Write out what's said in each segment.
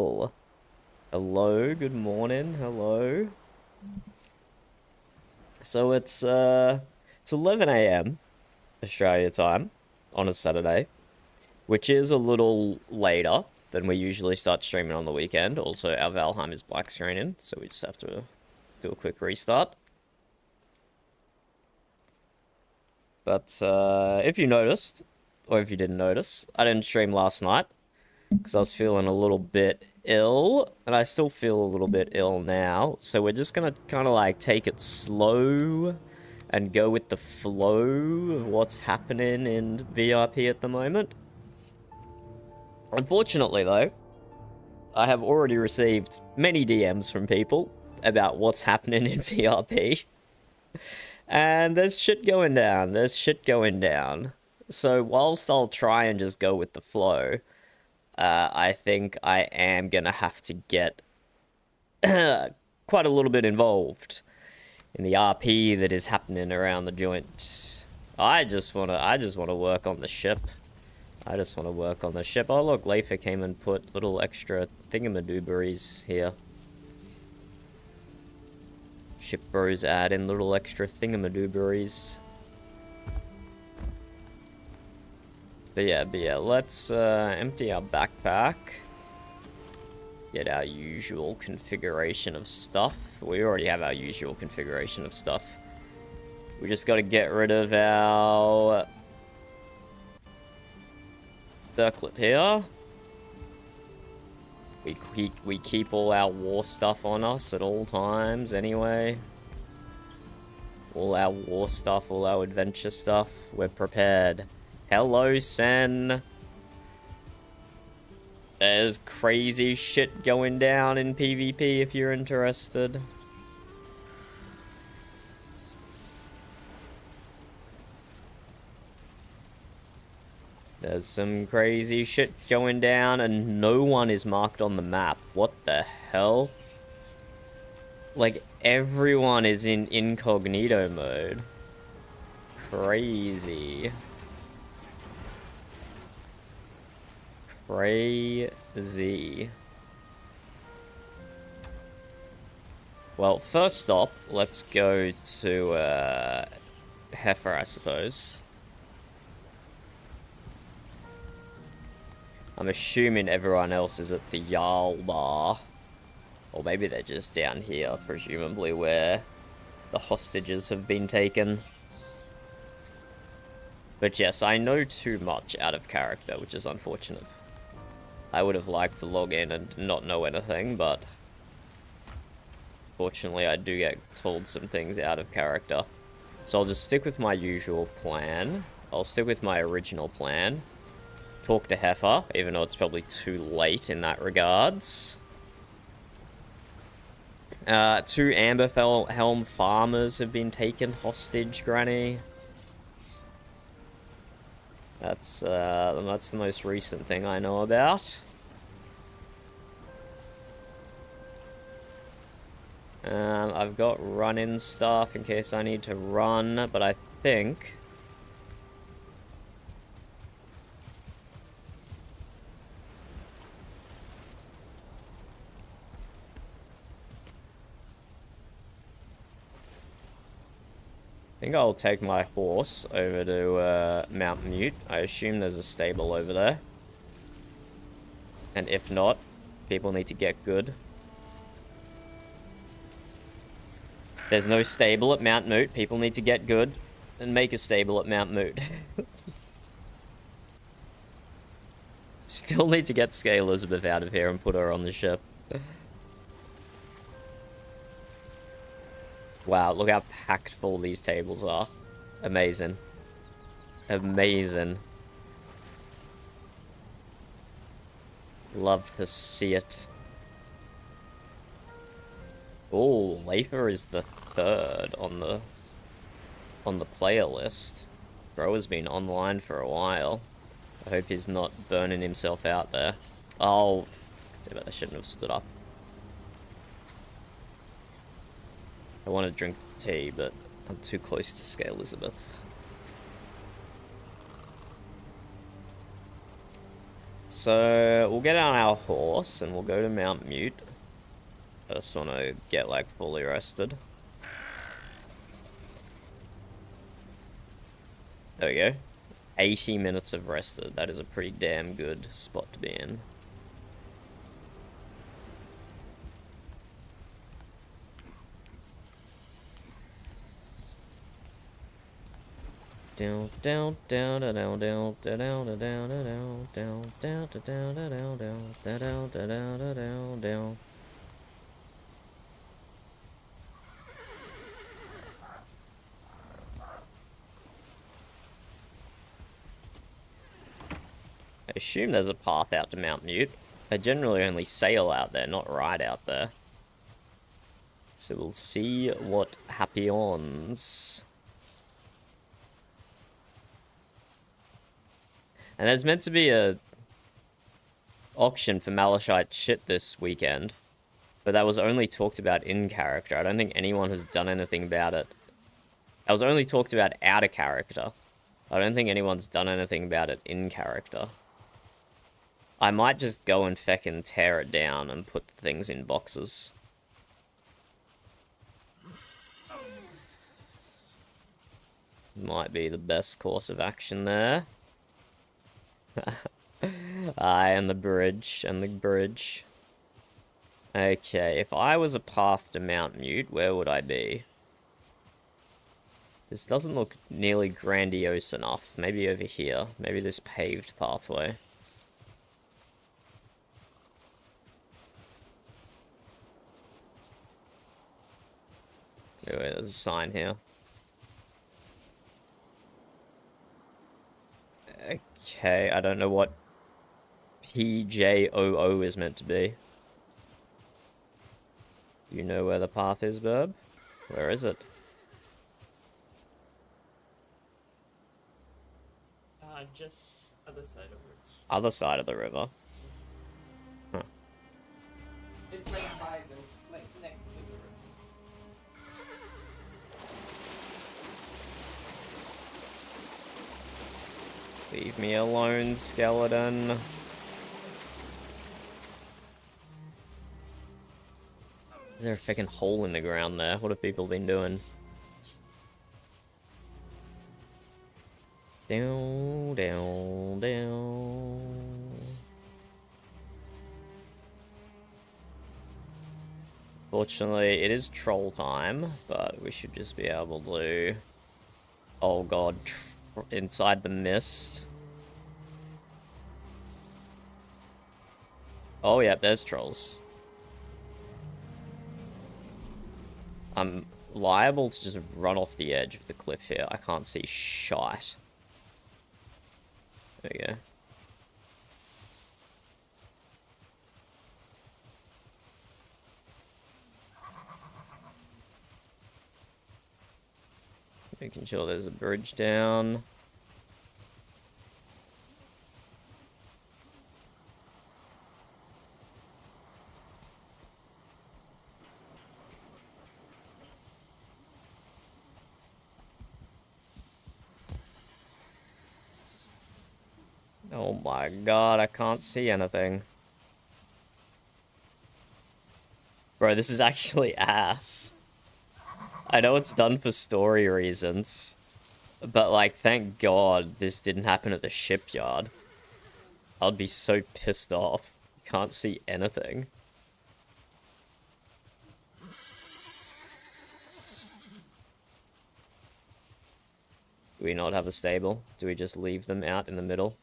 Oh, hello, good morning, hello. So it's 11 a.m. Australia time on a Saturday, which is a little later than we usually start streaming on the weekend. Also, our Valheim is black screening, so we just have to do a quick restart. But if you noticed, or if you didn't notice, I didn't stream last night because I was feeling a little bit ill, and I still feel a little bit ill now. So we're just gonna kind of like take it slow and go with the flow of what's happening in VRP at the moment. Unfortunately, though, I have already received many DMs from people about what's happening in VRP. And there's shit going down. There's shit going down. So whilst I'll try and just go with the flow, I think I am gonna have to get quite a little bit involved in the RP that is happening around the joint. I just wanna work on the ship. I just want to work on the ship. Oh look, Leifa came and put little extra thingamadooberies here. Ship bros add in little extra thingamadooberies. But yeah, let's empty our backpack. Get our usual configuration of stuff. We already have our usual configuration of stuff. We just got to get rid of our circlet here. We keep all our war stuff on us at all times anyway. All our war stuff, all our adventure stuff, we're prepared. Hello, Sen. There's crazy shit going down in PvP if you're interested. There's some crazy shit going down and no one is marked on the map. What the hell? Like, everyone is in incognito mode. Crazy. Crazy. Well, first stop, let's go to, Heifer, I suppose. I'm assuming everyone else is at the Jarl bar. Or maybe they're just down here, presumably where the hostages have been taken. But yes, I know too much out of character, which is unfortunate. I would have liked to log in and not know anything, but fortunately I do get told some things out of character. So I'll just stick with my usual plan. I'll stick with my original plan. Talk to Heifer, even though it's probably too late in that regards. 2 Amber Helm farmers have been taken hostage, Granny. That's the most recent thing I know about. I've got run-in stuff in case I need to run, but I think I'll take my horse over to Mount Mjut. I assume there's a stable over there. And if not, people need to get good. There's no stable at Mount Mjut. People need to get good and make a stable at Mount Mjut. Still need to get Skye Elizabeth out of here and put her on the ship. Wow, look how packed full these tables are. Amazing. Amazing. Love to see it. Oh, Leifa is the 3rd on the player list. Bro has been online for a while. I hope he's not burning himself out there. Oh, I shouldn't have stood up. I want to drink tea, but I'm too close to Skye Elizabeth. So, we'll get on our horse and we'll go to Mount Mjut. I just want to get, like, fully rested. There we go. 80 minutes of rested. That is a pretty damn good spot to be in. Down, down, down, down, down, down, down, down, down, down, down, down, down, down, down, down, down, down. I assume there's a path out to Mount Mjut. I generally only sail out there, not ride out there. So we'll see what happens. And there's meant to be a auction for Malachite shit this weekend. But that was only talked about in character. I don't think anyone has done anything about it. That was only talked about out of character. I don't think anyone's done anything about it in character. I might just go and feckin' tear it down and put things in boxes. Might be the best course of action there. Aye, and the bridge, Okay, if I was a path to Mount Mjut, where would I be? This doesn't look nearly grandiose enough. Maybe over here. Maybe this paved pathway. Anyway, there's a sign here. Okay, I don't know what PJOO is meant to be. You know where the path is, Burb? Where is it? Just other side of it. Other side of the river. Huh. It's like by the, like next to the river. Leave me alone, skeleton. Is there a fucking hole in the ground there? What have people been doing? Down, down, down. Fortunately, it is troll time, but we should just be able to... Oh god, inside the mist. Oh yeah, there's trolls. I'm liable to just run off the edge of the cliff here. I can't see shite. There we go. Making sure there's a bridge down. Oh my god, I can't see anything. Bro, this is actually ass. I know it's done for story reasons, but like, thank god this didn't happen at the shipyard. I'd be so pissed off. Can't see anything. Do we not have a stable? Do we just leave them out in the middle?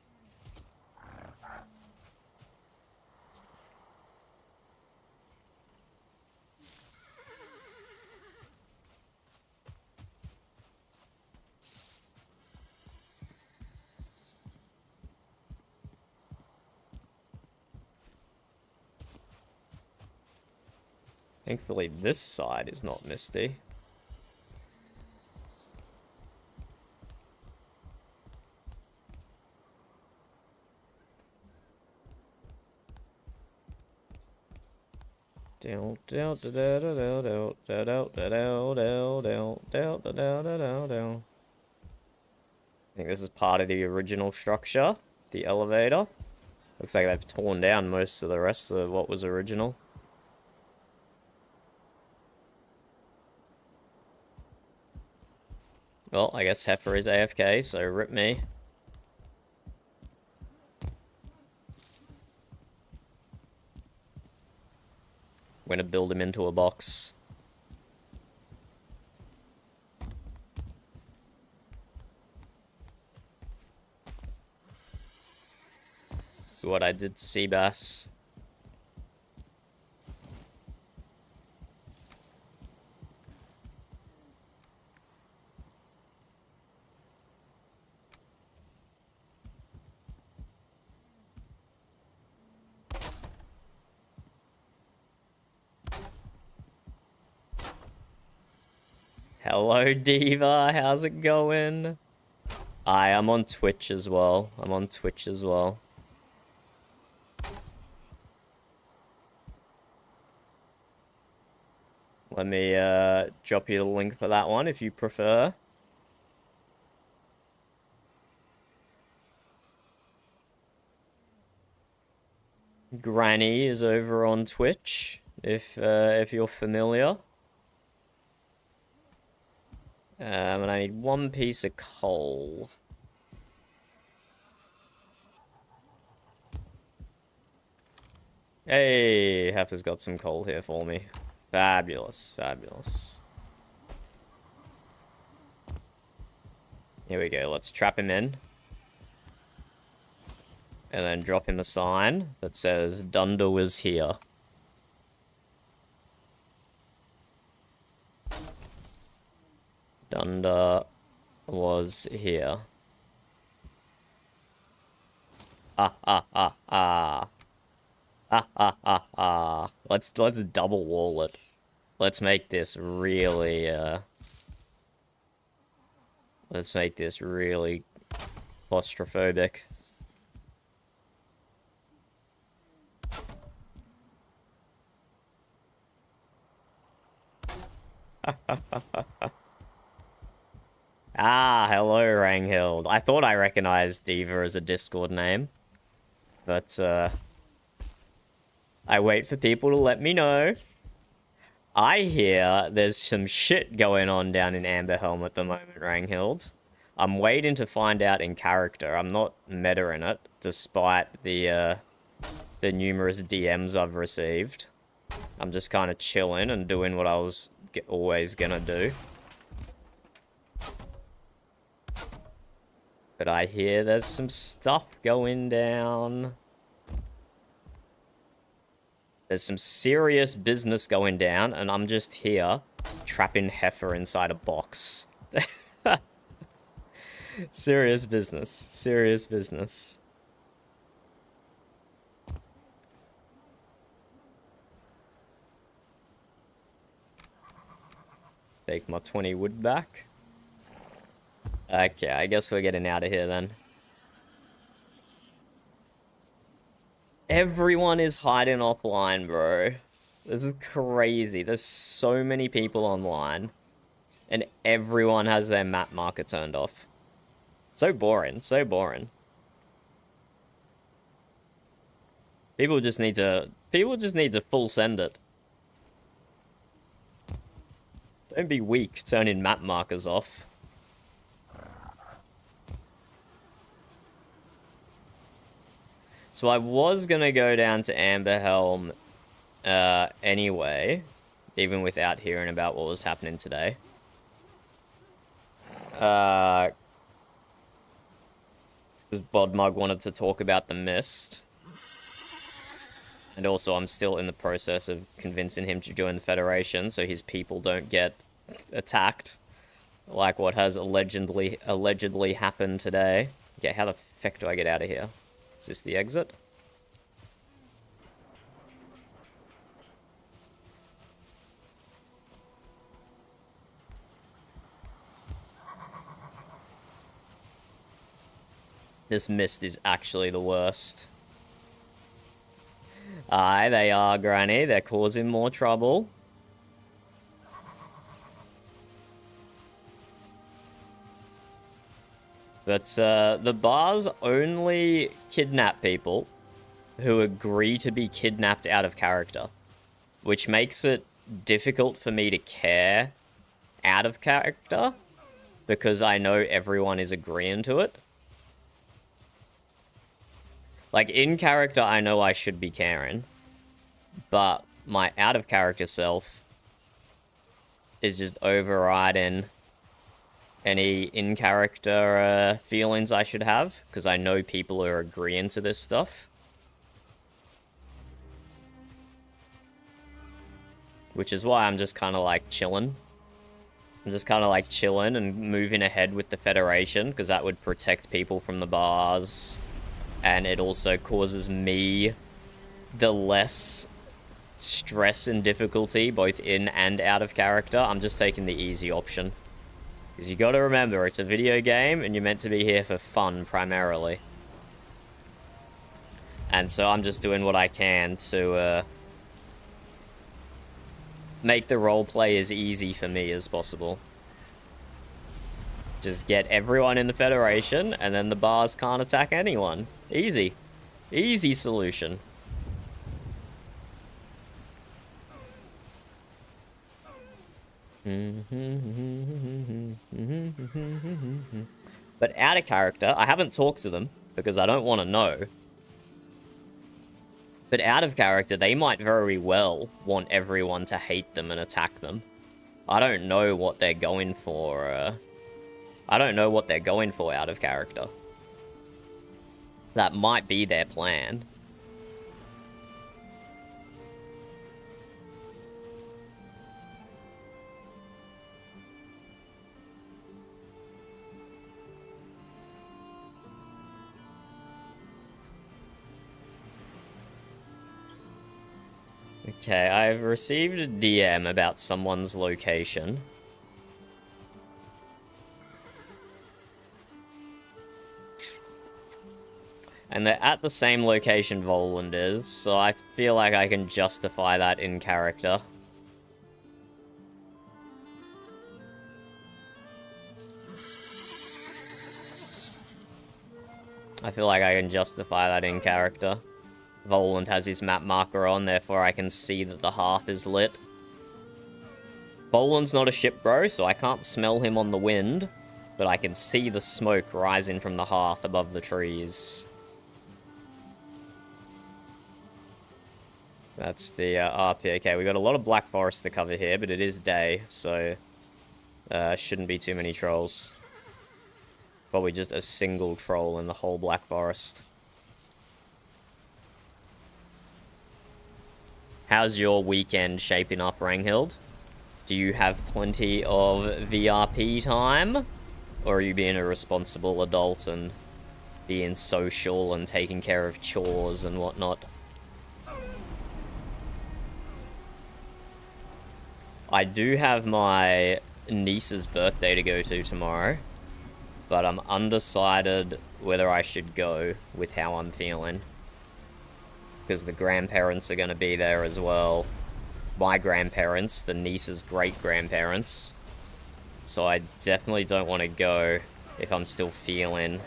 Thankfully, this side is not misty. I think this is part of the original structure, the elevator. Looks like they've torn down most of the rest of what was original. Well, I guess Heifer is AFK, so rip me. I'm gonna build him into a box. What I did to Seabass. Hello, Diva. How's it going? I'm on Twitch as well. I'm on Twitch as well. Let me drop you the link for that one if you prefer. Granny is over on Twitch if you're familiar. And I need one piece of coal. Hey, Heifer's got some coal here for me. Fabulous, fabulous. Here we go, let's trap him in. And then drop him a sign that says, Dunder was here. Dunder was here. Ah, ah, ah, ah. Ah, ah, ah, ah. Let's double wall it. Let's make this really, let's make this really claustrophobic. Ah, hello, Ranghild. I thought I recognized Diva as a Discord name. But, I wait for people to let me know. I hear there's some shit going on down in Amberhelm at the moment, Ranghild. I'm waiting to find out in character. I'm not meta in it, despite the numerous DMs I've received. I'm just kind of chilling and doing what I was always gonna do. But I hear there's some stuff going down. There's some serious business going down, and I'm just here trapping Heifer inside a box. Serious business. Serious business. Take my 20 wood back. Okay, I guess we're getting out of here then. Everyone is hiding offline, bro. This is crazy. There's so many people online. And everyone has their map marker turned off. So boring, so boring. People just need to full send it. Don't be weak turning map markers off. So I was gonna go down to Amberhelm anyway, even without hearing about what was happening today. Because Bodmug wanted to talk about the mist. And also I'm still in the process of convincing him to join the Federation so his people don't get attacked. Like what has allegedly happened today. Okay, how the fuck do I get out of here? Is this the exit? This mist is actually the worst. Aye, they are, Granny. They're causing more trouble. But the bars only kidnap people who agree to be kidnapped out of character, which makes it difficult for me to care out of character because I know everyone is agreeing to it. Like, in character, I know I should be caring, but my out of character self is just overriding any in character feelings I should have because I know people are agreeing to this stuff. Which is why I'm just kind of like chilling. I'm just kind of like chilling and moving ahead with the Federation because that would protect people from the bars. And it also causes me the less stress and difficulty, both in and out of character. I'm just taking the easy option. Because you gotta remember, it's a video game and you're meant to be here for fun primarily. And so I'm just doing what I can to make the roleplay as easy for me as possible. Just get everyone in the Federation and then the bars can't attack anyone. Easy. Easy solution. But out of character, I haven't talked to them because I don't want to know. But out of character, they might very well want everyone to hate them and attack them. I don't know what they're going for. I don't know what they're going for out of character. That might be their plan. Okay, I've received a DM about someone's location. And they're at the same location Voland is, so I feel like I can justify that in character. I feel like I can justify that in character. Voland has his map marker on, therefore I can see that the hearth is lit. Voland's not a ship bro, so I can't smell him on the wind, but I can see the smoke rising from the hearth above the trees. That's the RP. Okay, we got a lot of Black Forest to cover here, but it is day, so shouldn't be too many trolls. Probably just a single troll in the whole Black Forest. How's your weekend shaping up, Ranghild? Do you have plenty of VRP time? Or are you being a responsible adult and being social and taking care of chores and whatnot? I do have my niece's birthday to go to tomorrow, but I'm undecided whether I should go with how I'm feeling. Because the grandparents are going to be there as well. My grandparents, the niece's great-grandparents. So I definitely don't want to go if I'm still feeling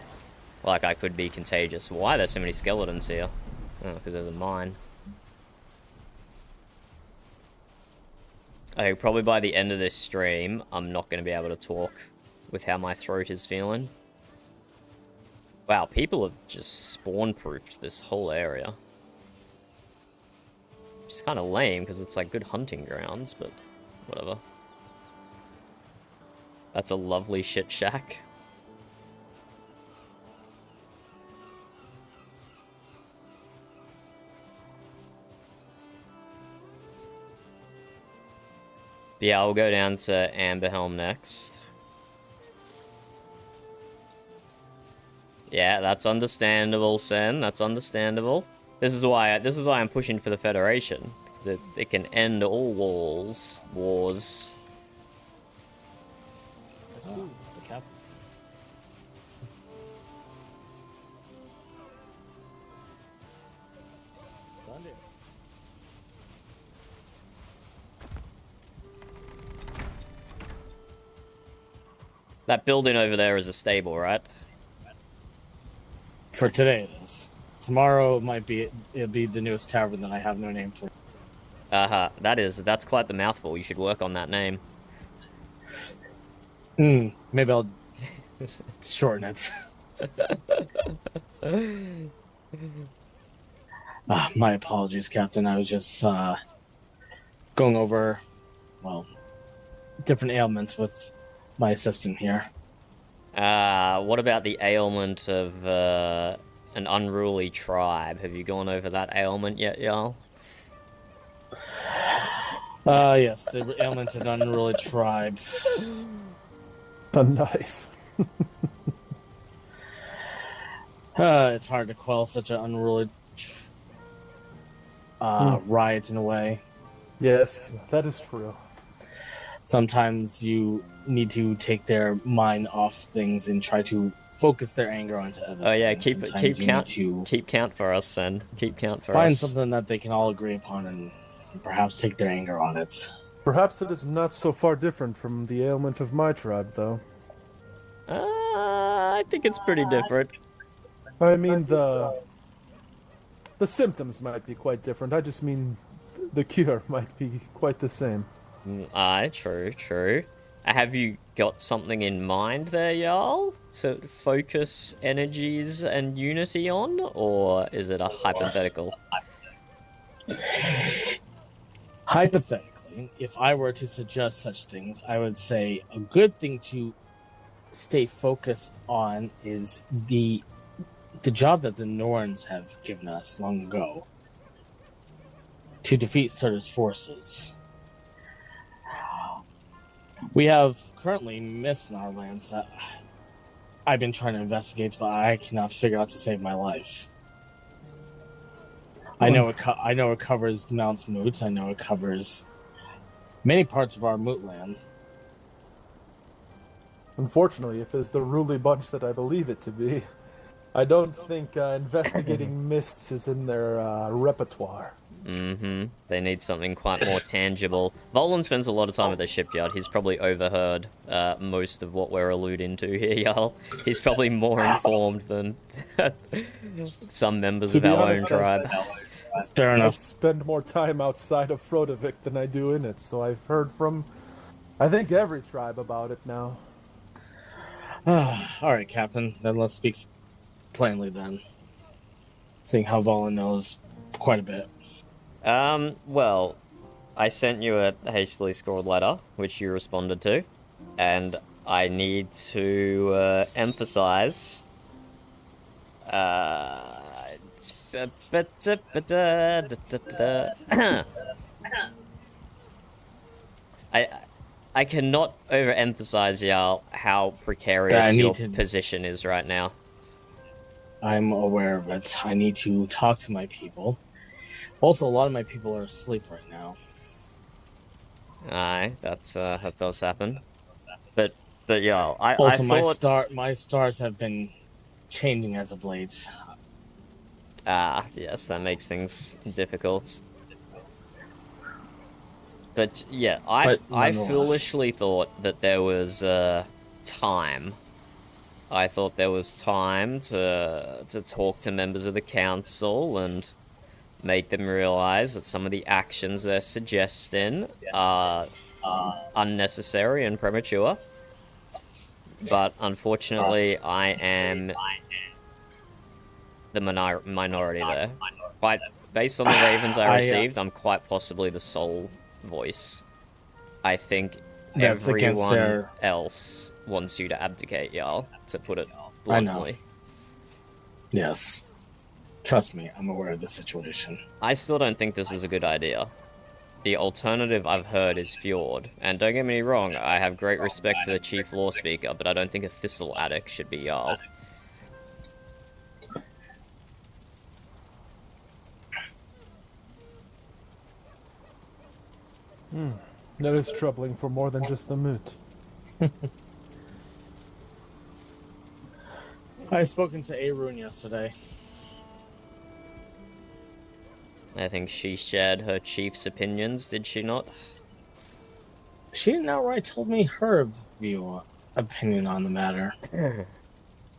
like I could be contagious. Why are there so many skeletons here? Oh, because there's a mine. I think probably by the end of this stream, I'm not going to be able to talk with how my throat is feeling. Wow, people have just spawn-proofed this whole area. Which is kind of lame, because it's like good hunting grounds, but whatever. That's a lovely shit shack. Yeah, I'll go down to Amberhelm next. Yeah, that's understandable, Sen. That's understandable. This is why I'm pushing for the Federation. Because it can end all wars. I see the cap. That building over there is a stable, right? For today it is. Tomorrow it'll be the newest tavern that I have no name for. That's quite the mouthful. You should work on that name. Maybe I'll shorten it. My apologies, Captain. I was just going over, well, different ailments with my assistant here. What about the ailment of an unruly tribe? Have you gone over that ailment yet, Jarl? Yes, the ailment of an unruly tribe. A knife. It's hard to quell such an unruly riot in a way. Yes, that is true. Sometimes you need to take their mind off things and try to focus their anger onto other Oh yeah, things. keep count for us, then. Keep count for find us. something that they can all agree upon and perhaps take their anger on it. Perhaps it is not so far different from the ailment of my tribe, though. I think it's pretty different. I mean, the symptoms might be quite different. I just mean the cure might be quite the same. Aye, true. Have you got something in mind there, Jarl, to focus energies and unity on, or is it a hypothetical? Hypothetically, if I were to suggest such things, I would say a good thing to stay focused on is the job that the Norns have given us long ago to defeat Surtur's forces. We have currently myths in our lands that I've been trying to investigate, but I cannot figure out to save my life. I know it covers Mount Mjut. I know it covers many parts of our Mjut land. Unfortunately, if it's the Ruly bunch that I believe it to be, I don't think investigating mists is in their repertoire. They need something quite more tangible. Volan spends a lot of time at the shipyard. He's probably overheard most of what we're alluding to here, Jarl. He's probably more informed than some members of our own tribe. Fair I enough. spend more time outside of Frodevik than I do in it, so I've heard from, I think, every tribe about it now. Alright, Captain. Then let's speak plainly then. Seeing how Volan knows quite a bit. Well, I sent you a hastily scored letter, which you responded to, and I need to emphasize. I cannot overemphasize, Jarl, how precarious your position is right now. I'm aware of it. I need to talk to my people. Also, a lot of my people are asleep right now. Aye, that does happen. But Jarl, I thought my stars have been changing as of late. Yes, that makes things difficult. But yeah, I foolishly thought that there was time. I thought there was time to talk to members of the council and make them realize that some of the actions they're suggesting are unnecessary and premature. But unfortunately, I am the minority there. Based on the ravens I received, I'm quite possibly the sole voice. I think everyone else wants you to abdicate, Jarl, to put it bluntly. I know. Yes. Trust me, I'm aware of the situation. I still don't think this is a good idea. The alternative I've heard is Fjord, and don't get me wrong, I have great respect for the chief law speaker, but I don't think a thistle addict should be Jarl. That is troubling for more than just the Mjut. I've spoken to Arun yesterday. I think she shared her chief's opinions, did she not? She didn't outright told me her opinion on the matter.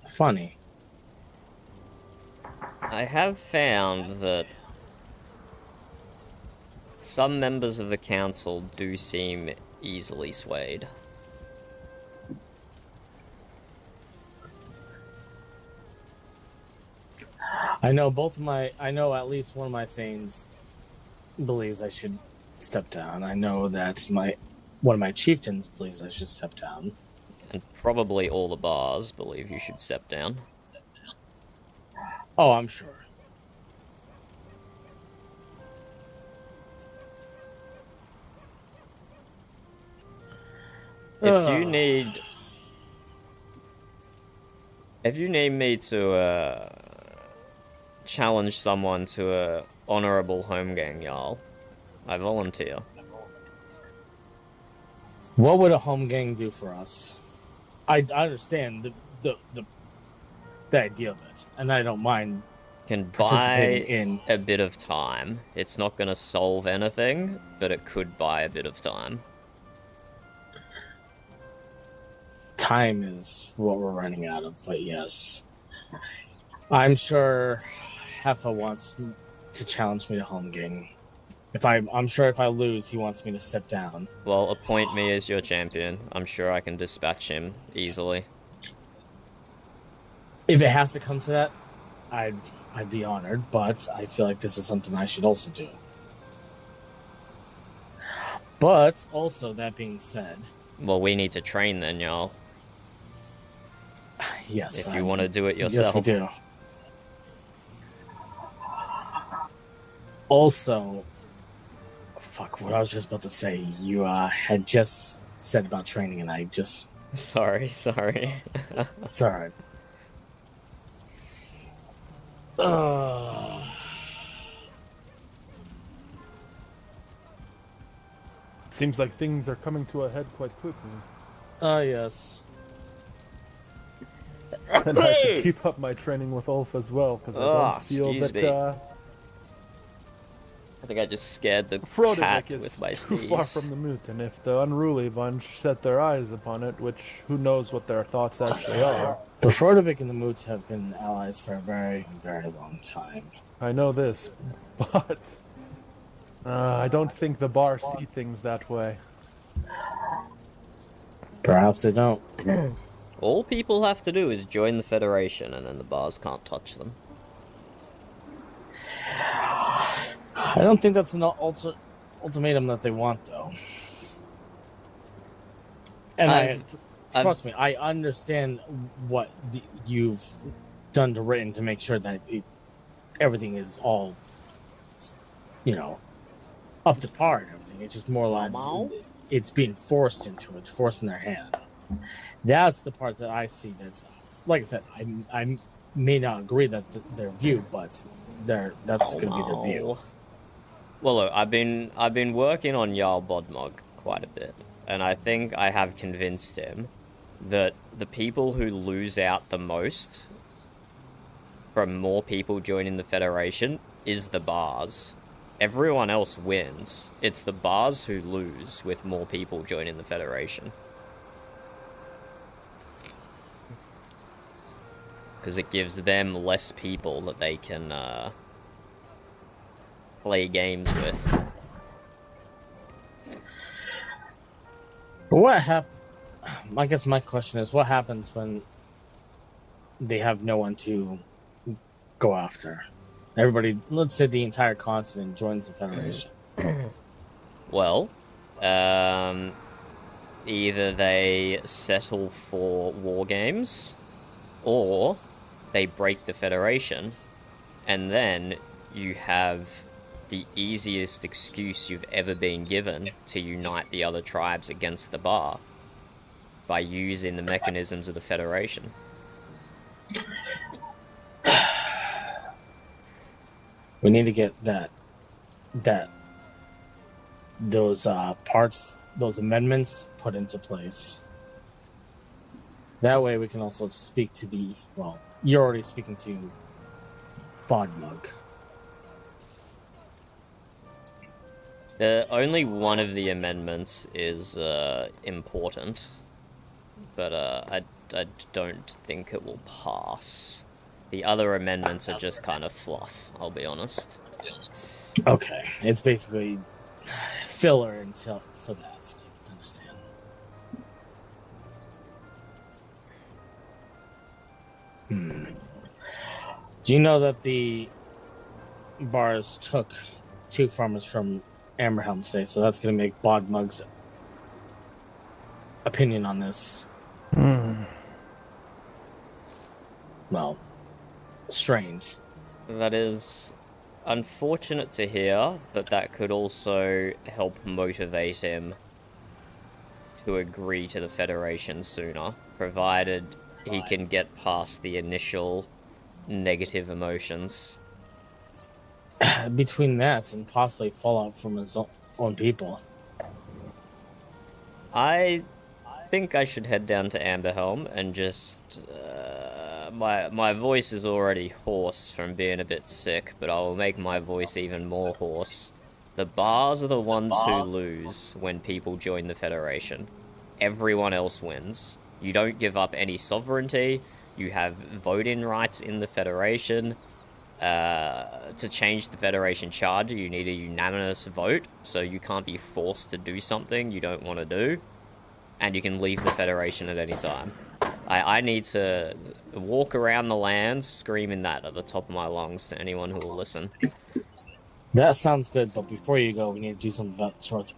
Funny. I have found that some members of the council do seem easily swayed. I know at least one of my thanes believes I should step down. I know that one of my chieftains believes I should step down. And probably all the bars believe you should step down. Oh, I'm sure. If you need me to challenge someone to a honorable home gang, Jarl, I volunteer. What would a home gang do for us? I understand the idea of it, and I don't mind Can buy participating in a bit of time. It's not going to solve anything, but it could buy a bit of time. time is what we're running out of, but yes. I'm sure Heffa wants to challenge me to home gang. I'm sure if I lose, he wants me to step down. Well, appoint me as your champion. I'm sure I can dispatch him easily. If it has to come to that, I'd be honored, but I feel like this is something I should also do. But also, that being said, Well, we need to train then, y'all. yes, If you want to do it yourself. Yes, we do. Also, fuck, what I was just about to say. You had just said about training, and I just... Sorry. Sorry. Seems like things are coming to a head quite quickly. Yes. And I should keep up my training with Ulf as well, because I don't feel excuse me. that I think I just scared the Frodevik cat is with my too far sneeze. from the moot, and if the unruly bunch set their eyes upon it, which who knows what their thoughts actually are. The Frodevik and the Moots have been allies for a very, very long time. I know this, but I don't think the bar see things that way. Perhaps they don't. All people have to do is join the Federation, and then the bars can't touch them. I don't think that's an ultimatum that they want, though. And trust me, I understand what you've done to written to make sure that everything is all, up to par and everything. It's just more like it's being forced into it, forced in their hand. That's the part that I see. That's, like I said, I may not agree that's their view, but that's going to be their view. Well, look, I've been working on Jarl Bodmog quite a bit, and I think I have convinced him that the people who lose out the most from more people joining the Federation is the bars. Everyone else wins. It's the bars who lose with more people joining the Federation. Because it gives them less people that they can play games with. I guess my question is, what happens when they have no one to go after? Everybody, let's say the entire continent joins the Federation. Well, either they settle for war games, or they break the Federation, and then you have the easiest excuse you've ever been given to unite the other tribes against the bar by using the mechanisms of the Federation. We need to get those parts, those amendments put into place. That way we can also speak to you're already speaking to Bodmug. Only one of the amendments is important, but I don't think it will pass. The other amendments are just kind of fluff, I'll be honest. Okay, it's basically filler until for that. I understand. Do you know that the bars took 2 farmers from Amberhelm today? So that's going to make Bodmug's opinion on this, well, strange. That is unfortunate to hear, but that could also help motivate him to agree to the Federation sooner, provided he can get past the initial negative emotions. Between that and possibly fallout from his own people. I think I should head down to Amberhelm and just... my voice is already hoarse from being a bit sick, but I will make my voice even more hoarse. The bars are the ones who lose when people join the Federation. Everyone else wins. You don't give up any sovereignty. You have voting rights in the Federation. To change the Federation Charter, you need a unanimous vote, so you can't be forced to do something you don't want to do. And you can leave the Federation at any time. I need to walk around the lands screaming that at the top of my lungs to anyone who will listen. That sounds good, but before you go, we need to do something about the short.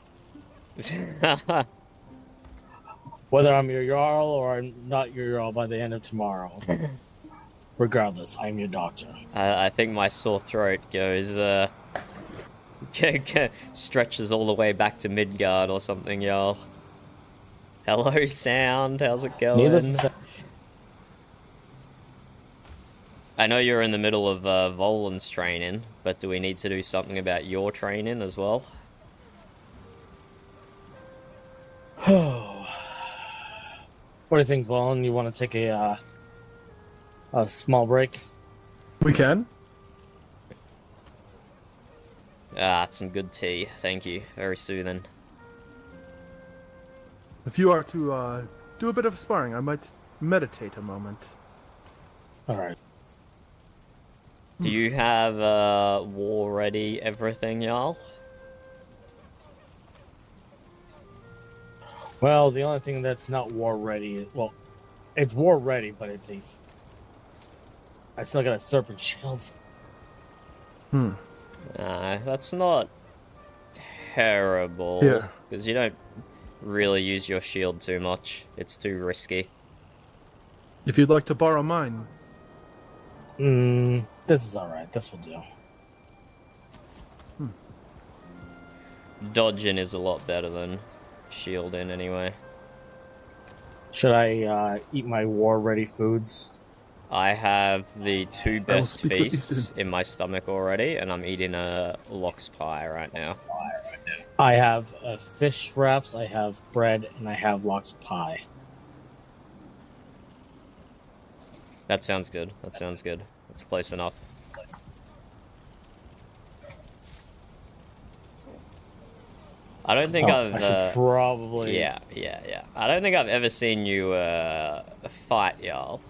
Whether I'm your Jarl or I'm not your Jarl by the end of tomorrow. Regardless, I'm your doctor. I think my sore throat goes, stretches all the way back to Midgard or something, y'all. Hello, Sound. How's it going? I know you're in the middle of Volan's training, but do we need to do something about your training as well? What do you think, Volan? You want to take a small break? We can. Some good tea. Thank you. Very soothing. If you are to do a bit of sparring, I might meditate a moment. Alright. Do you have war ready everything, y'all? Well, the only thing that's not war ready, well, it's war ready, but it's I still got a serpent shield. That's not terrible. Yeah. Because you don't really use your shield too much. It's too risky. If you'd like to borrow mine. This is alright. This will do. Dodging is a lot better than shielding anyway. Should I eat my war-ready foods? I have the 2 best speak with you feasts soon. in my stomach already, and I'm eating a lox pie right now. I have fish wraps, I have bread, and I have lox pie. That sounds good. That sounds good. That's close enough. I don't think I should probably... Yeah. I don't think I've ever seen you fight, y'all.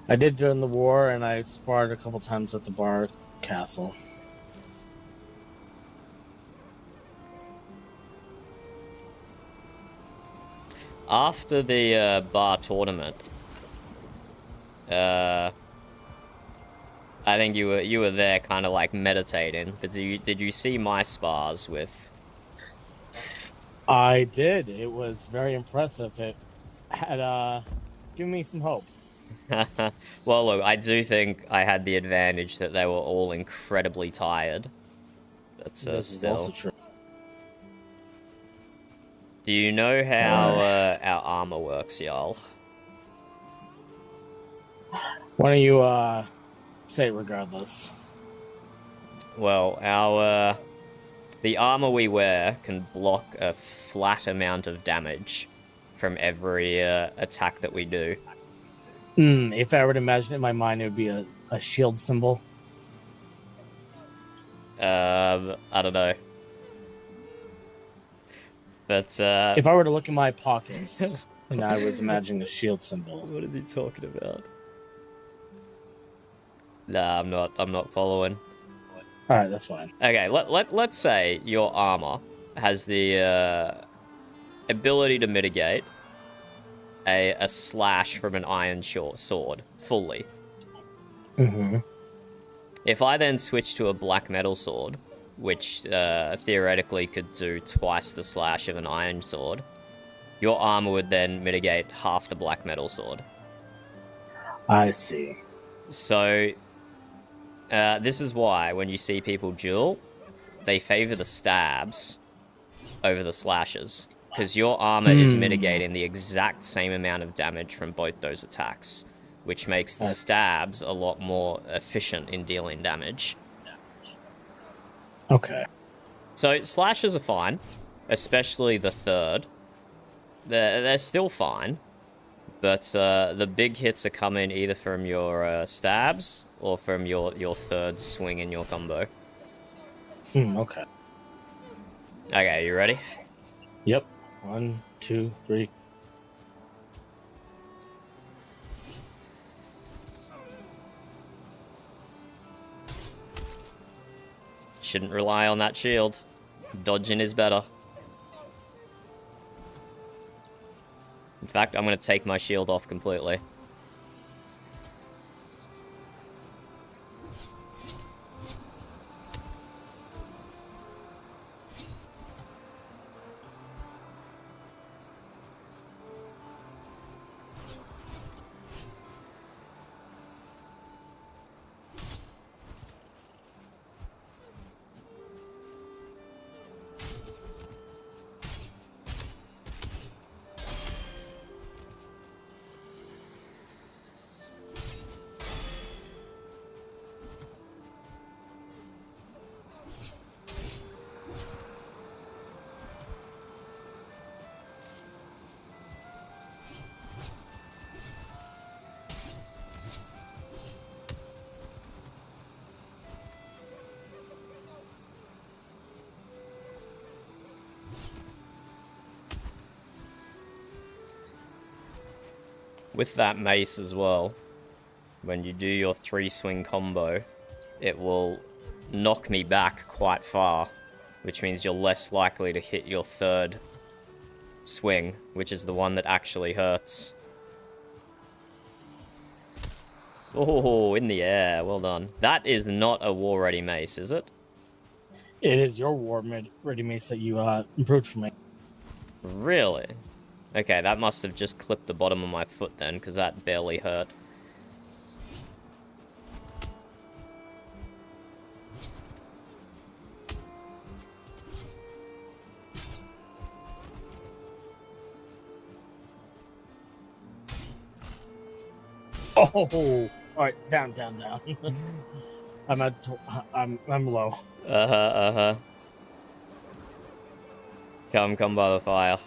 I did during the war, and I sparred a couple times at the bar castle. After the bar tournament, I think you were there, kind of like meditating. But did you see my spars with? I did. It was very impressive. It had given me some hope. Well, look, I do think I had the advantage that they were all incredibly tired. But This is still. also true. Do you know how our armor works, y'all? Why don't you say it regardless? Well, the armor we wear can block a flat amount of damage from every attack that we do. If I were to imagine it in my mind, it would be a shield symbol. I don't know. But If I were to look in my pockets and I was imagining a shield symbol, what is he talking about? Nah, I'm not following. All right, that's fine. Okay, let's say your armor has the ability to mitigate a slash from an iron short sword fully. Mm-hmm. If I then switch to a black metal sword, which theoretically could do twice the slash of an iron sword, your armor would then mitigate half the black metal sword. I see. So this is why when you see people duel, they favor the stabs over the slashes, because your armor is mitigating the exact same amount of damage from both those attacks, which makes the stabs a lot more efficient in dealing damage. Okay. So slashes are fine, especially the third. They're still fine, but the big hits are coming either from your stabs or from your third swing in your combo. Okay. Okay, you ready? Yep. 1, 2, 3. Shouldn't rely on that shield. Dodging is better. In fact, I'm going to take my shield off completely. With that mace as well, when you do your 3-swing combo, it will knock me back quite far, which means you're less likely to hit your third swing, which is the one that actually hurts. Oh, in the air. Well done. That is not a war-ready mace, is it? It is your ready mace that you improved for me. Really? Okay, that must have just clipped the bottom of my foot then, because that barely hurt. Oh, all right, down. I'm low. Uh-huh. Come by the fire.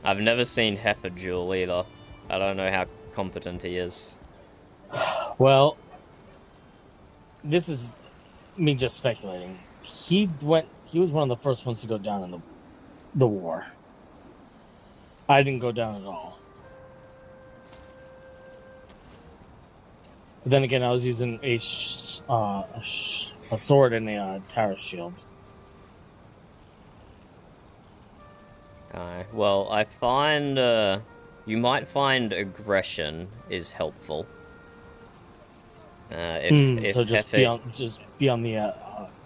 I've never seen Heifer duel either. I don't know how competent he is. Well, this is me just speculating. He was one of the first ones to go down in the war. I didn't go down at all. But then again, I was using a sword and a tower shield. Well, I find you might find aggression is helpful. If So just Heifer... be on the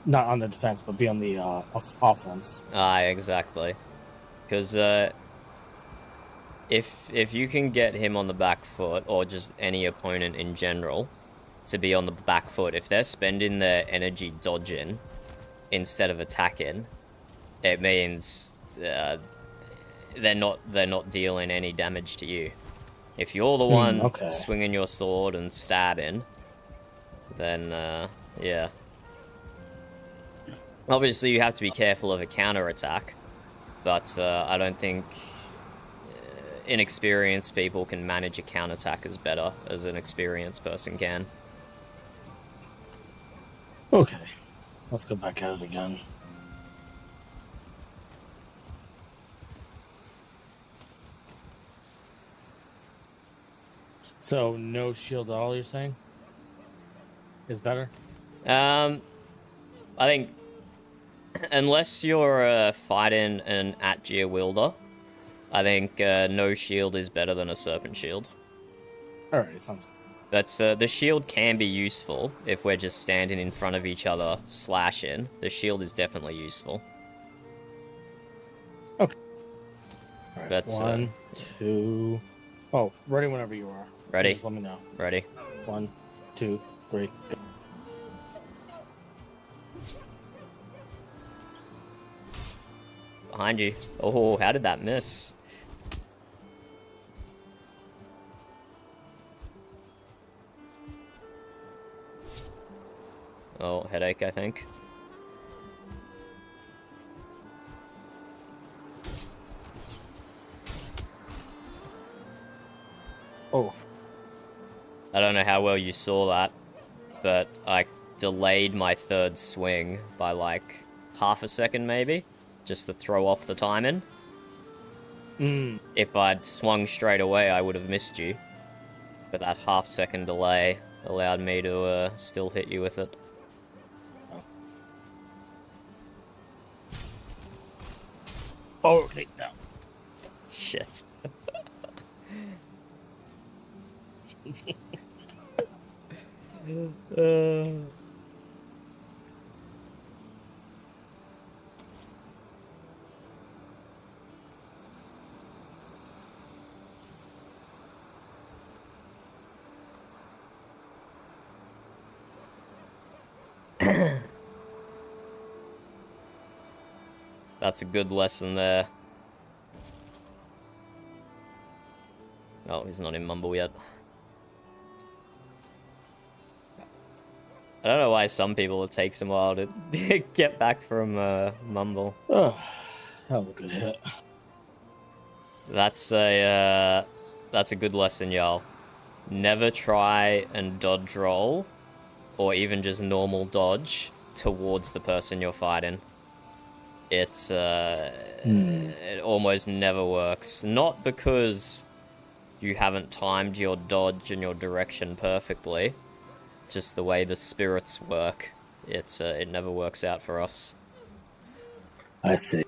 not on the defense, but be on the offense. Exactly. Because if you can get him on the back foot, or just any opponent in general, to be on the back foot, if they're spending their energy dodging instead of attacking, it means they're not dealing any damage to you. If you're the one swinging your sword and stabbing, then yeah. Obviously, you have to be careful of a counter-attack, but I don't think inexperienced people can manage a counterattack as better as an experienced person can. Okay, let's go back at it again. So no shield at all, you're saying? Is better? I think unless you're fighting an at-gear wielder, I think no shield is better than a serpent shield. Alright, sounds good. That's the shield can be useful if we're just standing in front of each other slashing. The shield is definitely useful. Okay. Alright, That's 1, 2... Oh, ready whenever you are. Ready. Just let me know. Ready. 1, 2, 3, go. Behind you. Oh, how did that miss? Oh, headache, I think. Oh. I don't know how well you saw that, but I delayed my third swing by like half a second maybe, just to throw off the timing. If I'd swung straight away, I would have missed you. But that half-second delay allowed me to still hit you with it. Oh, okay, no. Shit. That's a good lesson there. Oh, he's not in Mumble yet. I don't know why some people it takes a while to get back from Mumble. Oh, that was a good hit. That's a good lesson, y'all. Never try and dodge roll, or even just normal dodge towards the person you're fighting. It's it almost never works. Not because you haven't timed your dodge and your direction perfectly, just the way the spirits work. It never works out for us. I see.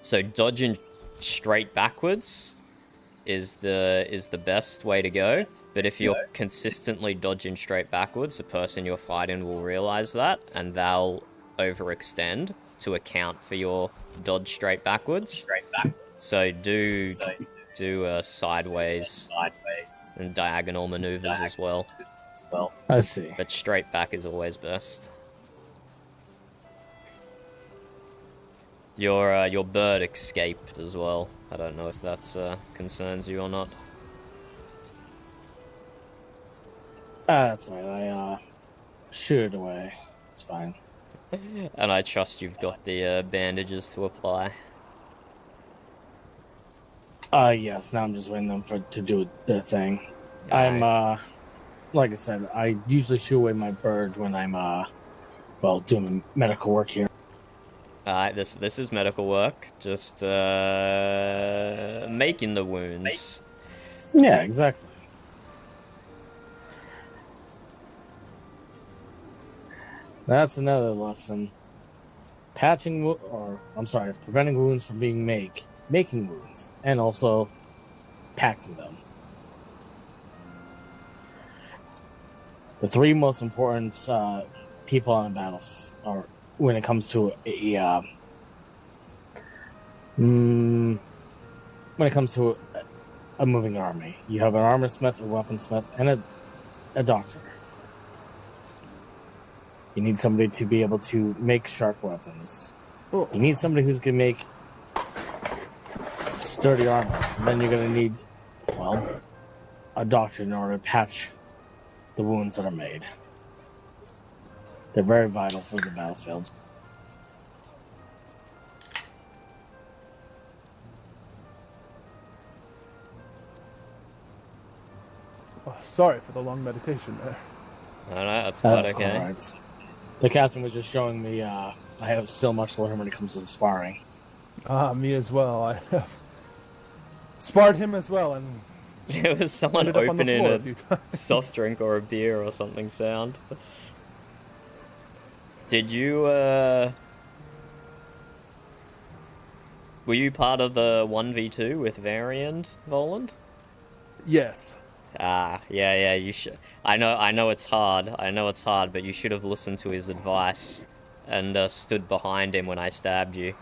So dodging straight backwards is the best way to go. But if you're consistently dodging straight backwards, the person you're fighting will realize that, and they'll overextend to account for your dodge straight backwards. So do sideways and diagonal maneuvers as well. I see. But straight back is always best. Your bird escaped as well. I don't know if that concerns you or not. That's right. I shoot it away. It's fine. And I trust you've got the bandages to apply. Yes. Now I'm just waiting them to do their thing. I'm like I said, I usually shoot away my bird when I'm doing medical work here. This is medical work. Just making the wounds. Yeah, exactly. That's another lesson. Preventing wounds from being making wounds, and also packing them. The three most important people on a battle are when it comes to a moving army. You have an armor smith, a weaponsmith, and a doctor. You need somebody to be able to make sharp weapons. You need somebody who's going to make sturdy armor. And then you're going to need, a doctor in order to patch the wounds that are made. They're very vital for the battlefield. Oh, sorry for the long meditation there. I don't know, that's quite okay. Right. The captain was just showing me I have so much to learn when it comes to the sparring. Me as well. I have sparred him as well, and There was someone Ended up on the opening floor a a few times. soft drink or a beer or something sound. Did you, were you part of the 1v2 with Variant, Voland? Yes. Ah, yeah, you should. I know it's hard. I know it's hard, but you should have listened to his advice and stood behind him when I stabbed you,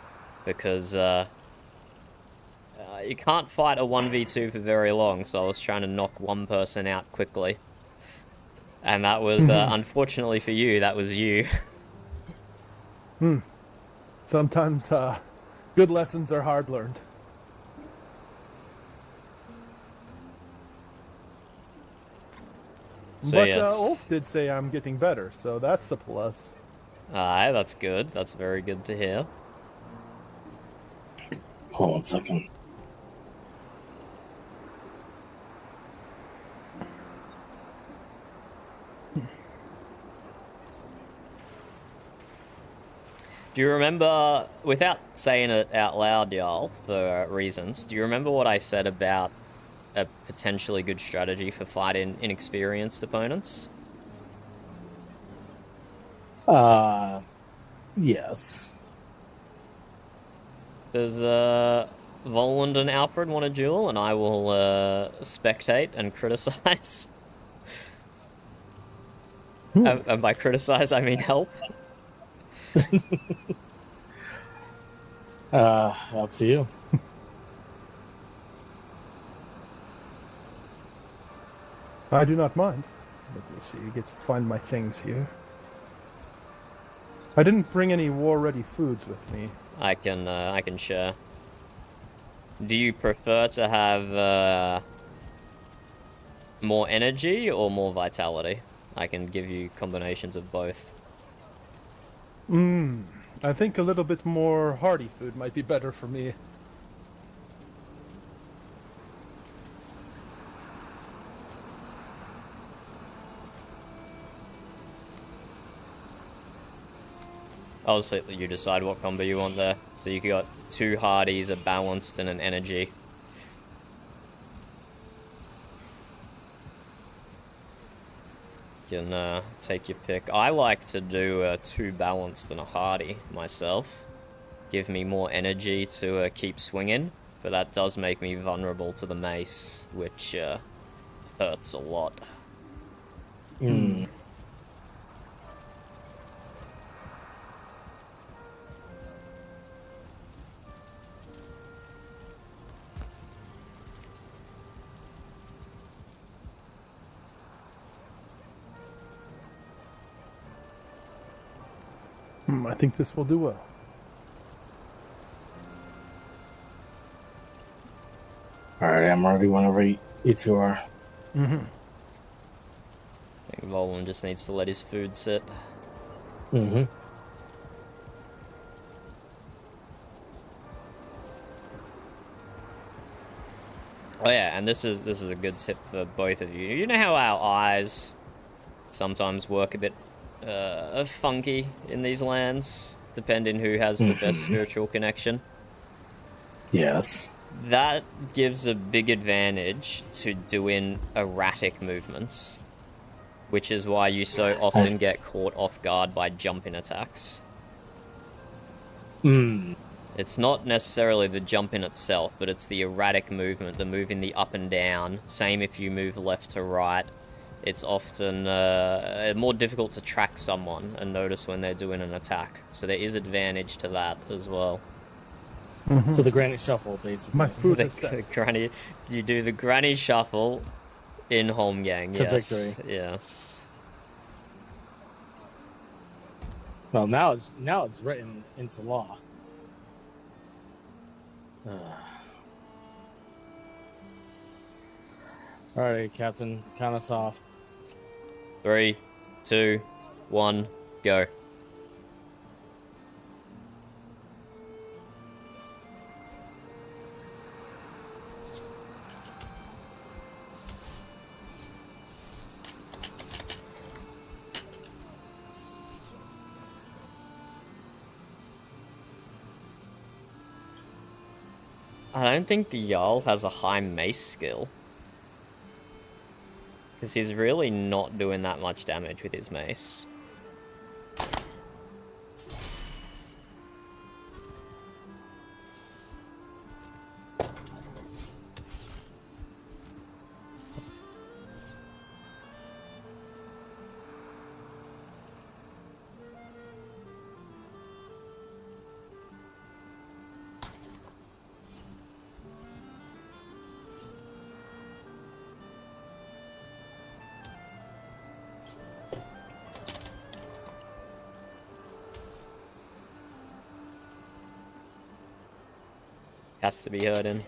because you can't fight a 1v2 for very long. So I was trying to knock one person out quickly, and that was unfortunately for you, that was you. Sometimes good lessons are hard learned. So But yes. Ulf did say I'm getting better, so that's a plus. Aye, that's good. That's very good to hear. Hold on a second. Do you remember, without saying it out loud, y'all, for reasons, do you remember what I said about a potentially good strategy for fighting inexperienced opponents? Yes. Does Voland and Alfred want a duel, and I will spectate and criticize? And by criticize, I mean help. Up to you. I do not mind. Let me see, get to find my things here. I didn't bring any war-ready foods with me. I can share. Do you prefer to have more energy or more vitality? I can give you combinations of both. I think a little bit more hearty food might be better for me. Obviously, you decide what combo you want there. So you got 2 hardies, a balanced, and an energy. You can take your pick. I like to do 2 balanced and a hardy myself. Give me more energy to keep swinging, but that does make me vulnerable to the mace, which hurts a lot. I think this will do well. Alright, I'm ready whenever if you are. I think Volan just needs to let his food sit. Mm-hmm. Oh yeah, and this is a good tip for both of you. You know how our eyes sometimes work a bit funky in these lands, depending who has the best spiritual connection? Yes. That gives a big advantage to doing erratic movements, which is why you so often get caught off guard by jumping attacks. It's not necessarily the jump in itself, but it's the erratic movement, the moving the up and down. Same if you move left to right. It's often more difficult to track someone and notice when they're doing an attack. So there is advantage to that as well. So the granny shuffle, basically. My food is set. Granny, you do the granny shuffle in Holmgang, To yes. victory. Yes. Well, now it's written into law. Alright, Captain, count us off. 3, 2, 1, go. I don't think the Jarl has a high mace skill. Because he's really not doing that much damage with his mace. Has to be hurting.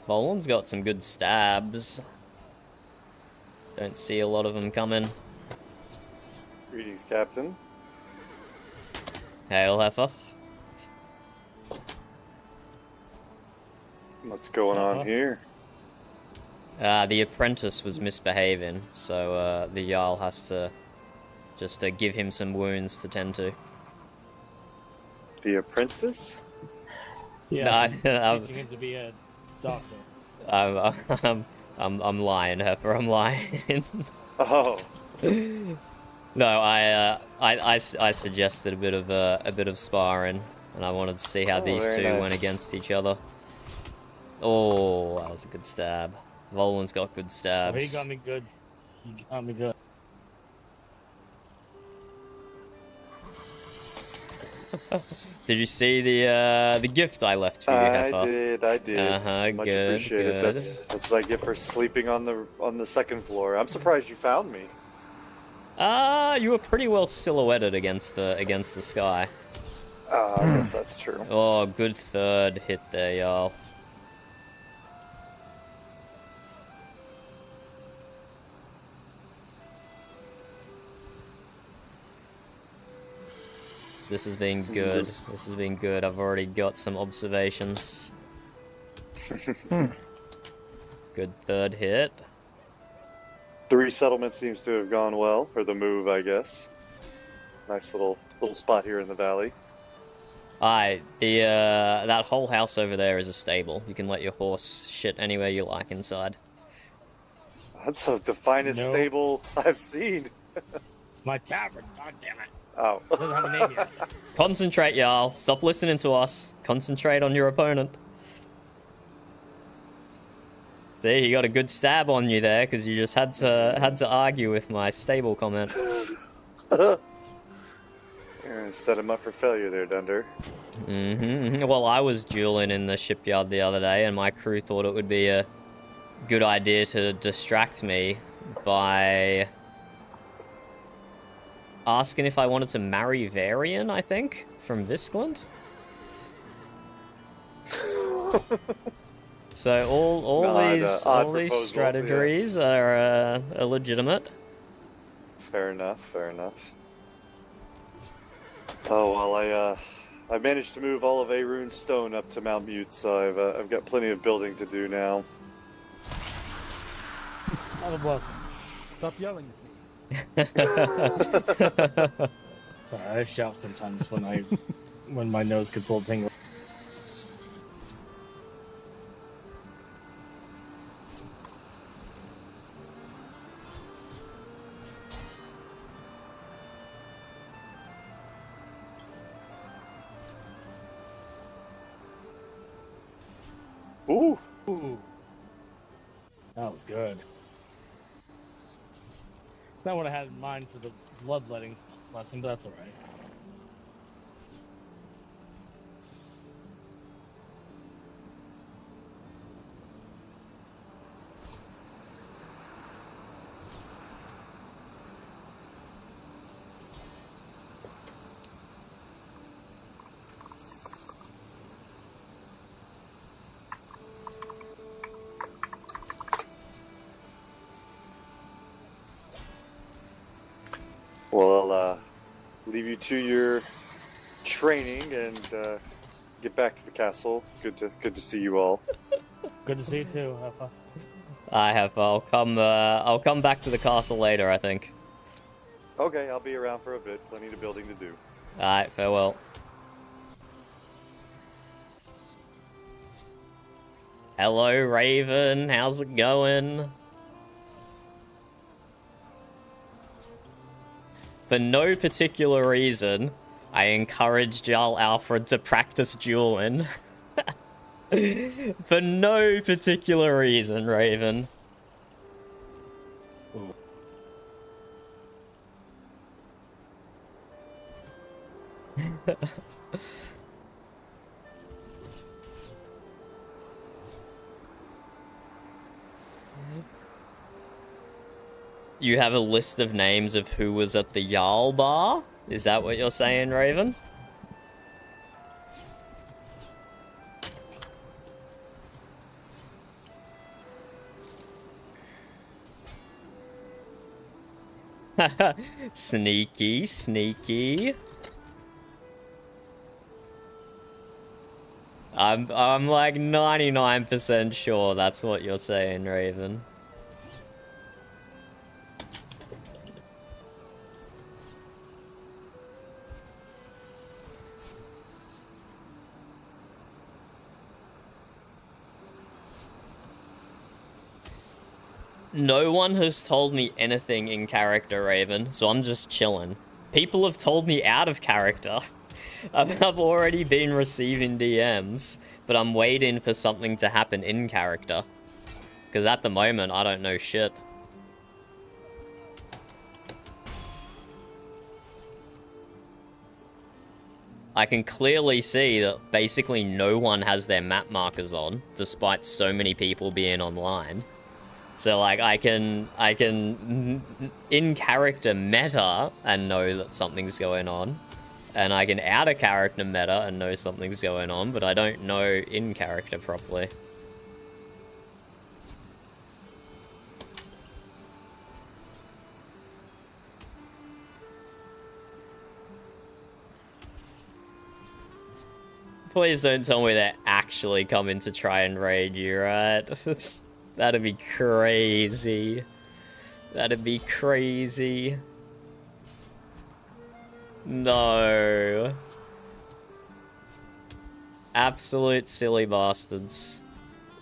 Volan's got some good stabs. Don't see a lot of them coming. Greetings, Captain. Hail, Heifer. What's going on here? The apprentice was misbehaving, so the Jarl has to just give him some wounds to tend to. The apprentice? Yes, No, I'm teaching him to be a doctor. I'm lying, Heifer. I'm lying. Oh. No, I suggested a bit of sparring, and I wanted to see how these two very went nice. against each other. Oh, that was a good stab. Volan's got good Oh, stabs. he got me good. He got me good. Did you see the gift I left for you, Heifer? I did. Much good, appreciated. good. That's what I get for sleeping on the second floor. I'm surprised you found me. You were pretty well silhouetted against the sky. I guess that's true. Oh, good third hit there, y'all. This has been good. This has been good. I've already got some observations. Good third hit. The resettlement seems to have gone well, or the move, I guess. Nice little spot here in the valley. That whole house over there is a stable. You can let your horse shit anywhere you like inside. That's the finest No. stable I've seen. It's my tavern. God damn it. Oh. It doesn't have a name yet. Concentrate, y'all. Stop listening to us. Concentrate on your opponent. See, he got a good stab on you there because you just had to argue with my stable comment. You're gonna set him up for failure there, Dunder. Well, I was dueling in the shipyard the other day, and my crew thought it would be a good idea to distract me by asking if I wanted to marry Varian, I think, from Viscland. So all Odd these proposal, strategies are legitimate. Fair enough, fair enough. Oh well, I managed to move all of Arune's stone up to Mount Mjut, so I've got plenty of building to do now. Not a blessing. Stop yelling at me. Sorry, I shout sometimes when my nose gets a little tingle. Ooh! Ooh. That was good. It's not what I had in mind for the bloodletting lesson, but that's alright. Well, I'll leave you to your training and get back to the castle. Good to see you all. Good to see you too, Heffa. I'll come back to the castle later, I think. Okay, I'll be around for a bit. Plenty of building to do. Alright, farewell. Hello, Raven. How's it going? For no particular reason, I encouraged Jarl Alfred to practice dueling. For no particular reason, Raven. Ooh. You have a list of names of who was at the Jarl bar? Is that what you're saying, Raven? Sneaky, sneaky. I'm like 99% sure that's what you're saying, Raven. No one has told me anything in character, Raven, so I'm just chilling. People have told me out of character. I've already been receiving DMs, but I'm waiting for something to happen in character. Because at the moment, I don't know shit. I can clearly see that basically no one has their map markers on, despite so many people being online. So, like, I can in character meta and know that something's going on. And I can out of character meta and know something's going on, but I don't know in character properly. Please don't tell me they're actually coming to try and raid you, right? That'd be crazy. That'd be crazy. No. Absolute silly bastards.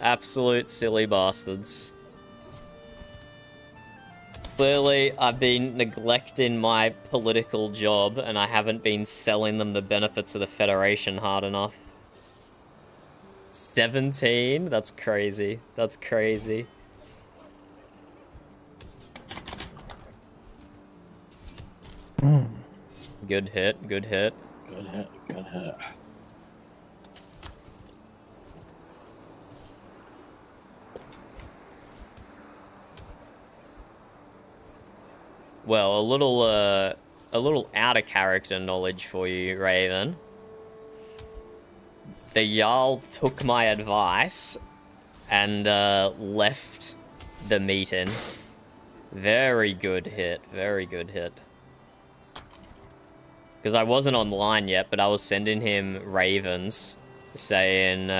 Absolute silly bastards. Clearly, I've been neglecting my political job and I haven't been selling them the benefits of the Federation hard enough. 17? That's crazy. That's crazy. Good hit, good hit. Good hit, good hit. Well, a little out of character knowledge for you, Raven. The Jarl took my advice and left the meeting. Very good hit, very good hit. Because I wasn't online yet, but I was sending him ravens saying,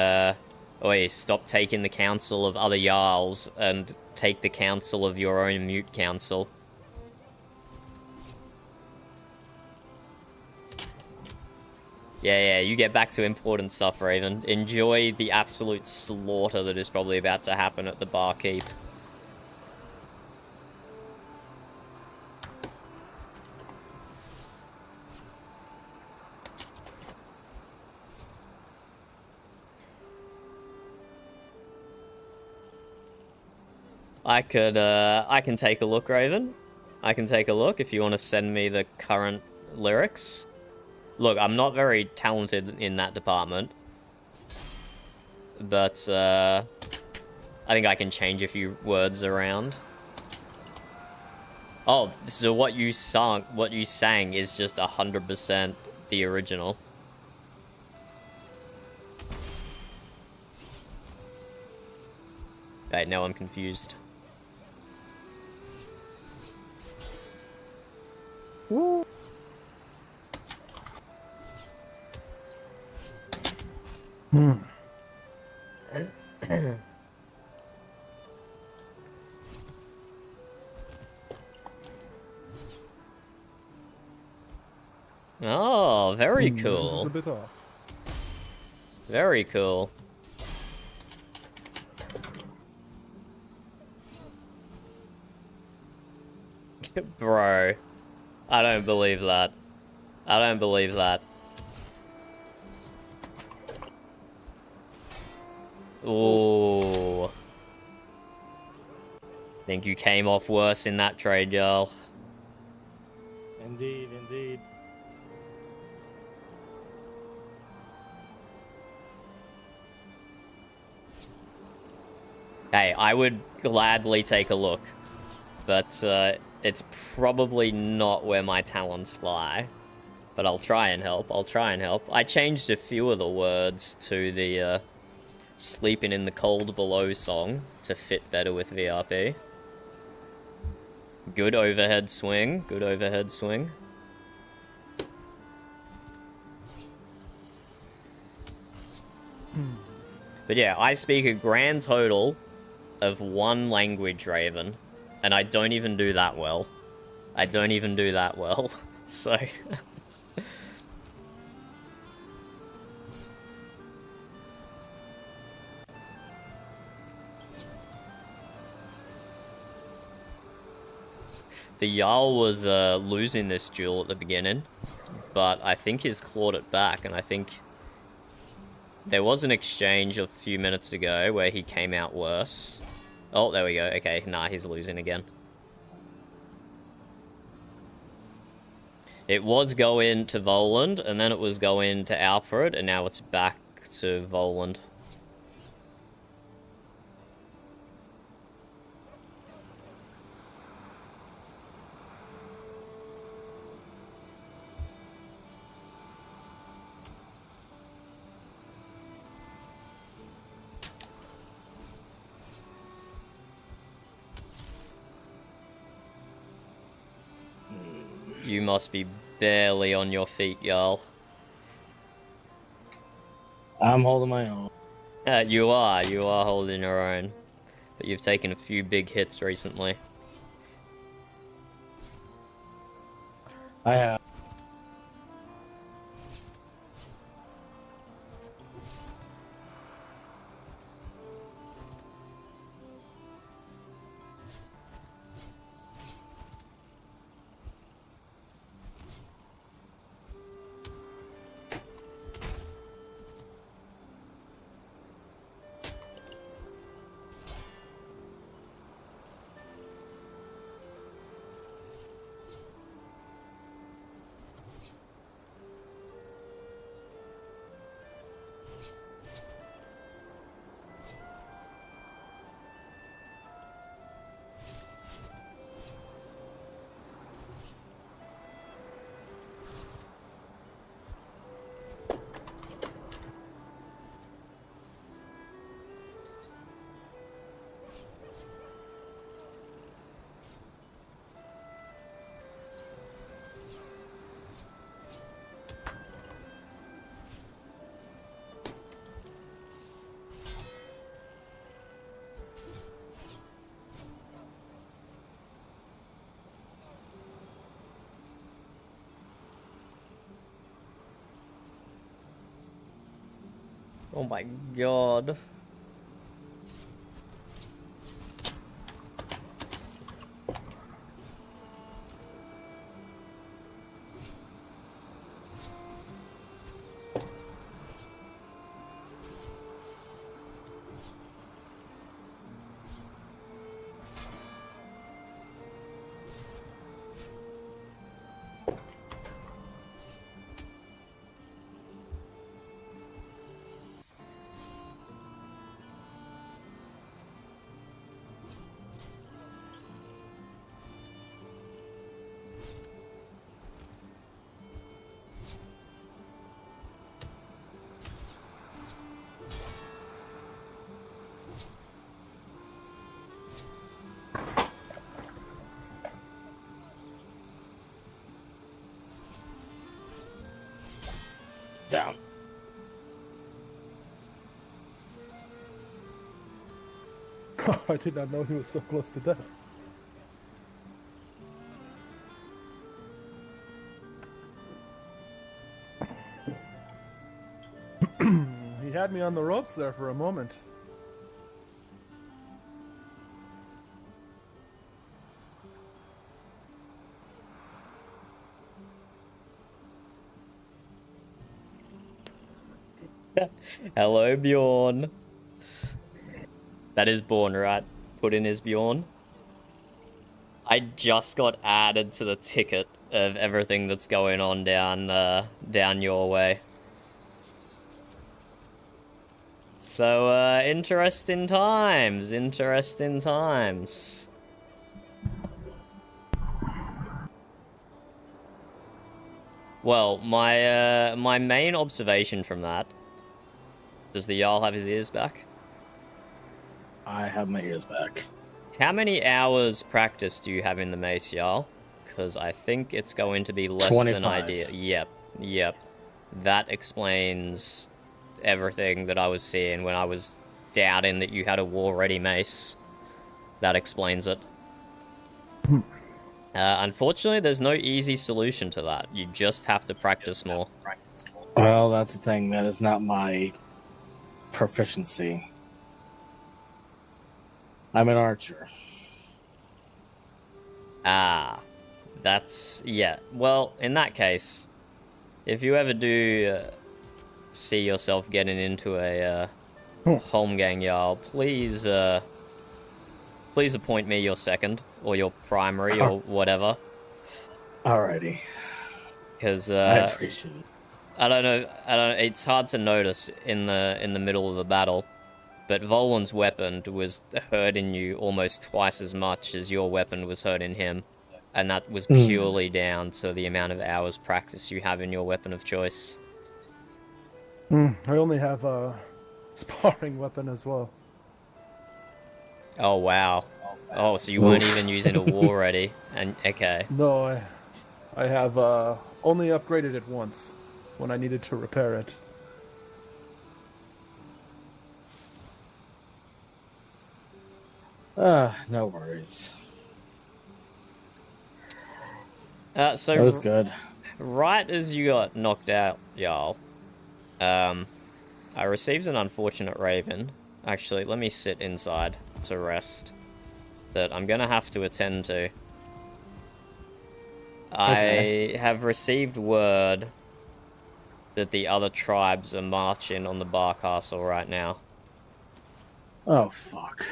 oi, stop taking the counsel of other Jarls and take the counsel of your own Mjut council. Yeah, you get back to important stuff, Raven. Enjoy the absolute slaughter that is probably about to happen at the barkeep. I can take a look, Raven. I can take a look if you want to send me the current lyrics. Look, I'm not very talented in that department. But, I think I can change a few words around. Oh, so what you sang is just 100% the original. Wait, now I'm confused. Woo. Oh, very It was a cool. bit off. Very cool. Bro, I don't believe that. I don't believe that. Ooh. Think you came off worse in that trade, y'all. Indeed, indeed. Hey, I would gladly take a look, but it's probably not where my talents lie. But I'll try and help. I'll try and help. I changed a few of the words to the Sleeping in the Cold Below song to fit better with VRP. Good overhead swing. Good overhead swing. But yeah, I speak a grand total of 1 language, Raven. And I don't even do that well. I don't even do that well. So... The Jarl was losing this duel at the beginning, but I think he's clawed it back, and I think there was an exchange a few minutes ago where he came out worse. Oh, there we go. Okay, nah, he's losing again. It was going to Voland, and then it was going to Alfred, and now it's back to Voland. You must be barely on your feet, Jarl. I'm holding my own. You are holding your own. But you've taken a few big hits recently. I have. Oh my god. Down. I did not know he was so close to death. had me on the ropes there for a moment. Hello, Bjorn. That is Born, right? Put in as Bjorn. I just got added to the ticket of everything that's going on down your way. So, interesting times, interesting times. Well, my main observation from that... Does the Jarl have his ears back? I have my ears back. How many hours practice do you have in the mace, Jarl? Because I think it's going to be less 25. than ideal. Yep. That explains everything that I was seeing when I was doubting that you had a war-ready mace. That explains it. Unfortunately, there's no easy solution to that. You just have to practice more. Well, that's the thing. That is not my proficiency. I'm an archer. Ah, that's... yeah. Well, in that case, if you ever do see yourself getting into a Holmgang Jarl, please appoint me your second, or your primary, or whatever. Alrighty. Because I appreciate it. I don't know. It's hard to notice in the middle of the battle, but Volan's weapon was hurting you almost twice as much as your weapon was hurting him, and that was purely down to the amount of hours practice you have in your weapon of choice. I only have a sparring weapon as well. Oh wow. Oh, so you weren't even using a war ready, and okay. No, I have only upgraded it once when I needed to repair it. No worries. So That was good. Right as you got knocked out, Jarl, I received an unfortunate raven. Actually, let me sit inside to rest. That I'm gonna have to attend to. Okay. I have received word that the other tribes are marching on the bar castle right now. Oh, fuck.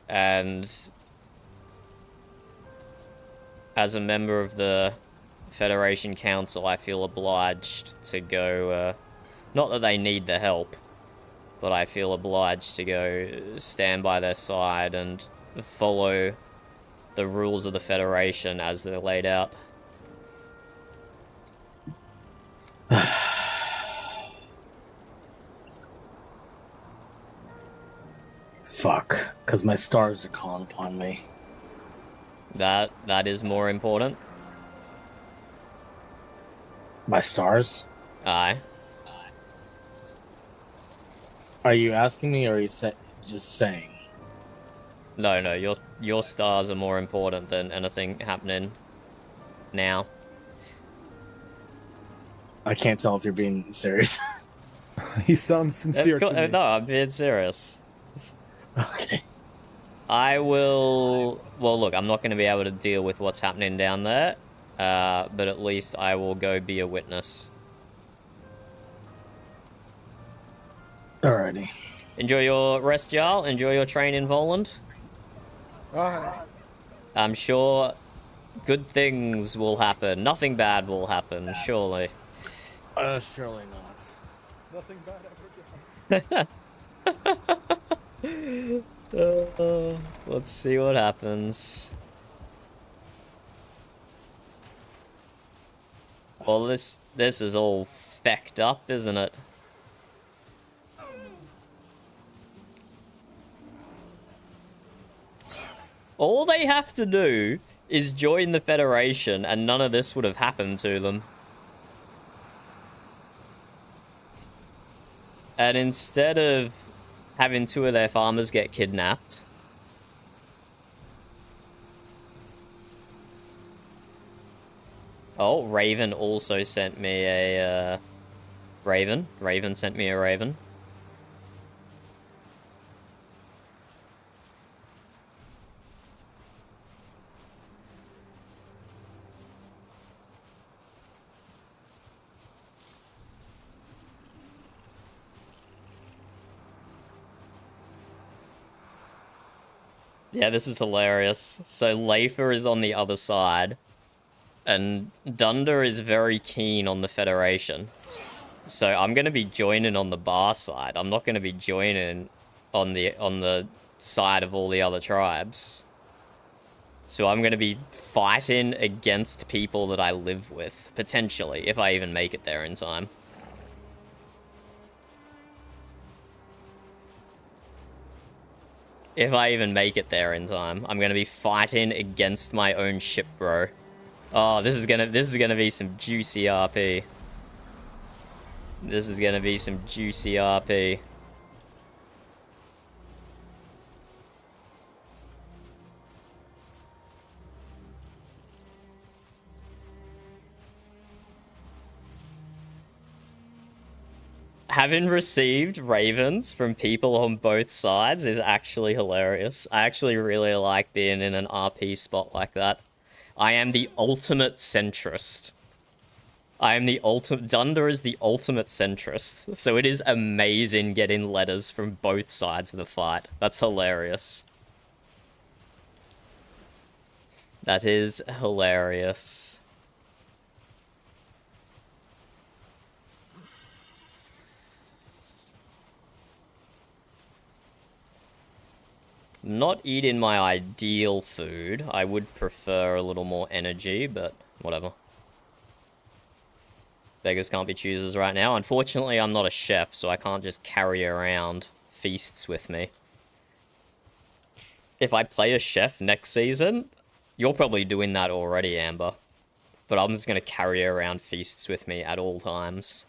And as a member of the Federation Council, I feel obliged to go, not that they need the help, but I feel obliged to go stand by their side and follow the rules of the Federation as they're laid out. Fuck. Because my stars are calling upon me. That is more important. My stars? Aye. Are you asking me, or are you just saying? No, your stars are more important than anything happening now. I can't tell if you're being serious. He sounds sincere to me. No, I'm being serious. Okay. I will... Well, look, I'm not going to be able to deal with what's happening down there, but at least I will go be a witness. Alrighty. Enjoy your rest, Jarl. Enjoy your train in Voland. I'm sure good things will happen. Nothing bad will happen, surely. Surely not. Nothing bad ever done. Let's see what happens. Well, this is all fecked up, isn't it? All they have to do is join the Federation, and none of this would have happened to them. And instead of having two of their farmers get kidnapped, oh, Raven also sent me a Raven. Raven sent me a Raven. Yeah, this is hilarious. So Leifa is on the other side, and Dunder is very keen on the Federation. So I'm gonna be joining on the bar side. I'm not gonna be joining on the side of all the other tribes. So I'm gonna be fighting against people that I live with, potentially, if I even make it there in time. If I even make it there in time, I'm gonna be fighting against my own ship, bro. Oh, this is gonna be some juicy RP. This is gonna be some juicy RP. Having received ravens from people on both sides is actually hilarious. I actually really like being in an RP spot like that. I am the ultimate centrist. I am the ultimate... Dunder is the ultimate centrist. So it is amazing getting letters from both sides of the fight. That's hilarious. That is hilarious. Not eating my ideal food. I would prefer a little more energy, but whatever. Beggars can't be choosers right now. Unfortunately, I'm not a chef, so I can't just carry around feasts with me. If I play a chef next season, you're probably doing that already, Amber. But I'm just going to carry around feasts with me at all times.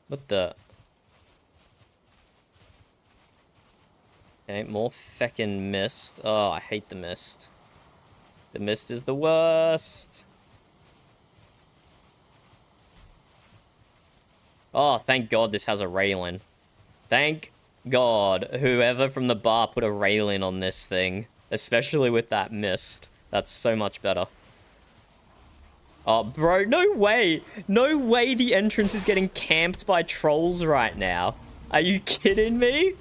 What the... Okay, more feckin' mist. Oh, I hate the mist. The mist is the worst. Oh, thank God this has a railing. Thank God whoever from the bar put a railing on this thing. Especially with that mist. That's so much better. Oh, bro, no way! No way the entrance is getting camped by trolls right now. Are you kidding me?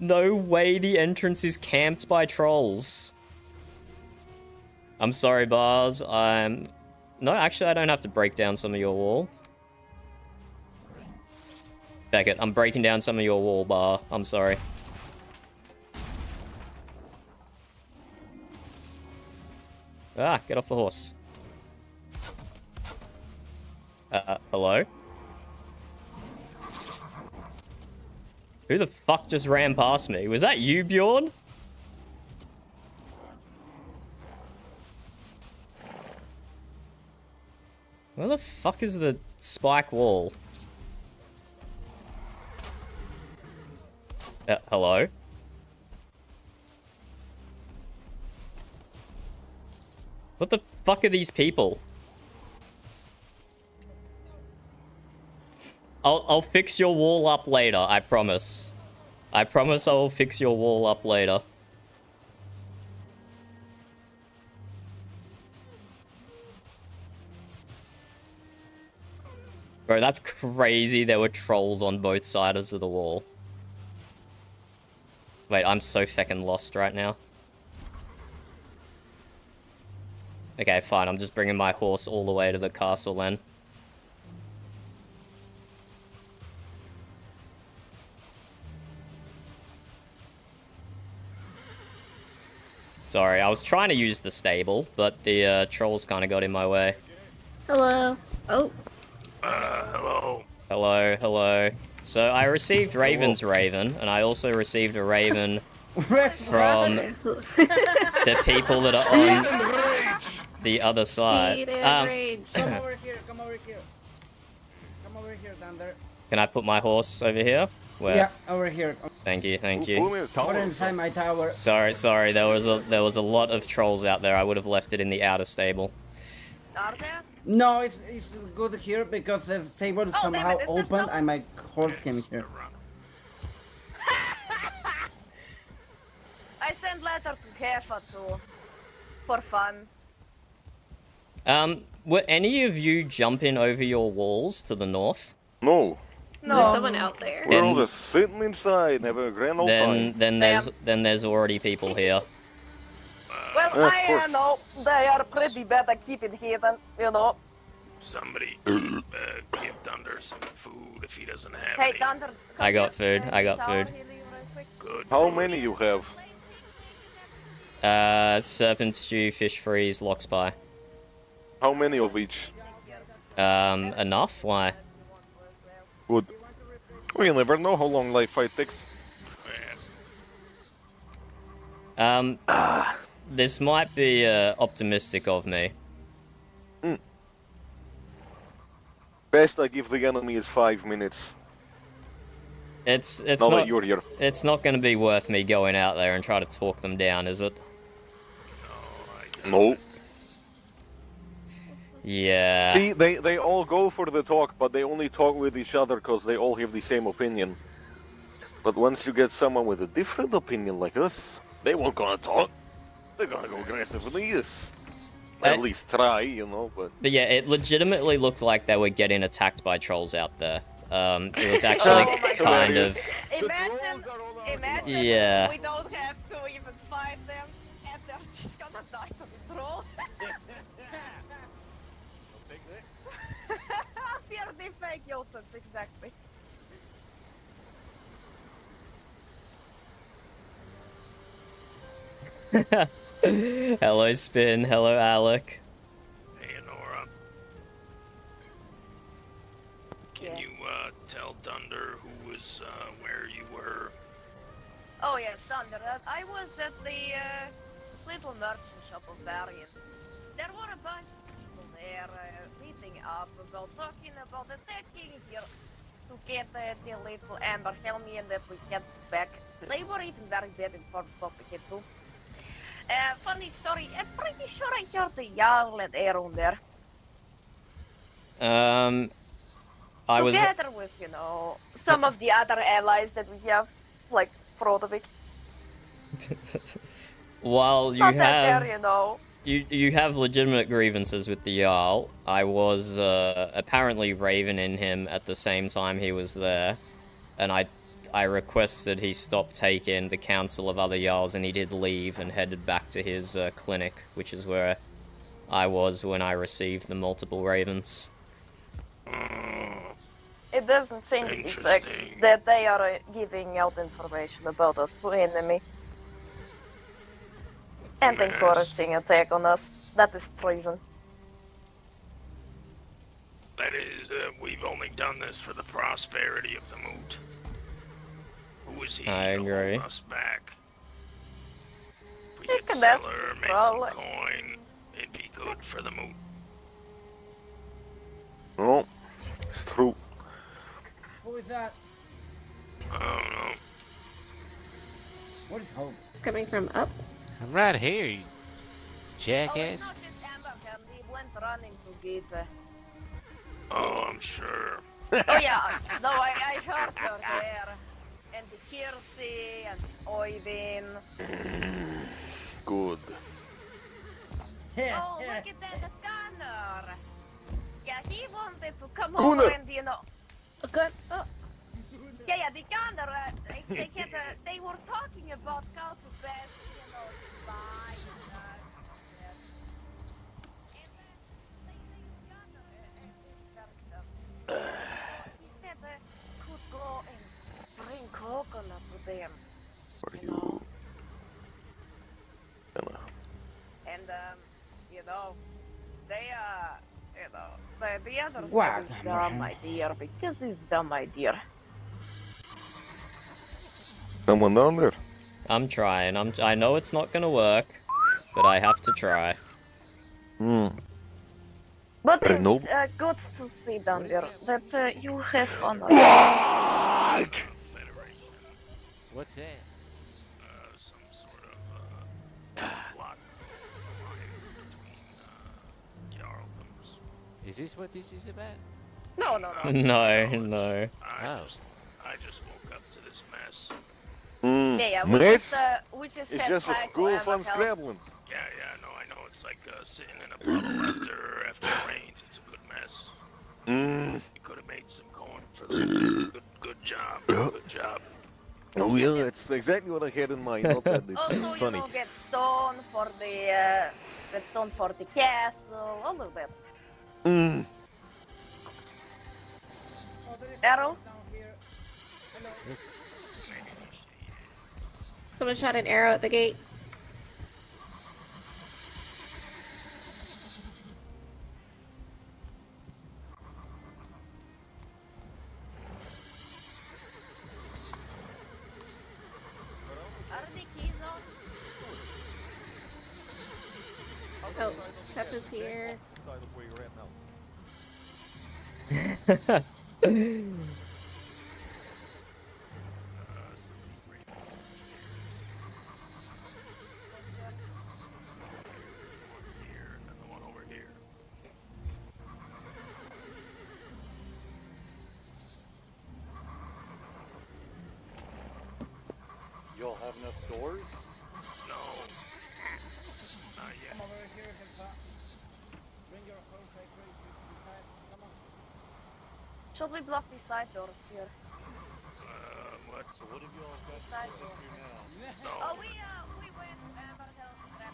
No way the entrance is camped by trolls. I'm sorry, bars. No, actually, I don't have to break down some of your wall. Beckett, I'm breaking down some of your wall, bar. I'm sorry. Ah, get off the horse. Hello? Who the fuck just ran past me? Was that you, Bjorn? Where the fuck is the spike wall? Hello? What the fuck are these people? I'll fix your wall up later, I promise. I promise I will fix your wall up later. Bro, that's crazy there were trolls on both sides of the wall. Wait, I'm so feckin' lost right now. Okay, fine, I'm just bringing my horse all the way to the castle then. Sorry, I was trying to use the stable, but the trolls kind of got in my way. Hello. Oh. Hello. Hello, hello. So I received Raven's Raven, and I also received a Raven from the people that are on the other side. Come over here, come over here. Come over here, Thunder. Can I put my horse over here? Where? Yeah, over here. Thank you, thank you. Put it inside my tower. Sorry, there was a lot of trolls out there. I would have left it in the outer stable. Are there? No, it's good here because the table is somehow open and my horse came here. I send letter to Kefa too. For fun. Were any of you jumping over your walls to the north? No. There's someone out there. We're all just sitting inside, having a grand old time. Then there's already people here. Well, Yeah, of I course. know they are pretty bad at keeping hidden, you know. Somebody give Thunder some food if he doesn't have Hey, any. Thunder. I got food. I got Tower food. healing real quick. Good. How many you have? Serpent stew, fish freeze, lox pie. How many of each? Enough? Why? Good. We never know how long life fight takes. This might be optimistic of me. Best I give the enemy is 5 minutes. It's Now not that you're here. it's not going to be worth me going out there and try to talk them down, is it? No. Yeah. See, they all go for the talk, but they only talk with each other because they all have the same opinion. But once you get someone with a different opinion like us, they won't gonna talk. They're gonna go aggressively, yes. At least try, you know, but... But yeah, it legitimately looked like they were getting attacked by trolls out there. It was actually Oh my kind God. of... Imagine Yeah. we don't have to even fight them, and they're just gonna die to the troll. Fear the fake Jotens, exactly. Hello, Spin. Hello, Alec. Hey, Nora. Can you tell Thunder who was where you were? Oh yes, Thunder. I was at the little merchant shop of Varian. There were a bunch of people there meeting up about talking about attacking here to get the little amber helmet that we get back. They were even very bad informed topic too. Funny story, I'm pretty sure I heard the Jarl and Aaron there. I was... Together with, you know, some of the other allies that we have, like Frodovic. While you Not that have... there, you know. You have legitimate grievances with the Jarl. I was apparently ravening him at the same time he was there, and I requested he stop taking the council of other Jarls, and he did leave and headed back to his clinic, which is where I was when I received the multiple ravens. It doesn't change the fact Interesting. that they are giving out information about us to enemy. And Yes. encouraging attack on us. That is treason. That is, we've only done this for the prosperity of the Mjut. Who is he I to agree. hold us back? If we You could can sell ask her, make Paul. some coin, it'd be good for the Mjut. No, it's true. Who is that? I don't know. What is Hope? It's coming from up. I'm right here, you Oh, jackass. it's not just Amber Helm, he went running to get Oh, I'm sure. Oh yeah, no, I heard her there. And the Kirsty and Oyvind. Good. Oh, look at that Gunnar! Yeah, he wanted to come Gunnar. over and, you know... Good. Oh, Yeah, the Gunnar, they were talking about how to best, you know, buy and that. And Gunnar, he said could go and bring coconut to them. Are you... Gonna... And, you know, they, you know, the other Wow. is dumb idea, because it's dumb idea. Someone down there? I'm trying. I know it's not gonna work, but I have to try. Hmm. But I it's know. good to see down there that you have honor. Federation. What's that? Some sort of block alliance between Jarldoms. Is this what this is about? No. No. I just woke up to this mess. Yeah, Mess? we just It's said just a hi to school of Amber fun Helm. scrabbling. Yeah, no, I know it's It's like sitting in a puddle after it rained. It's a good mess. You could have made some corn for the good job. Good job. Oh yeah, it's exactly what I had in mind. Not bad. It's Also, funny. you know, get stone for the castle, all of that. Mm. Oh, there is Arrow? down here. Hello. Someone shot an arrow at the gate. Are the keys on? Oh, Peppa's here. Here, and then the one over here. Y'all have enough doors? No. Not yet. Come over here, Helpa. Bring your horse like crazy inside. Come on. Should we block these side doors here? What? So what have y'all got Side up doors. here now? No. Oh, we went Valheim Roleplay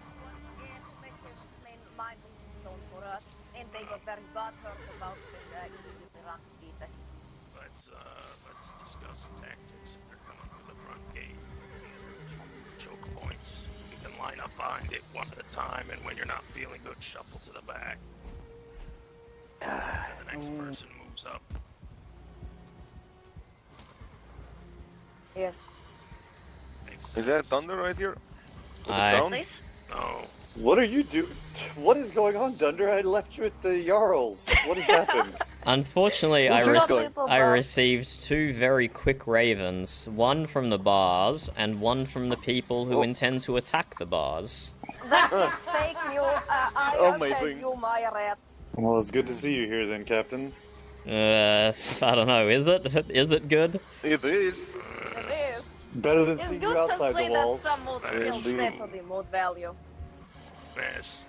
and they just made mind stone for us, and they got very butthurt about the rock beat. Let's discuss tactics. If they're coming through the front gate, choke points. You can line up behind it one at a time, and when you're not feeling good, shuffle to the back. And the next person moves up. Yes. Makes Is that sense. thunder right here? With the Aye. crown? Please? No. What are you doing? What is going on, Dunder? I left you at the Jarls. What has happened? Unfortunately, Who's this guy? I received two very quick ravens. One from the bars, and one from the people who intend to attack the bars. That is fake news. I Amazing. send you my rat. Well, it's good to see you here then, Captain. I don't know, is it? Is it good? It is. It is. Better than It's seeing good you to outside say the walls. that some mood feels Indeed. set to the mood value. Yes.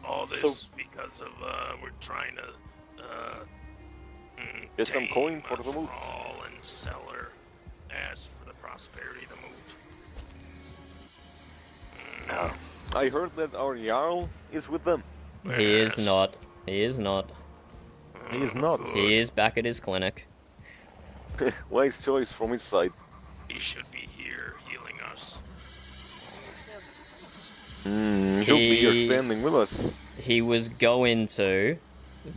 All this So- because of we're trying to Get some tame coin for the moot. Thrall and Seller as for the prosperity of the moot. I heard that our Jarl is with them. He is not. He is not. He is not. He is back at his clinic. Wise choice from his side. He should be here healing us. He'll be here standing with us. He was going to,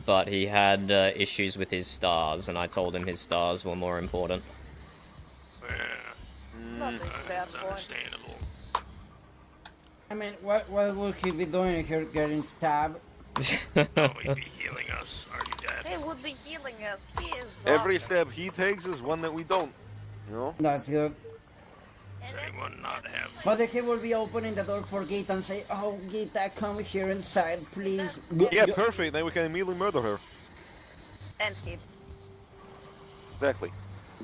but he had issues with his stars, and I told him his stars were more important. Yeah, Nothing's bad, it's boy. understandable. I mean, what would he be doing here getting stabbed? No, he'd be healing us. Are you dead? He would be healing us. He is Every awesome. step he takes is one that we don't. You know? That's good. Does anyone not have? But he will be opening the door for Gita and say, "Oh, Gita, come here inside, please." Yeah, perfect. Then we can immediately murder her. And him. Exactly.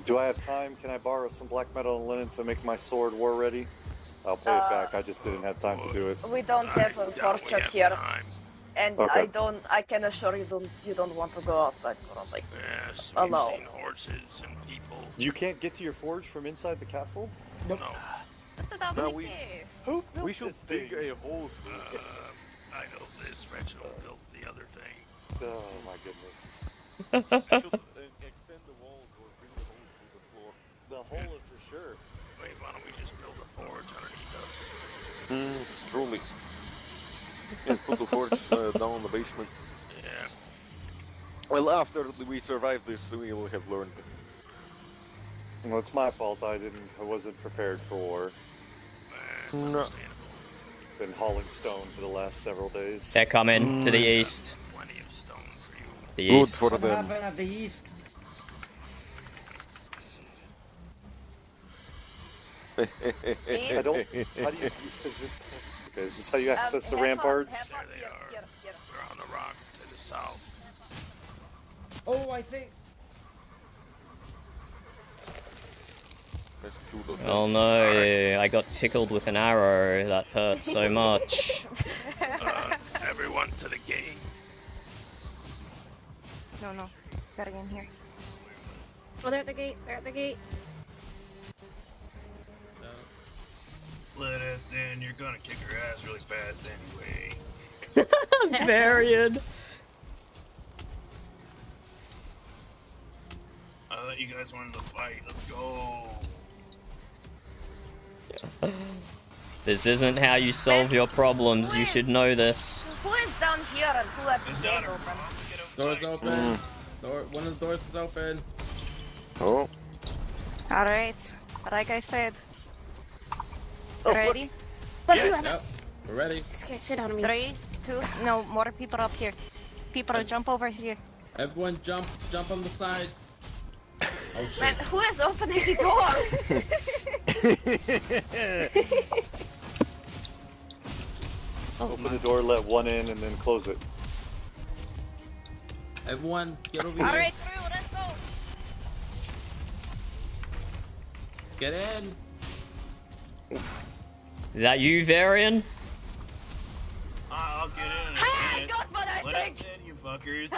Do I have time? Can I borrow some black metal and linen to make my sword war ready? I'll pay it back. I just didn't have time to do it. We don't have a doubt we torture have here. time. And Okay. I can assure you don't want to go outside for like Yes, we've alone. seen horses and people. You can't get to your forge from inside the castle? No. Now we Who built we should this dig thing? a hole. I built this. Reginald built the other thing. Oh my goodness. We should extend the walls or bring the hole through the floor. The hole is for sure. Wait, why don't we just build a forge underneath us? Truly. And put the forge down in the basement. Yeah. Well, after we survive this, we will have learned. Well, it's my fault. I wasn't prepared for war. That's No. understandable. Been hauling stone for the last several days. They're coming to the east. Plenty of stone for you. The Good east. for What them. happened at the east? I don't. How do you? Is this how you access the ramparts? There they are. They're on the rock to the south. Oh, I see. Oh no, I got tickled with an arrow. That hurt so much. Everyone to the gate. No, no. Gotta get in here. Oh, they're at the gate. They're at the gate. Let us in. You're gonna kick her ass really fast anyway. Varian. I thought you guys wanted to fight. Let's go. This isn't how you solve your problems. You should know this. Who is down here and who has the gate open? Door's open. One of the doors is open. Oh. Alright. Like I said. Oh, Ready? Yep, we're ready. Scared shit out of me. 3, 2, no, more people up here. People, jump over here. Everyone jump on the sides. Oh shit. Man, who is opening the door? Open the door, let one in, and then close it. Everyone, get over here. Alright, crew, let's go. Get in. Is that you, Varian? I'll get in. Hey, God, what I Let think. us in, you fuckers.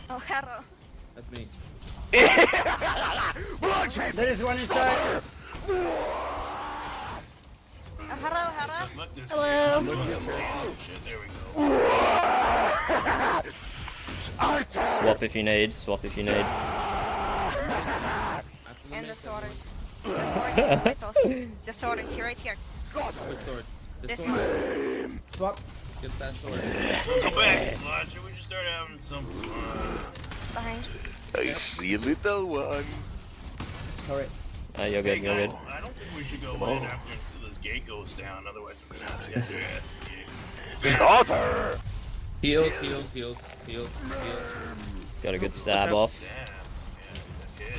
Oh, hello. That's me. There is one inside. Hello. Look this Hello. shit. There we go. Swap if you need. Swap if you need. And the sword is. The sword is with us. The sword is right here. This sword. This sword. one. Swap. Get that sword. Come back, Lodge. Should we just start having some fun? Behind. I see a little one. Sorry. Oh, you're good, you're good. I don't think we should go in after this gate goes down. Otherwise, we're gonna have to get their ass. Daughter! Heals. Got a good stab off. Damn, yeah,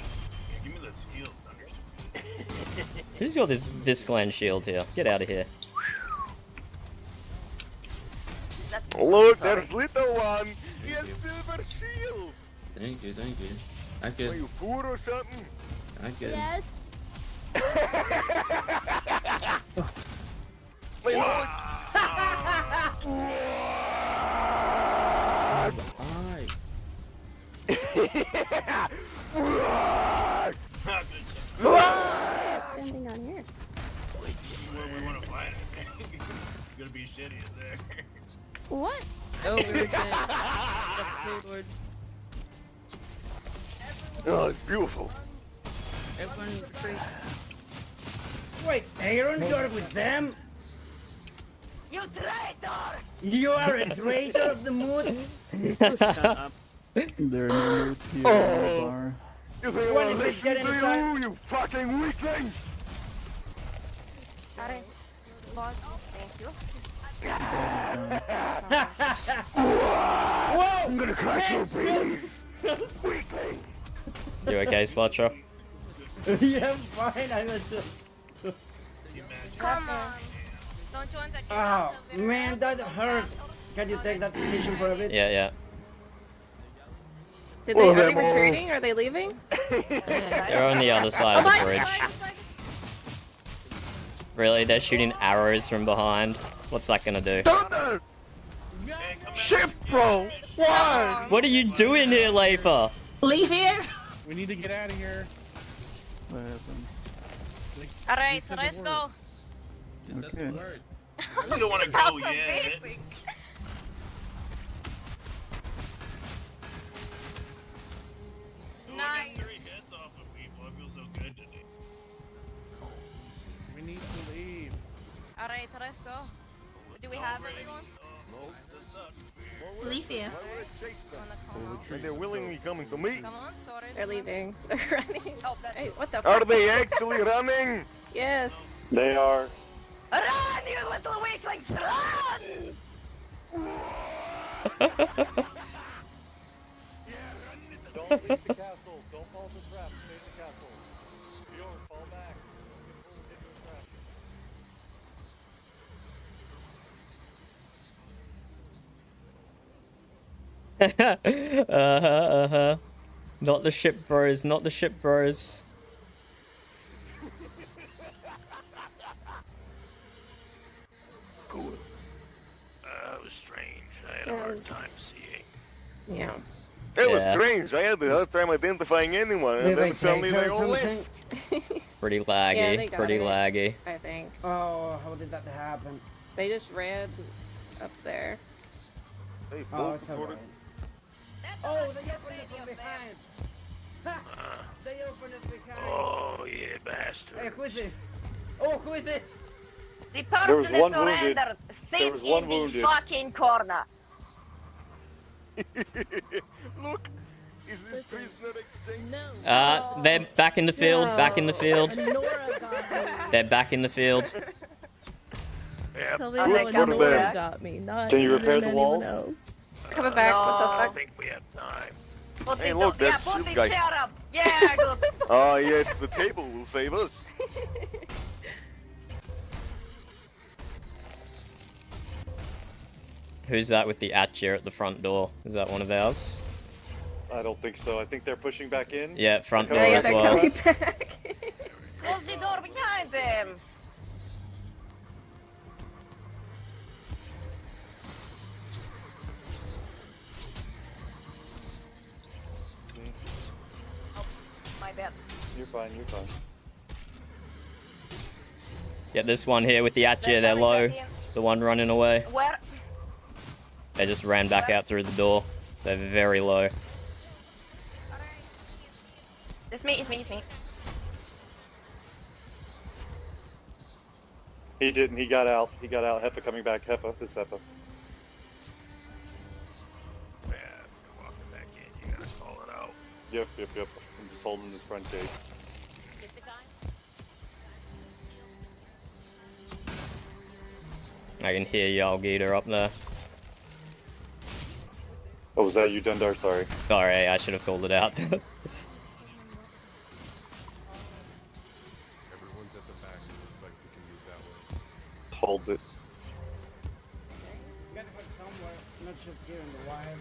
give me those heals, Thunder. Who's got this Discland shield here? Get out of here. Look, there's little one. He has silver shield. Thank you. I Are could. you poor or something? I could. Yes. Wait, what? Eyes. Standing on here. Where we want to find it. It's gonna be shitty in there. What? Oh, we're dead. Oh, it's beautiful. Everyone retreat. Wait, Aaron, you're with them? You traitor! You are a traitor of the moon? There are no notes here Oh. in the bar. You think I What want is to it listen getting to inside? you fucking weakling? Alright. Boss, thank you. Whoa! I'm gonna crush your brains. Weakling. You okay, Slutcher? Yeah, fine, I'm not sure. Come on. Don't you want to get Oh, out of it? man, that hurt. Can you take that position for a bit? Yeah. Did Well, are they them all. recruiting? Are they leaving? They're on the other side of the bridge. Really? They're shooting arrows from behind? What's that gonna do? Thunder! Shift, bro! Why? What are you doing here, Leifa? Leave here. We need to get out of here. What happened? Alright, so let's go. Just said Okay. the word. We don't want to That's go yet. amazing. Nice. 3 heads off of people. I feel so good today. We need to leave. Alright, so let's go. Do we have everyone? Leave here. Wanna come out? And they're willingly coming to me. Come on, sorry. They're leaving. They're running. Oh, that's Hey, what the Are fuck? they actually running? Yes. They are. Run, you little weaklings, run! Don't leave the castle. Don't fall into the trap. Stay in the castle. Bjorn, fall back. Get into the trap. Uh-huh. Not the ship bros, not the ship bros. It was strange. I had a hard time seeing. Yeah. It was Yeah. strange. I had the hard time identifying anyone, and Did then they suddenly take her they or all something? left. Pretty Yeah, laggy, they got pretty it, laggy. I think. Oh, how did that happen? They just ran up there. Hey, Oh, both it's recorded. alright. Oh, they opened it from behind. Ha! They opened it behind. Oh, yeah, bastard. Hey, who is this? Oh, who is this? The There was person one that wounded. surrendered There sits was one in wounded. the fucking corner. Look, is this prisoner exchange? No. They're back in the field, back in the field. Nora got me. They're back in the field. Yep. Tell me Oh, how they got Nora back. got me, not Can you repair even the anyone walls? else. Coming back, No. what the I fuck? think we have time. Put Hey, the look, yeah, that's put you the guys. chair up. Yeah, good. Ah, yes, the table will save us. Who's that with the Atcher at the front door? Is that one of ours? I don't think so. I think they're pushing back in. Yeah, front They're door coming as back. well. coming back. Close the door behind them. It's me. My bad. You're fine. You're fine. Yeah, this one here with the Atcher, they're low. The one running away. Where? They just ran back out through the door. They're very low. It's me. It's me. It's me. He didn't. He got out. He got out. Heffa coming back. Heffa. This Heffa. Yeah, you're walking back in. You gotta call it out. Yep. Yep. Yep. I'm just holding this front gate. I can hear y'all Gator up there. Oh, was that you, Dundar? Sorry. Sorry, I should have called it out. Everyone's at the back. It looks like we can move that way. Hold it. You gotta put it somewhere, not just here in the wild.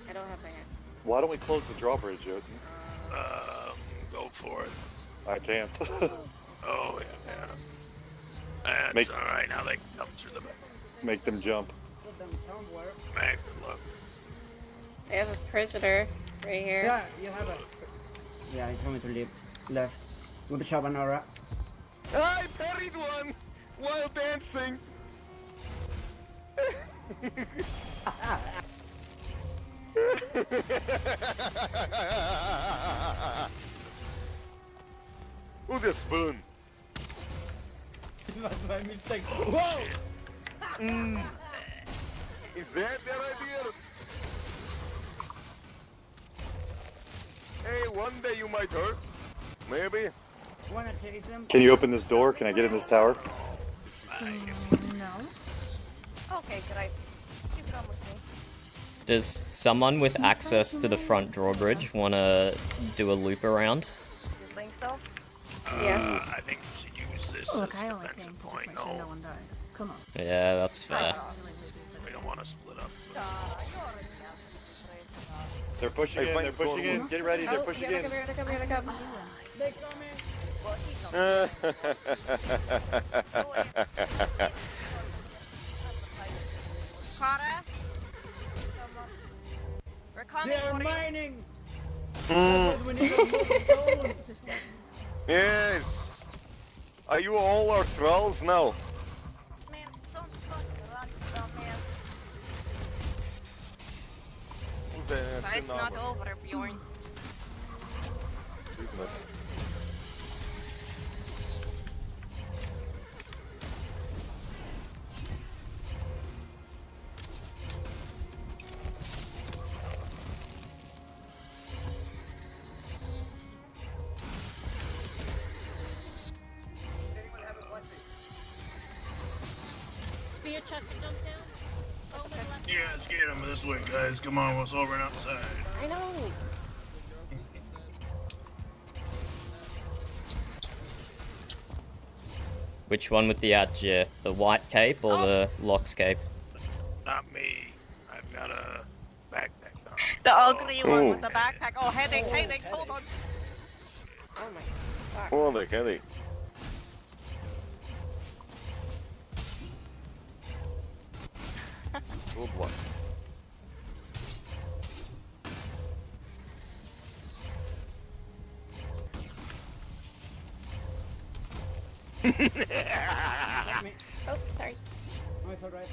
I don't have my hand. Why don't we close the drawbridge, Jotun? Go for it. I can't. Oh, yeah. That's Make- alright. Now they can come through the back. Make them jump. Put them somewhere. Man, good luck. I have a prisoner right here. Yeah, you have a... Yeah, he's going to leave. Left. Good job, Nora. I parried one while dancing. Oh, that's fun. That's my mistake. Whoa! Is that their idea? Hey, one day you might hurt. Maybe. Wanna chase him? Can you open this door? Can I get in this tower? No. Okay, great. You come with me. Does someone with access to the front drawbridge want to do a loop around? You think so? Yeah. I think we should use this Look, as I a only defensive came to point. just make sure no No, one died. Come on. Yeah, that's fair. we don't want to split up. They're pushing Hey, in. find They're the door. pushing in. Get ready. They're pushing here in. they come, here they come, here they come. They coming! Carter? We're coming They are for you. mining! That's what we need to move stone. Yes. Are you all our thralls now? Man, don't fucking run, dumbass. Fight's not over, Bjorn. Spear chuck and jump down. Oh, my left. Yeah, let's get him this way, guys. Come on, let's all run outside. I know. Which one with the Atcher? The white cape or the Locks cape? Not me. I've got a backpack The ugly one with the backpack. Oh, headaches, headaches, hold on. Oh my fuck. Oh, the headache. Good one. Oh, sorry. No, it's alright.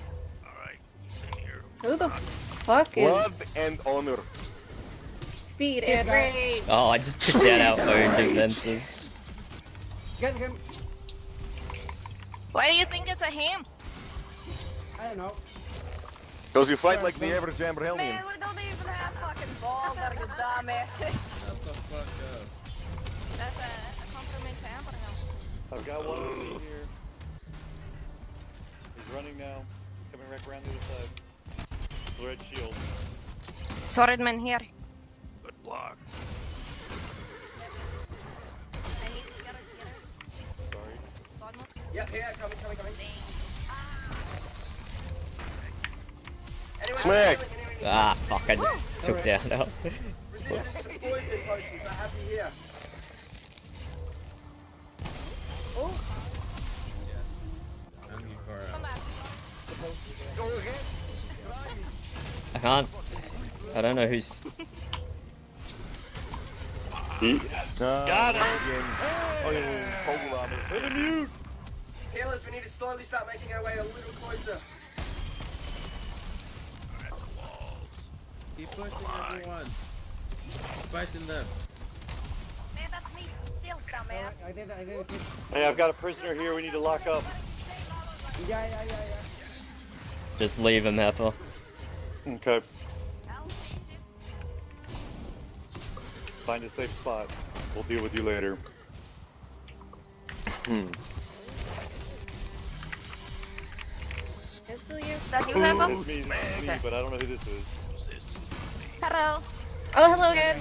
Alright, he's in here. Who the fuck Blood is and honor. Speed and rage? Oh, I just took down our own defenses. Get him. Why do you think it's a him? I don't know. Because you fight like the average Ambrelian. Man, we don't even have fucking balls, there, you dumbass. Shut the fuck up. That's a compliment to Abraham. I've got one over here. He's running now. He's coming right around the other side. Red shield. Swordman here. Good block. I need to get it. Sorry. Swordman. Yeah, here, coming. Smack! Ah, fuck, I just took down our... Whoops. Poison potions, I have you here. Oh, I'm here for Come back. I can't... I don't know who's... Got him! Oh, you Mjut! Healers, we need to slowly start making our way a little closer. Keep pushing everyone. Fighting them. Man, that's me still, dumbass. I did. Hey, I've got a prisoner here. We need to lock up. Yeah. Just leave him, Heifer. Okay. Find a safe spot. We'll deal with you later. it's still you. That you have It's me, but I don't know who this is. Hello. Oh, hello again.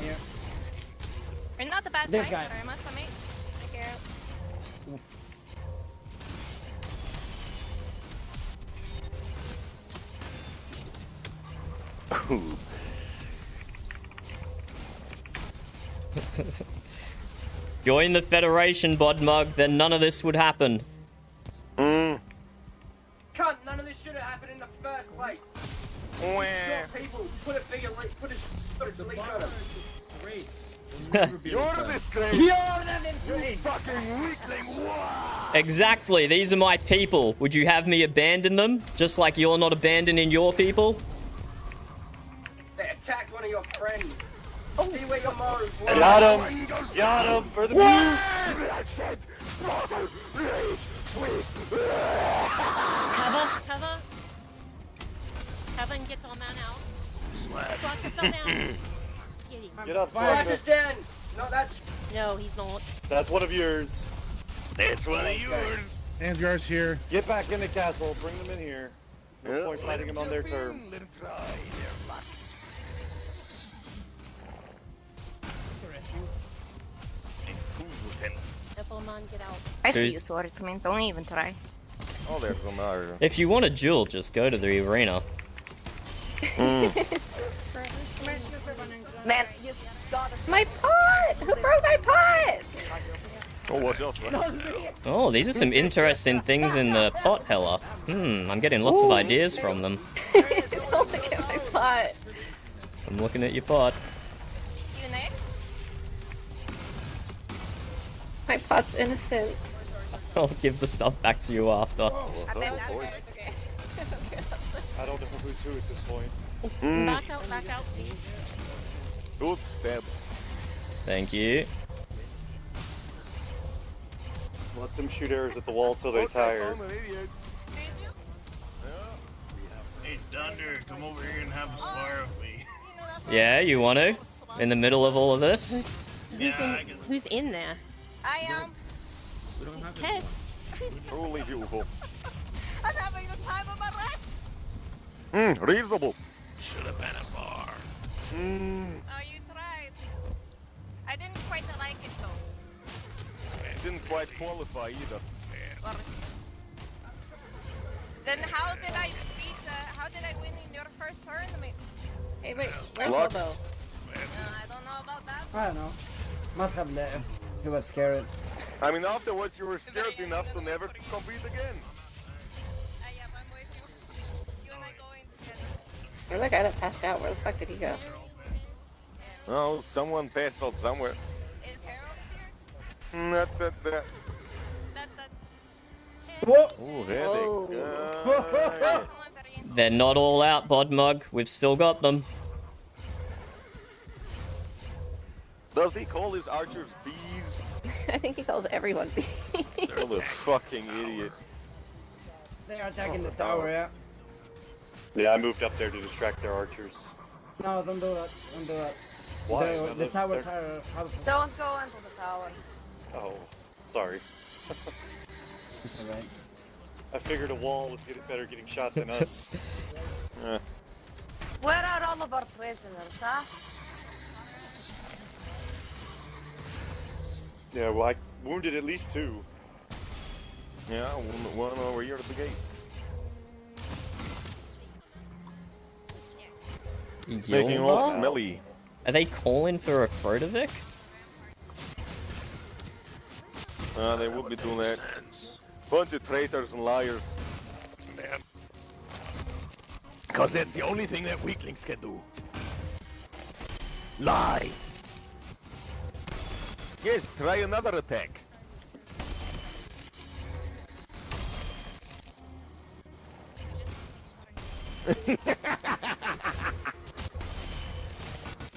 You're not a bad This fighter, guy. I must admit. Thank you. Join the Federation, Bodmug, then none of this would happen. Cunt, none of this should have happened in the first place. Short people, put a shoulder to each other. Great. We'll never be You're able to- the disgrace! You're the disgrace! Fucking weakling! Wow! Exactly, these are my people. Would you have me abandon them? Just like you're not abandoning your people? They attacked one of your friends. See where your morals lie. Got him! Got him! For the Mjut! Cover. Cover and get the man out. Block the down. Get him. Get up, Flash Sandra. is dead. No, that's... No, he's not. That's one of yours. That's one of yours! Handguard's here. Get back in the castle. Bring them in here. No point fighting them on their terms. Let 'em try their luck. Man, get out. I see Who's- you, swordsman. Don't even try. Oh, there's a Mario. If you want a duel, just go to the arena. Man, you gotta... My pot! Who broke my pot? Oh, watch out, man. Oh, these are some interesting things in the pot, Hella. I'm getting lots of ideas from them. Don't look at my pot. I'm looking at your pot. You next? My pot's innocent. I'll give the stuff back to you after. I bet that's okay. I don't know who's who at this point. Back out. Good stab. Thank you. Let them shoot arrows at the wall till they tire. Hey, Thunder, come over here and have a spar with me. Yeah, you want to? In the middle of all of this? Who's in there? I am. We don't have Okay. Truly beautiful. I'm having the time of my life. Reasonable. Should have been a bar. Oh, you tried. I didn't quite like it though. Didn't quite qualify either. Then how did I win in your first tournament? Hey, wait, where's Lock. Bobo? I don't know about that. I don't know. Must have left. He was scared. I mean, afterwards you were scared enough to never compete again. Yeah, I'm with you. You and I going together. Where's that guy that passed out? Where the fuck did he go? Oh, someone passed out somewhere. Is Harold here? Not that. That. Whoa! Ooh, Whoa. headache. They're not all out, Bodmug. We've still got them. Does he call his archers bees? I think he calls everyone. What a fucking idiot. They are attacking the tower, yeah. Yeah, I moved up there to distract their archers. No, don't do that. Don't do that. Why? The towers are helpful. Don't go into the tower. Oh, sorry. It's alright. I figured a wall was getting shot than us. Where are all of our prisoners, huh? Yeah, well, I wounded at least 2. Yeah, one over here at the gate. Making all smelly. Are they calling for a Frodovic? They would be doing that. Bunch of traitors and liars. Man. Cause that's the only thing that weaklings can do. Lie. Yes, try another attack.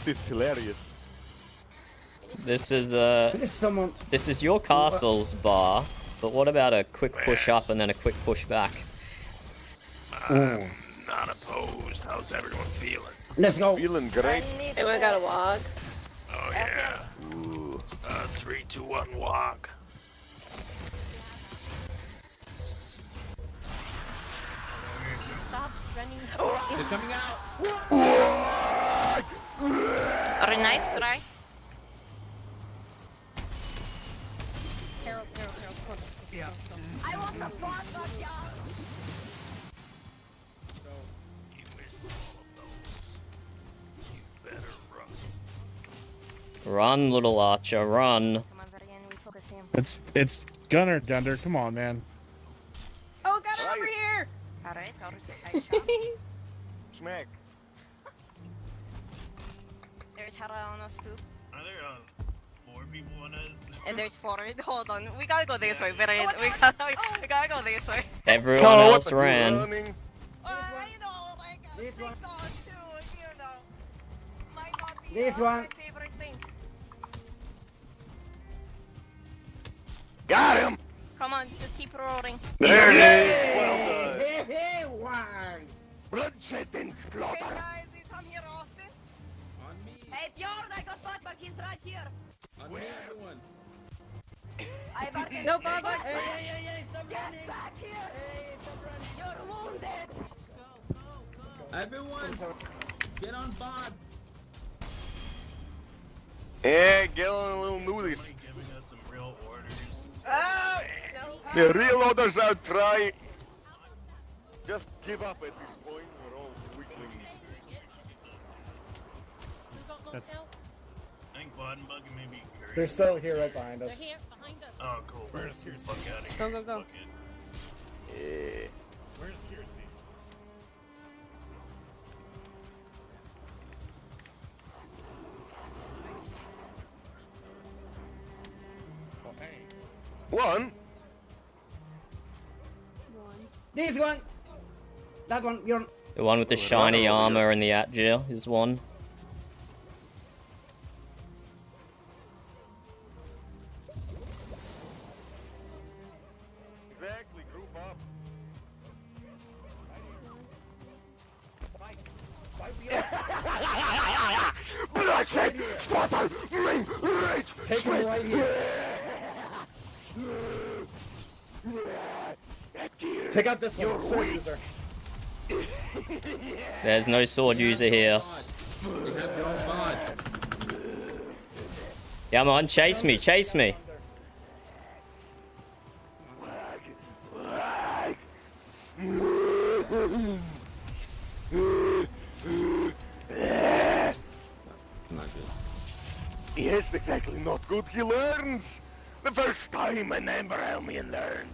This is hilarious. This is someone. This is your castle's bar, but what about a quick push up and then a quick push back? I'm not opposed. How's everyone feeling? Let's go. Feeling great. Anyone got a wog? Oh yeah. Ooh. 3, 2, 1, walk. Stop running. They're coming out. Or a nice try. Harold, come on. Yeah. I want the boss on y'all. You missed all of those. You better run. Run, little archer, run. Come on, Varian, we focus him. It's Gunner, Dunder. Come on, man. Oh, got it over here! Alright, Smack. There's Hara on us too. Are there 4 people on us? And there's 4. Hold on, we gotta go this way, Varian. We gotta go this way. Everyone else ran. Running. I know, like This 6 one. on 2, you know. Might not be This one. my favorite thing. Got him. Come on, just keep rolling. There it is! Well done. Hey, why? Bloodshed and slaughter. Hey guys, you come here often? On me. Hey, Bjorn, I got bot, but he's right here. On me, everyone. I barked. No, Bob. Hey, stop Get running. back here. Hey, stop running. You're wounded. Everyone, get on board. Yeah, get on a little noodles. Giving us some real orders. Oh! The real orders are try. Just give up at this point. We're all weaklings. That's... I think Bottom Bug and maybe Curry. They're still here right behind They're us. here, behind us. Oh, cool. Where's your fuck out of here? Go, go, go. Fuck it. Yeah. Where's Kiersey? Oh, hey. One. This one. That one, Bjorn. The one with the shiny armor and the Atgir is one. Exactly. Group up. Bloodshed, slaughter, rage, Take him right here. Take out this one, sword user. There's no sword user here. You have your own bod. Come on, chase me, chase me. That's exactly not good. He learns. The first time an Amber Helmian learns.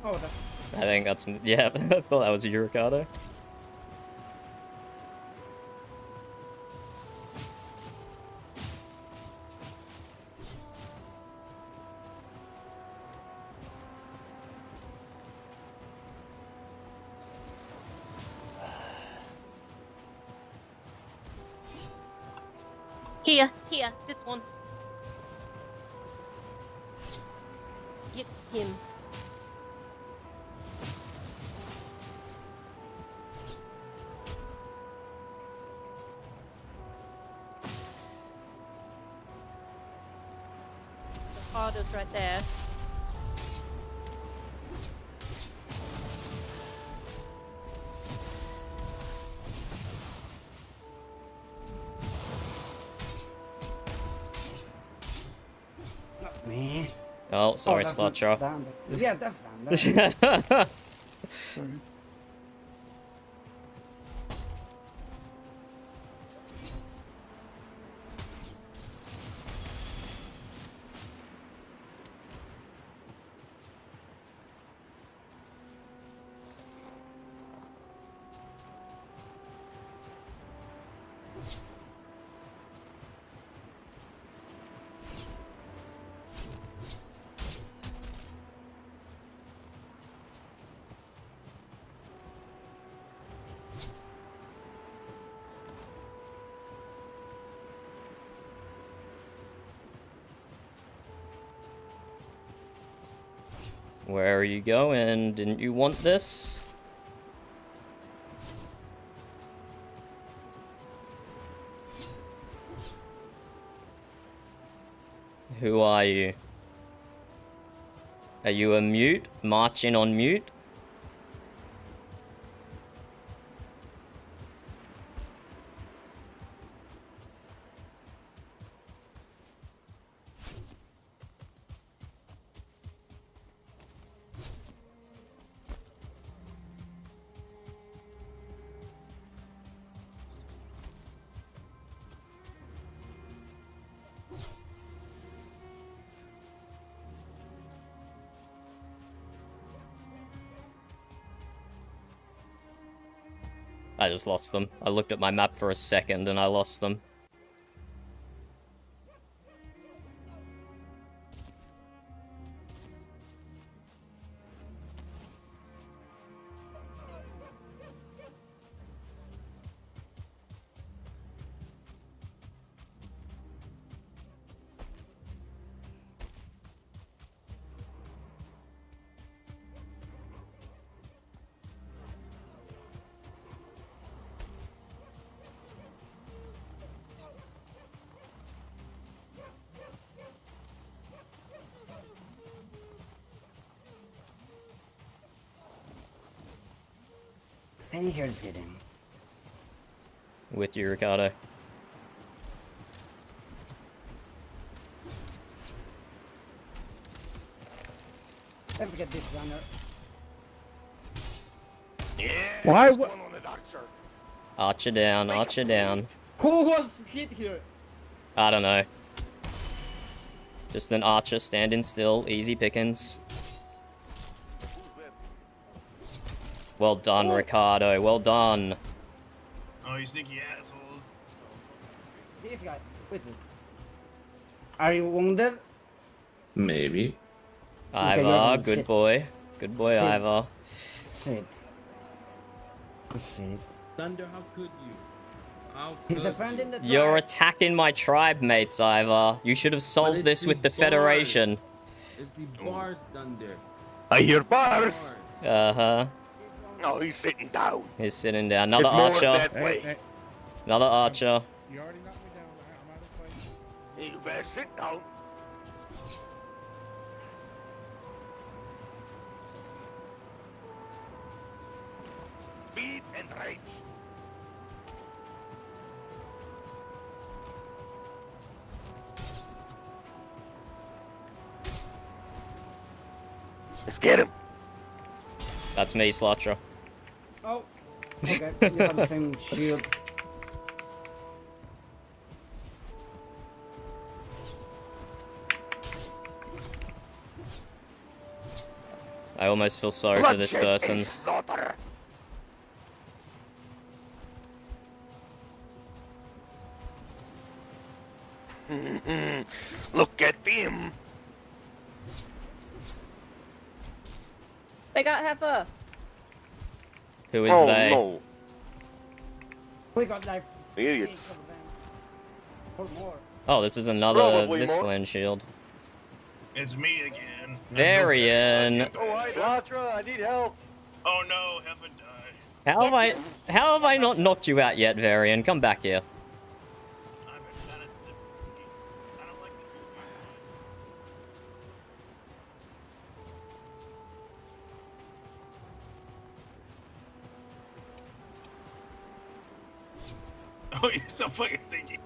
Oh, that's... I think that's... Yeah, I thought that was you, Ricardo. Here, this one. Get him. Ricardo's right there. Not me. Oh, sorry, that's Slotcher. down there. Yeah, that's down there. Sorry. Where are you going? Didn't you want this? Who are you? Are you a Mjut? Marching on Mjut? I just lost them. I looked at my map for a second and I lost them. Stay here sitting. With you, Ricardo. Let's get this runner. Yeah. Why? One on the doctor. Archer down, archer down. Who was hit here? I don't know. Just an archer standing still, easy pickings. Well done, Ricardo. Well done. Oh, you sneaky assholes. This guy, with me. Are you wounded? Maybe. Okay, you're Ivor, gonna good sit. boy. Good boy, Sit. Ivor. Sit. Sit. Thunder, how could you? How He's a could friend you? in the tribe. You're attacking my tribe mates, Ivor. You should have solved it's this the with the bars. Federation. It's the bars, Thunder. I hear bars. Uh-huh. No, he's sitting down. He's sitting down. Another It's more archer. that Hey, way. hey, Another archer. you already knocked me down. I'm out of place. You better sit down. Speed and rage. Let's get him. That's me, Slatra. Oh, okay. You have the same shield. I almost feel sorry for this person. Look at him. They got Heifer. Who is Oh they? no. We got knife. Idiots. Or more. Oh, this is another Probably this more. clan shield. It's me again. Varian. Oh, hi, Latra, I need help. Oh no, Heifer died. How have I not knocked you out yet, Varian? Come back here. Oh, you're so fucking stinky.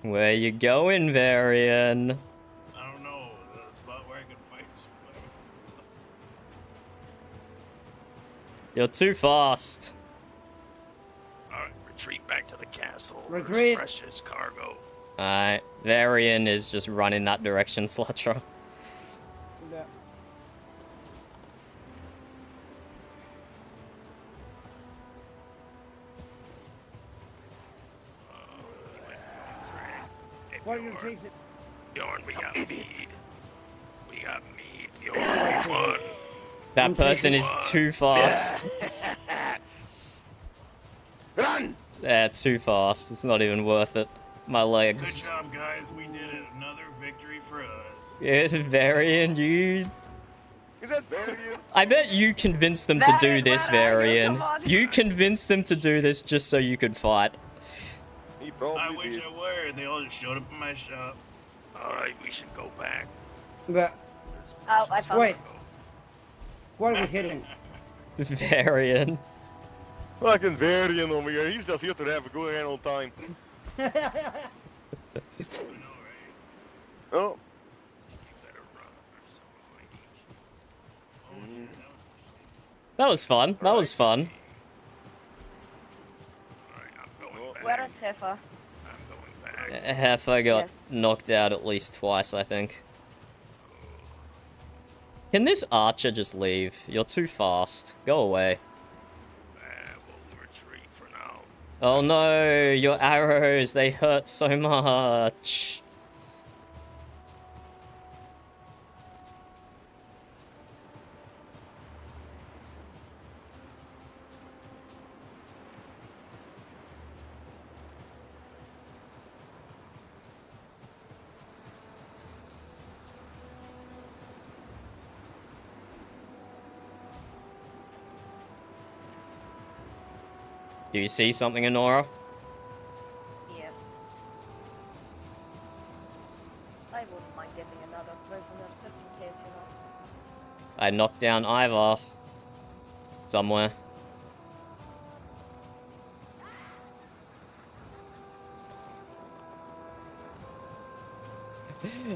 Where you going, Varian? I don't know. The spot where I can fight you. You're too fast. Alright, retreat back to the castle. Retreat. Precious cargo. Alright, Varian is just running that direction, Slatra. Yeah. What are you chasing? Bjorn, we got mead. We got mead. Bjorn, come on. That person is too fast. Run! Yeah, too fast. It's not even worth it. My Good legs. job, guys. We did it. Another victory for us. Yes, Varian, you... Is that Varian? I bet you convinced them to do this, Varian. You convinced them to do this just so you could fight. He probably I wish did. I were. They all just showed up in my shop. Alright, we should go back. But, Oh, I found wait. it. What are we hitting? Varian. Fucking Varian over here. He's just here to have a good hand on time. Oh. That was fun. That was fun. Where is Heifer? Heifer got Yes. knocked out at least twice, I think. Can this archer just leave? You're too fast. Go away. We'll retreat for now. Oh no, your arrows, they hurt so much. Do you see something, Honora? Yes. I wouldn't mind getting another prisoner, just in case, you know. I knocked down Ivar. Somewhere.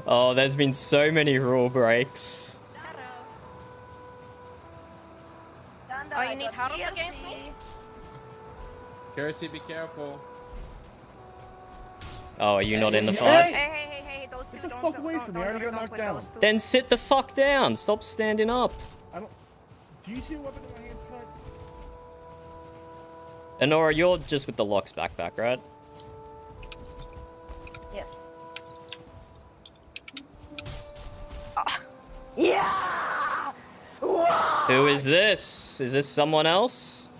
Oh, there's been so many rule breaks. Danda, Oh, you I need got help DLC. against me? Kersey, be careful. Oh, are you not in the Hey! fight? Hey, those two Get the don't, fuck away from me, I already got knocked with down. those two. Then sit the fuck down. Stop standing up. I don't. Do you see a weapon in my hands, cut? Honora, you're just with the Locks backpack, right? Yes. Yeah! Wow! Who is this? Is this someone else?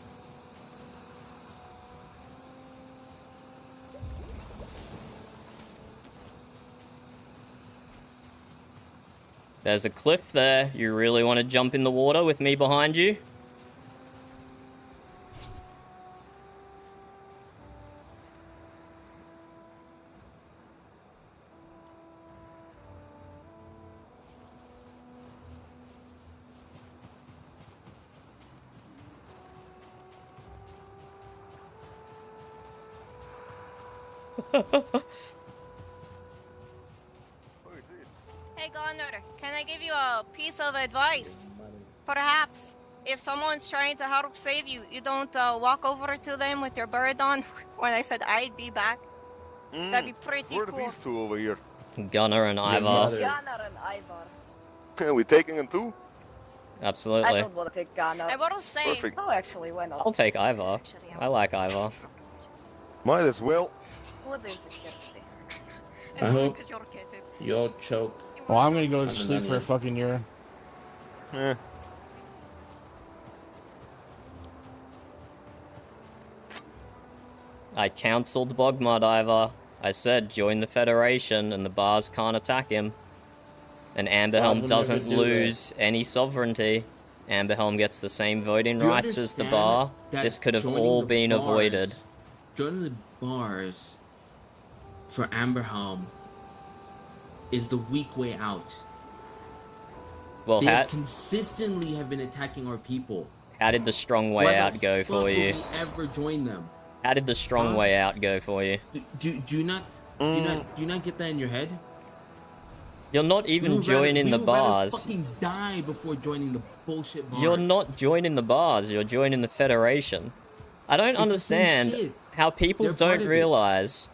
There's a cliff there. You really want to jump in the water with me behind you? I give you a piece of advice? Perhaps, if someone's trying to help save you, you don't walk over to them with your bird on when I said I'd be back. That'd be pretty Where cool. are these two over here? Gunnar and Ivar. Gunnar and Ivar. Are we taking them too? Absolutely. I don't want to pick Gunnar. I want to say. Perfect. Oh, actually, why not? I'll take Ivar. I like Ivar. Might as well. What is it, Kirsty? I hope you'll choke. Well, I'm gonna go on to an sleep for a onion. fucking year. Eh. I cancelled Bogmud, Ivar. I said join the Federation and the bars can't attack him. And Amberhelm will doesn't never do lose any sovereignty. Amberhelm gets the same voting Do you rights as the understand bar. that This could have joining all the been bars- avoided. Joining the bars for Amberhelm is the weak way out. Well, They how, consistently have been attacking our people. how did the strong way Why out the go fuck for would you? we ever join them? How did the strong Huh? way out go for you? Do you not get that in your head? You're not even joining the bars. Fucking die before joining the bullshit bars. You're not joining the bars, you're joining the Federation. I don't It's the same understand shit. how people They're part don't of it. realize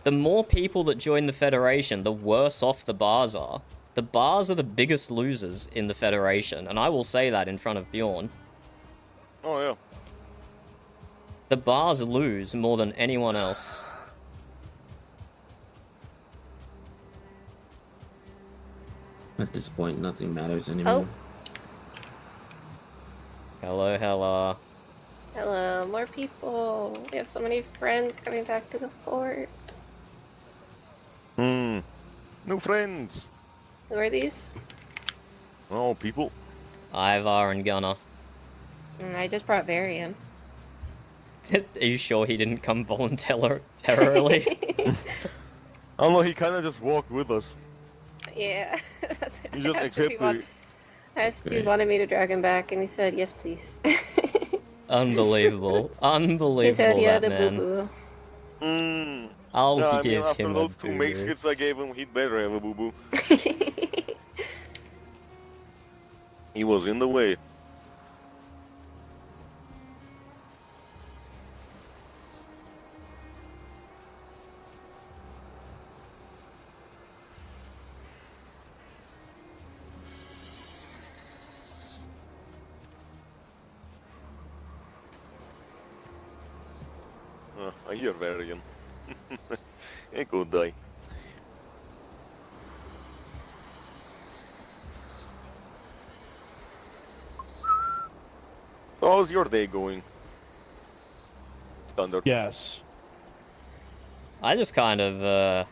the more people that join the Federation, the worse off the bars are. The bars are the biggest losers in the Federation, and I will say that in front of Bjorn. Oh yeah. The bars lose more than anyone else. At this point, nothing matters anymore. Hello, hello. Hello, more people. We have so many friends coming back to the fort. New friends. Who are these? Oh, people. Ivar and Gunnar. I just brought Varian. Are you sure he didn't come voluntarily? Oh no, he kind of just walked with us. Yeah. He just I asked if he accepted it. I asked if he Great. wanted me to drag him back, and he said, yes, please. Unbelievable. Unbelievable, He said, yeah, that the man. boo-boo. I'll Yeah, I give mean, after him those a two mage boo-boo. hits I gave him, he'd better have a boo-boo. He was in the way. I hear Varian. A good day. How's your day going? Thunder. Yes. I just kind of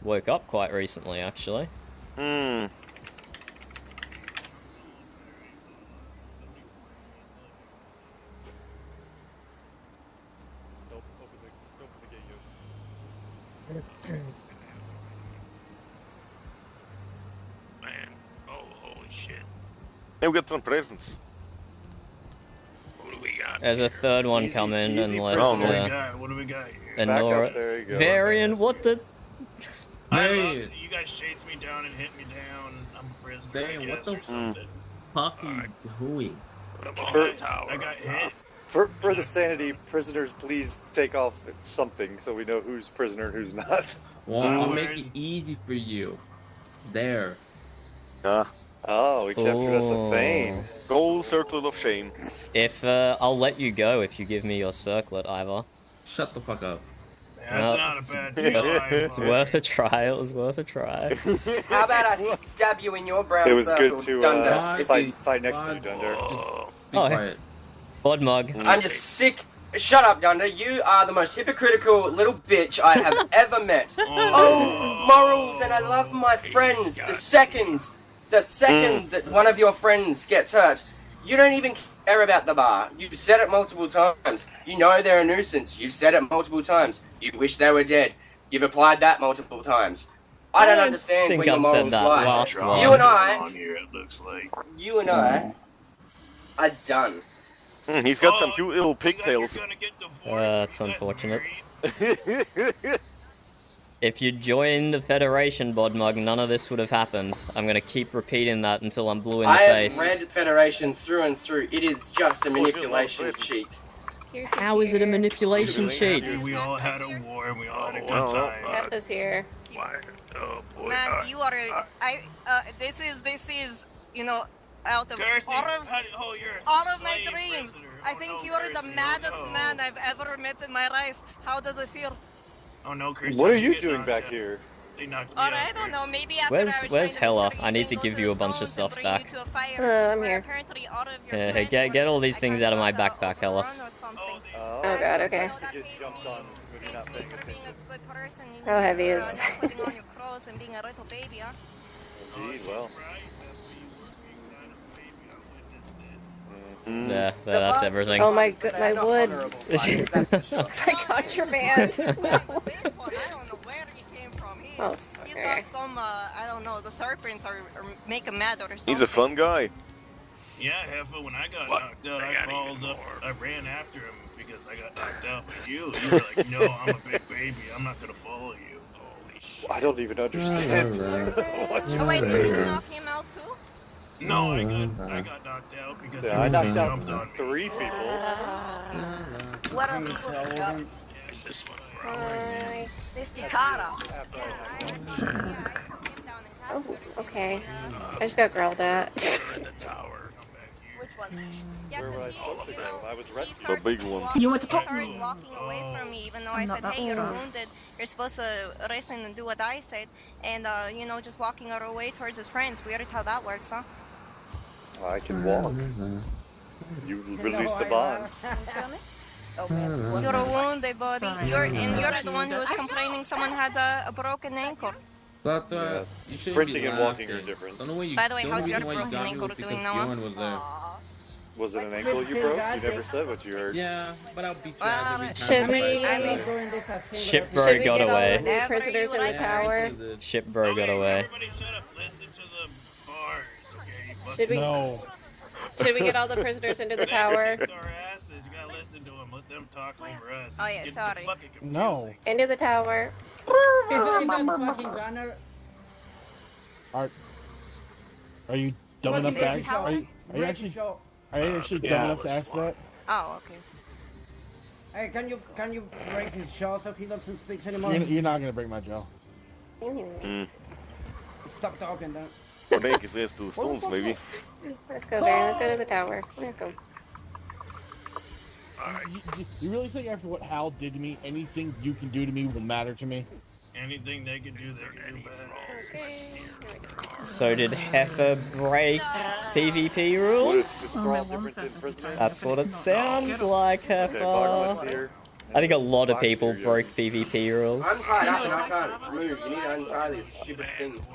woke up quite recently, actually. Hmm. Man, oh, holy shit. Hey, we got some presents. What do we got? There's a third one coming, unless What do we got? What do we got here? Anora. there you go. Varian, what the? You guys chased me down and hit me down. I'm a prisoner, Damn, I what guess, the or something. fuck are you doing? Put him on For- that tower. I got hit. For the sanity, prisoners, please take off something so we know who's prisoner and who's not. Well, I'll make it easy for you. There. Oh, we captured us a thing. Gold circlet of shame. If I'll let you go if you give me your circlet, Ivor. Shut the fuck up. That's Well, not a bad deal. it's worth a try. It was worth a try. How about I stab you in your brown It was circle, good to Dunder? fight next to you, Dunder. Be Oh, quiet. Bod mug. I'm just sick. Shut up, Dunder. You are the most hypocritical little bitch I have ever met. Oh, morals, and I love my friends. The second that one of your friends gets hurt, you don't even care about the bar. You've said it multiple times. You know they're a nuisance. You've said it multiple times. You wish they were dead. You've applied that multiple times. I don't understand think where your I've said morals that lie. last one. You and I, On here, it looks like. you and I are done. He's got some cute little pigtails. That's unfortunate. If you joined the Federation, Bodmug, none of this would have happened. I'm gonna keep repeating that until I'm blue in the I have face. read Federation through and through. It is just a manipulation cheat. How is it a manipulation cheat? We all had a war and we all had a good time. That was here. Why? Oh boy. Man, you are this is, you know, out of all of my dreams. I think you are the maddest man I've ever met in my life. How does it feel? Oh no, Chris. What are you doing back here? I don't know, maybe after Where's Hella? I need to give you a bunch of stuff back. I'm here. Hey, get all these things out of my backpack, Hella. Oh god, okay. How heavy is this? Indeed, well. Yeah, that's everything. Oh my god, my wood. My contraband. Oh, He's okay. got some, I don't know, the serpents are make him mad or something. He's a fun guy. Yeah, Heffa, when I got knocked out, I followed up, I ran after him because I got knocked out. But you were like, no, I'm a big baby, I'm not gonna follow you. Holy shit. I don't even understand. Oh wait, did you knock him out too? No, I got knocked out because Yeah, I knocked jumped on out me. 3 people. What are you looking up? This one. Hi. This Takara. Oh, okay. I just got growled at. In the tower. Which one? Where was I supposed to go? I was arrested. The big one. You want to started walking away from me, even though I said, hey, you're wounded. You're supposed to listen and do what I said. And, you know, just walking our way towards his friends. Weird how that works, huh? I can walk. You released the bonds. You're a wounded, buddy. You're the one who was complaining someone had a broken ankle. But Yeah, sprinting and walking are different. By the way, how's your broken ankle doing, Noah? Was it an ankle you broke? You never said what you heard. Yeah, but I'll beat you Should we? Ship bro got away. The prisoners in the tower. Ship bro got away. Everybody shut up, listen to the bars, okay? Should we? No. Should we get all the prisoners into the tower? Kicked our asses, you gotta listen to them, let them talk over us. Oh yeah, It's sorry. fucking confusing. No. Into the tower. Are you dumb enough to ask? Are you actually dumb enough to ask that? Oh, okay. Hey, can you break his jaw so he doesn't speak anymore? You're not gonna break my jaw. Stop talking, then. Or make his ass to stones, maybe. Let's go there. Let's go to the tower. Let's go. You really think after what Hal did to me, anything you can do to me will matter to me? Anything they can do, they can do better. So did Heifer break PvP What is rules? Straw different than prisoner? That's what it sounds like, Okay, Bogman's Heifer. here. I think a lot of Fox people here, broke PvP rules. I'm tied up and I can't move. You need to untie these stupid things.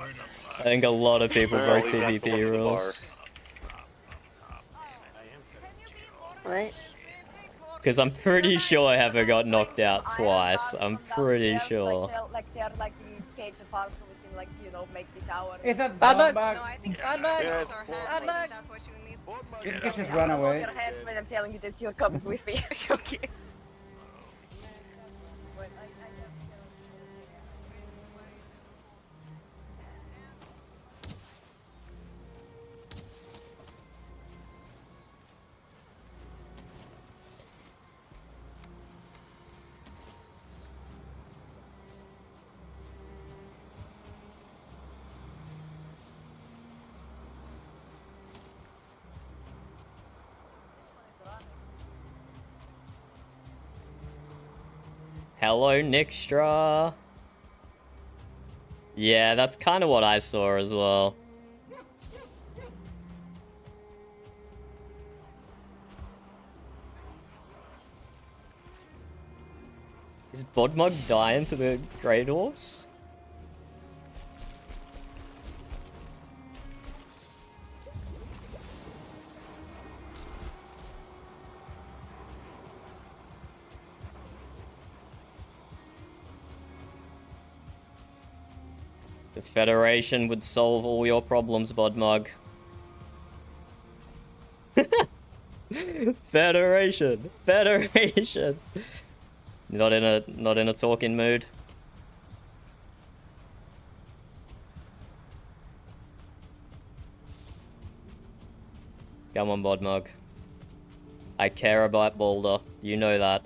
I think a lot of people I'll broke leave that to PvP one of the rules. What? Because I'm pretty sure Heifer got knocked out twice. I'm pretty sure. Like they're like in cage apart so we can like, you know, make the tower. Is that Bug? bug? No, I think Bug? that's Bug? that's what you need. You can just run away. Your head when I'm telling you this, you're coming with me. Okay. Hello, Nixtra. Yeah, that's kind of what I saw as well. Is Bodmug dying to the Grey Dwarfs? The Federation would solve all your problems, Bodmug. Federation! Federation! Not in a talking mood. Come on, Bodmug. I care about Boulder. You know that.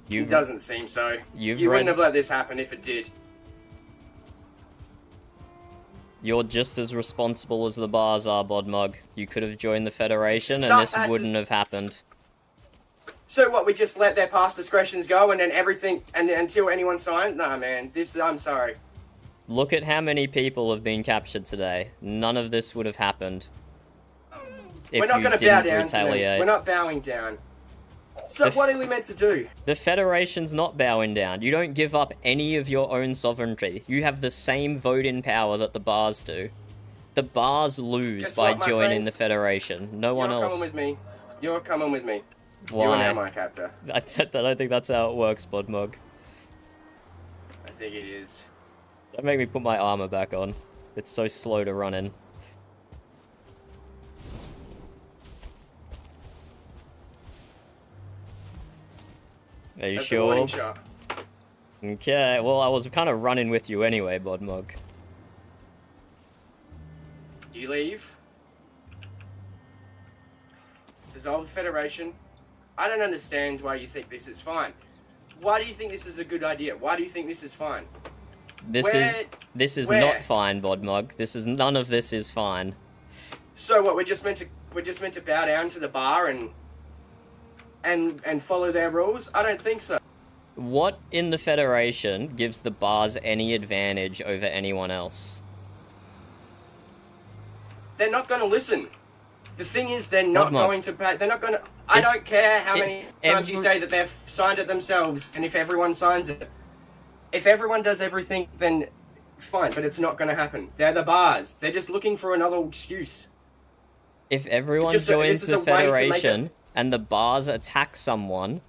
It doesn't seem so. You read... wouldn't have let this happen if it did. You're just as responsible as the bars are, Bodmug. You could have joined the Federation and this wouldn't have happened. So what, we just let their past discretions go and then everything, and until anyone signs? Nah, man, I'm sorry. Look at how many people have been captured today. None of this would have happened if We're not you going to didn't bow down retaliate. to them. We're not bowing down. So what are we meant to do? The Federation's not bowing down. You don't give up any of your own sovereignty. You have the same vote-in power that the bars do. The bars lose by joining the Federation. No one else. You're coming with me. You're coming with me. Why? You are now my captor. I don't think that's how it works, Bodmug. I think it is. Don't make me put my armor back on. It's so slow to run in. Are you sure? A warning shot. Okay, well, I was kind of running with you anyway, Bodmug. You leave. Dissolve the Federation. I don't understand why you think this is fine. Why do you think this is a good idea? Why do you think this is fine? This is not fine, Bodmug. None of this is fine. So what? We're just meant to bow down to the bar and follow their rules? I don't think so. What in the Federation gives the bars any advantage over anyone else? They're not going to listen. The thing is, they're not going to pay. They're not going to. I don't care how many times you say that they've signed it themselves, and if everyone signs it. If everyone does everything, then fine, but it's not going to happen. They're the bars. They're just looking for another excuse. If everyone joins the Federation and the bars attack someone,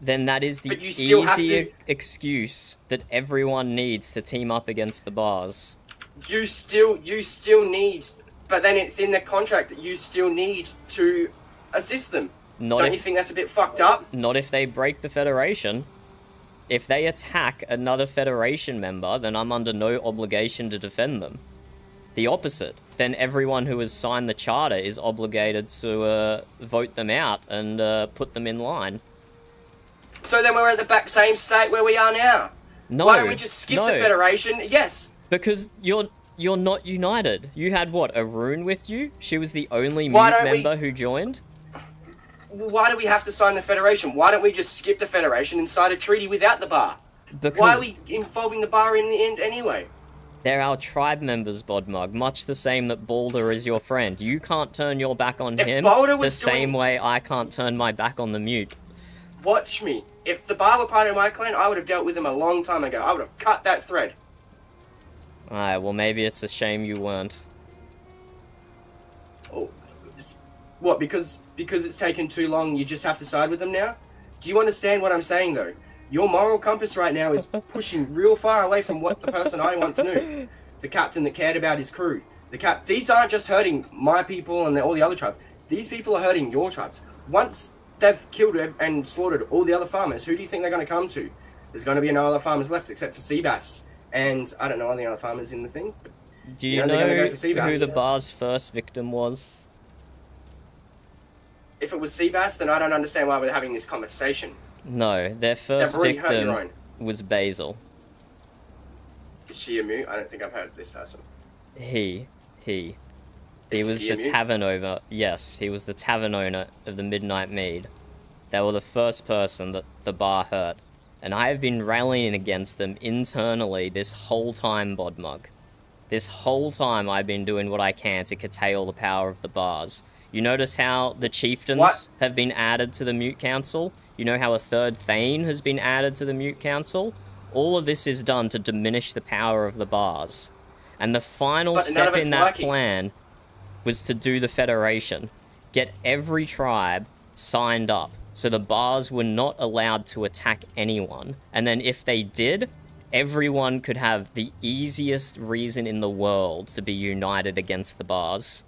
then that is the easy excuse that everyone needs to team up against the bars. You still need, but then it's in the contract that you still need to assist them. Don't you think that's a bit fucked up? Not if they break the Federation. If they attack another Federation member, then I'm under no obligation to defend them. The opposite. Then everyone who has signed the charter is obligated to vote them out and put them in line. So then we're at the same state where we are now. No. Why don't we just skip the Federation? Yes. Because you're not united. You had what, a rune with you? She was the only Mjut member who joined? Why do we have to sign the Federation? Why don't we just skip the Federation and sign a treaty without the bar? Why are we involving the bar in the end anyway? They're our tribe members, Bodmug, much the same that Boulder is your friend. You can't turn your back on him the same way I can't turn my back on the Mjut. Watch me. If the bar were part of my clan, I would have dealt with them a long time ago. I would have cut that thread. Alright, well maybe it's a shame you weren't. Oh, what, because it's taken too long, you just have to side with them now? Do you understand what I'm saying, though? Your moral compass right now is pushing real far away from what the person I once knew. The captain that cared about his crew. These aren't just hurting my people and all the other tribes. These people are hurting your tribes. Once they've killed and slaughtered all the other farmers, who do you think they're going to come to? There's going to be no other farmers left except for Seabass. And I don't know any other farmers in the thing. Do you know who the bar's first victim was? If it was Seabass, then I don't understand why we're having this conversation. No, their first victim was Basil. Is she a Mjut? I don't think I've heard of this person. He was the tavern owner. Yes, he was the tavern owner of the Midnight Mead. They were the first person that the bar hurt. And I have been rallying against them internally this whole time, Bodmug. This whole time I've been doing what I can to curtail the power of the bars. You notice how the chieftains have been added to the Mjut Council? You know how a third Thane has been added to the Mjut Council? All of this is done to diminish the power of the bars. And the final step in that plan was to do the Federation. Get every tribe signed up. So the bars were not allowed to attack anyone. And then if they did, everyone could have the easiest reason in the world to be united against the bars.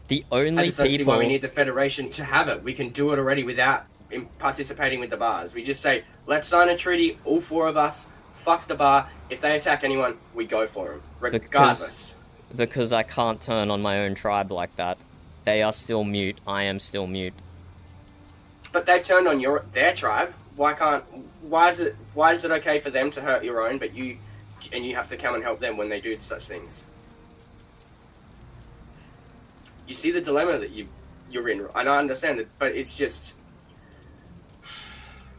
The only I just don't see why we need the Federation to have it. We can do it already without participating with the bars. We just say, let's sign a treaty, all four of us, fuck the bar. If they attack anyone, we go for them, regardless. Because I can't turn on my own tribe like that. They are still Mjut. I am still Mjut. But they've turned on their tribe. Why is it okay for them to hurt your own, but you have to come and help them when they do such things? You see the dilemma that you're in, and I understand it, but it's just,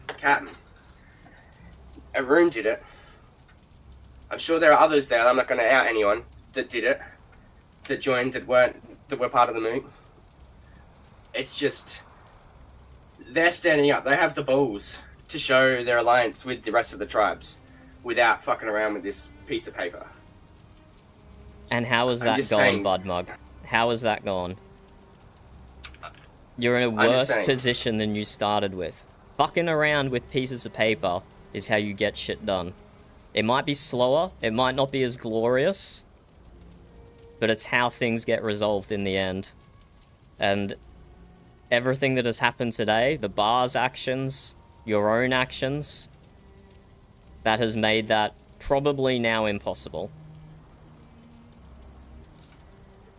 Captain. Arun did it. I'm sure there are others there. I'm not going to out anyone that did it, that joined, that were part of the Mjut. It's just, they're standing up. They have the balls to show their alliance with the rest of the tribes without fucking around with this piece of paper. And how has that gone, Budmug? How has that gone? You're in a worse position than you started with. Fucking around with pieces of paper is how you get shit done. It might be slower, it might not be as glorious, but it's how things get resolved in the end. And everything that has happened today, the bar's actions, your own actions, that has made that probably now impossible.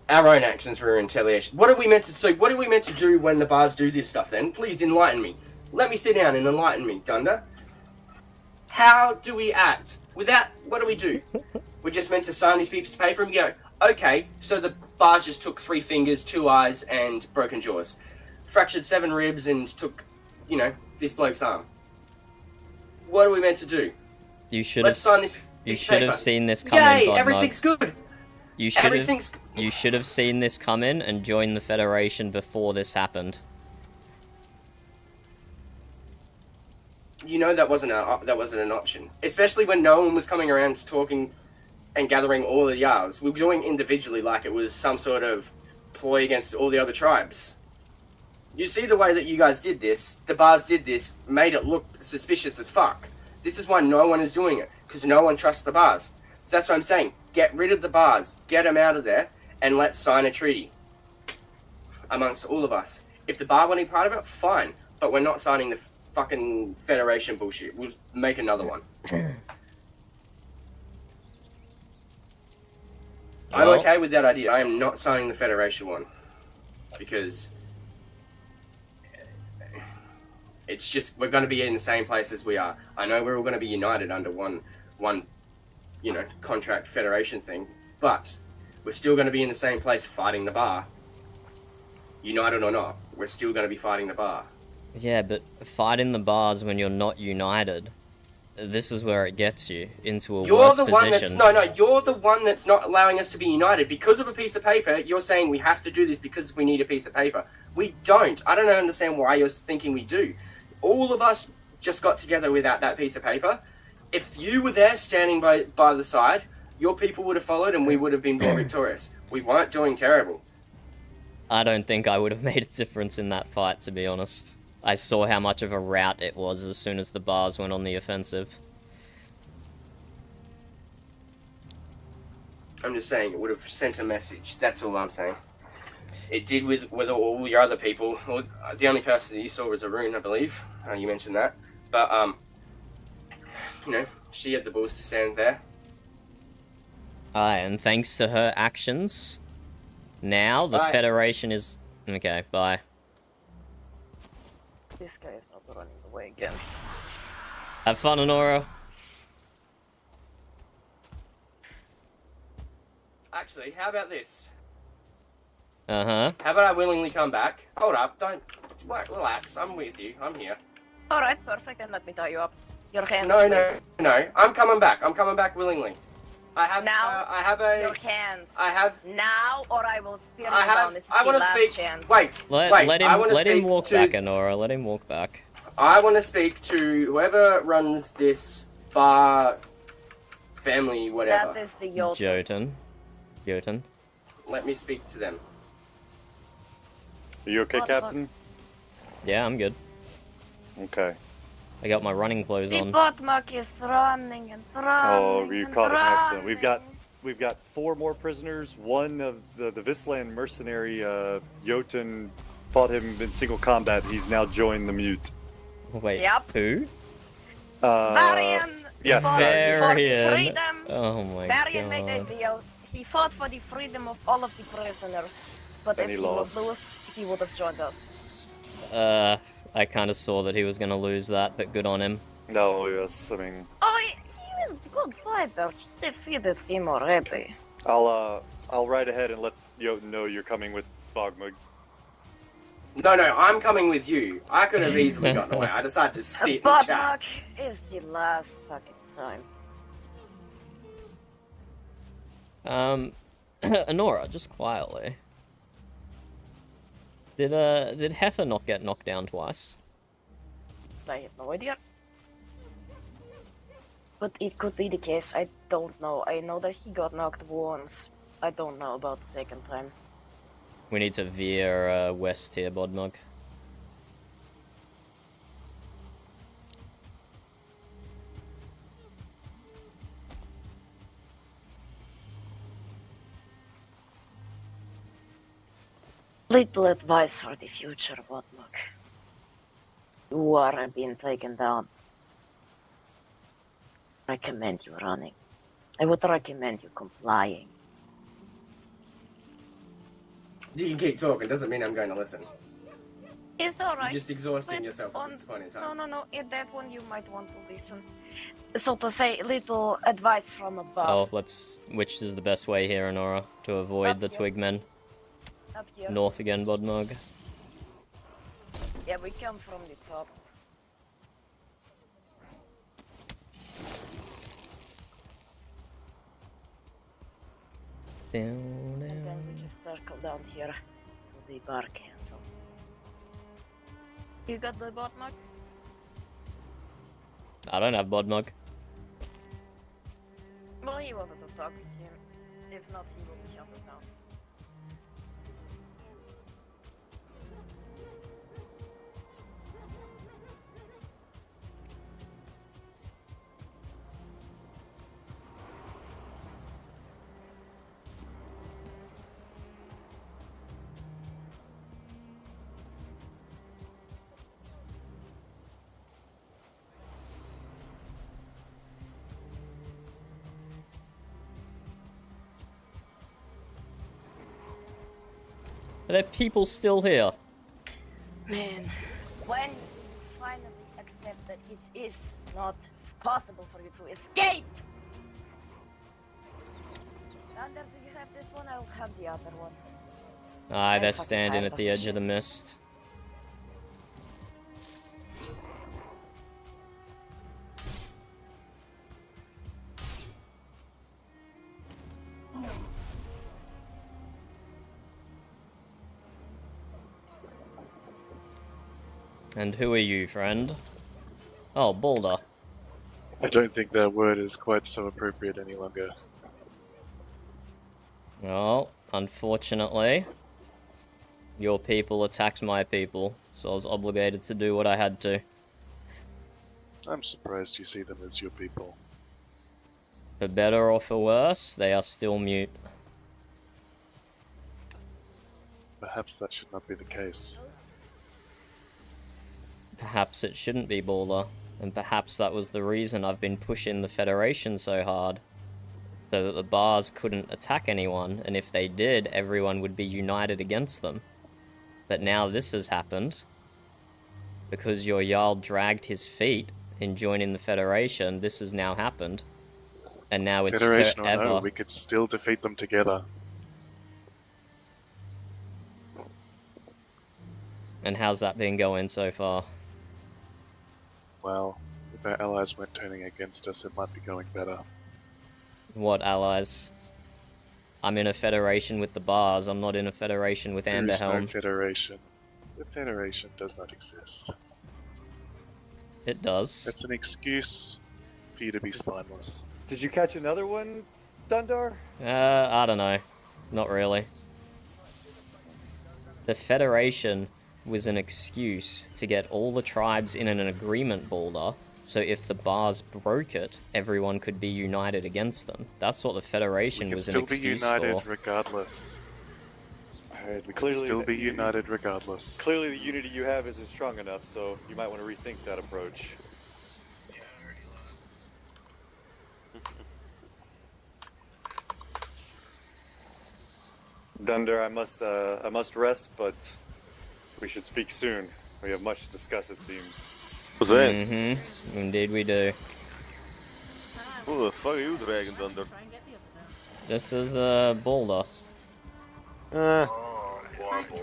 Our own actions were in retaliation. What are we meant to do when the bars do this stuff then? Please enlighten me. Let me sit down and enlighten me, Dunder. How do we act? Without, what do we do? We're just meant to sign these pieces of paper and we go, okay, so the bars just took 3 fingers, 2 eyes, and broken jaws. Fractured 7 ribs and took, this bloke's arm. What are we meant to do? You should Let's sign this you piece of should have paper. seen this coming, Yay, everything's good. You should have seen this come in and joined the Federation before this happened. That wasn't an option. Especially when no one was coming around talking and gathering all the Yarls. We were doing individually like it was some sort of ploy against all the other tribes. You see the way that you guys did this, the bars did this, made it look suspicious as fuck. This is why no one is doing it, because no one trusts the bars. So that's what I'm saying. Get rid of the bars, get them out of there, and let's sign a treaty amongst all of us. If the bar want to be part of it, fine. But we're not signing the fucking Federation bullshit. We'll make another one. I'm okay with that idea. I am not signing the Federation one. Because it's just, we're going to be in the same place as we are. I know we're all going to be united under one contract Federation thing, but we're still going to be in the same place fighting the bar. United or not, we're still going to be fighting the bar. Yeah, but fighting the bars when you're not united, this is where it gets you into a worse position. You're the one that's not allowing us to be united. Because of a piece of paper, you're saying we have to do this because we need a piece of paper. We don't. I don't understand why you're thinking we do. All of us just got together without that piece of paper. If you were there standing by the side, your people would have followed and we would have been more victorious. We weren't doing terrible. I don't think I would have made a difference in that fight, to be honest. I saw how much of a rout it was as soon as the bars went on the offensive. I'm just saying, it would have sent a message. That's all I'm saying. It did with all your other people. Well, the only person that you saw was Arun, I believe. You mentioned that. But, she had the balls to stand there. Aye, and thanks to her actions, now the Federation is... Okay, bye. This guy is not running away again. Have fun, Honora. Actually, how about this? Uh-huh. How about I willingly come back? Hold up, don't... Relax, I'm with you, I'm here. Alright, perfect, then let me tie you up. Your hands, No, I'm coming back willingly. I have your hands. I have now, or I will spear you down. I want to speak. Chance. Let him walk back, Honora. Let him walk back. I want to speak to whoever runs this bar, family, whatever. That is the Jotun. Jotun. Let me speak to them. Are you okay, Captain? Yeah, I'm good. Okay. I got my running clothes on. The Botmuck is running and running. Oh, you caught him excellent. We've got 4 more prisoners. One of the Visland mercenary Jotun fought him in single combat. He's now joined the Mjut. Wait, who? Varian. Yes, for Varian. freedom. Oh my Varian god. made a deal. He fought for the freedom of all of the prisoners, but And if he he would lost. lose, he would have joined us. I kind of saw that he was gonna lose that, but good on him. No, yes, I mean, Oh, he was a good fighter. He defeated him already. I'll ride ahead and let Jotun know you're coming with Bogmug. No, I'm coming with you. I could have easily gotten away. I decided to sit and But chat. Mark is the last fucking time. Honora, just quietly. Did Heifer not get knocked down twice? I have no idea. But it could be the case. I don't know. I know that he got knocked once. I don't know about the second time. We need to veer west here, Bodmug. Little advice for the future, Botmug. You are being taken down. Recommend you running. I would recommend you complying. You can keep talking, doesn't mean I'm going to listen. It's alright. You're just exhausting But yourself at this point in time. No. In that one, you might want to listen. So to say, little advice from above. Oh, which is the best way here, Honora, to avoid the Twigmen? Up here. North again, Bodmug. Yeah, we come from the top. Down, And then we just circle down here to the bar cancel. You got the Botmug? I don't have Bodmug. Well, he wanted to talk with him. If not, he will be shut us down. Are there people still here? Man, when you finally accept that it is not possible for you to escape! Anders, if you have this one, I'll have the other one. Aye, they're fucking standing tired at the of edge shit. of the mist. And who are you, friend? Oh, Boulder. I don't think that word is quite so appropriate any longer. Well, unfortunately, your people attacked my people, so I was obligated to do what I had to. I'm surprised you see them as your people. For better or for worse, they are still Mjut. Perhaps that should not be the case. Perhaps it shouldn't be, Boulder, and perhaps that was the reason I've been pushing the Federation so hard. So that the bars couldn't attack anyone, and if they did, everyone would be united against them. But now this has happened. Because your Jarl dragged his feet in joining the Federation, this has now happened. And now it's Federation or forever. no, we could still defeat them together. And how's that been going so far? Well, if our allies weren't turning against us, it might be going better. What allies? I'm in a federation with the bars, I'm not in a federation with There is no Amberhelm. Federation. The Federation does not exist. It does. It's an excuse for you to be spineless. Did you catch another one, Dundar? I don't know. Not really. The Federation was an excuse to get all the tribes in an agreement, Boulder, so if the bars broke it, everyone could be united against them. That's what the Federation We was can an still be excuse united for. regardless. We can Clearly, still be united regardless. Clearly, the unity you have isn't strong enough, so you might want to rethink that approach. Dunder, I must rest, but we should speak soon. We have much to discuss, it seems. What's that? Mm-hmm. Indeed we do. Who the fuck are you, Dragon Thunder? This is Boulder. Oh, Warble.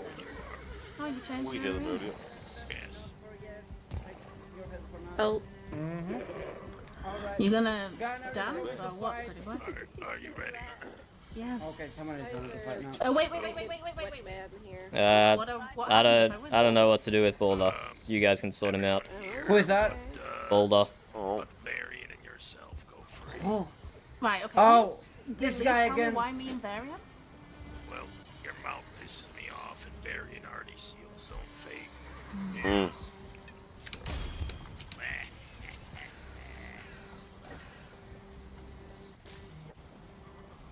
Oh, you changed We your hear them name? earlier. Oh. Mm-hmm. You gonna dance or what, pretty much? Are you ready? Yes. Okay, somebody's done it right now. Oh, wait. What I happens if don't know what to do with Boulder. You guys can sort him out. Who is that? Boulder. Oh. Bury it in yourself. Go free. Oh. Right, okay. Oh, Can this you guy tell me again. why me and Varian? Well, your mouth pisses me off, and Varian already sealed his own fate. Mm.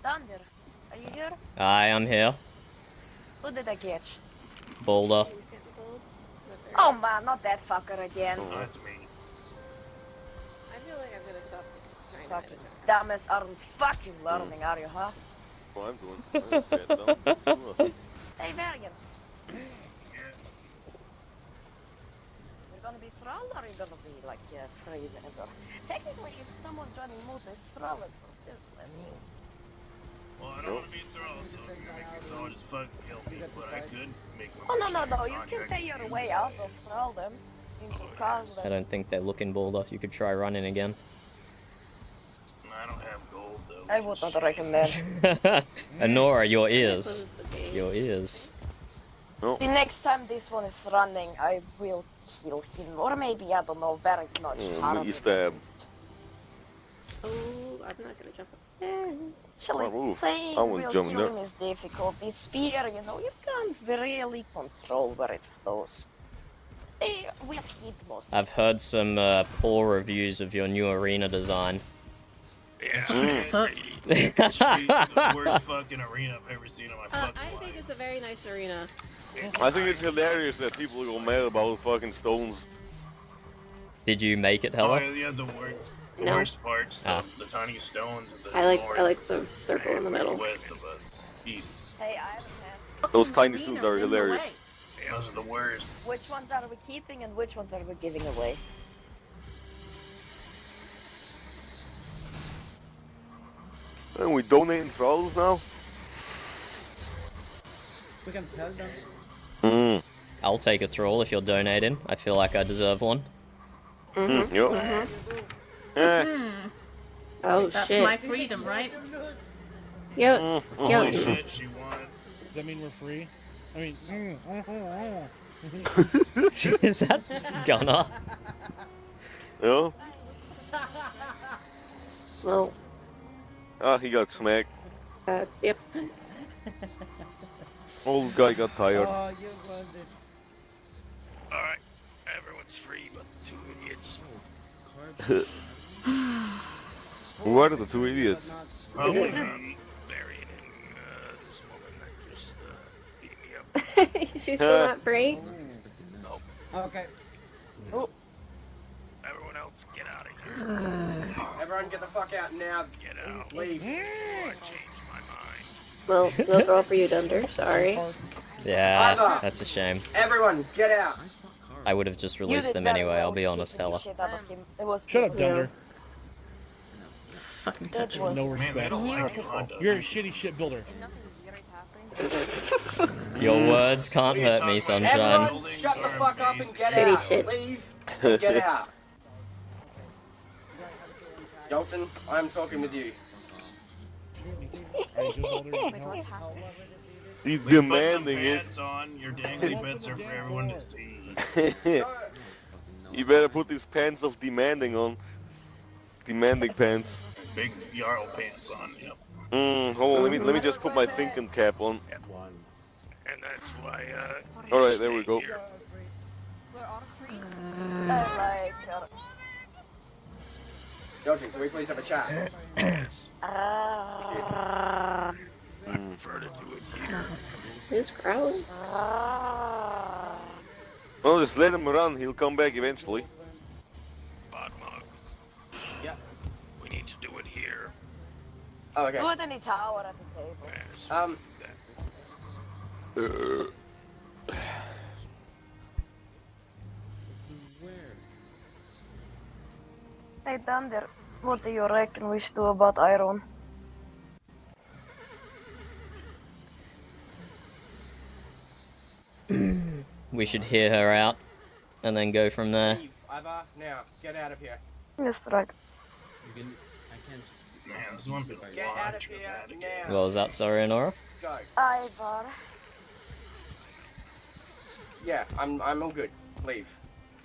Thunder, are you here? I am here. Who did I catch? Boulder. Oh man, not that fucker again. Oh, that's me. I feel like I'm gonna stop Fucking dumbass aren't fucking learning, are you, huh? Well, I'm doing. I'm sat down. Hey, Varian. You're gonna be thrall or you're gonna be like free or technically if someone's running Mjut, it's thrall and still you. Well, I don't want to be thrall, so if you make me thrall, just fucking kill me. But I could make my Oh no, you contract can pay your and way out of thralldom into I don't think they're looking Boulder. You could try running again. I don't have gold though. I would not recommend. Honora, your ears. Your ears. No. The next time this one is running, I will kill him, or maybe I don't know very much harm. You stab. Oh, I'm not gonna jump up there. Actually, move. saying I won't will jump kill there. him is difficult. The spear, you can't really control where it goes. They will hit most. I've heard some poor reviews of your new arena design. Yeah, Sucks. the worst fucking arena I've ever seen in my fucking I think it's a very nice arena. I think it's hilarious that people go mad about fucking stones. Did you make it, Oh, Hella? yeah, the No. worst parts, Ah. the tiny stones. And the I like north the circle in the middle. and west of us, east. Hey, I understand. Those tiny stones are hilarious. Yeah, those are the worst. Which ones are we keeping and which ones are we giving away? And we donating thralls now? We can tell them. Mm. I'll take a thrall if you're donating. I feel like I deserve one. Mm. Yep. Eh. Oh That's shit. my freedom, right? Yo, Holy shit, she won. Does that mean we're free? I mean, Is that Gunner? Yeah. Well, Ah, he got smacked. yep. Old guy got tired. Oh, you won this. Alright, everyone's free but the two idiots. Who are the two idiots? Probably Varian and this woman that just beat me up. She's still not free? Nope. Okay. Oh. Everyone else, get out of here. Everyone get the fuck out now. Get out. Leave. Before I change my mind. Well, no throw for you, Dunder. Sorry. Yeah, Ivor. that's a shame. Everyone, get out. I would have just You released did them very anyway, well I'll be keeping honest, the Hella. shit out of him. It was shut up, beautiful. Dunder. Fucking It touch was No Man, they respect. don't like it. beautiful. You're a shitty shit builder. Your words can't hurt me, sunshine. Everyone, shut the fuck up and get Shitty out. shit. Leave and get out. Dalton, I'm talking with you. Are you good, Boulder? You can help? He's Put some demanding it. pants on. Your dangly bits are for everyone to see. You better put these pants of demanding on. Demanding pants. Big Jarl pants on, yep. Hold on, let me just put my thinking cap on. And that's why, Alright, there we go. Like, Dalton, can we please have a chat? I prefer to do it here. Who's growling? Well, just let him run, he'll come back eventually. Bodmog. Yep. We need to do it here. Oh, okay. do it in the tower at the table. Yes. Hey Thunder, what do you reckon we should do about Iron? We should hear her out and then go from there. Leave, Ivar, now, get out of here. Yes, right. You can, I can't. Man, this one Get out of here now. What was that, sorry, Nora? Go. Ivar. Yeah, I'm all good. Leave.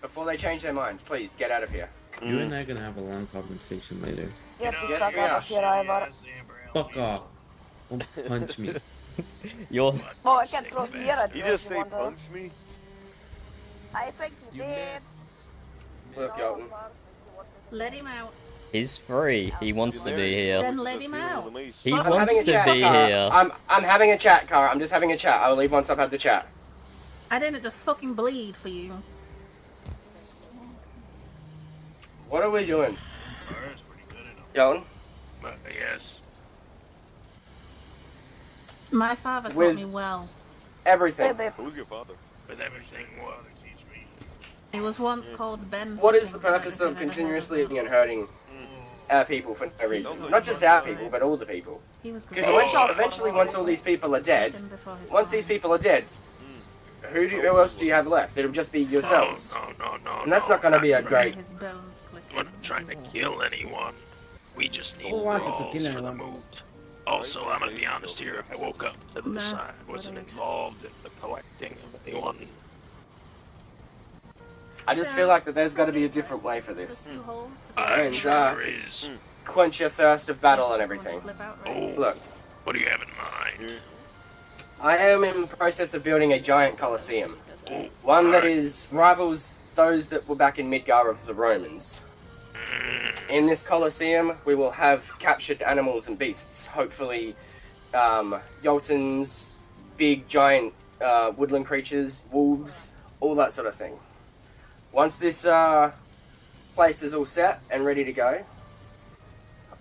Before they change their minds, please, get out of here. You and I are gonna have a long conversation later. Get the Yes, fuck we out are. of here, Ivar. Fuck off. Don't punch me. You're... Oh, I can throw here at He you just if say you want to. punch me? I think you did. Look, Yolton. Let him out. He's free. He wants to be here. Then let him out. He I'm wants having a to chat, be Cara. here. I'm having a chat, Cara. I'm just having a chat. I'll leave once I've had the chat. I didn't just fucking bleed for you. What are we doing? Yolton? Yes. My father taught With- me well. Everything. Who's your father? With everything, what? He was once called Ben. What is the purpose of continuously and hurting our people for no reason? Not just our people, but all the people. He was Because eventually, once all these people are dead, once these people are dead, who else do you have left? It'll just be yourselves. No. And that's not going to be a great... We're not trying to kill anyone. We just need Who wanted to walls kill for the anyone? Mjut. Also, I'm gonna be honest here. I woke up to the side. Wasn't involved in the collecting of anyone. I just feel like that there's got to be a different way for this. And, Sure is. quench your thirst of battle and everything. Oh, Look, what do you have in mind? I am in the process of building a giant coliseum. One that is rivals those that were back in Midgar of the Romans. In this coliseum, we will have captured animals and beasts. Hopefully, Joltons, big giant woodland creatures, wolves, all that sort of thing. Once this place is all set and ready to go,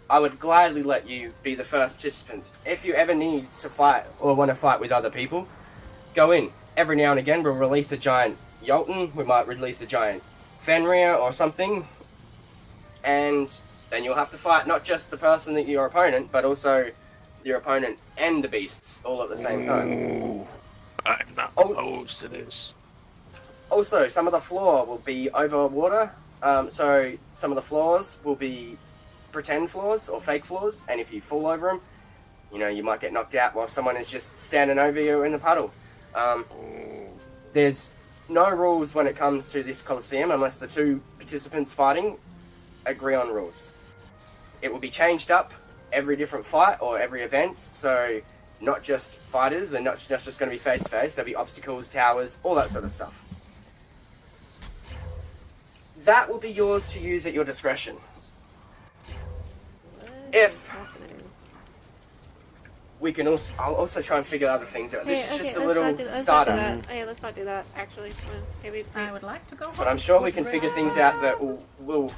I would gladly let you be the first participants. If you ever need to fight or want to fight with other people, go in. Every now and again, we'll release a giant Jolton. We might release a giant Fenrir or something. And then you'll have to fight not just the person that your opponent, but also your opponent and the beasts all at the same time. Ooh, I'm not opposed to this. Also, some of the floor will be over water, so some of the floors will be pretend floors or fake floors, and if you fall over them, you know, you might get knocked out while someone is just standing over you in the puddle. There's no rules when it comes to this Coliseum unless the two participants fighting agree on rules. It will be changed up every different fight or every event, so not just fighters and not just going to be face to face, there'll be obstacles, towers, all that sort of stuff. That will be yours to use at your discretion. If we can also, I'll also try and figure other things out. This is just a little starter. Let's not do that. Actually, maybe I would like to go. But I'm sure we can figure things out that will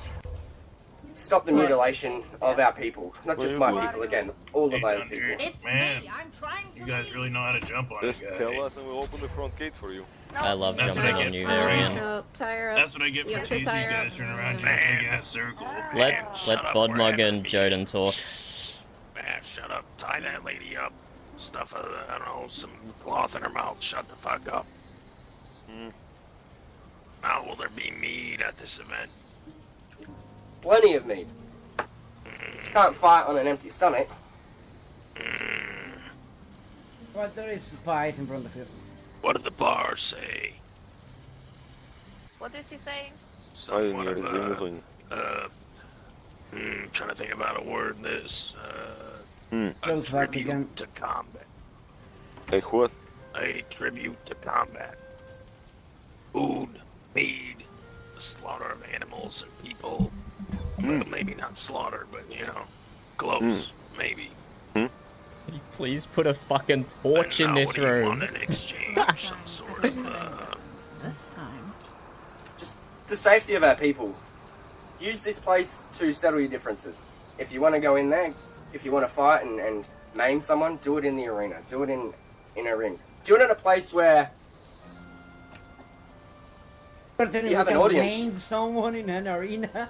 stop the mutilation of our people. Not just my people, again, all of those people. It's Man, me. I'm trying to. you guys really know how to jump on Just it, guys. tell us and we'll open the front gate for you. I love That's jumping what I on get you, for Varian. No, tire up. That's what I get You for have to teasing you tire guys. up. Turn around in a big ass circle. Let Bodmug we're and having Joden talk. Man, shut up. Tie that lady up. Stuff, I don't know, some cloth in her mouth. Shut the fuck up. Now, will there be mead at this event? Plenty of meat. Can't fight on an empty stomach. But there is pies in front of you. What did the bar say? What is he saying? Somewhat of anything. Trying to think about a word. This, a Close fight again. tribute to combat. Like what? A tribute to combat. Food, mead, the slaughter of animals and people. Well, maybe not slaughter, but you know, close, maybe. Please put a fucking torch in Now, this what do you room. want in exchange? Some sort of, This time. Just the safety of our people. Use this place to settle your differences. If you want to go in there, if you want to fight and maim someone, do it in the arena. Do it in a ring. do it in a place where But then you we have an can audience. maim someone in an arena.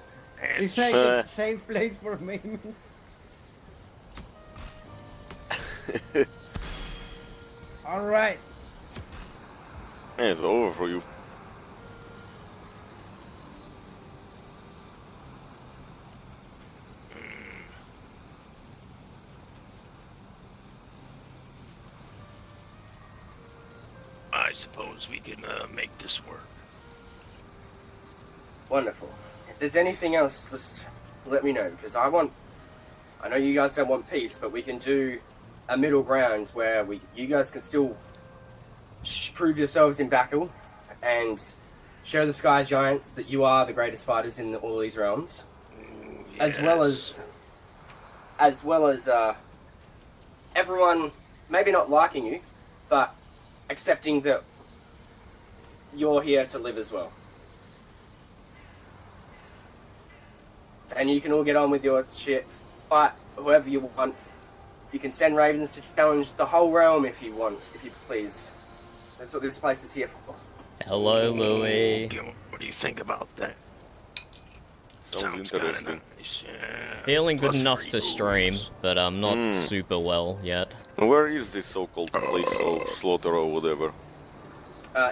It's like a safe place for maiming. Alright. Yeah, it's over for you. I suppose we can make this work. Wonderful. If there's anything else, just let me know, because I know you guys don't want peace, but we can do a middle ground where you guys can still prove yourselves in battle and show the Sky Giants that you are the greatest fighters in all these realms, as well as everyone maybe not liking you, but accepting that you're here to live as well. And you can all get on with your shit, fight whoever you want. You can send ravens to challenge the whole realm if you want, if you please. That's what this place is here for. Hello, Louis. What do you think about that? Sounds interesting. Nice. Feeling good Plus enough free to stream, but I'm not super well yet. Where is this so-called place of slaughter or whatever?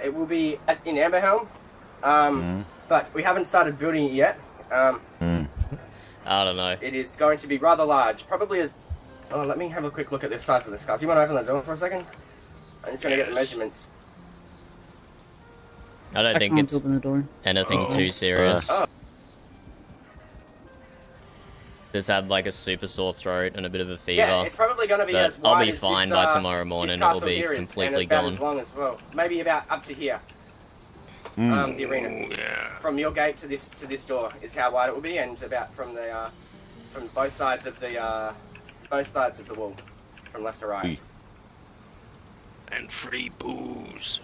It will be in Amberhelm, but we haven't started building it yet. I don't know. It is going to be rather large, probably as... Oh, let me have a quick look at the size of this car. Do you want to open the door for a second? I'm just going to get the measurements. I don't think can't it's open the door. anything too serious. Oh. Just had like a super sore throat and a bit of a fever. Yeah, it's probably going to be but as wide I'll be as fine this, by tomorrow morning. this It will castle be here is, completely and about gone. as long as well. Maybe about up to here. The arena. From your gate to this door is how wide it will be, and about from both sides of the wall, from left to right. And free booze.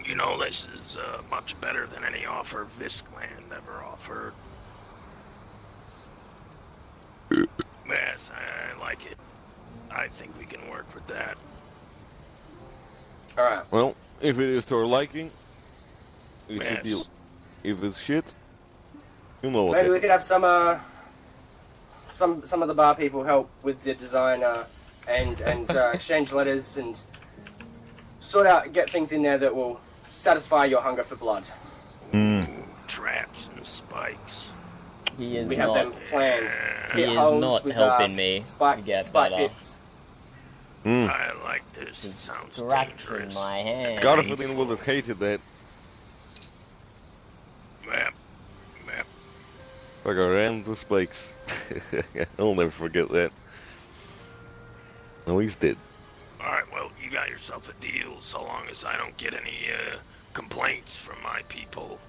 You know, this is much better than any offer Viskland ever offered. Yes, I like it. I think we can work with that. Alright. Well, if it is to our liking, it's a Yes. deal. If it's shit, you know what. Maybe we could have some of the bar people help with the design and exchange letters and get things in there that will satisfy your hunger for blood. Traps and spikes. He is We have not. them planned. He Hit is holes not with, helping me spike get better. better. I like this. It sounds Scratching dangerous. my hand. Garfield would have hated that. Map. Like I ran the spikes. I'll never forget that. No, he's dead. Alright, well, you got yourself a deal so long as I don't get any complaints from my people.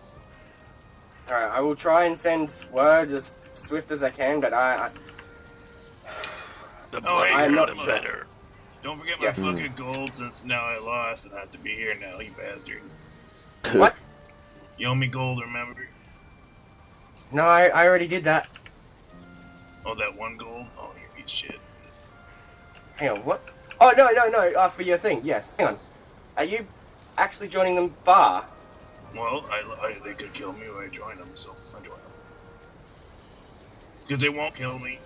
Alright, I will try and send word as swift as I can, but The I'm not the sure. better. Don't forget Yes. my fucking gold since now I lost and I have to be here now, you bastard. What? You owe me gold, remember? No, I already did that. Oh, that one gold? Oh, you piece of shit. Hang on, what? Oh, no, for your thing, yes. Hang on. Are you actually joining them bar? Well, they could kill me if I join them, so I join them. Because they won't kill me.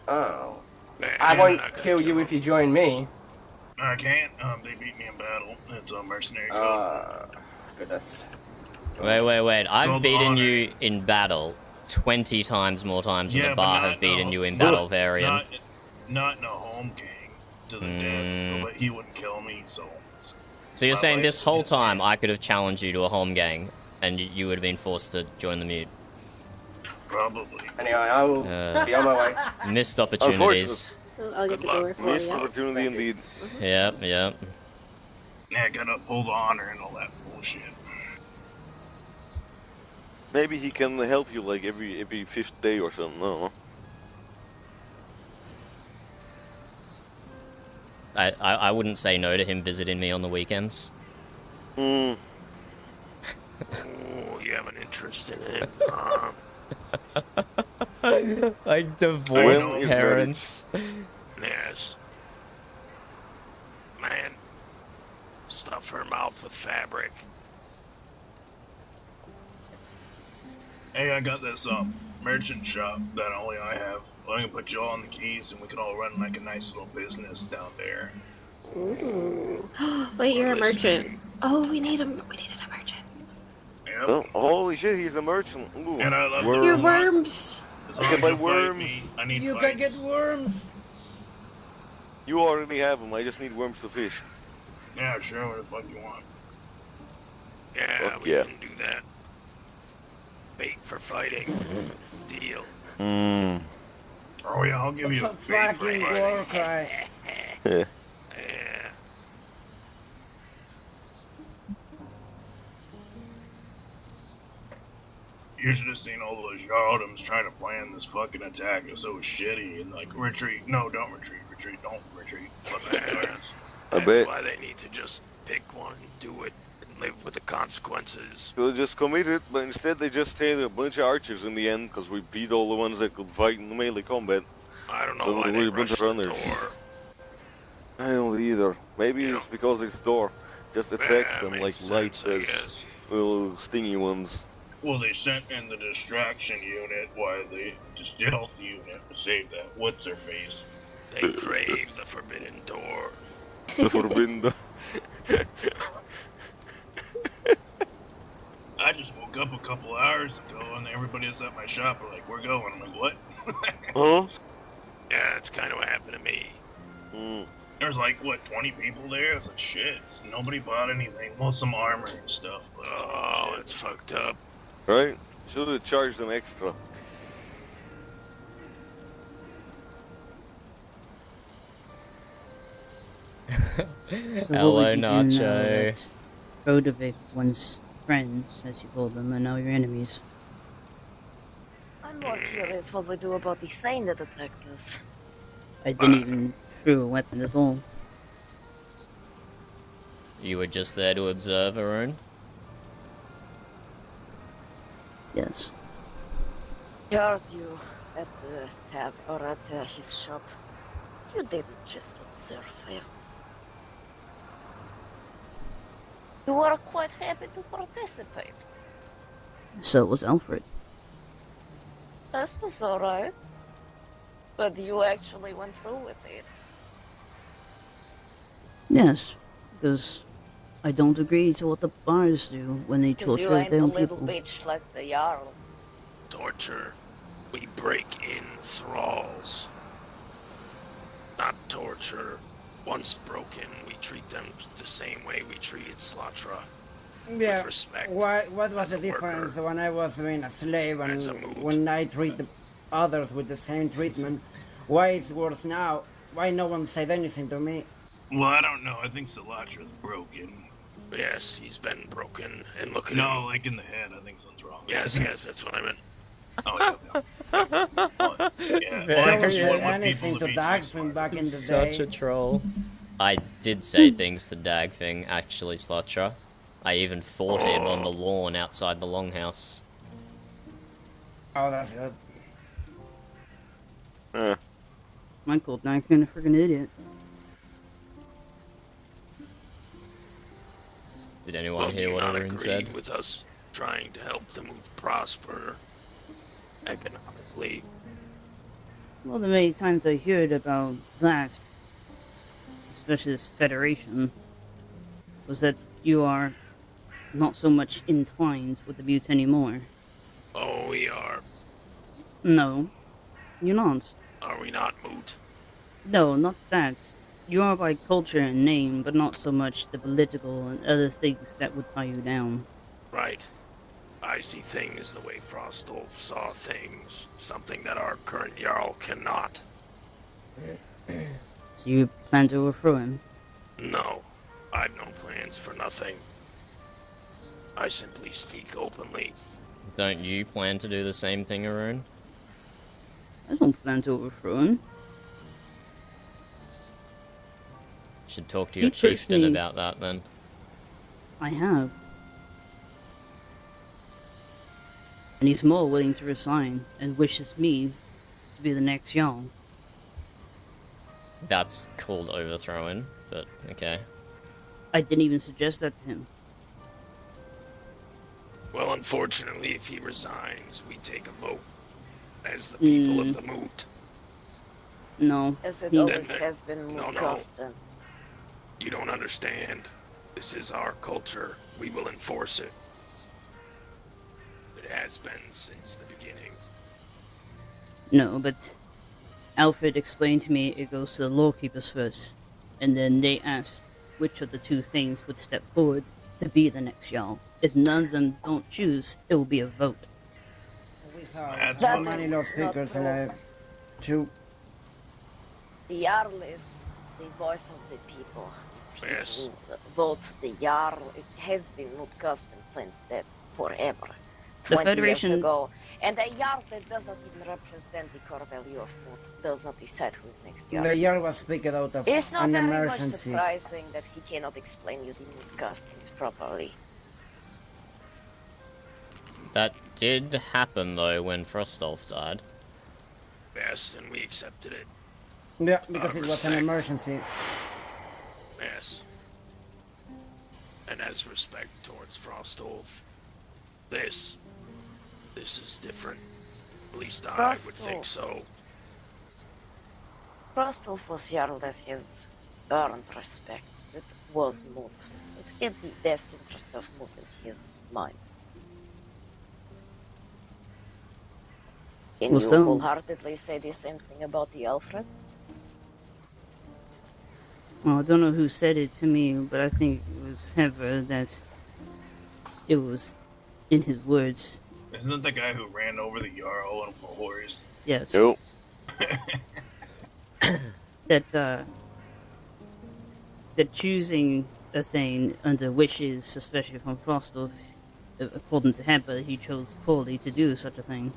Oh. Man, I I'm won't not gonna kill you if you join me. I can't. They beat me in battle. It's a mercenary code. Goodness. Wait. I've Gold beaten honor. you in battle 20 times more times than Yeah, the but bar not have beaten no- you in battle variant. Not in a home gang to the death, but he wouldn't kill me, so... So you're my saying life this is whole his time I could have challenged you to a home gang, and you would have been forced to join the Mjut? Probably. Anyway, I will be on my way. Missed opportunities. I'll get the door for Missed you. opportunity indeed. Yep. Yeah, I gotta uphold honor and all that bullshit. Maybe he can help you like every fifth day or something. No. I wouldn't say no to him visiting me on the weekends. Oh, you have an interest in it. Like divorced When is parents. Yeah, this. Man, stuff her mouth with fabric. Hey, I got this merchant shop that only I have. I can put you all on the keys, and we can all run like a nice little business down there. Ooh. Wait, you're a merchant. Oh, we needed a merchant. Yep. Oh, holy shit, he's a merchant. Ooh, And I love worms. Your worms. As I long can as buy you fight worms. me, I need You fights. can get worms. You already have them. I just need worms to fish. Yeah, sure, what the fuck you want. Yeah, Fuck we yeah. can do that. Bait for fighting. Deal. Mmm. Oh yeah, I'll give you a Fuck bait for fucking fighting. war cry. Yeah. You should have seen all those Yardums trying to plan this fucking attack. It's so shitty and like retreat. No, don't retreat. Retreat. Don't retreat. Fuck the guards. I That's bet. why they need to just pick one and do it and live with the consequences. Could have just committed, but instead they just stayed a bunch of archers in the end, because we beat all the ones that could fight in the melee combat. I don't know So why we they a bunch rushed of the runners. door. I don't either. Maybe it's because it's door. Just attracts Yeah, them like makes light sense, I as guess. little stingy ones. Well, they sent in the distraction unit while the stealth unit to save that what's her face. They crave the forbidden door. The forbidden door. I just woke up a couple hours ago and everybody was at my shop are like, we're going. I'm like, what? Huh? Yeah, that's kind of what happened to me. Mm. There's like, what, 20 people there? I was like, shit. Nobody bought anything. Well, some armor and stuff. But Oh, it's fucked up. Right? Should have charged them extra. So Hello, what would you do now Nacho. that Rodovic once friends, as you call them, are now your enemies? I'm more curious what we do about the thing that attacked us. I didn't even throw a weapon at all. You were just there to observe, Arun? Yes. Heard you at the tab or at his shop. You didn't just observe him. You were quite happy to participate. So was Alfred. This is alright. But you actually went through with it. Yes, because I don't agree to what the bars do when they Because you torture ain't their a own little people. bitch like the Jarl. Torture. We break in thralls. Not torture. Once broken, we treat them the same way we treated Slatra. Yeah. With respect. What was as the a difference worker. when I was being a slave and As a mood. when I treat the others with the same treatment? Why it's worse now? Why no one said anything to me? Well, I don't know. I think Silatra's broken. Yes, he's been broken. And look at No, him. like in the head. I think something's wrong. Yes, yes, that's what I meant. Oh, yeah. Yeah. No Well, I one guess said what would anything people to defeat Dagfin back in the Such day. a troll. I did say things to Dagfing, actually, Slotcha. I even fought him on the lawn outside the longhouse. Oh, that's good. I called Dagfin a freaking idiot. Did anyone Well, hear do what not Arun agree said? with us trying to help them prosper economically. Well, the many times I heard about that, especially this Federation, was that you are not so much entwined with the Mjut anymore. Oh, we are. No, you're not. Are we not, Moot? No, not that. You are by culture and name, but not so much the political and other things that would tie you down. Right. I see things the way Frostolf saw things. Something that our current Jarl cannot. So you plan to overthrow him? No. I've no plans for nothing. I simply speak openly. Don't you plan to do the same thing, Arun? I don't plan to overthrow him. Should talk to He your chieftain personally- about that then. I have. And he's more willing to resign and wishes me to be the next Jarl. That's called overthrowing, but okay. I didn't even suggest that to him. Well, unfortunately, if he resigns, we take a vote as the people of the Mjut. No. As it he- always has been No, Mjut no. custom. You don't understand. This is our culture. We will enforce it. It has been since the beginning. No, but Alfred explained to me it goes to the lawkeepers first, and then they ask which of the two things would step forward to be the next Jarl. If none of them don't choose, it will be a vote. We have That how many is law not speakers true. alive? 2. The Jarl is the voice of the people. Yes. People vote the Jarl. It has been Mjut custom since that forever. The 20 Federation- years ago. And a Jarl that does not even represent the core value of Mjut does not decide who is next Jarl. The year was speaked out of It's not an very much emergency. surprising that he cannot explain you the Mjut customs properly. That did happen though when Frostolf died. Yes, and we accepted it. Yeah, because it was an Respect. emergency. Yes. And as respect towards Frostolf, this is different. At least I would think so. Frostolf was Jarl that has earned respect. It was Mjut. It had the best interest of Mjut in his mind. Can Well, you so- wholeheartedly say the same thing about the Alfred? Well, I don't know who said it to me, but I think it was Hever that it was in his words. Isn't it the guy who ran over the Jarl on a horse? Yes. Nope. That choosing a thing under wishes, especially from Frostolf, according to Heber, he chose poorly to do such a thing.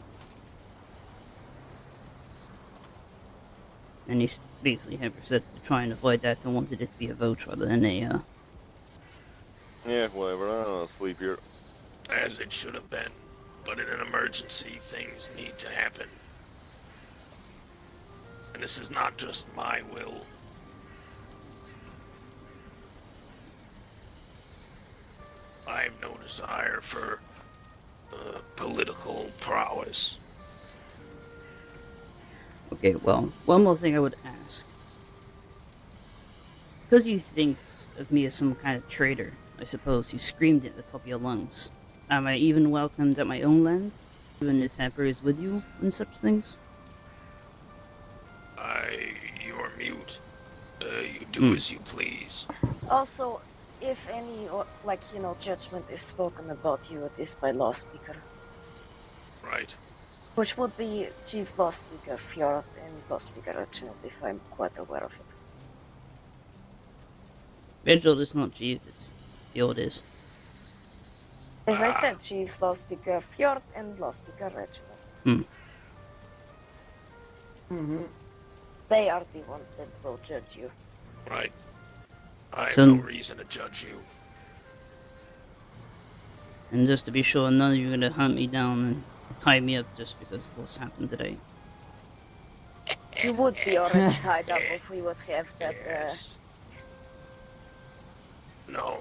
And he basically Heber said to try and avoid that and wanted it to be a vote rather than a Yeah, whatever. I don't want to sleep here. As it should have been. But in an emergency, things need to happen. And this is not just my will. I have no desire for political prowess. Okay, well, one more thing I would ask. Because you think of me as some kind of traitor, I suppose you screamed at the top of your lungs. Am I even welcomed at my own land? Even if Heber is with you and such things? You're Mjut. You do as you please. Also, if any, judgment is spoken about you, it is by law speaker. Right. Which would be Chief Law Speaker Fjord and Law Speaker Reginald, if I'm quite aware of it. Reginald is not chief, it's Fjord is. As I said, Chief Law Speaker Fjord and Law Speaker Reginald. Mm-hmm. They are the ones that will judge you. Right. I have So- no reason to judge you. And just to be sure, none of you are gonna hunt me down and tie me up just because of what's happened today. You would be already tied up if we would have that. Yes. No.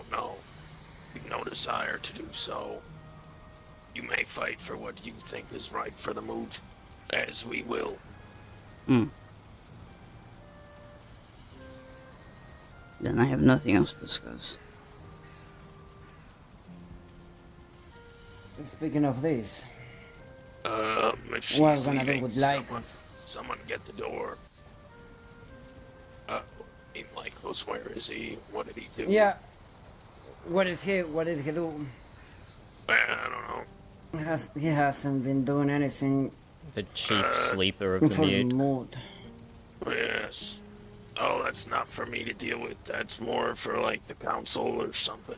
No desire to do so. You may fight for what you think is right for the Mjut, as we will. Then I have nothing else to discuss. Speaking of this, If she's what are we gonna do leaving, with Lycos? someone get the door. In Lycos, where is he? What did he do? Yeah. What did he do? I don't know. He hasn't been doing anything The chief sleeper of the for the Mjut. mood. Yes. Oh, that's not for me to deal with. That's more for, the council or something.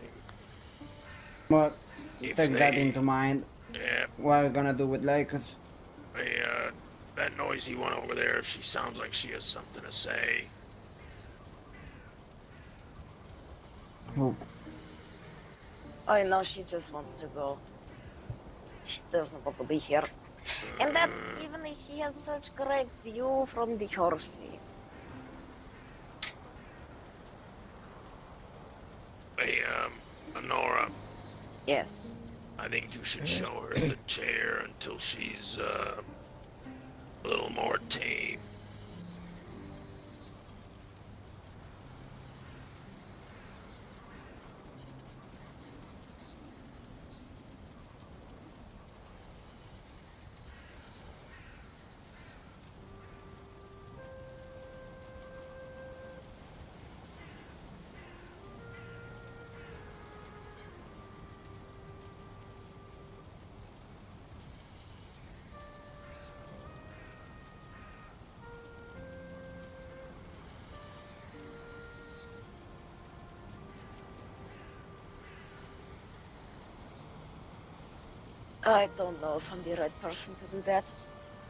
But If take that they- into mind. Yeah, What are we gonna do with Lycos? that noisy one over there, she sounds like she has something to say. Who? I know she just wants to go. She doesn't want to be here. And that even if she has such great view from the horsey. Honora, Yes. I think you should show her the chair until she's a little more tame. I don't know if I'm the right person to do that.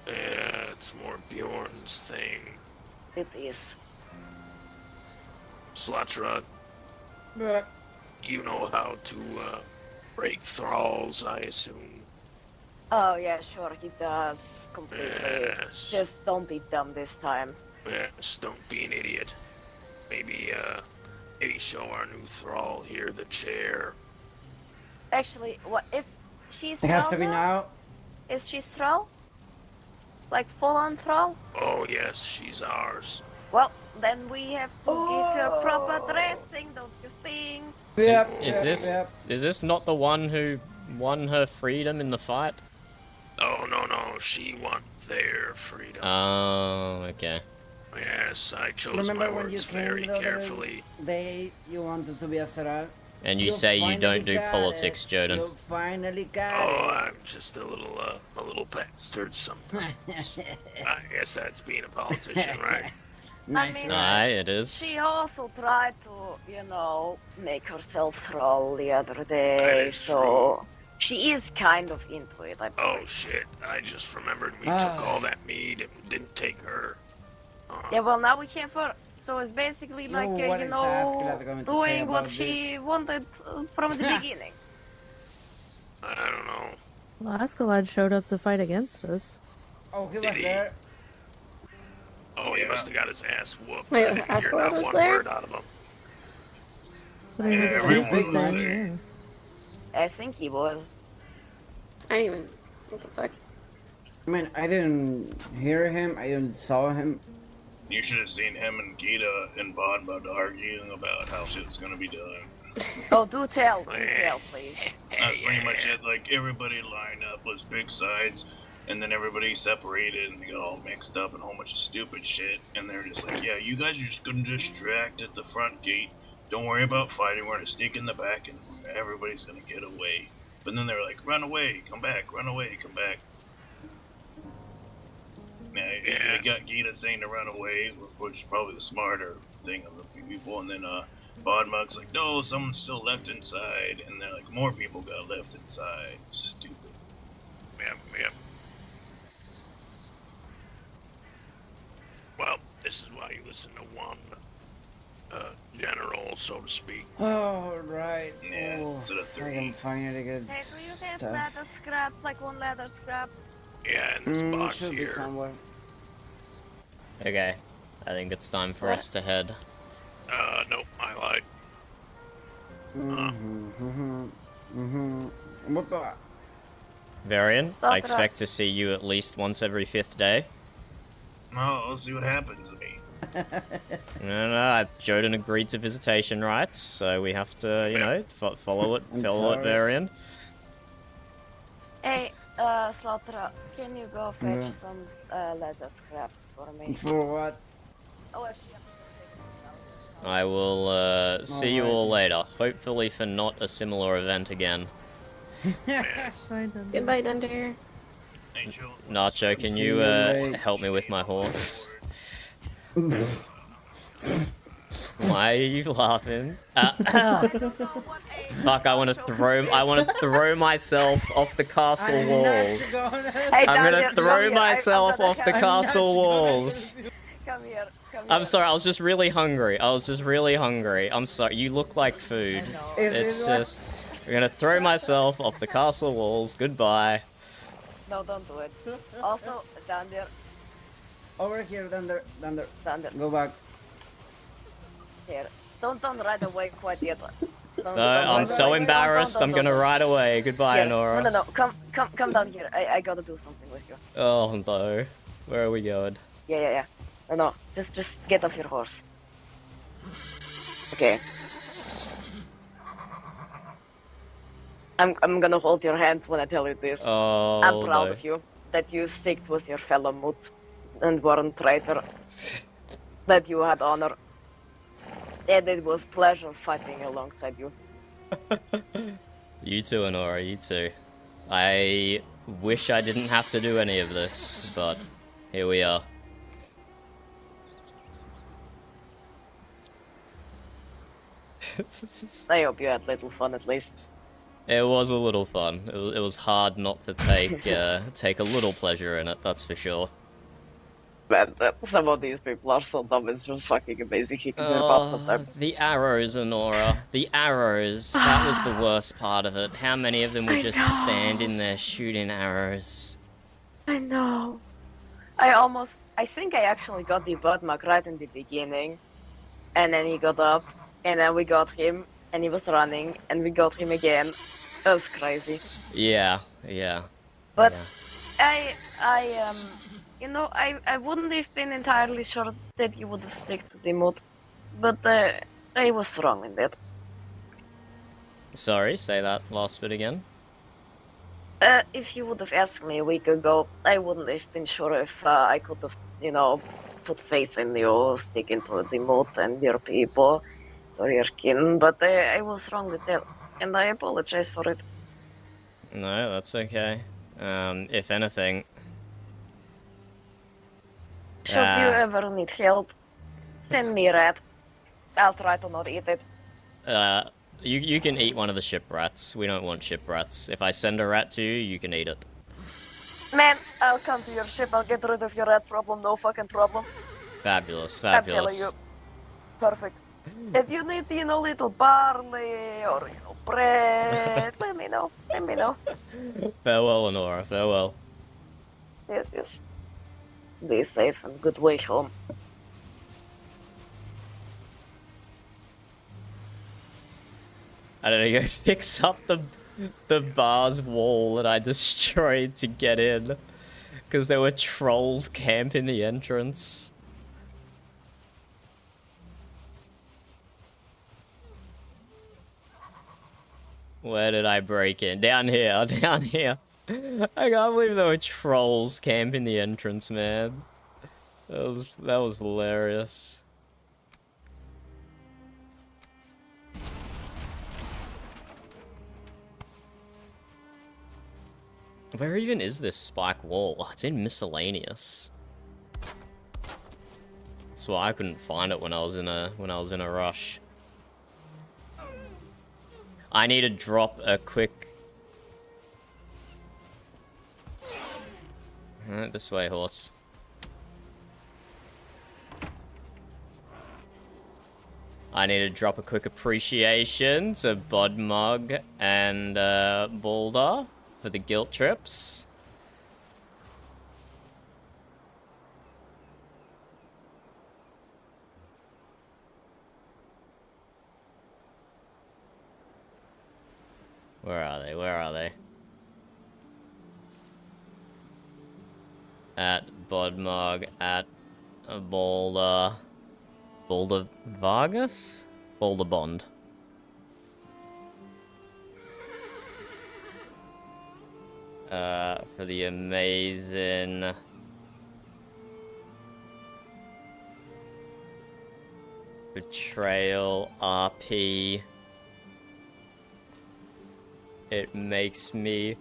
Yeah, it's more Bjorn's thing. It is. Slatra, Yeah. you know how to break thralls, I assume. Oh yeah, sure, he does. Completely. Yes. Just don't be dumb this time. Yes, don't be an idiot. Maybe show our new thrall here the chair. Actually, what if she's It has thrall to be now. Is she thrall? Like full-on thrall? Oh yes, she's ours. Well, then we have to give her proper dressing, don't you think? Yep. Is this not the one who won her freedom in the fight? Oh no, she won their freedom. Oh, okay. Yes, I chose Remember my when you words came very the other carefully. day you wanted to be a Sarah? And you say you don't do politics, Jordan. You finally got Oh, it. I'm just a little bastard sometimes. I guess that's being a politician, right? I mean, Aye, it is. she also tried to, make herself thrall the other That day, is so she is kind of into it, I Oh believe. shit, I just remembered we Ah. took all that meat and we didn't take her. Yeah, well, now we have her, so it's basically like, what is Askeladd going to say doing what about she wanted from the beginning. I don't know. Well, Askeladd showed up to fight against us. Oh, he Did was he? there. Oh, he must have got his ass whooped. Wait, I didn't hear Askeladd not was one there? word out of him. That's what I heard everyone Casey was say, there. yeah. I think he was. I didn't even. What the fuck? I mean, I didn't hear him. I didn't saw him. You should have seen him and Gita and Bodbud arguing about how shit's gonna be done. Oh, do tell, please. That's pretty much it. Like, everybody lined up, was big sides, and then everybody separated and they got all mixed up and a whole bunch of stupid shit. And they're just like, yeah, you guys are just gonna distract at the front gate. Don't worry about fighting. We're gonna sneak in the back and everybody's gonna get away. But then they're like, run away, come back, run away, come back. Yeah, they got Gita saying to run away, which is probably the smarter thing of the people. And then Bodmug's like, no, someone's still left inside. And they're like, more people got left inside. Stupid. Yep. Well, this is why you listen to one general, so to speak. Oh, right. Yeah, oh, instead of I three. can finally get Hey, do you have stuff. leather scrap, like one leather scrap? Yeah, in this box should be here. somewhere. Okay, I think it's time for us to head. Nope, I lied. What the? Varian, Stop I it expect to see you at least once every 5th day. No, let's see what happens to me. No, Joden agreed to visitation rights, so we have to, follow it, I'm follow it, sorry. Varian. Hey, Slaughter, can you go fetch Yeah. some leather scrap for me? For what? Oh, actually, I will see you all later, hopefully for not a similar event again. Goodbye, Dunder. Nacho, can See you you later. help me with my horse? Why are you laughing? Fuck! I want to throw myself off the castle walls. Hey, I'm gonna Dunder, throw come here. myself I'm off the gonna castle walls. Come here, come here. I'm sorry. I was just really hungry. I'm sorry. You look like food. It's just. I'm gonna throw myself off the castle walls. Goodbye. No, don't do it. Also, Dunder, Over here, Thunder. Dunder, Go back. here. Don't run away quite yet. No, I'm so embarrassed. I'm gonna ride away. Goodbye, Yeah. Honora. No. Come down here. I gotta do something with you. Oh no. Where are we going? Yeah. No. Just get off your horse. Okay. I'm gonna hold your hands when I tell you this. Oh, I'm proud no. of you that you sticked with your fellow Mjut and weren't traitor. That you had honor. And it was pleasure fighting alongside you. You too, Honora, you too. I wish I didn't have to do any of this, but here we are. I hope you had little fun at least. It was a little fun. It was hard not to take take a little pleasure in it, that's for sure. Man, some of these people are so dumb, it's just fucking amazing. You can hear about sometimes. The arrows, Honora. The arrows. That was the worst part of it. How many of them were just standing there shooting arrows? I know. I think I actually got the Budmug right in the beginning. And then he got up, and then we got him, and he was running, and we got him again. That was crazy. Yeah. But I wouldn't have been entirely sure that you would have stuck to the mode. But I was wrong in that. Sorry, say that last bit again. If you would have asked me a week ago, I wouldn't have been sure if I could have, put faith in you, sticking to the mode and your people or your kin. But I was wrong with that, and I apologize for it. No, that's okay. If anything... Should you ever need help, send me a rat. I'll try to not eat it. You can eat one of the ship rats. We don't want ship rats. If I send a rat to you, you can eat it. Man, I'll come to your ship. I'll get rid of your rat problem. No fucking problem. Fabulous. I'm telling you. Perfect. If you need, little barley or, bread, let me know. Farewell, Honora. Farewell. Yes. Be safe and good way home. I don't know, go fix up the bar's wall that I destroyed to get in. Because there were trolls camping the entrance. Where did I break in? Down here. I can't believe there were trolls camping the entrance, man. That was hilarious. Where even is this spike wall? Oh, it's in miscellaneous. That's why I couldn't find it when I was in a rush. I need to drop a quick... This way, horse. I need to drop a quick appreciation to Budmug and Boulder for the guilt trips. Where are they? At Budmug, at Boulder Vargas? Boulder Bond. For the amazing... Betrayal RP. It makes me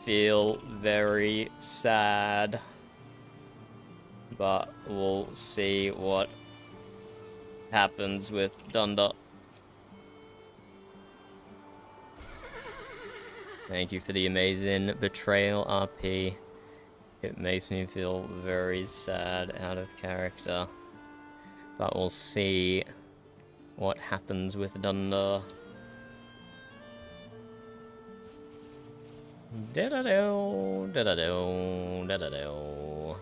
feel very sad. But we'll see what happens with Dunder. Thank you for the amazing Betrayal RP. It makes me feel very sad, out of character. But we'll see what happens with Dunder. Da-da-do, da-da-do, da-da-do.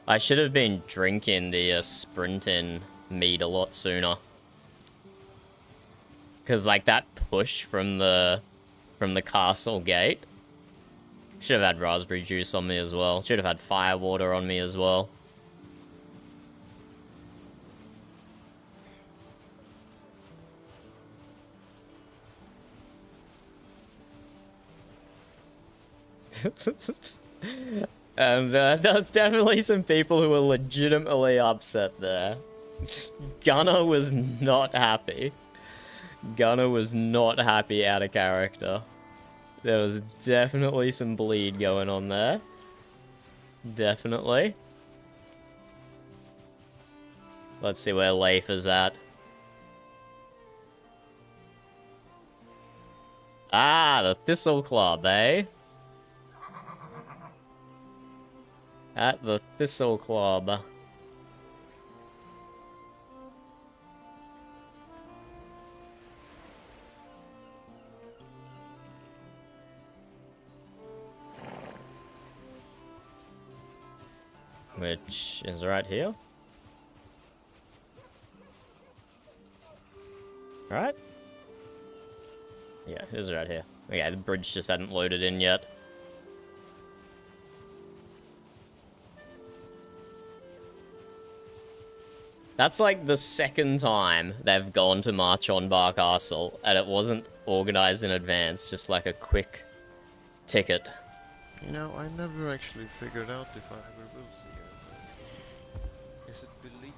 I should have been drinking the sprint-in mead a lot sooner. Cause like that push from the castle gate. Should have had raspberry juice on me as well. Should have had fire water on me as well. And there's definitely some people who were legitimately upset there. Gunner was not happy. Gunner was not happy out of character. There was definitely some bleed going on there. Definitely. Let's see where Leif is at. Ah, the Thistle Club, eh? At the Thistle Club. Which is right here. Right? Yeah, it is right here. Okay, the bridge just hadn't loaded in yet. That's like the second time they've gone to march on Bar Castle, and it wasn't organized in advance, just like a quick ticket. You know, I never actually figured out if I ever will see it. Is it believed?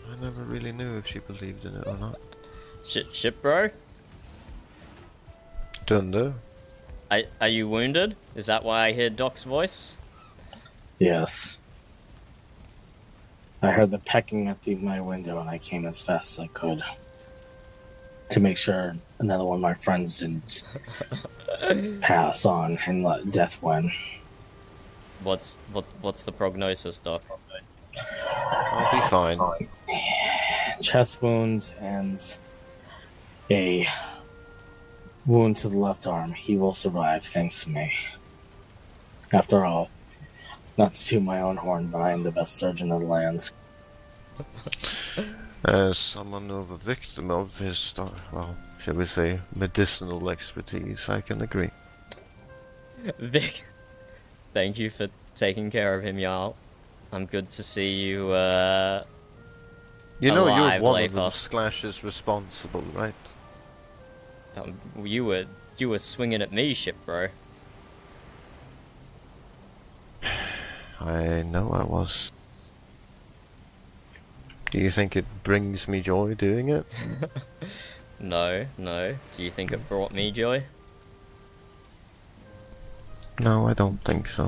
I never really knew if she believed in it or not. Ship bro? Thunder? Are you wounded? Is that why I hear Doc's voice? Yes. I heard the pecking at my window and I came as fast as I could. To make sure another one of my friends didn't pass on and let death win. What's the prognosis, Doc? I'll be fine. Chest wounds and a wound to the left arm. He will survive thanks to me. After all, not to toot my own horn, but I am the best surgeon of the lands. As someone of a victim of his, well, shall we say, medicinal expertise, I can agree. Vic, thank you for taking care of him, Jarl. I'm good to see you, You know alive, you're one of Leifa. them Slashes responsible, right? You were swinging at me, ship bro. I know I was. Do you think it brings me joy doing it? No. Do you think it brought me joy? No, I don't think so.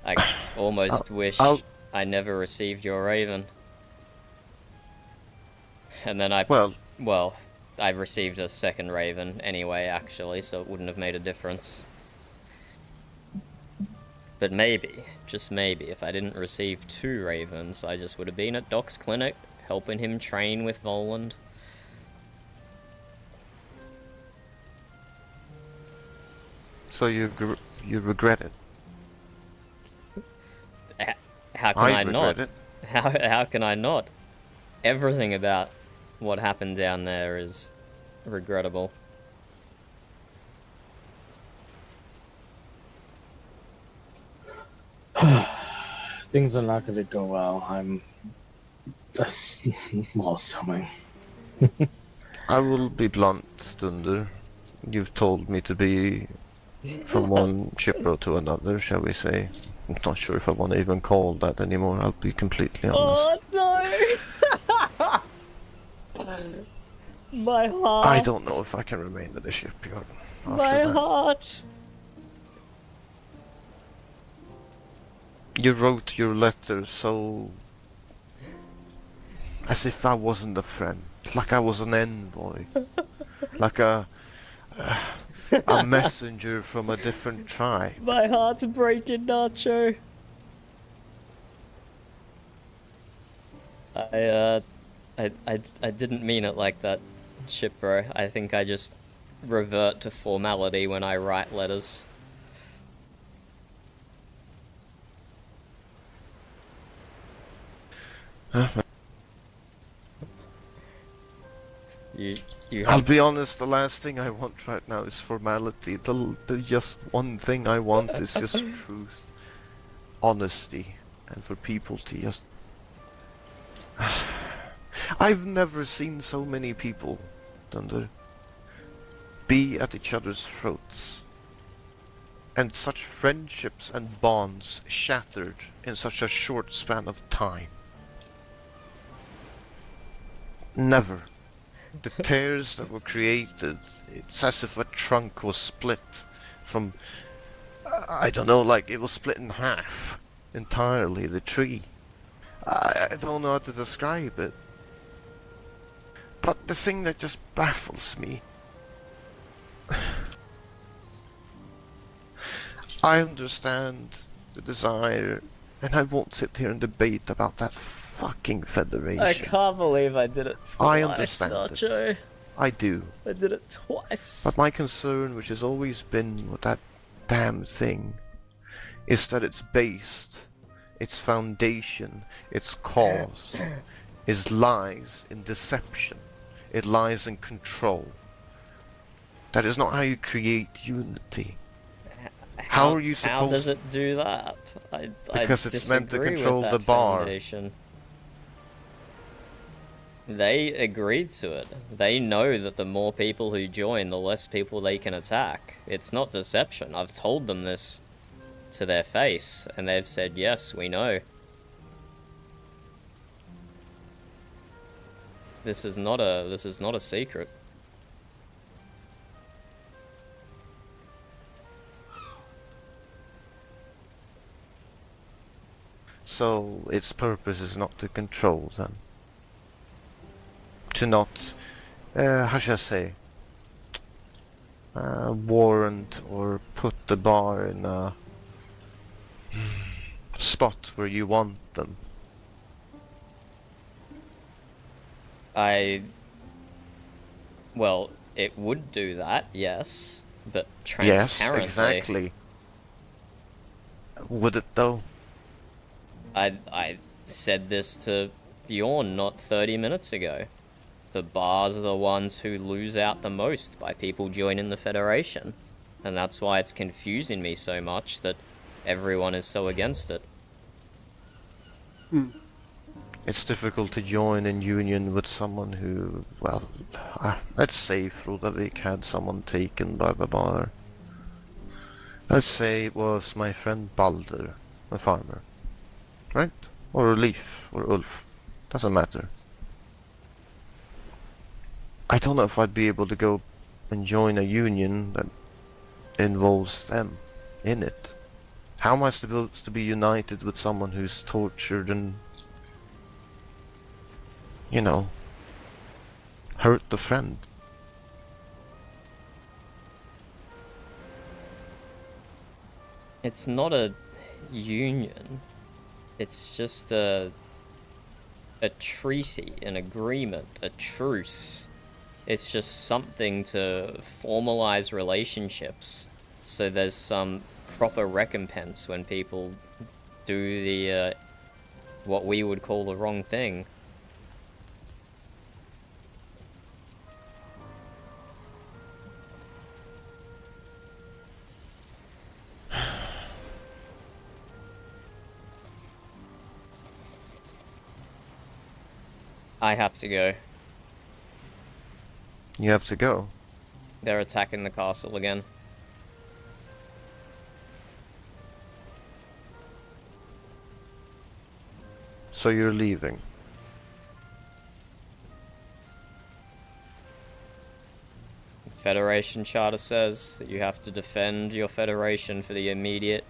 I almost wish I never received your raven. And then well, I've received a second raven anyway, actually, so it wouldn't have made a difference. But maybe, just maybe, if I didn't receive 2 ravens, I just would have been at Doc's clinic, helping him train with Voland. So you regret it? How can I not? regret it. How can I not? Everything about what happened down there is regrettable. Things are not going to go well. I'm just small summing. I will be blunt, Stunder. You've told me to be from one shipbro to another, shall we say. I'm not sure if I want to even call that anymore, I'll be completely honest. Oh no! My heart! I don't know if I can remain at the shipyard after My that. heart! You wrote your letter so... as if I wasn't a friend. Like I was an envoy. Like a messenger from a different tribe. My heart's breaking, Nacho. I didn't mean it like that, Shipbro. I think I just revert to formality when I write letters. I'll be honest, the last thing I want right now is formality. The just one thing I want is just truth, honesty, and for people to just... I've never seen so many people, Thunder, be at each other's throats. And such friendships and bonds shattered in such a short span of time. Never. The tears that were created, it's as if a trunk was split from, I don't know, like it was split in half entirely, the tree. I don't know how to describe it. But the thing that just baffles me, I understand the desire, and I won't sit here and debate about that fucking federation. I can't believe I did it twice. I understand Nacho. it. I do. I did it twice. But my concern, which has always been with that damn thing, is that it's based, its foundation, its cause, lies in deception. It lies in control. That is not how you create unity. How are you supposed? How does it do that? Because it's meant to disagree control with the that bar. foundation. They agreed to it. They know that the more people who join, the less people they can attack. It's not deception. I've told them this to their face, and they've said, yes, we know. This is not a secret. So its purpose is not to control them. To not, how should I say, warrant or put the bar in a spot where you want them. Well, it would do that, yes, but transparently. Yes, exactly. Would it though? I said this to Bjorn not 30 minutes ago. The bars are the ones who lose out the most by people joining the Federation. And that's why it's confusing me so much that everyone is so against it. It's difficult to join in union with someone who, well, let's say Frodavik had someone taken by the bar. Let's say it was my friend Balder, a farmer. Right? Or Leif, or Ulf. Doesn't matter. I don't know if I'd be able to go and join a union that involves them in it. How am I supposed to be united with someone who's tortured and, you know, hurt the friend? It's not a union. It's just a treaty, an agreement, a truce. It's just something to formalize relationships, so there's some proper recompense when people do the, what we would call the wrong thing. I have to go. You have to go? They're attacking the castle again. So you're leaving? Federation Charter says that you have to defend your Federation for the immediate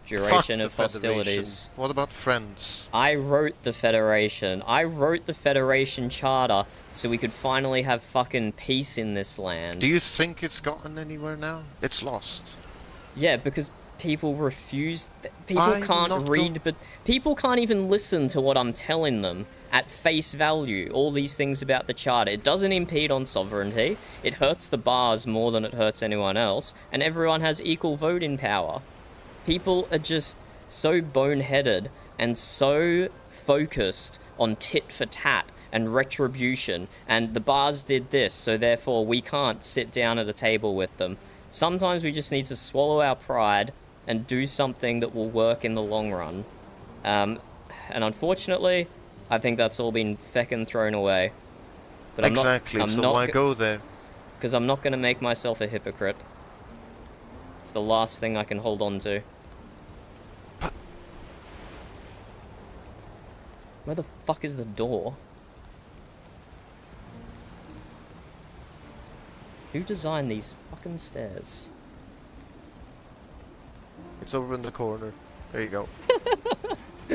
duration of hostilities. What about friends? I wrote the Federation. I wrote the Federation Charter so we could finally have fucking peace in this land. Do you think it's gotten anywhere now? It's lost. Yeah, because people refuse. People I'm can't not read, but people can't even listen to what I'm telling them at face value. All these things about the charter. It doesn't impede on sovereignty. It hurts the bars more than it hurts anyone else, and everyone has equal voting power. People are just so boneheaded and so focused on tit for tat and retribution, and the bars did this, so therefore we can't sit down at a table with them. Sometimes we just need to swallow our pride and do something that will work in the long run. And unfortunately, I think that's all been feckin' thrown away. But Exactly, so why go there? Because I'm not going to make myself a hypocrite. It's the last thing I can hold on to. Where the fuck is the door? Who designed these fucking stairs? It's over in the corner. There you go. I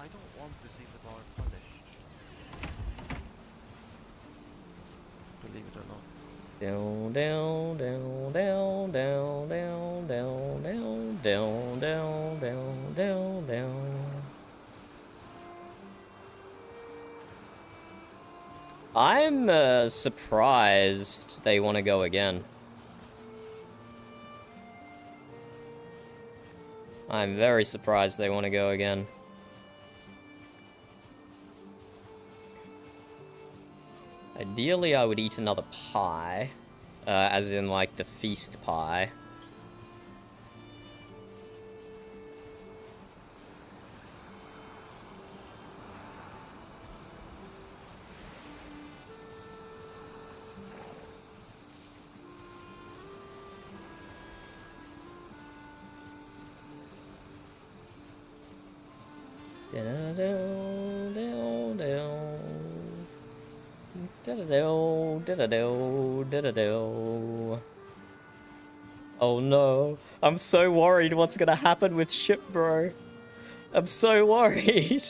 don't want to see the bar punished. Believe it or not. Down, down, down, down, down, down, down, down, down, down, down, down, down. I'm surprised they want to go again. I'm very surprised they want to go again. Ideally, I would eat another pie, as in, like, the feast pie. Oh no, I'm so worried what's gonna happen with ship, bro. I'm so worried.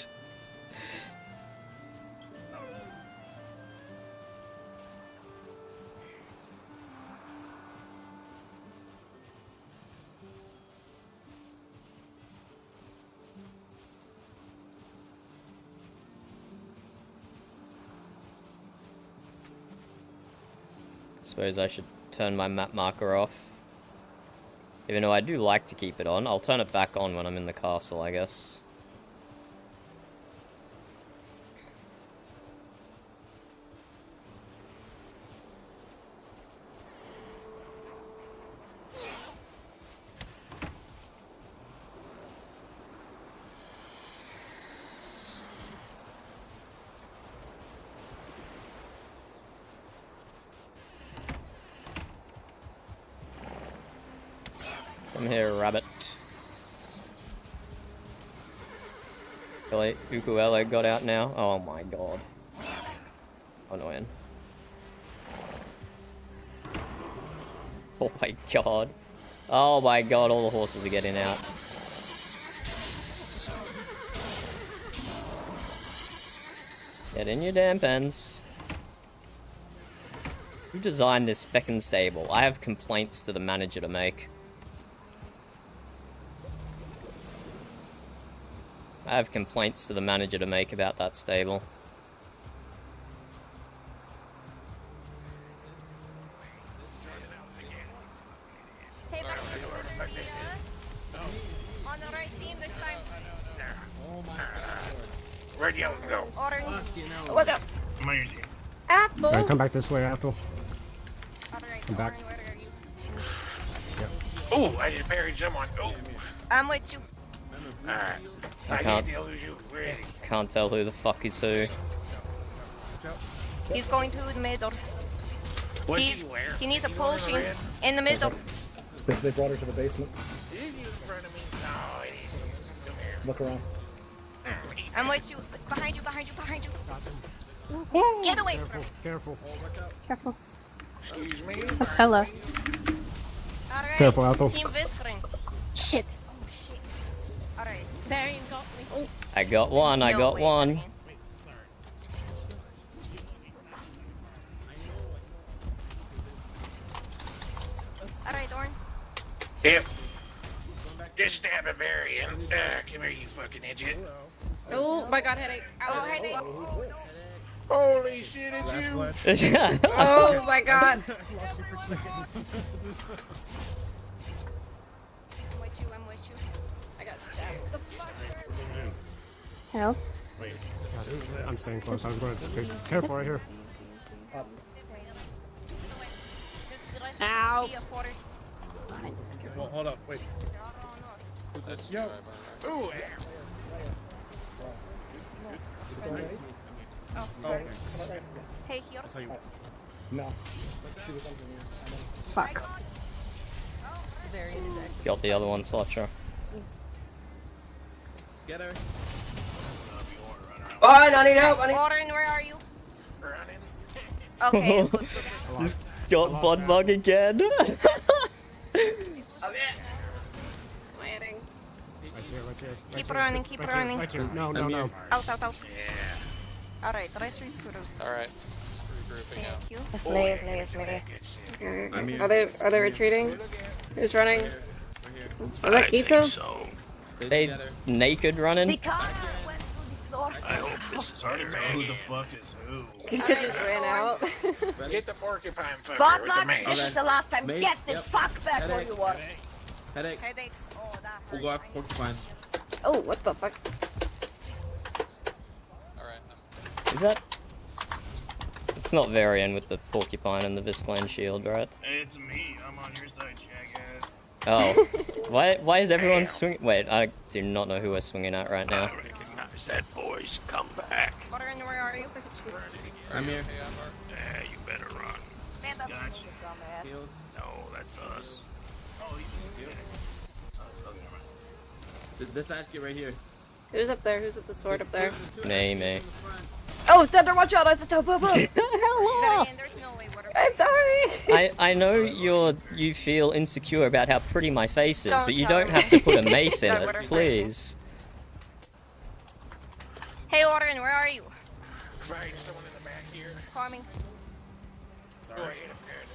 Suppose I should turn my map marker off. Even though I do like to keep it on. I'll turn it back on when I'm in the castle, I guess. Come here, rabbit. Ukulele got out now. Oh my god. Annoying. Oh my god. Oh my god, all the horses are getting out. Get in your damn pens. Who designed this feckin' stable? I have complaints to the manager to make. I have complaints to the manager to make about that stable. Hey, back on the right team this time. Oh my god. Where'd you go? Order. Look up. I'm on your team. Apple. Alright, come back this way, Apple. Come back. Oh, I just buried someone. Oh. I'm with you. Alright. I lose you. Where is he? can't tell who the fuck is who. He's going to the middle. He needs a potion in the middle. This leak water to the basement. Is he in front of me? No, it isn't. Come here. Look around. I'm with you. Behind you, behind you, behind you. Get away from him. Careful. Careful. Excuse me. That's hello. Alright. Careful, Apple. Team whispering. Shit. Oh shit. Alright. Varian got me. Oh. I got one, I got one. Yep. Just stab a Varian. Come here, you fucking idiot. Oh my god, headache. Oh, headache. Holy shit, it's you. Oh my god. I'm with you. I got stabbed. The fuck? Help. Wait. I'm staying close. I was going to chase. Careful right here. Ow. Well, hold up, wait. Yo. Ooh. Oh. Hey, here's. No. Fuck. Got the other one, Slotcher. Get her. Fine, I need help. Warren, where are you? Running. Okay. Just got blood bug again. Keep running, keep running. Right here. No. Out. Yeah. Alright, let's regroup. Alright. Regrouping out. Thank you. It's me, it's me, it's me. Okay. Are they retreating? Who's running? Is that Gito? So. They naked running. The car went to the floor. I hope this is Hard to tell who the fuck is who. Gito just ran out. Get the porcupine fucker Bad with the luck, mace. this is the last time. Mace, Get the yep. fuck back where you were. Headache. Headaches. Oh, that hurt. We'll go after porcupine. Oh, what the fuck? Is that? It's not Varian with the porcupine and the Visclan shield, right? It's me. I'm on your side, jackass. Oh. Why is everyone swinging? Wait, I do not know who we're swinging at right now. I recognize that voice. Come back. Warren, where are you? I'm here. Yeah, you better run. Stand up, Gotcha. you dumbass. Healed. No, that's us. Oh, he's here. Oh, never mind. This axe right here. Who's up there? Who's with the sword up there? Me. Oh, Thunder, watch out! That's a toe, boom, boom. Varian, there's no way. I'm sorry. I know you feel insecure about how pretty my face is, Don't but you tell don't me. have to put a mace in Don't it, worry. please. Hey, Warren, where are you? Fighting someone in the back here. Coming. Sorry. Oh, I hit him good.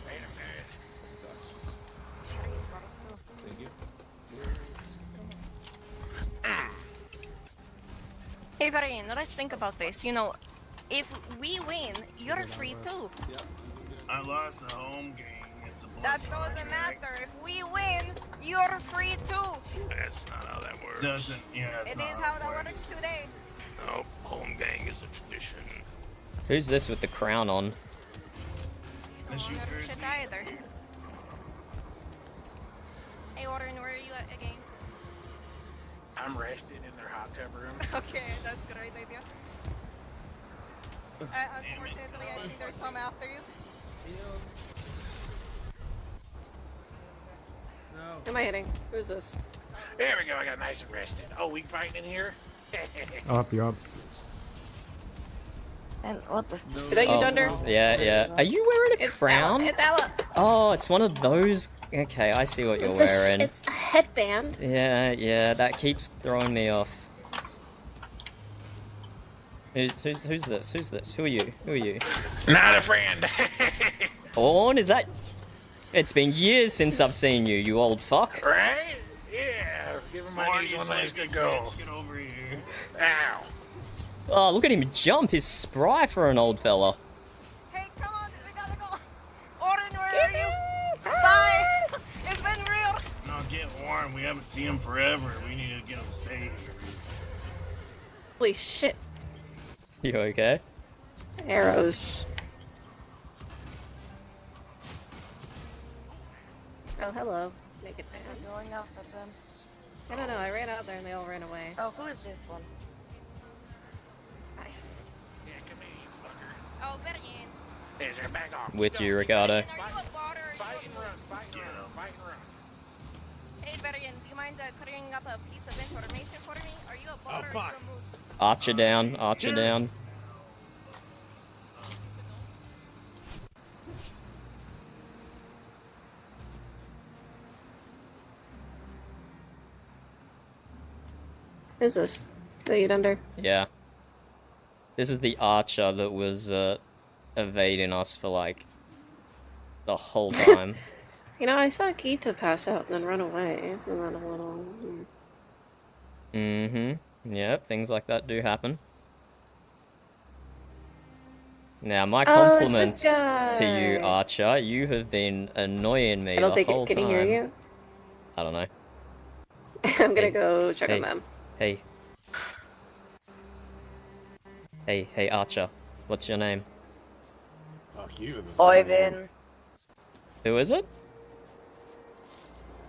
Thank you. Hey, Varian, let's think about this. You know, if we win, you're free too. I lost a home game. It's a That doesn't matter. If we win, you're free too. That's not how that works. Doesn't, yeah. It is how that works today. No, home gang is a tradition. Who's this with the crown on? I don't know shit either. Hey, Warren, where are you at again? I'm resting in their hot tub room. Okay, that's a great idea. Unfortunately, I think there's some after you. Who am I hitting? Who's this? There we go, I got nice and rested. Oh, we fighting in here? Up, you're up. And what the? Is that you, Dunder? Yeah. Are you wearing a crown? It's Ella. Oh, it's one of those. Okay, I see what you're wearing. It's a headband. Yeah, that keeps throwing me off. Who's this? Who are you? Not a friend. Orn, is that? It's been years since I've seen you, you old fuck. Right? Yeah, give him my knees one last good go. Get over here. Ow. Oh, look at him jump. He's spry for an old fella. Hey, come on, we gotta go. Warren, where are you? Bye. It's been real. No, get warm. We haven't seen him forever. We need to get him stayed. Holy shit. You okay? Arrows. Oh, hello. Naked man. Going after them. I don't know, I ran out there and they all ran away. Oh, who is this one? Yeah, come here, you fucker. Oh, Varian. There's her back off. With you, Ricardo. Fight and run. Hey, Varian, do you mind clearing up a piece of information for me? Are you a bot or fuck. removed? Archer down. Who's this? Is that you, Dunder? Yeah. This is the archer that was evading us for like the whole time. You know, I saw Gita pass out and then run away. Isn't that a little... Mm-hmm. Yep, things like that do happen. Now, my Oh, it's this compliments to you, guy. Archer. You have been annoying me I don't the think whole it... Can time. he hear you? I don't know. I'm gonna Hey, go check on hey, them. Hey. Hey, Archer. What's your name? Fuck you. Oyvind. Who is it?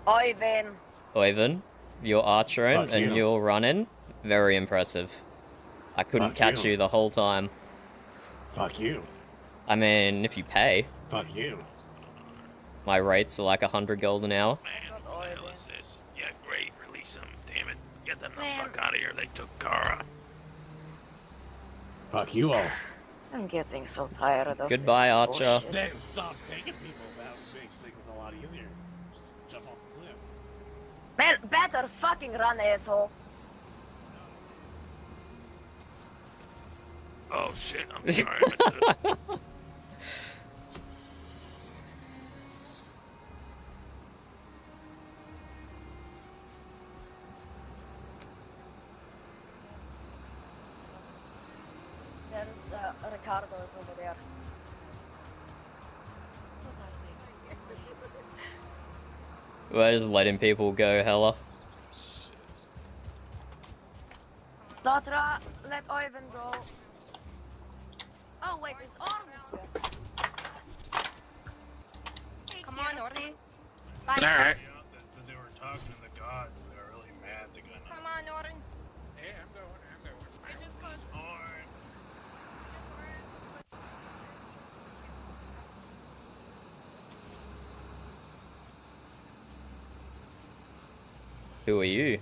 Oyvind. Oyvind. You're archering Fuck and you. you're running. Very impressive. I couldn't Fuck catch you. you the whole time. Fuck you. I mean, if you pay. Fuck you. My rates are like 100 gold an hour. Man, what the hell is this? Yeah, great. Release them. Damn it. Get them the fuck out of here. They took Kara. Fuck you all. I'm getting so tired of Goodbye, this Archer. bullshit. Then stop taking people. That makes things a lot easier. Just jump off the cliff. Man, better fucking run, asshole. Oh shit, I'm sorry. I meant to- There's Ricardo's over there. We're just letting people go, hella. Datra, let Oyvind go. Oh wait, his arm is here. Come on, Norton. Alright. So they were talking to the gods. They were really mad. They're gonna. Come on, Norton. Yeah, I'm going. I just got. Who are you?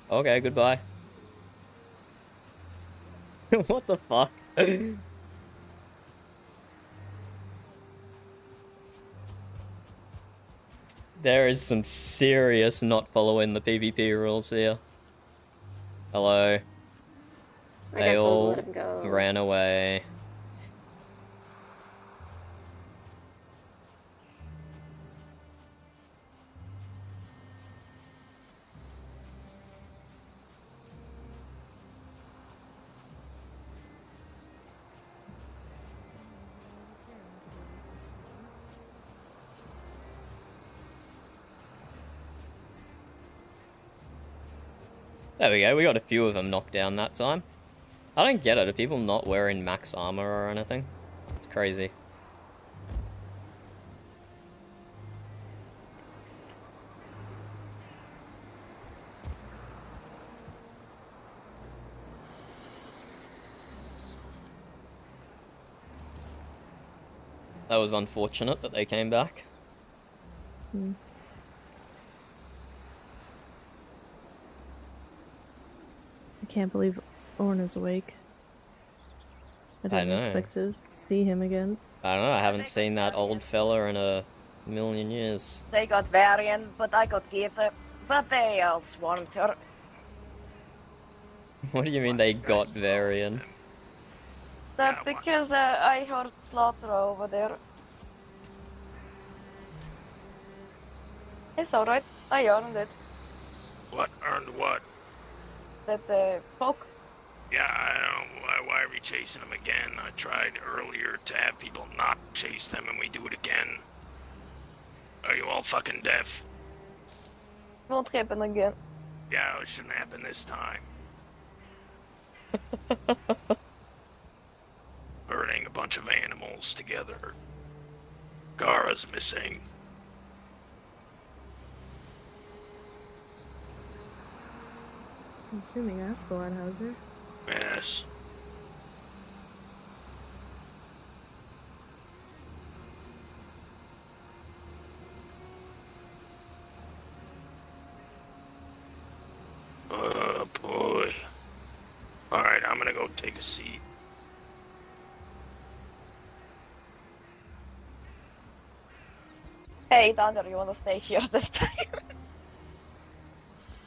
Okay, goodbye. What the fuck? There is some serious not following the PvP rules here. Hello. I They got told to all let him go. ran away. There we go, we got a few of them knocked down that time. I don't get it, are people not wearing max armor or anything? It's crazy. That was unfortunate that they came back. I can't believe Orn is awake. I didn't know. expect to see him again. I don't know, I haven't seen that old fella in a million years. They got Varian, but I got Gita. But they all swarmed her. What do you mean they got Varian? That's because I heard Slaughter over there. It's alright, I earned it. What? Earned what? That poke. Yeah, I don't know. Why are we chasing them again? I tried earlier to have people not chase them and we do it again. Are you all fucking deaf? Won't happen again. Yeah, it shouldn't happen this time. Burning a bunch of animals together. Gara's missing. I'm assuming Aspelon has her. Yes. Oh boy. Alright, I'm gonna go take a seat. Hey, Thunder, you wanna stay here this time?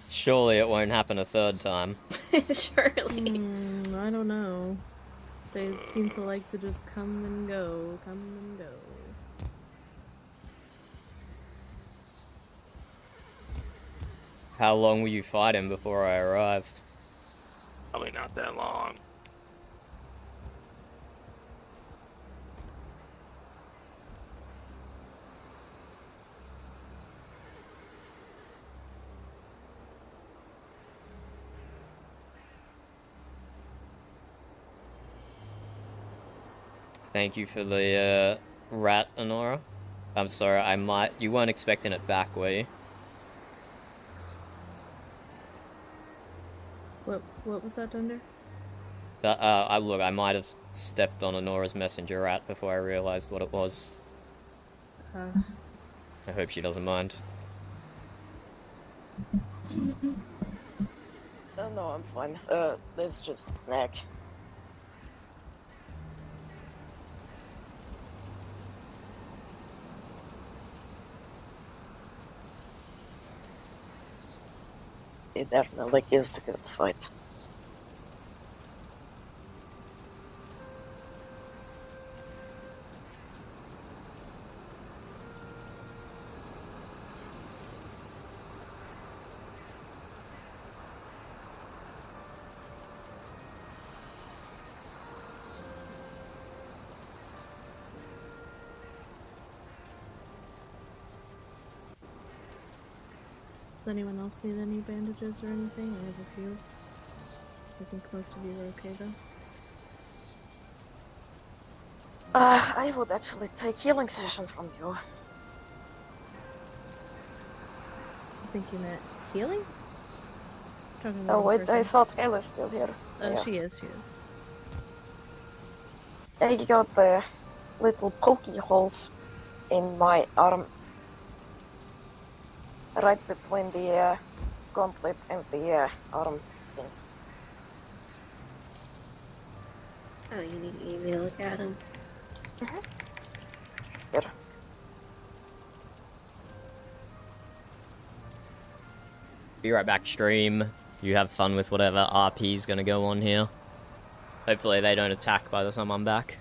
Surely it won't happen a third time. Surely. I don't know. They seem to like to just come and go, come and go. How long were you fighting before I arrived? Probably not that long. Thank you for the rat, Honora. I'm sorry, you weren't expecting it back, were you? What was that, Dunder? Look, I might have stepped on Honora's messenger rat before I realized what it was. I hope she doesn't mind. No, I'm fine. It's just a snack. It definitely is a good fight. Does anyone else need any bandages or anything? I have a few. I think most of you are okay though. I would actually take healing session from you. I think you meant healing? Talking about Oh wait, person. I thought Haley's still here. Oh, Yeah. she is. I got the little pokey holes in my arm. Right between the gauntlet and the arm thing. Oh, you need me to look at him? Here. Be right back, stream. You have fun with whatever RP's gonna go on here. Hopefully they don't attack by the time I'm back.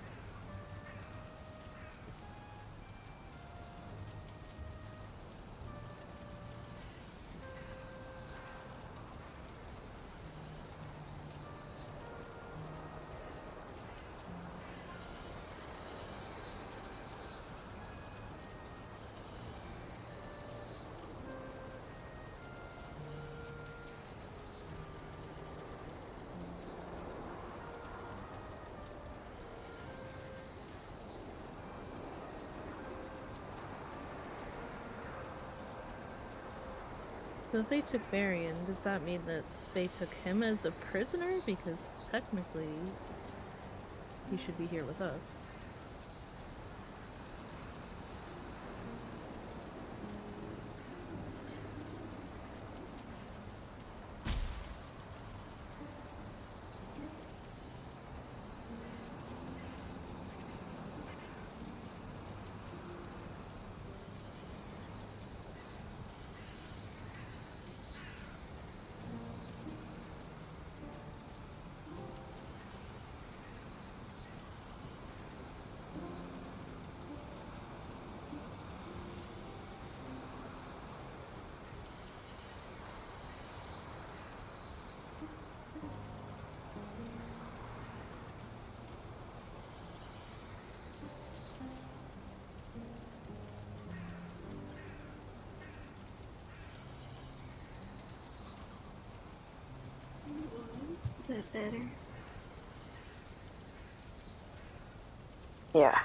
So if they took Varian, does that mean that they took him as a prisoner? Because technically, he should be here with us. Is that better? Yeah.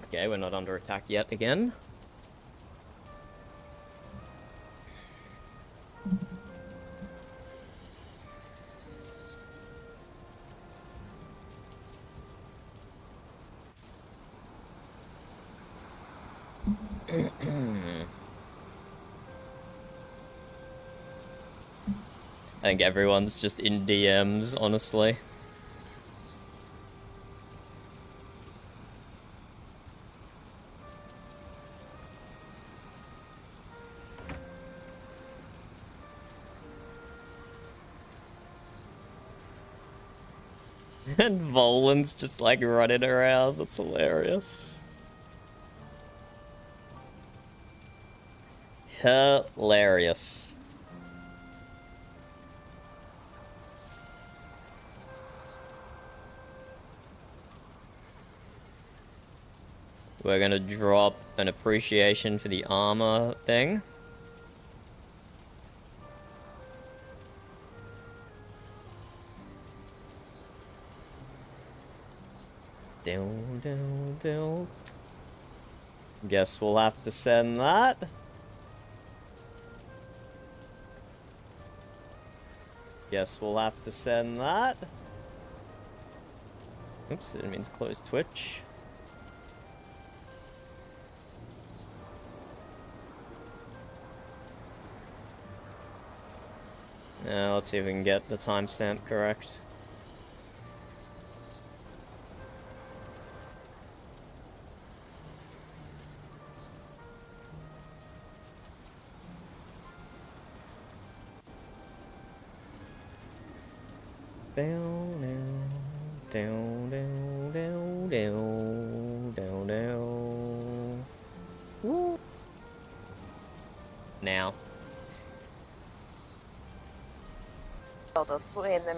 Okay, we're not under attack yet again. I think everyone's just in DMs, honestly. And Volan's just like running around, that's hilarious. Hilarious. We're gonna drop an appreciation for the armor thing. Guess we'll have to send that. Guess we'll have to send that. Oops, that means close Twitch. Now let's see if we can get the timestamp correct. Now.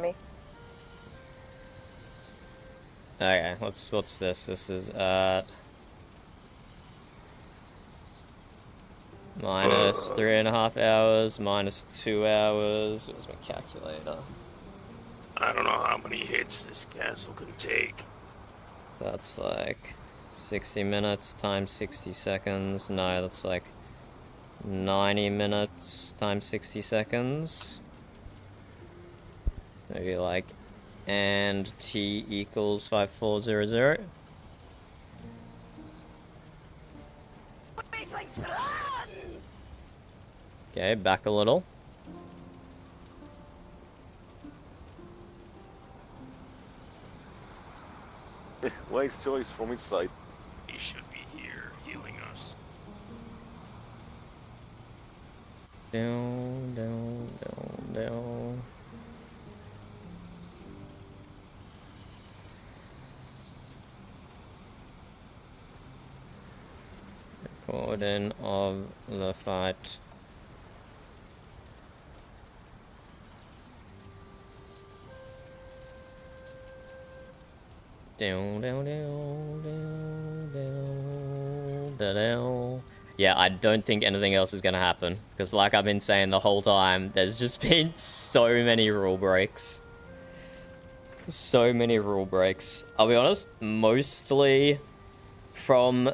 me. Okay, what's this? This is minus 3.5 hours, minus 2 hours. Where's my calculator? I don't know how many hits this castle can take. That's like 60 minutes times 60 seconds. No, that's like 90 minutes times 60 seconds. Maybe like, and T equals 5400. Okay, back a little. Wise choice from his side. He should be here healing us. Down, down, down, down. Recording of the fight. Down, down, down, down, down, down, down. Yeah, I don't think anything else is gonna happen. Because like I've been saying the whole time, there's just been so many rule breaks. So many rule breaks. I'll be honest, mostly from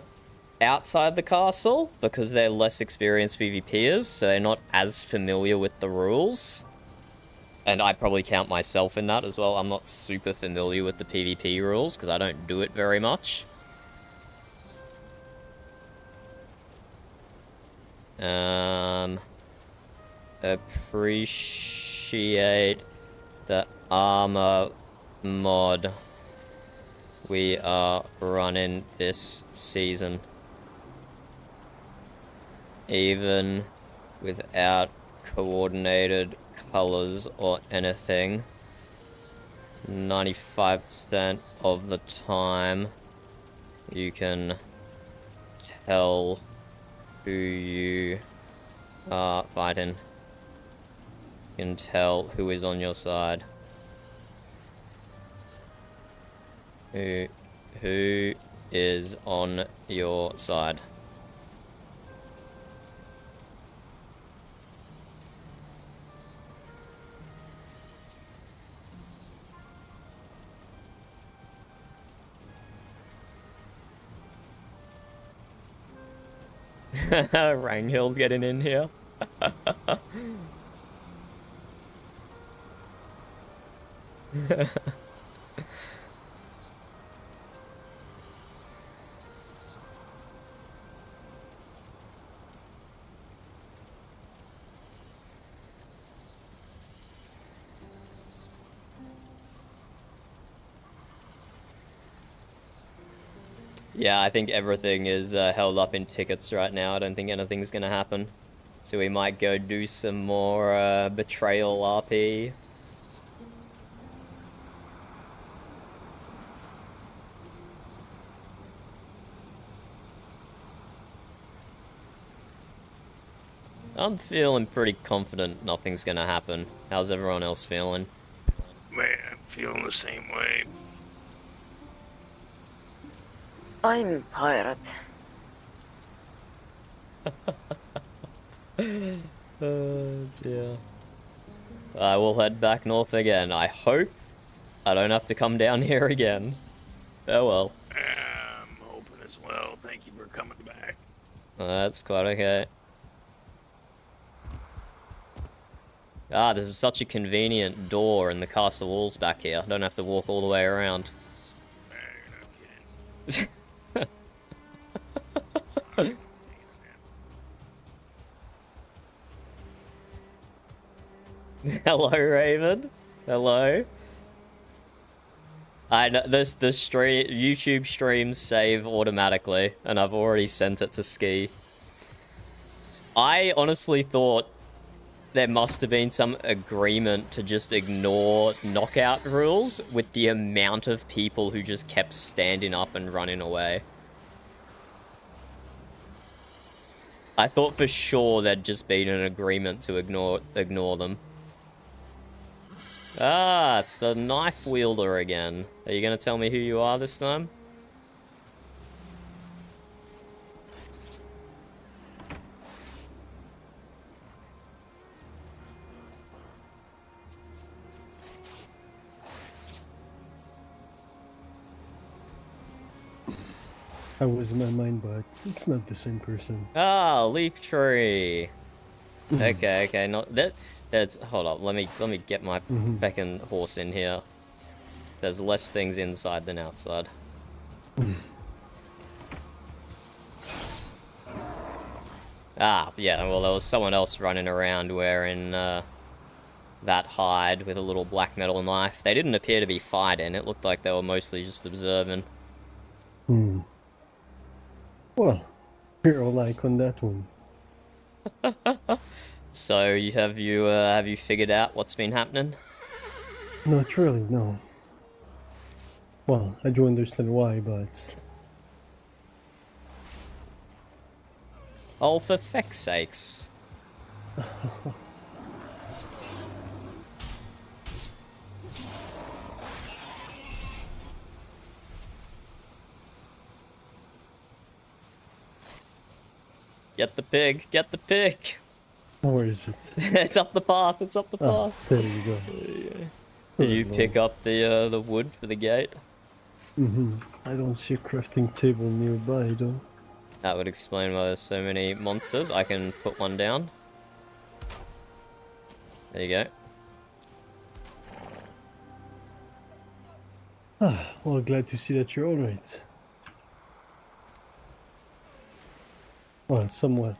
outside the castle, because they're less experienced PvPers, so they're not as familiar with the rules. And I probably count myself in that as well. I'm not super familiar with the PvP rules, because I don't do it very much. Appreciate the armor mod we are running this season. Even without coordinated colors or anything, 95% of the time you can tell who you are fighting. You can tell who is on your side. Who is on your side? Ranghild getting in here. Yeah, I think everything is held up in tickets right now. I don't think anything's gonna happen. So we might go do some more betrayal RP. I'm feeling pretty confident nothing's gonna happen. How's everyone else feeling? Man, I'm feeling the same way. I'm tired. Oh dear. I will head back north again. I hope I don't have to come down here again. Oh well. I'm hoping as well. Thank you for coming back. That's quite okay. Ah, this is such a convenient door in the castle walls back here. I don't have to walk all the way around. Hello, Raven. Hello. I know the stream YouTube streams save automatically, and I've already sent it to Ski. I honestly thought there must have been some agreement to just ignore knockout rules with the amount of people who just kept standing up and running away. I thought for sure there'd just been an agreement to ignore them. Ah, it's the knife wielder again. Are you gonna tell me who you are this time? I was in my mind, but it's not the same person. Ah, leaf tree. Okay, not that. That's hold up. Let me get my feckin' horse in here. There's less things inside than outside. Ah, yeah. Well, there was someone else running around wearing that hide with a little black metal knife. They didn't appear to be fighting. It looked like they were mostly just observing. Well, you're alike on that one. So, have you figured out what's been happening? Not really, no. Well, I do understand why, but... Oh, for feck's sakes. Get the pig, get the pig. Where is it? It's up the path, it's up the path. Oh, there you go. Did you pick up the wood for the gate? I don't see a crafting table nearby, though. That would explain why there's so many monsters. I can put one down. There you go. Ah, well, glad to see that you're alright. Well, somewhat.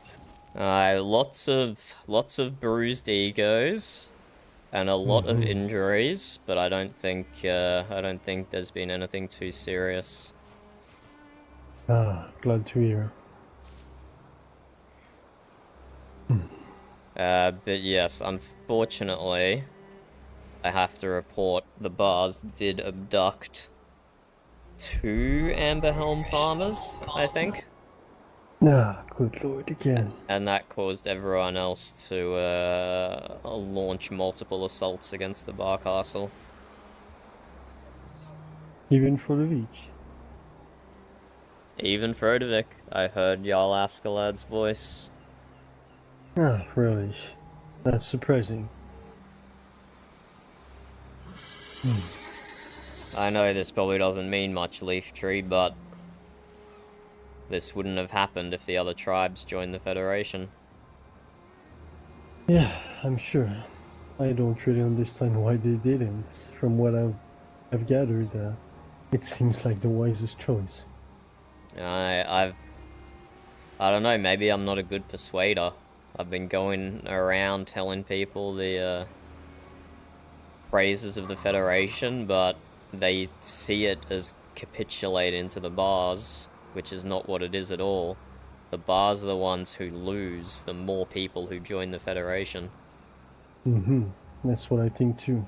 Lots of bruised egos, and a lot of injuries, but I don't think there's been anything too serious. Ah, glad to hear. But yes, unfortunately, I have to report the bars did abduct 2 Amberhelm farmers, I think. Ah, good lord, again. And that caused everyone else to launch multiple assaults against the bar castle. Even for the week. Even Frodovik. I heard Jarl Askalad's voice. Ah, really? That's surprising. I know this probably doesn't mean much, Leaf Tree, but This wouldn't have happened if the other tribes joined the Federation. Yeah, I'm sure. I don't really understand why they didn't. From what I've gathered, it seems like the wisest choice. I don't know, maybe I'm not a good persuader. I've been going around telling people the praises of the Federation, but they see it as capitulating to the bars, which is not what it is at all. The bars are the ones who lose the more people who join the Federation. Mm-hmm. That's what I think too.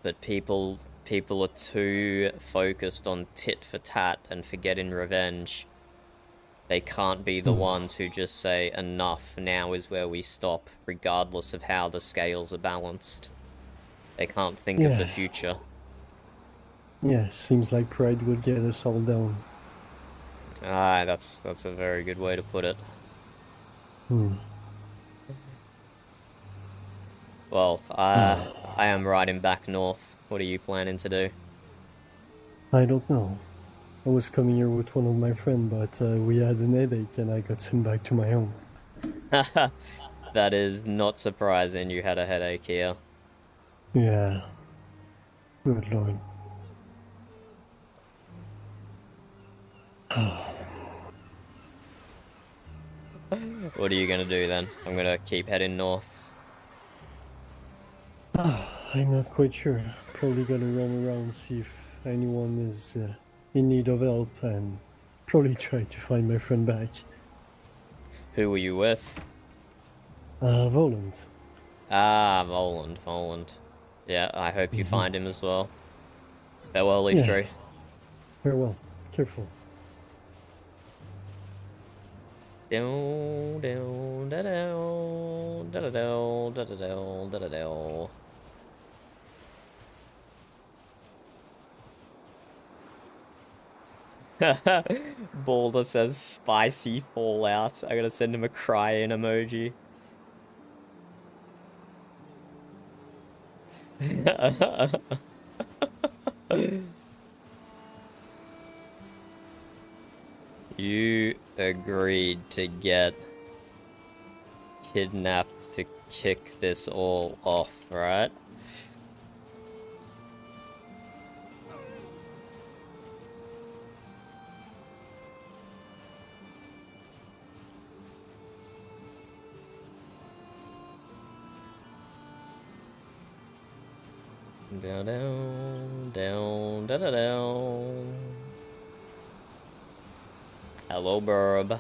But people are too focused on tit for tat and forgetting revenge. They can't be the ones who just say, enough, now is where we stop, regardless of how the scales are balanced. They can't think of the future. Yeah, seems like pride will get us all down. Ah, that's a very good way to put it. Well, I am riding back north. What are you planning to do? I don't know. I was coming here with one of my friends, but we had an headache and I got sent back to my home. That is not surprising you had a headache here. Yeah. Good lord. What are you gonna do then? I'm gonna keep heading north. I'm not quite sure. Probably gonna run around, see if anyone is in need of help, and probably try to find my friend back. Who were you with? Voland. Ah, Voland. Yeah, I hope you find him as well. Farewell, Leaf Tree. Farewell. Careful. Down, down, da down, da da down, da da down, da da down. Boulder says spicy fallout. I gotta send him a crying emoji. You agreed to get kidnapped to kick this all off, right? Down, down, down, da da down. Hello, Burb.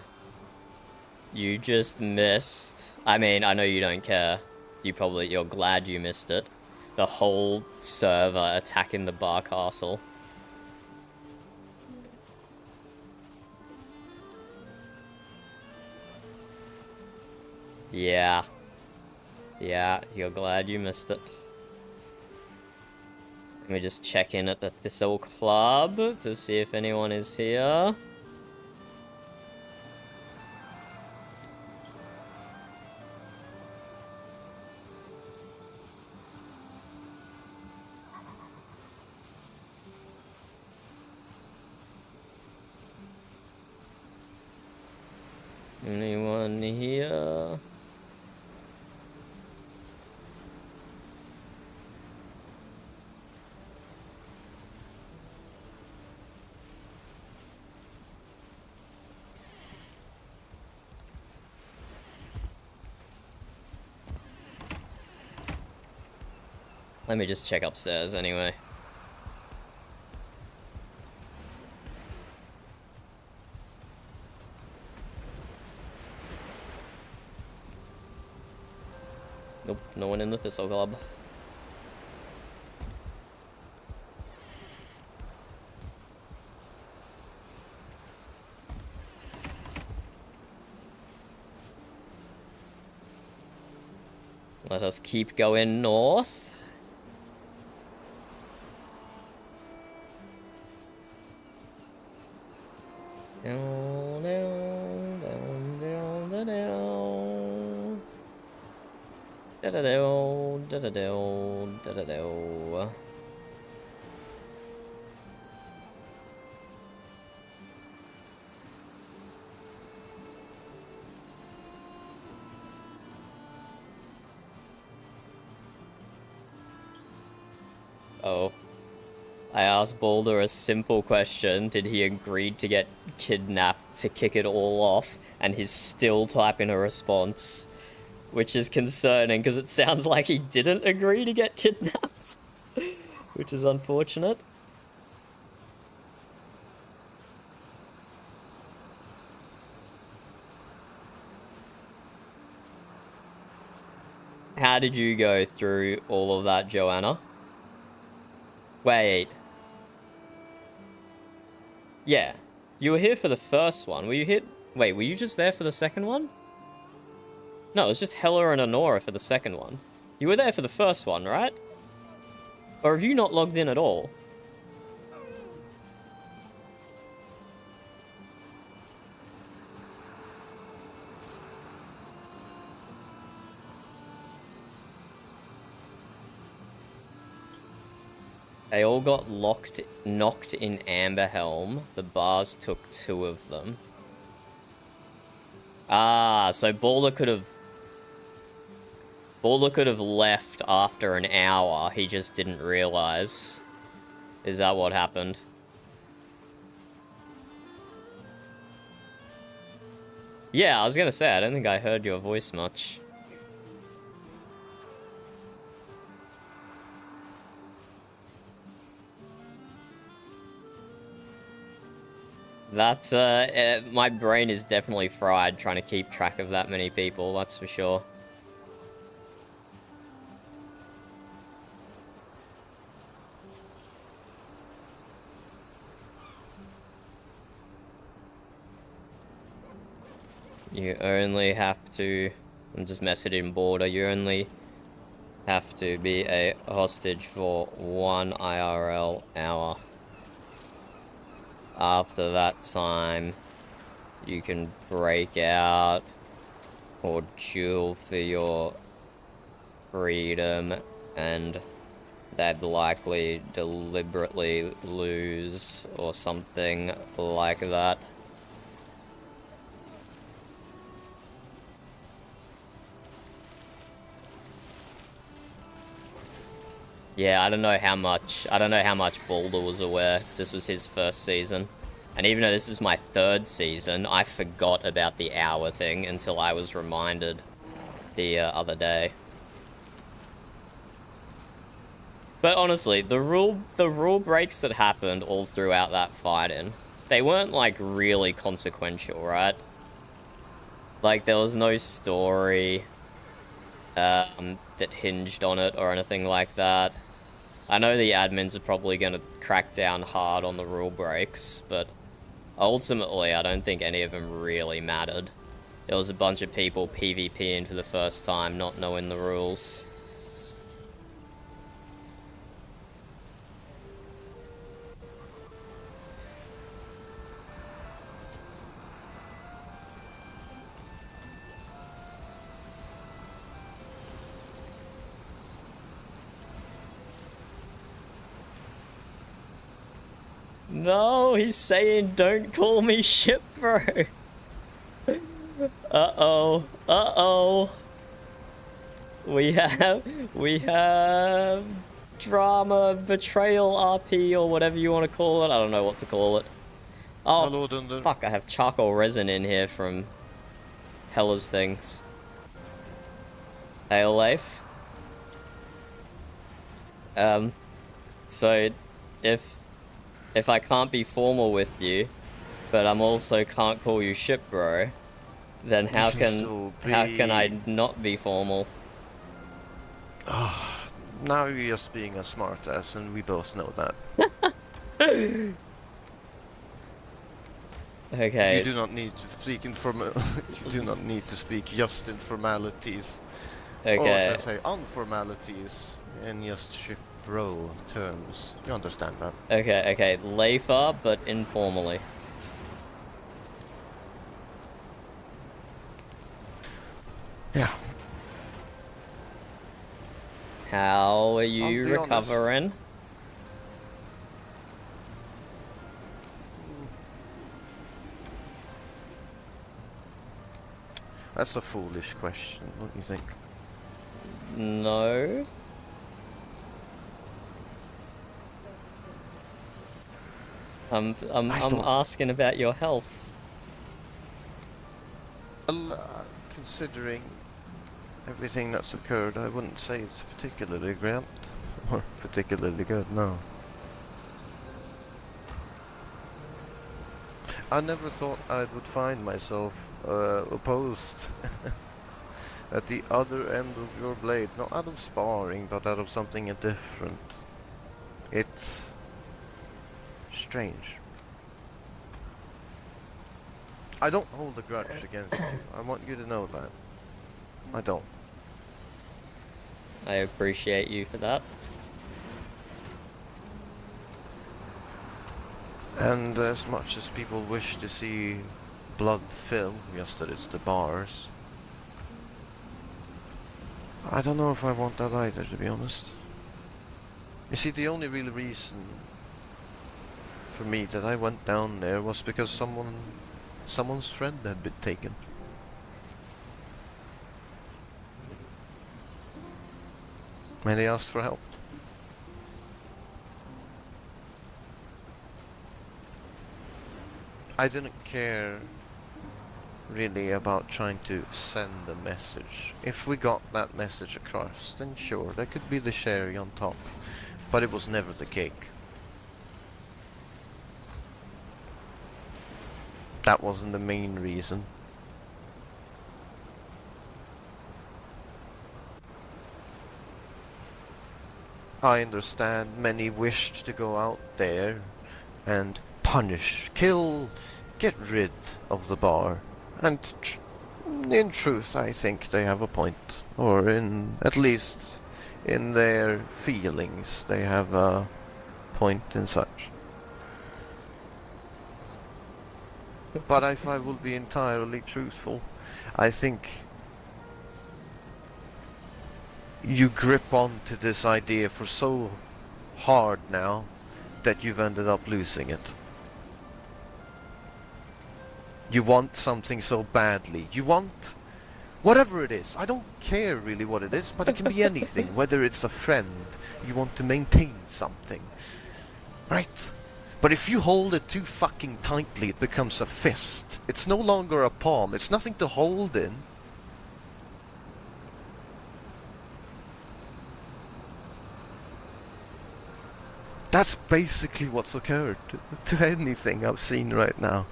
You just missed. I mean, I know you don't care. You're glad you missed it. The whole server attacking the bar castle. Yeah. Yeah, you're glad you missed it. Let me just check in at the Thistle Club to see if anyone is here. Anyone here? Let me just check upstairs anyway. Nope, no one in the Thistle Club. Let us keep going north. Down, down, down, down, down, down. Da-da-do, da-da-do, da-da-do. Oh. I asked Boulder a simple question. Did he agree to get kidnapped to kick it all off? And he's still typing a response. Which is concerning, because it sounds like he didn't agree to get kidnapped. Which is unfortunate. How did you go through all of that, Joanna? Wait. Yeah. You were here for the first one. Were you here? Wait, were you just there for the second one? No, it was just Hella and Honora for the second one. You were there for the first one, right? Or have you not logged in at all? They all got knocked in Amber Helm. The bars took 2 of them. Ah, so Boulder could have left after an hour. He just didn't realize. Is that what happened? Yeah, I was gonna say, I don't think I heard your voice much. That's, my brain is definitely fried trying to keep track of that many people, that's for sure. You only have to... I'm just messaging Border. You only have to be a hostage for 1 IRL hour. After that time, you can break out or duel for your freedom, and they'd likely deliberately lose or something like that. Yeah, I don't know how much Boulder was aware, because this was his first season. And even though this is my 3rd season, I forgot about the hour thing until I was reminded the other day. But honestly, the rule breaks that happened all throughout that fight-in, they weren't, like, really consequential, right? Like, there was no story that hinged on it or anything like that. I know the admins are probably going to crack down hard on the rule breaks, but ultimately I don't think any of them really mattered. There was a bunch of people PvPing for the first time, not knowing the rules. No, he's saying don't call me ship bro. Uh-oh. Uh-oh. We have drama, betrayal, RP, or whatever you want to call it. I don't know what to call it. Oh, Hello, fuck, I have charcoal resin in here from Hella's things. Hey, Leif. So, if I can't be formal with you, but I'm also can't call you ship bro, then how can I not be formal? Now you're just being a smartass, and we both know that. Okay. You do not need to speak you do not need to speak just in formalities. Okay. Or should I say unformalities in just ship bro terms. You understand that? Okay, Leifa, but informally. Yeah. How are you recovering? That's a foolish question, don't you think? No. I'm asking about your health. Well, considering everything that's occurred, I wouldn't say it's particularly grand or particularly good, no. I never thought I would find myself opposed at the other end of your blade, not out of sparring, but out of something different. It's strange. I don't hold a grudge against you. I want you to know that. I don't. I appreciate you for that. And as much as people wish to see blood film, just that it's the bars, I don't know if I want that either, to be honest. You see, the only real reason for me that I went down there was because someone's friend had been taken. And they asked for help. I didn't care really about trying to send a message. If we got that message across, then sure, that could be the cherry on top. But it was never the cake. That wasn't the main reason. I understand many wished to go out there and punish, kill, get rid of the bar. And in truth, I think they have a point. Or at least in their feelings, they have a point and such. But if I will be entirely truthful, I think you grip onto this idea for so hard now that you've ended up losing it. You want something so badly. You want whatever it is. I don't care really what it is, but it can be anything. Whether it's a friend, you want to maintain something. Right? But if you hold it too fucking tightly, it becomes a fist. It's no longer a palm. It's nothing to hold in. That's basically what's occurred to anything I've seen right now.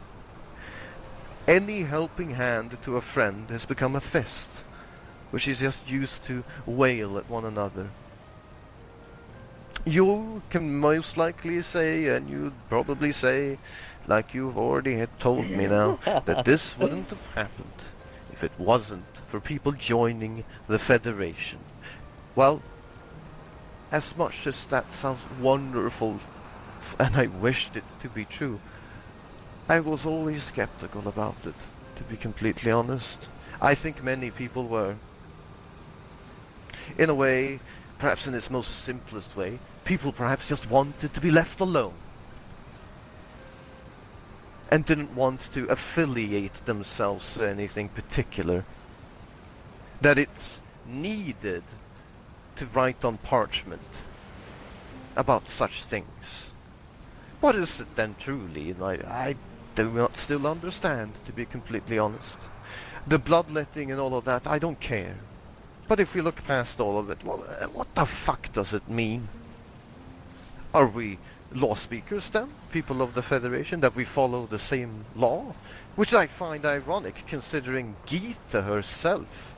Any helping hand to a friend has become a fist, which is just used to wail at one another. You can most likely say, and you'd probably say, like you've already had told me now, that this wouldn't have happened if it wasn't for people joining the Federation. Well, as much as that sounds wonderful, and I wished it to be true, I was always skeptical about it, to be completely honest. I think many people were. In a way, perhaps in its most simplest way, people perhaps just wanted to be left alone. And didn't want to affiliate themselves to anything particular. That it's needed to write on parchment about such things. What is it then truly? I do not still understand, to be completely honest. The bloodletting and all of that, I don't care. But if we look past all of it, well, what the fuck does it mean? Are we law speakers then? People of the Federation, that we follow the same law? Which I find ironic, considering Gita herself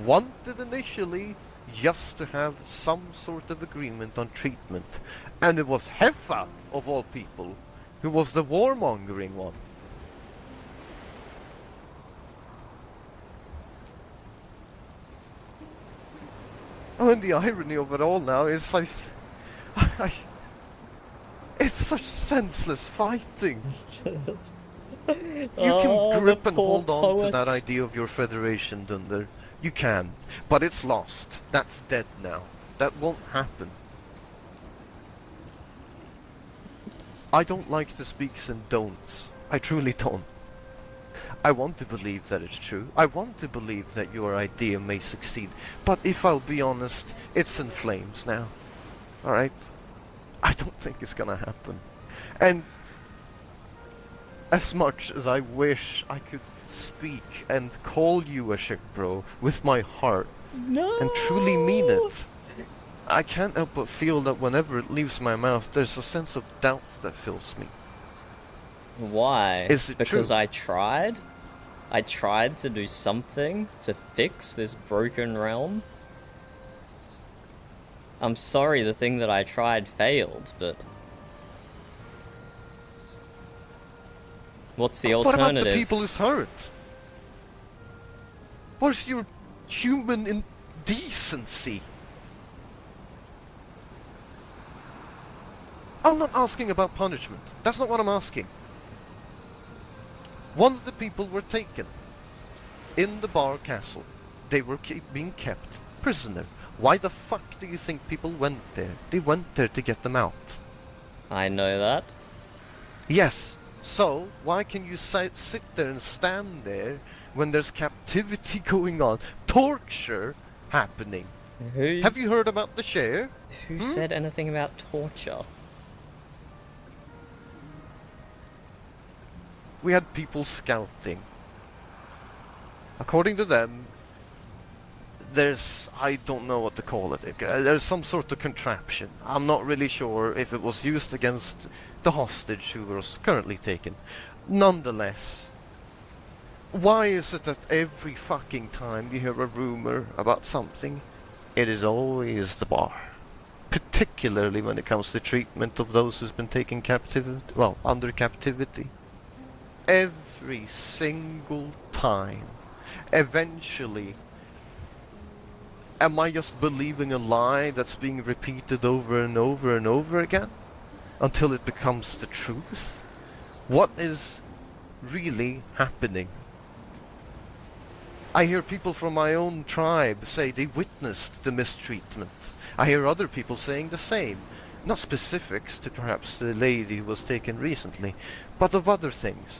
wanted initially just to have some sort of agreement on treatment. And it was Heffa, of all people, who was the warmongering one. Oh, and the irony of it all now is it's such senseless fighting. You can grip and hold on to that idea of your Federation, Dunder. You can, but it's lost. That's dead now. That won't happen. I don't like the speaks and don'ts. I truly don't. I want to believe that it's true. I want to believe that your idea may succeed. But if I'll be honest, it's in flames now. Alright? I don't think it's gonna happen. And As much as I wish I could speak and call you a ship bro with my heart and truly mean it, I can't help but feel that whenever it leaves my mouth, there's a sense of doubt that fills me. Why? Is it Because true? I tried? I tried to do something to fix this broken realm? I'm sorry the thing that I tried failed, but... What's the What alternative? about the people who's hurt? Where's your human indecency? I'm not asking about punishment. That's not what I'm asking. One of the people were taken in the bar castle. They were being kept prisoner. Why the fuck do you think people went there? They went there to get them out. I know that. Yes. So, why can you sit there and stand there when there's captivity going on? Torture happening. Who... Have you heard about the share? Who said anything about torture? We had people scouting. According to them, there's, I don't know what to call it, there's some sort of contraption. I'm not really sure if it was used against the hostage who was currently taken. Nonetheless, why is it that every fucking time you hear a rumor about something, it is always the bar? Particularly when it comes to treatment of those who's been taken captivity, well, under captivity. Every single time. Eventually, am I just believing a lie that's being repeated over and over and over again? Until it becomes the truth? What is really happening? I hear people from my own tribe say they witnessed the mistreatment. I hear other people saying the same. Not specifics to perhaps the lady who was taken recently, but of other things.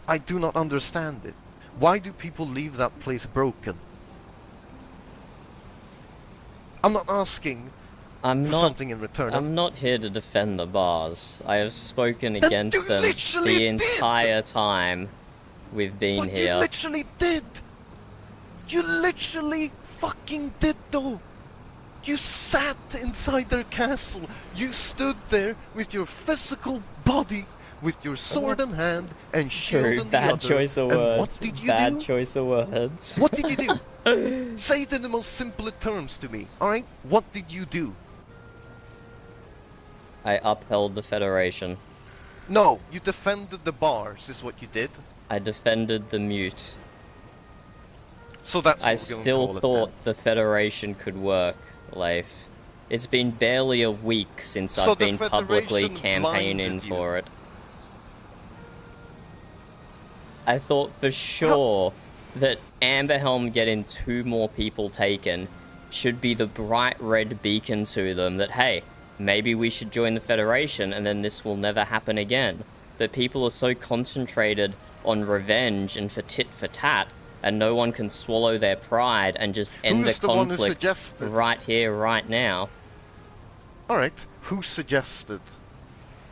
I do not understand it. Why do people leave that place broken? I'm not asking for something in return. I'm not here to defend the bars. I have spoken against them the entire time we've been here. You literally did! You literally fucking did though! You sat inside their castle. You stood there with your physical body, with your sword in hand and shield True, in the bad other. choice of and words. what did you Bad do? choice of words. What did you do? Say it in the most simple terms to me, alright? What did you do? I upheld the Federation. No, you defended the bars, is what you did. I defended the Mjut. So that's I what we're gonna still call it thought the Federation could work, Leif. It's been barely a week since So I've the been publicly Federation campaigning blinded you. for it. I thought for sure that Amberhelm getting 2 more people taken should be the bright red beacon to them that, hey, maybe we should join the Federation and then this will never happen again. But people are so concentrated on revenge and for tit for tat, and no one can swallow their pride and just end Who's the the one who conflict suggested? right here, right now. Alright, who suggested?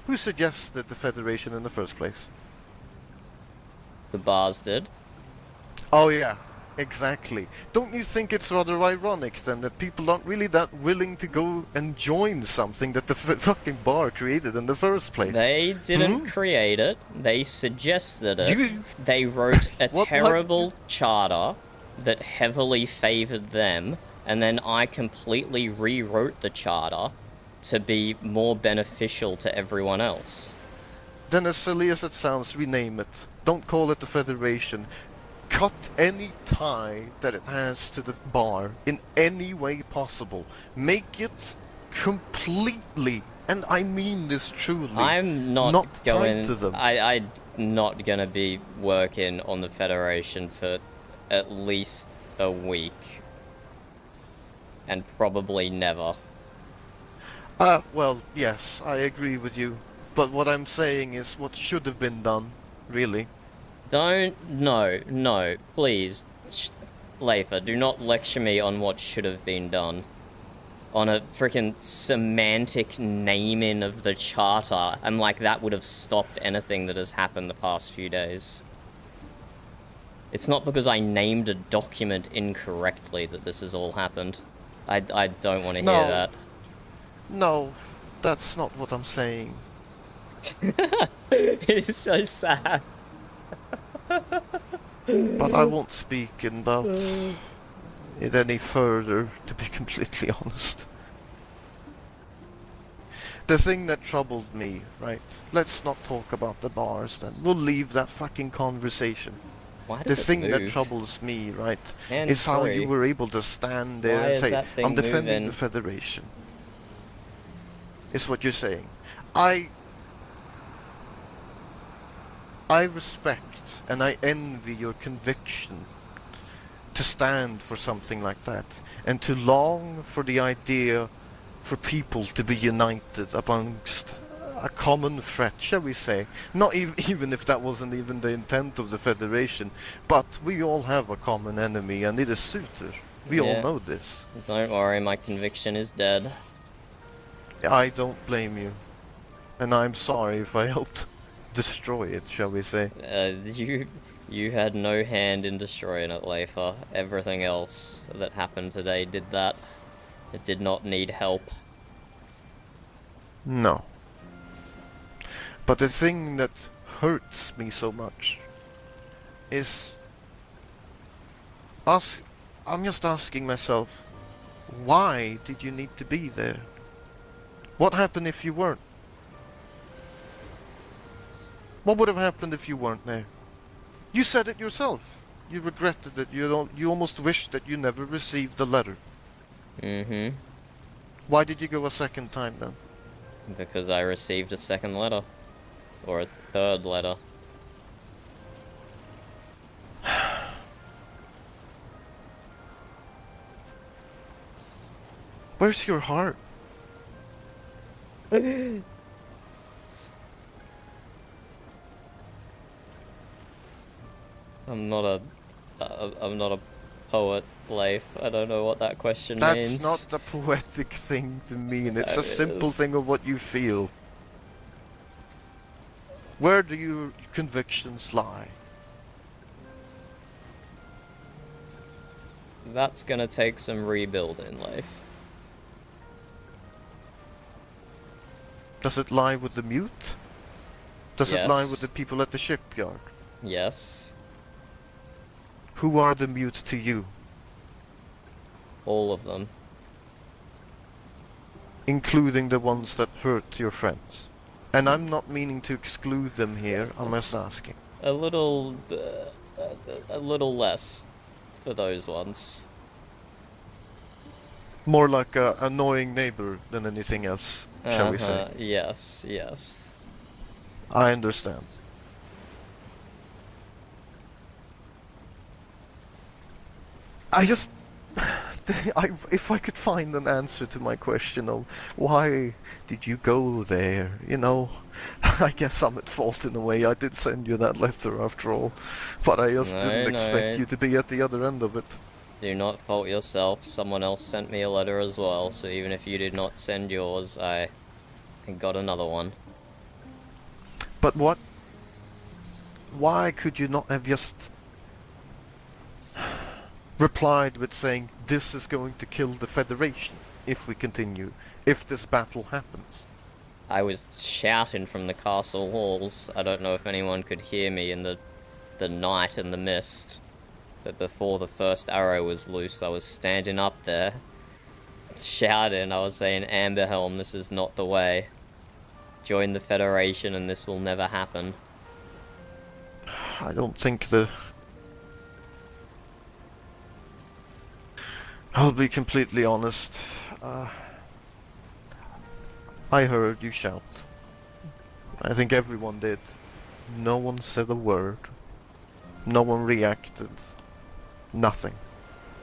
Who suggested the Federation in the first place? The bars did. Oh yeah, exactly. Don't you think it's rather ironic then that people aren't really that willing to go and join something that the fucking bar created in the first place? They didn't create it. They suggested it. They wrote a terrible charter that heavily favored them, and then I completely rewrote the charter to be more beneficial to everyone else. Then as silly as it sounds, rename it. Don't call it the Federation. Cut any tie that it has to the bar in any way possible. Make it completely, and I mean this truly, I'm not tied going. to them. I'm not gonna be working on the Federation for at least a week, and probably never. Well, yes, I agree with you. But what I'm saying is what should have been done, really. No, please, Leifa, do not lecture me on what should have been done. on a freaking semantic naming of the charter, and like that would have stopped anything that has happened the past few days. It's not because I named a document incorrectly that this has all happened. I don't want to hear that. No, that's not what I'm saying. It's so sad. But I won't speak about it any further, to be completely honest. The thing that troubled me, right? Let's not talk about the bars then. We'll leave that fucking conversation. Why The does it thing that move? troubles me, right, Hands is how free. you were able to stand there Why and is say, that thing I'm defending moving? the Federation. Is what you're saying. I respect and I envy your conviction to stand for something like that, and to long for the idea for people to be united amongst a common threat, shall we say. Not even if that wasn't even the intent of the Federation, but we all have a common enemy, and it is Suter. We all Yeah. know this. Don't worry, my conviction is dead. I don't blame you, and I'm sorry if I helped destroy it, shall we say. You had no hand in destroying it, Leifa. Everything else that happened today did that. It did not need help. No. But the thing that hurts me so much is I'm just asking myself, why did you need to be there? What happened if you weren't? What would have happened if you weren't there? You said it yourself. You regretted it. You almost wished that you never received the letter. Mm-hmm. Why did you go a second time then? Because I received a second letter. Or a third letter. Where's your heart? I'm not a poet, Leif. I don't know what that question means. That's not a poetic thing to mean. It's a It simple is. thing of what you feel. Where do your convictions lie? That's gonna take some rebuilding, Leif. Does it lie with the Mjut? Does it lie with Yes. the people at the shipyard? Yes. Who are the Mjut to you? All of them. Including the ones that hurt your friends. And I'm not meaning to exclude them here, I'm just asking. A little less for those ones. More like a annoying neighbor than anything else, shall we say. Yes, yes. I understand. I just... if I could find an answer to my question of why did you go there, you know, I guess I'm at fault in a way. I did send you that letter after all, but I just didn't expect you to be at the other end of it. Do not fault yourself. Someone else sent me a letter as well, so even if you did not send yours, I got another one. But what? Why could you not have just replied with saying, this is going to kill the Federation if we continue, if this battle happens? I was shouting from the castle halls. I don't know if anyone could hear me in the night and the mist. But before the first arrow was loose, I was standing up there, shouting. I was saying, Amberhelm, this is not the way. Join the Federation and this will never happen. I don't think the... I'll be completely honest. I heard you shout. I think everyone did. No one said a word. No one reacted. Nothing.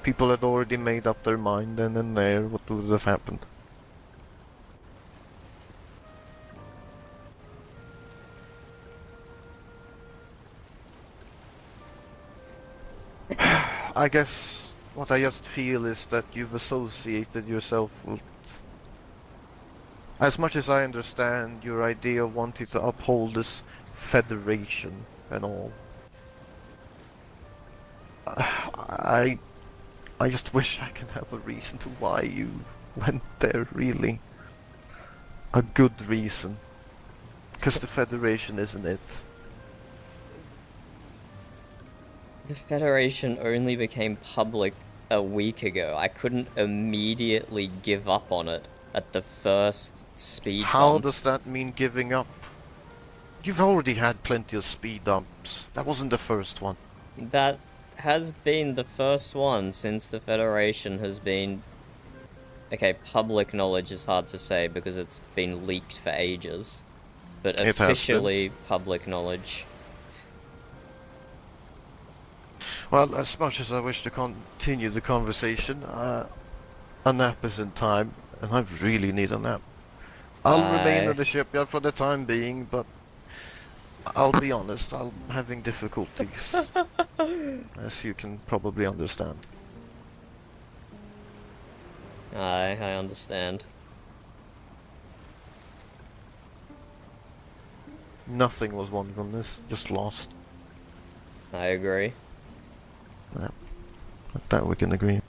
People had already made up their mind then and there what would have happened. I guess what I just feel is that you've associated yourself with As much as I understand your idea of wanting to uphold this federation and all, I just wish I can have a reason to why you went there, really. A good reason. Because the Federation isn't it. The Federation only became public a week ago. I couldn't immediately give up on it at the first speed How bump. does that mean giving up? You've already had plenty of speed bumps. That wasn't the first one. That has been the first one since the Federation has been... Okay, public knowledge is hard to say because it's been leaked for ages. But It has been. officially public knowledge. Well, as much as I wish to continue the conversation, a nap is in time, and I really need a nap. I'll remain in the shipyard for the time being, but I'll be honest, I'm having difficulties, as you can probably understand. I understand. Nothing was won from this, just lost. I agree. Yeah, that we can agree.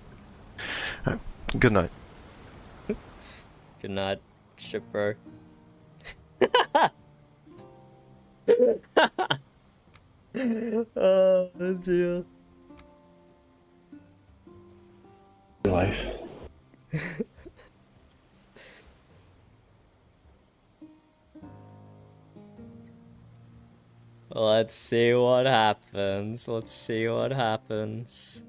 Good night. Good night, ship bro. Oh dear. Life. Let's see what happens. Let's see what happens.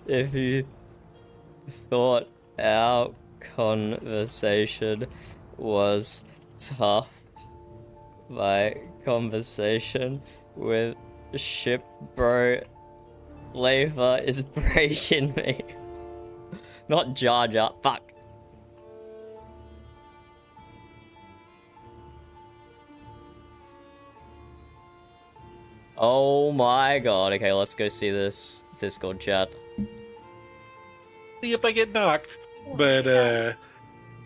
If you thought our conversation was tough, my conversation with ship bro Lava is breaking me. Not Jar Jar, fuck. Oh my god, okay, let's go see this Discord chat. See if I get knocked. But,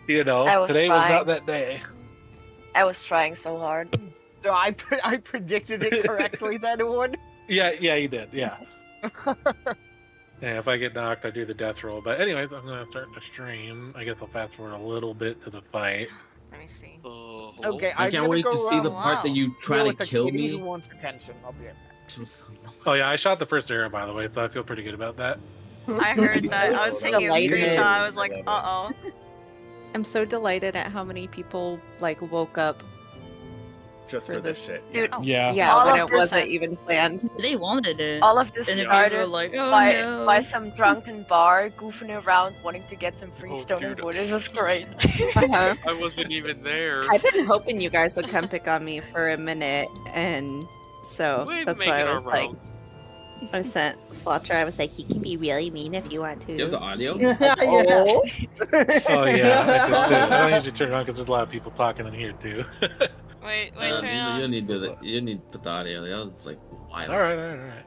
you know, I was today was trying. not that day. I was trying so hard. So I predicted it correctly then, Owen? Yeah, you did, yeah. Yeah, if I get knocked, I do the death roll. But anyways, I'm going to start the stream. I guess I'll fast forward a little bit to the fight. Let me see. Okay, I can't wait to see the around part that you try to with the kill kitty me. who wants attention. I'll be right back. Oh yeah, I shot the first arrow, by the way, so I feel pretty good about that. I heard that. I was taking a screenshot. I was like, uh-oh. I'm so delighted at how many people like woke up Just for this shit. Dude, Yeah. Yeah, all when of it this- wasn't even planned. They wanted it. All of this And then started people were like, oh, by, no. by some drunken bar goofing around wanting to get some free stone and dude. wood. This is great. Uh-huh. I wasn't even there. I've been hoping you guys would come pick on me for a minute, and so We've that's why I making was our like, rounds. I sent Slaughter. I was like, he can be really mean if you want to. You have the audio? He's like, oh. Oh yeah, I just did. I don't usually turn it on because there's a lot of people talking in here too. Wait, You turn it on. don't need to do that. You don't need to put the audio. The other's like wild. Alright.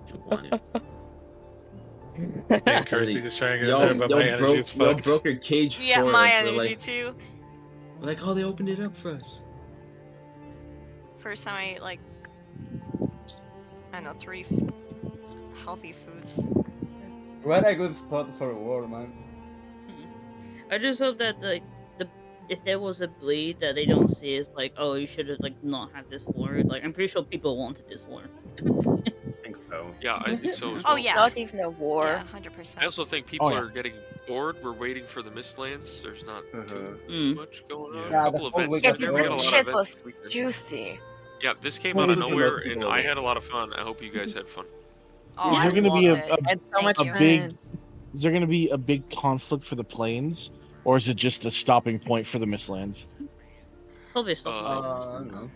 You want it. Yeah, Kirsty just trying to get there, but my energy's y'all fucked. broke your cage Yeah, for my us. We're energy like, too. we're like, oh, they opened it up for us. First time I ate like, I don't know, 3 healthy foods. What a good spot for a war, man. I just hope that if there was a bleed that they don't see is like, oh, you should have like not had this war. Like I'm pretty sure people wanted this war. I think so. Yeah, I think so as Oh well. yeah. Not even a war. Yeah, 100%. I also think people Oh, yeah. are getting bored. We're waiting for the Mistlands. There's not too Mm. much going on. Yeah, a couple the whole events. Yeah, weekend There dude, we was- had a this lot shit of was events this weekend. juicy. Yeah, this came Well, out of this is the nowhere, most people and I over. had a lot of fun. I hope you guys had fun. Oh, Is I there going to be loved a it. It's so much a fun. big? Is there going to be a big conflict for the planes, or is it just a stopping point for the Mistlands? Probably stuff. I don't know.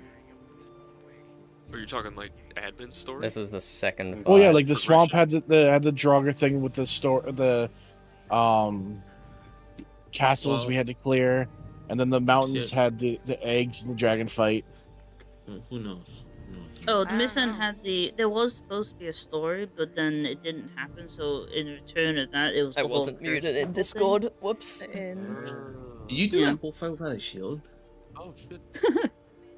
Are you talking like admin story? This is the second Oh yeah, fight. like the swamp had the Draugr thing with the castles Well- we had to clear, and then the mountains Shit. had the eggs and the dragon fight. Who knows? Oh, the mission had there was supposed to be a story, but then it didn't happen. So in return of that, it was. I the whole wasn't curse muted in whole Discord. thing. Whoops. You do Yeah. that whole fight without a shield? Oh shit.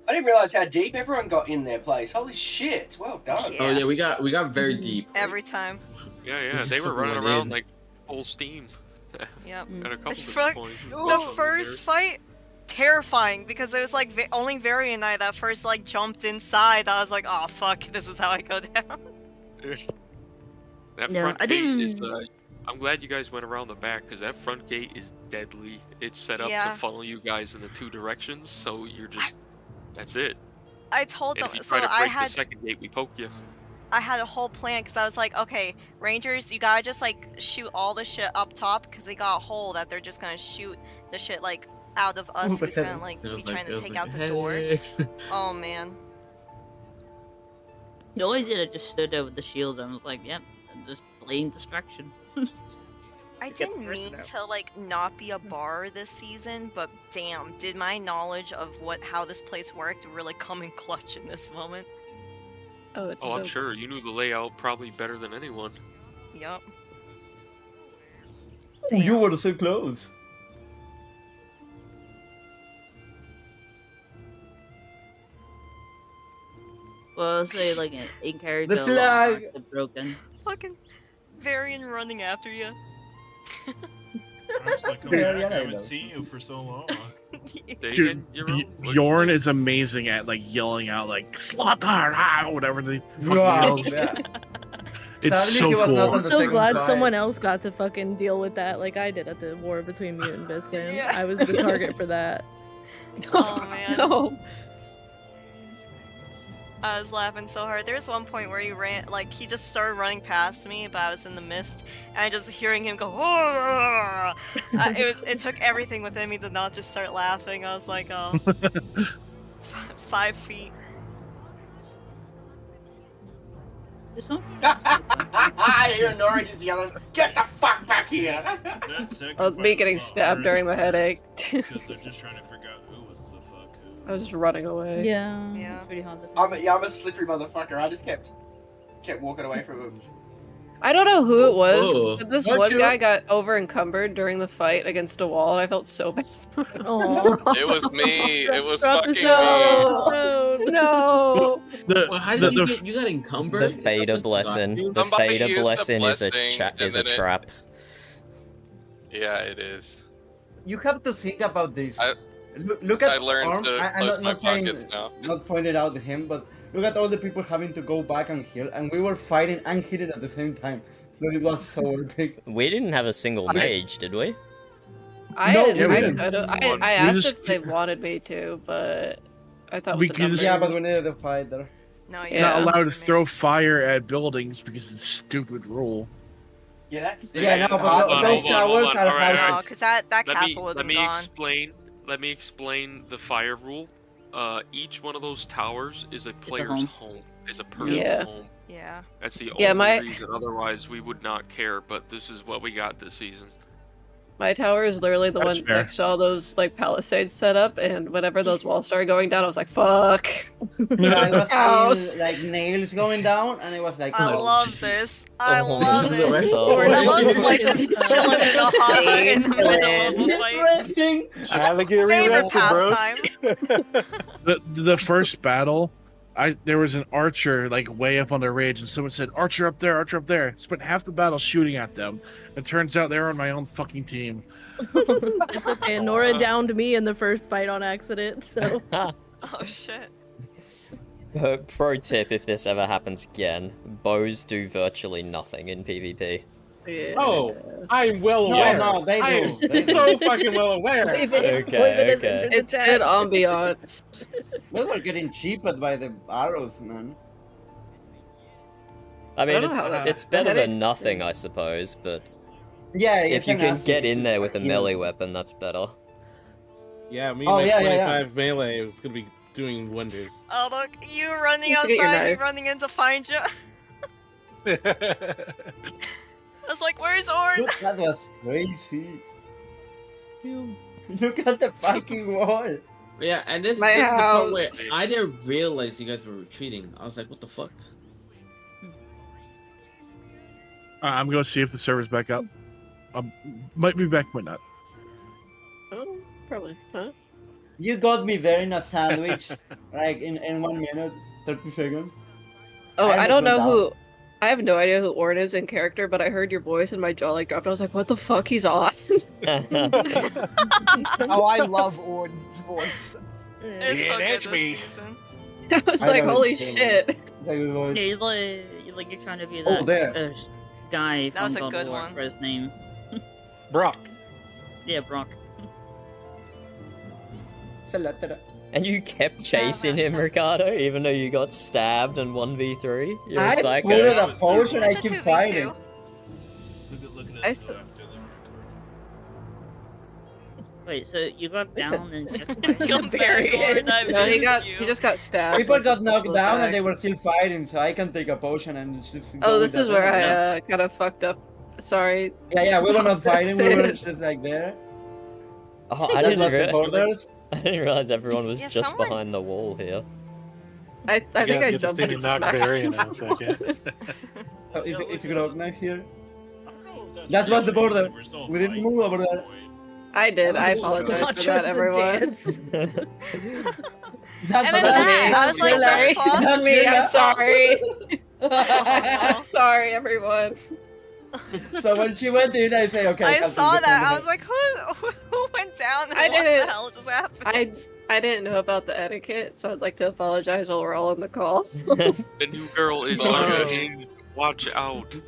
I didn't realize how deep everyone got in their place. Holy shit! Well done. Oh yeah, we got very deep. Every time. Yeah, just they were fucking running went around in. like full steam. Yep. At a couple It's different points. The first fight, terrifying because it was like only Vari and I that first like jumped inside. I was like, oh fuck, this is how I go down. That No, front I gate is. didn't- I'm glad you guys went around the back because that front gate is deadly. It's set up Yeah. to funnel you guys in the two directions, so you're just. That's it. I told And them if you so. try to I break had the second gate, we poke you. I had a whole plan because I was like, okay, Rangers, you gotta just like shoot all the shit up top because they got a hole that they're just gonna shoot the shit like out of us who's gonna like be trying to take out the door. Oh man. The only did I just stood there with the shield and was like, yep, I'm just blatant distraction. I didn't mean to like not be a bar this season, but damn, did my knowledge of how this place worked really come in clutch in this moment? Oh, it's I'm sure you knew the layout probably better than anyone. Yup. You were so close. Well, I'll say like in character, The a lot of slag! hearts are broken. Fucking Varian running after you. I'm just like, Yeah, I yeah, I haven't know. seen you for so long. Dude, Bjorn is amazing at like yelling out like "slaughter" whatever the fuck Wow, he yells. yeah. It's Sadly, so he was not cool. on I'm the so second glad fight. someone else got to fucking deal with that like I did at the war between Mjut and Biscan. I was the target for that. Oh man. No. I was laughing so hard. There was one point where he ran, like, he just started running past me, but I was in the mist, and I just hearing him go, it took everything within me to not just start laughing. I was like, oh, 5 feet. I hear Nora just yelling, "Get the fuck back here!" Well, me getting stabbed during the headache. Because they're just trying to figure out who was the fuck who. I was just running away. Yeah. Yeah. Pretty hard to I'm a slippery motherfucker. I just kept walking away from him. I don't know who it was, Whoa. but this Don't one you- guy got over encumbered during the fight against a wall, and I felt so bad. Oh. It was me. It was Drop this fucking me. episode. No. Well, how did you get encumbered? The Vader blessing. The Somebody Vader used the blessing is a blessing, and is a then it- trap. Yeah, it is. You have to think about this. I- Look at I learned Arm. to I'm close not, my not saying, pockets now. not pointed out to him, but look at all the people having to go back and heal, and we were fighting and hitting at the same time. So it was so epic. We didn't have a single mage, did we? I No, didn't. yeah, we I didn't. could have. I We asked just- if they wanted me to, but I thought We with the could just- numbers. Yeah, but we needed a fight there. No, You're yeah. not allowed to throw fire at buildings because it's a stupid rule. Yeah, that's Yeah, no, but Hold on, those hold on, towers hold on. are All right, all No, right. because that Let castle me would let have me been gone. explain. Let me explain the fire rule. Each one of those towers is a player's home. home. Is a person's Yeah. home. Yeah. That's the Yeah, only my- reason. Otherwise, we would not care. But this is what we got this season. My tower is literally the That's one fair. next to all those like palisades set up, and whenever those walls started going down, I was like, "Fuck!" Yeah, I was House. seeing like nails going down, and it was like, I oh, love this. I Oh, love this it. is I love like just chilling in the hot in the middle of a fight. Interesting. Alligator Favorite pastime. The first battle, there was an archer like way up on the ridge, and someone said, "Archer up there, archer up there." Spent half the battle shooting at them. It turns out they were on my own fucking team. It's okay. Nora downed me in the first fight on accident, so. Oh shit. Pro tip: if this ever happens again, bows do virtually nothing in PvP. Yeah. Oh, I'm well No, aware. no, they I am do. They do. so fucking well aware. Okay, It's good ambiance. We were getting cheated by the arrows, man. I mean, don't know how that- it's better that than is- nothing, I suppose. But Yeah, if you can get in there with a healing. melee weapon, that's better. Yeah, me Oh, and my yeah, yeah, 25 melee was gonna be doing wonders. Oh look, you running Just to get your outside, me knife. running in to find you. I was like, "Where's Orin?" Look, that was crazy. Look at the fucking wall. Yeah, and this My is the part where house. I didn't realize you guys were retreating. I was like, what the fuck? I'm going to see if the server's back up. Might be back, might not. Oh, probably. Huh? You got me there in a sandwich, like in 1 minute, 30 seconds. Oh, I almost don't know went who. I have no idea who Orn is in character, but I heard your voice and my jaw like dropped. I was like, "What the fuck? He's on." Oh, I love Orn's voice. It's so good this season. I was like, "Holy shit!" Yeah, you're like you're trying to be Oh, that there. guy That was from a God good of War, one. for his name. Brock. Yeah, Brock. And you kept chasing him, Ricardo, even though you got stabbed in 1v3? You're a I psycho. pulled a potion, I It's a keep 2v2. fighting. Wait, so you got down and just Compared, I No, he missed you. just got stabbed. People like, got just a knocked couple down times. and they were still fighting, so I can take a potion and just. Oh, go this with is that where anyway. I kind of fucked up. Sorry. Yeah, we were not fighting. We were This just like there. Oh, I That didn't, was the borders. I didn't realize everyone was Yeah, just someone- behind the wall here. I think I get to jumped see me and knock smacked Varian him. out, okay. Oh, it's a good knife here. That was the border. We didn't move over there. I did. I That was apologize for so that, much everyone. dance. And then that, I was like, Sorry. the fuck? Not me. I'm sorry. Oh. I'm sorry, everyone. So when she went in, I say, okay. I Captain, saw get that. in I there. was like, who went down? And I what didn't- the hell just happened? I didn't know about the etiquette, so I'd like to apologize while we're all on the call. The new girl is Oh. on. Watch out.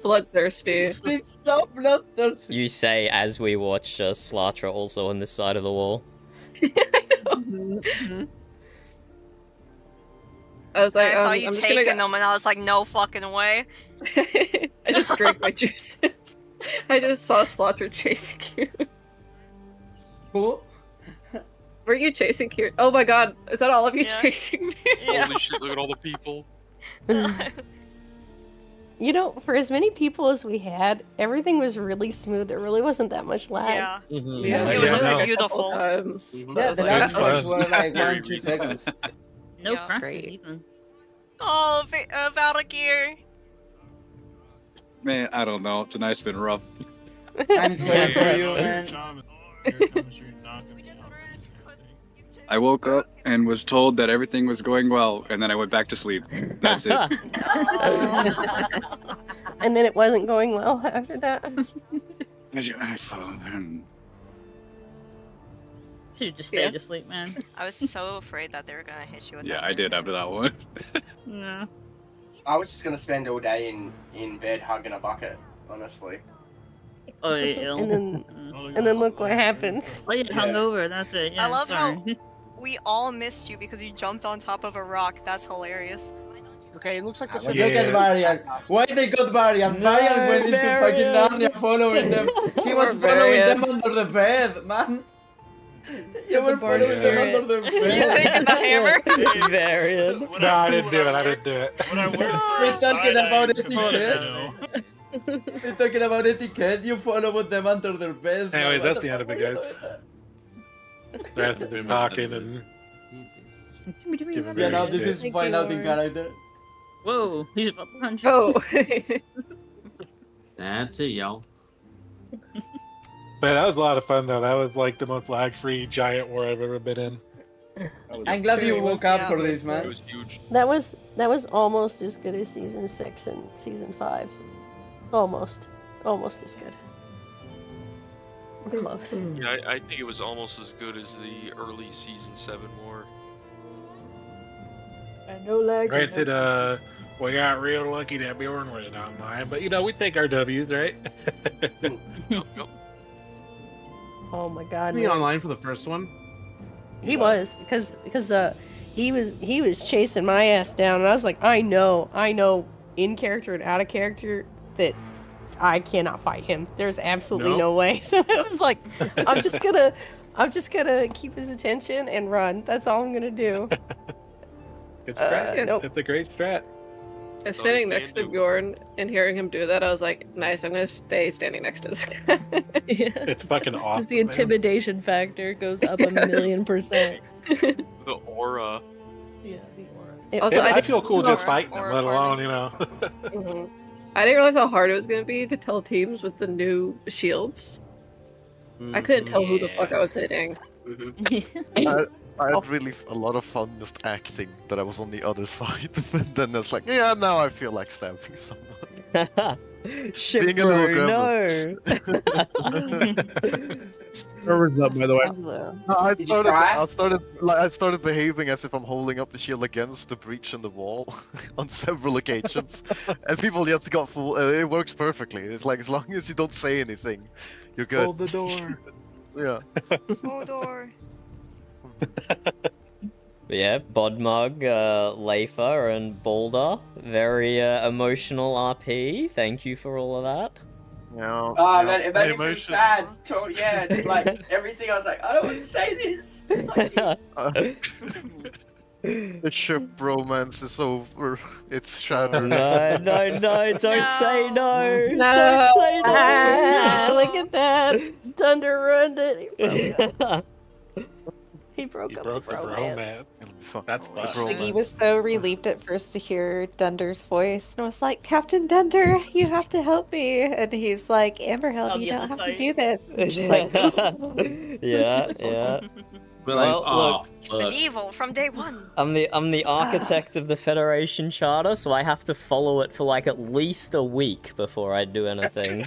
Bloodthirsty. It's so bloodthirsty. You say as we watch Slatra also on this side of the wall. I was like, I saw you I'm just gonna taking them, and I was like, no fucking way. I just drank my juice. I just saw Slaughter chasing you. Who? Were you chasing Kier? Oh my god, is that all of you Yeah. chasing me? Holy shit, look at all the people. You know, for as many people as we had, everything was really smooth. There really wasn't that much lag. Yeah. Yeah, It was like really a beautiful. couple times. Yeah, I the was like, last oh, ones were like 1-2 seconds. No Yeah. crashes Great. even. Oh, Valakir. Man, I don't know. Tonight's been rough. I'm sorry for you, man. I woke up and was told that everything was going well, and then I went back to sleep. That's it. And then it wasn't going well after that. Should've just stayed asleep, man. I was so afraid that they were gonna hit you with Yeah, that. I did after that one. No. I was just gonna spend all day in bed hugging a bucket, honestly. Oh, yeah. And then look what happens. Oh, you hungover, that's it. Yeah, I love sorry. how we all missed you because you jumped on top of a rock. That's hilarious. Okay, it looks like Look at Marian. Why they got Marian? Marian went into fucking Narnia following them. He was following them under the bed, man. You were following them under the bed. You taking the hammer? Varian. No, I didn't do it. I didn't do it. We're talking about etiquette. We're talking about etiquette. You follow them under their beds. man. Anyways, What that's the end of it, guys. That's the talking and. Yeah, now this is find out in character. Whoa, he's about to punch. Oh. That's it, y'all. Man, that was a lot of fun though. That was like the most lag-free giant war I've ever been in. I'm glad you woke up for this, man. It was huge. That was almost as good as season 6 and season 5. Almost as good. Close. Yeah, I think it was almost as good as the early season 7 war. And no lag. Granted, we got real lucky that Bjorn was online, but you know, we take our W's, right? Oh my god. Me man. online for the first one. He was, because he was chasing my ass down, and I was like, I know, in character and out of character that I cannot fight him. There's absolutely no way. So it was like, I'm just gonna keep his attention and run. That's all I'm gonna do. Good strat. Nope. It's a great strat. Standing next to Bjorn and hearing him do that, I was like, nice, I'm gonna stay standing next to this guy. Yeah. It's fucking awesome. Just the intimidation factor goes up a million%. The aura. Yeah, the aura. Also, I didn't feel cool know- just fighting them, let alone, Mhm. I didn't realize how hard it was gonna be to tell teams with the new shields. I couldn't tell who the fuck I was hitting. I had really a lot of fun just acting that I was on the other side, and then it's like, yeah, now I feel like stabbing someone. Shit, Being a little bro, gremlin. no. Server's up, by the way. No, I Did you cry? started behaving as if I'm holding up the shield against the breach in the wall on several occasions, and people just got full. It works perfectly. It's like as long as you don't say anything, you're good. Hold the door. Yeah. Hold door. But yeah, Bodmug, Leifa, and Boulder. Very emotional RP. Thank you for all of that. Yeah. Oh man, it made me feel sad. Yeah, like everything. I was like, I don't want to say this. The ship romance is over. It's shattered. No, don't say no. No. Don't say no. Ah, look at that. Thunder ruined it. He broke up the romance. That's Siggy was so relieved at first to hear Dunder's voice and was like, Captain Dunder, you have to help me. And he's like, Amberhill, you don't have to do this. And she's like, yeah. We're Well, like, oh, look, He's been evil from day one. I'm the architect of the Federation Charter, so I have to follow it for like at least a week before I do anything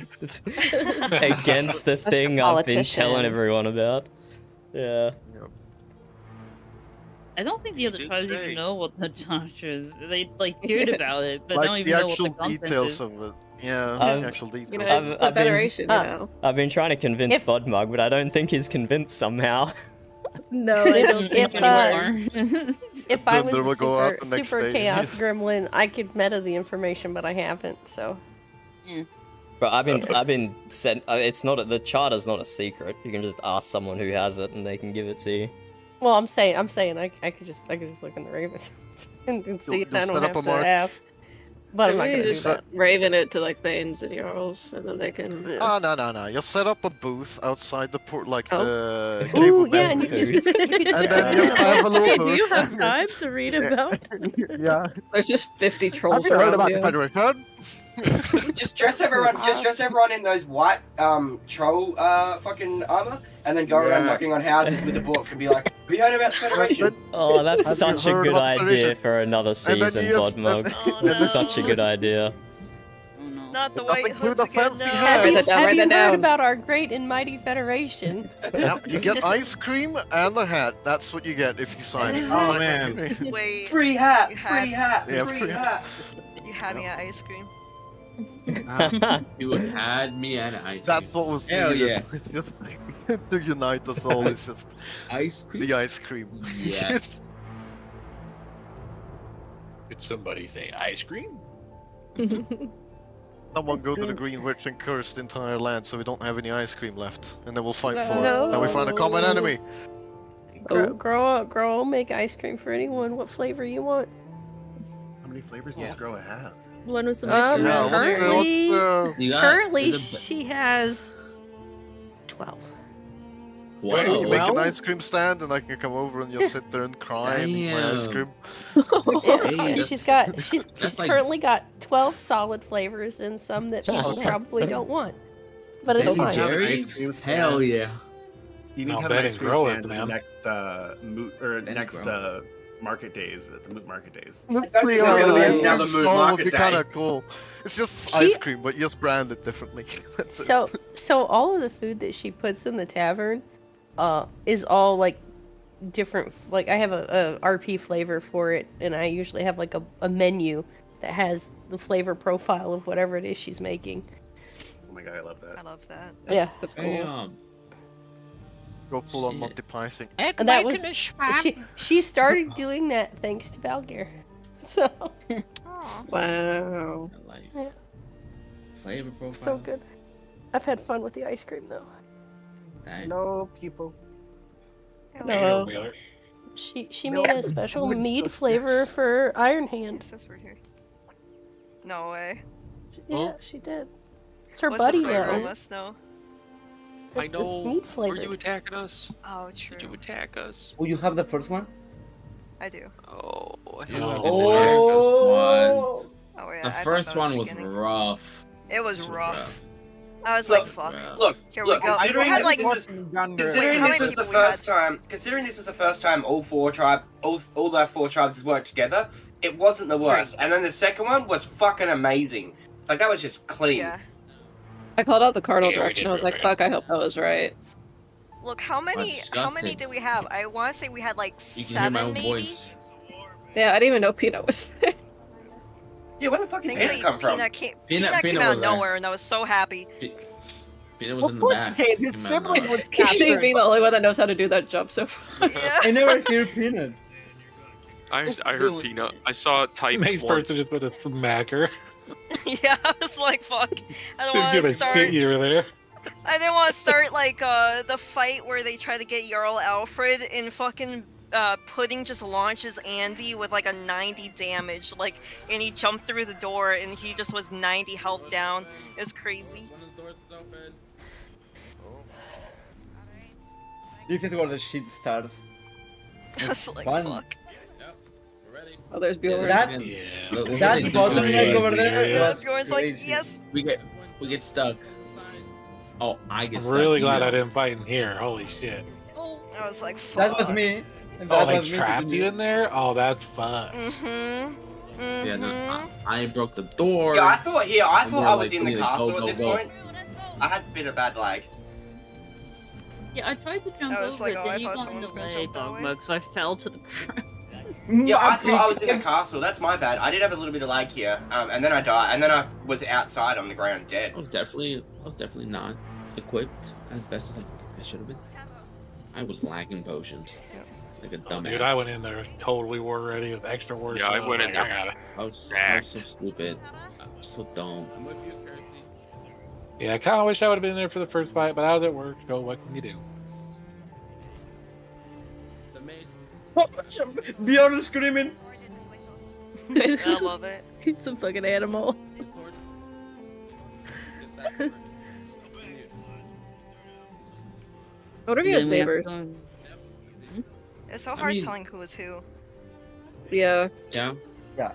against the Such a thing I've been telling politician. everyone about. Yeah. I don't think the other Didn't tribes say. even know what the charter is. They like heard about it, but Like don't the even know what the actual content details is. of it. Yeah, Um, the actual details. You know, the Federation, you know. I've been trying to convince Bodmug, but I don't think he's convinced somehow. No, I don't think anymore. If I was Thunder will a go out the super, next super day. chaos gremlin, I could meta the information, but I haven't. So But I've been sent. It's not the charter's not a secret. You can just ask someone who has it, and they can give it to you. well, I'm saying I could just look in the ravens and see if I You'll don't set up have a to mark. ask. But I'm not Maybe gonna do just that. raven it to like Thanes and Jarls, and then they can. Yeah. Oh, no. You'll set up a booth outside the port, like the Ooh, cable yeah, and you booth. could just And then you'll have a little Hey, booth. do you have time to read about? Yeah. There's just 50 Have trolls you heard around about you. the Federation? just dress everyone in those white troll fucking armor, and then go around Yeah. knocking on houses with a book and be like, "Have you heard about the Federation?" Oh, that's Have you such a heard good about the idea Federation? for another And then season, you- Bodmug. Oh, That's no. such a good idea. Not the Nothing white to hoods the again, fancy no. hat. Have you, Write that down, have write you that heard down. about our great and mighty federation? Yep, you get ice cream and a hat. That's what you get if you sign. Oh, man. Wait, Free hat, You free hat, Yeah, free free hat. you had me at ice cream. You had me at ice That's cream. what was Hell needed. yeah. It's just to unite us all. It's just Ice cream? the ice cream. Yes. Did somebody say ice cream? Someone go to the Green Witch and curse the entire land so we don't have any ice cream left, and then we'll fight for No. it. Then we find a common enemy. Grow, make ice cream for anyone. What flavor you want? How many flavors does Grow have? One with some Um, extra raspberry. currently she has 12. You make an Well- ice cream stand, and I can come over and just sit there and cry and eat my ice Damn. cream. She's currently got 12 solid flavors and some that people probably don't want. But it's You fine. can have an Jerry's? ice cream Hell stand. yeah. You need I'll to have an bet ice and cream grow it, stand in the man. next next grow market days at the Moot Market Days. Actually, there's gonna be ice another cream Moot stall would Market be Day. kind of cool. It's just She- ice cream, but you just brand it differently. That's it. So all of the food that she puts in the tavern is all like different. Like I have a RP flavor for it, and I usually have like a menu that has the flavor profile of whatever it is she's making. Oh my god, I love that. I love that. That's cool. Damn. Go full on Monty Python. And that was she started doing that thanks to Valgeir. So Wow. yeah, Flavor profile. so good. I've had fun with the ice cream though. No people. No. She made a special mead flavor for Iron Hand. Since we're here. No way. Yeah, she did. It's her What's buddy the flavor? I though. must know. I It's know. meat Were flavored. you attacking us? Oh, true. Did you attack us? Oh, you have the first one? I do. Oh, No. Oh, Oh yeah. The I thought first that was one was beginning. rough. It was It was rough. I was like, fuck. Look, Here look, we go. We considering had like this is considering how this many was the people we had? first time, considering this was the first time all our 4 tribes worked together, it wasn't the worst. And then the second one was fucking amazing. Like that was just clean. Yeah. I called out the cardinal Yeah, we direction. did I was real like, bad. fuck, I hope that was right. Look, how many disgusting. did we have? I want to say we had like You can hear my 7 own maybe. voice. Yeah, I didn't even know Peanut was there. Yeah, where the fuck did Thankfully, Peanut come from? Peanut came Peanut out was of there. nowhere, and I was so happy. Peanut was in the Of course back. he did. His Came out of sibling nowhere. was Keep seeing captured. being the only one that knows how to do that jump so far. I never hear Peanut. I heard Peanut. I saw it type Next once. person just put a smacker. Yeah, I was like, fuck. I don't want He's to gonna start. hit you there. I didn't want to start like the fight where they try to get Jarl Alfred and fucking Pudding just launches Andy with like a 90 damage, like, and he jumped through the door and he just was 90 health down. It was crazy. This is where the shit starts. I was like, Fun. fuck. Oh, there's Bjorn. That bottleneck over there was Bjorn's like, crazy. yes. We get stuck. Oh, I get I'm stuck. really you glad I don't. didn't fight in here. Holy shit. I was like, fuck. That was me. And Oh, that they was me. trapped you in there? Oh, that's fun. Yeah, no, I broke the door. Yeah, I thought And we were I was like, in the we like, castle go, at go, this go. point. I had a bit of bad lag. Yeah, I tried to jump I was over like, it, oh, then I you thought got someone in was the gonna way, jump that way. Dogma, so I fell to the ground. Yeah, I thought I was in the castle. That's my bad. I did have a little bit of lag here, and then I died, and then I was outside on the ground dead. I was definitely not equipped as best as I should have been. I was lacking potions, like a dumbass. Dude, I went in there totally war ready with extra war. Yeah, I went in there. I was so stupid. I was so dumb. Yeah, I kind of wish I would have been there for the first fight, but I was at work, so what can you do? Bjorn screaming. I love it. He's a fucking animal. What are you guys' neighbors? It's so I hard mean- telling who is who. Yeah. Yeah. Yeah.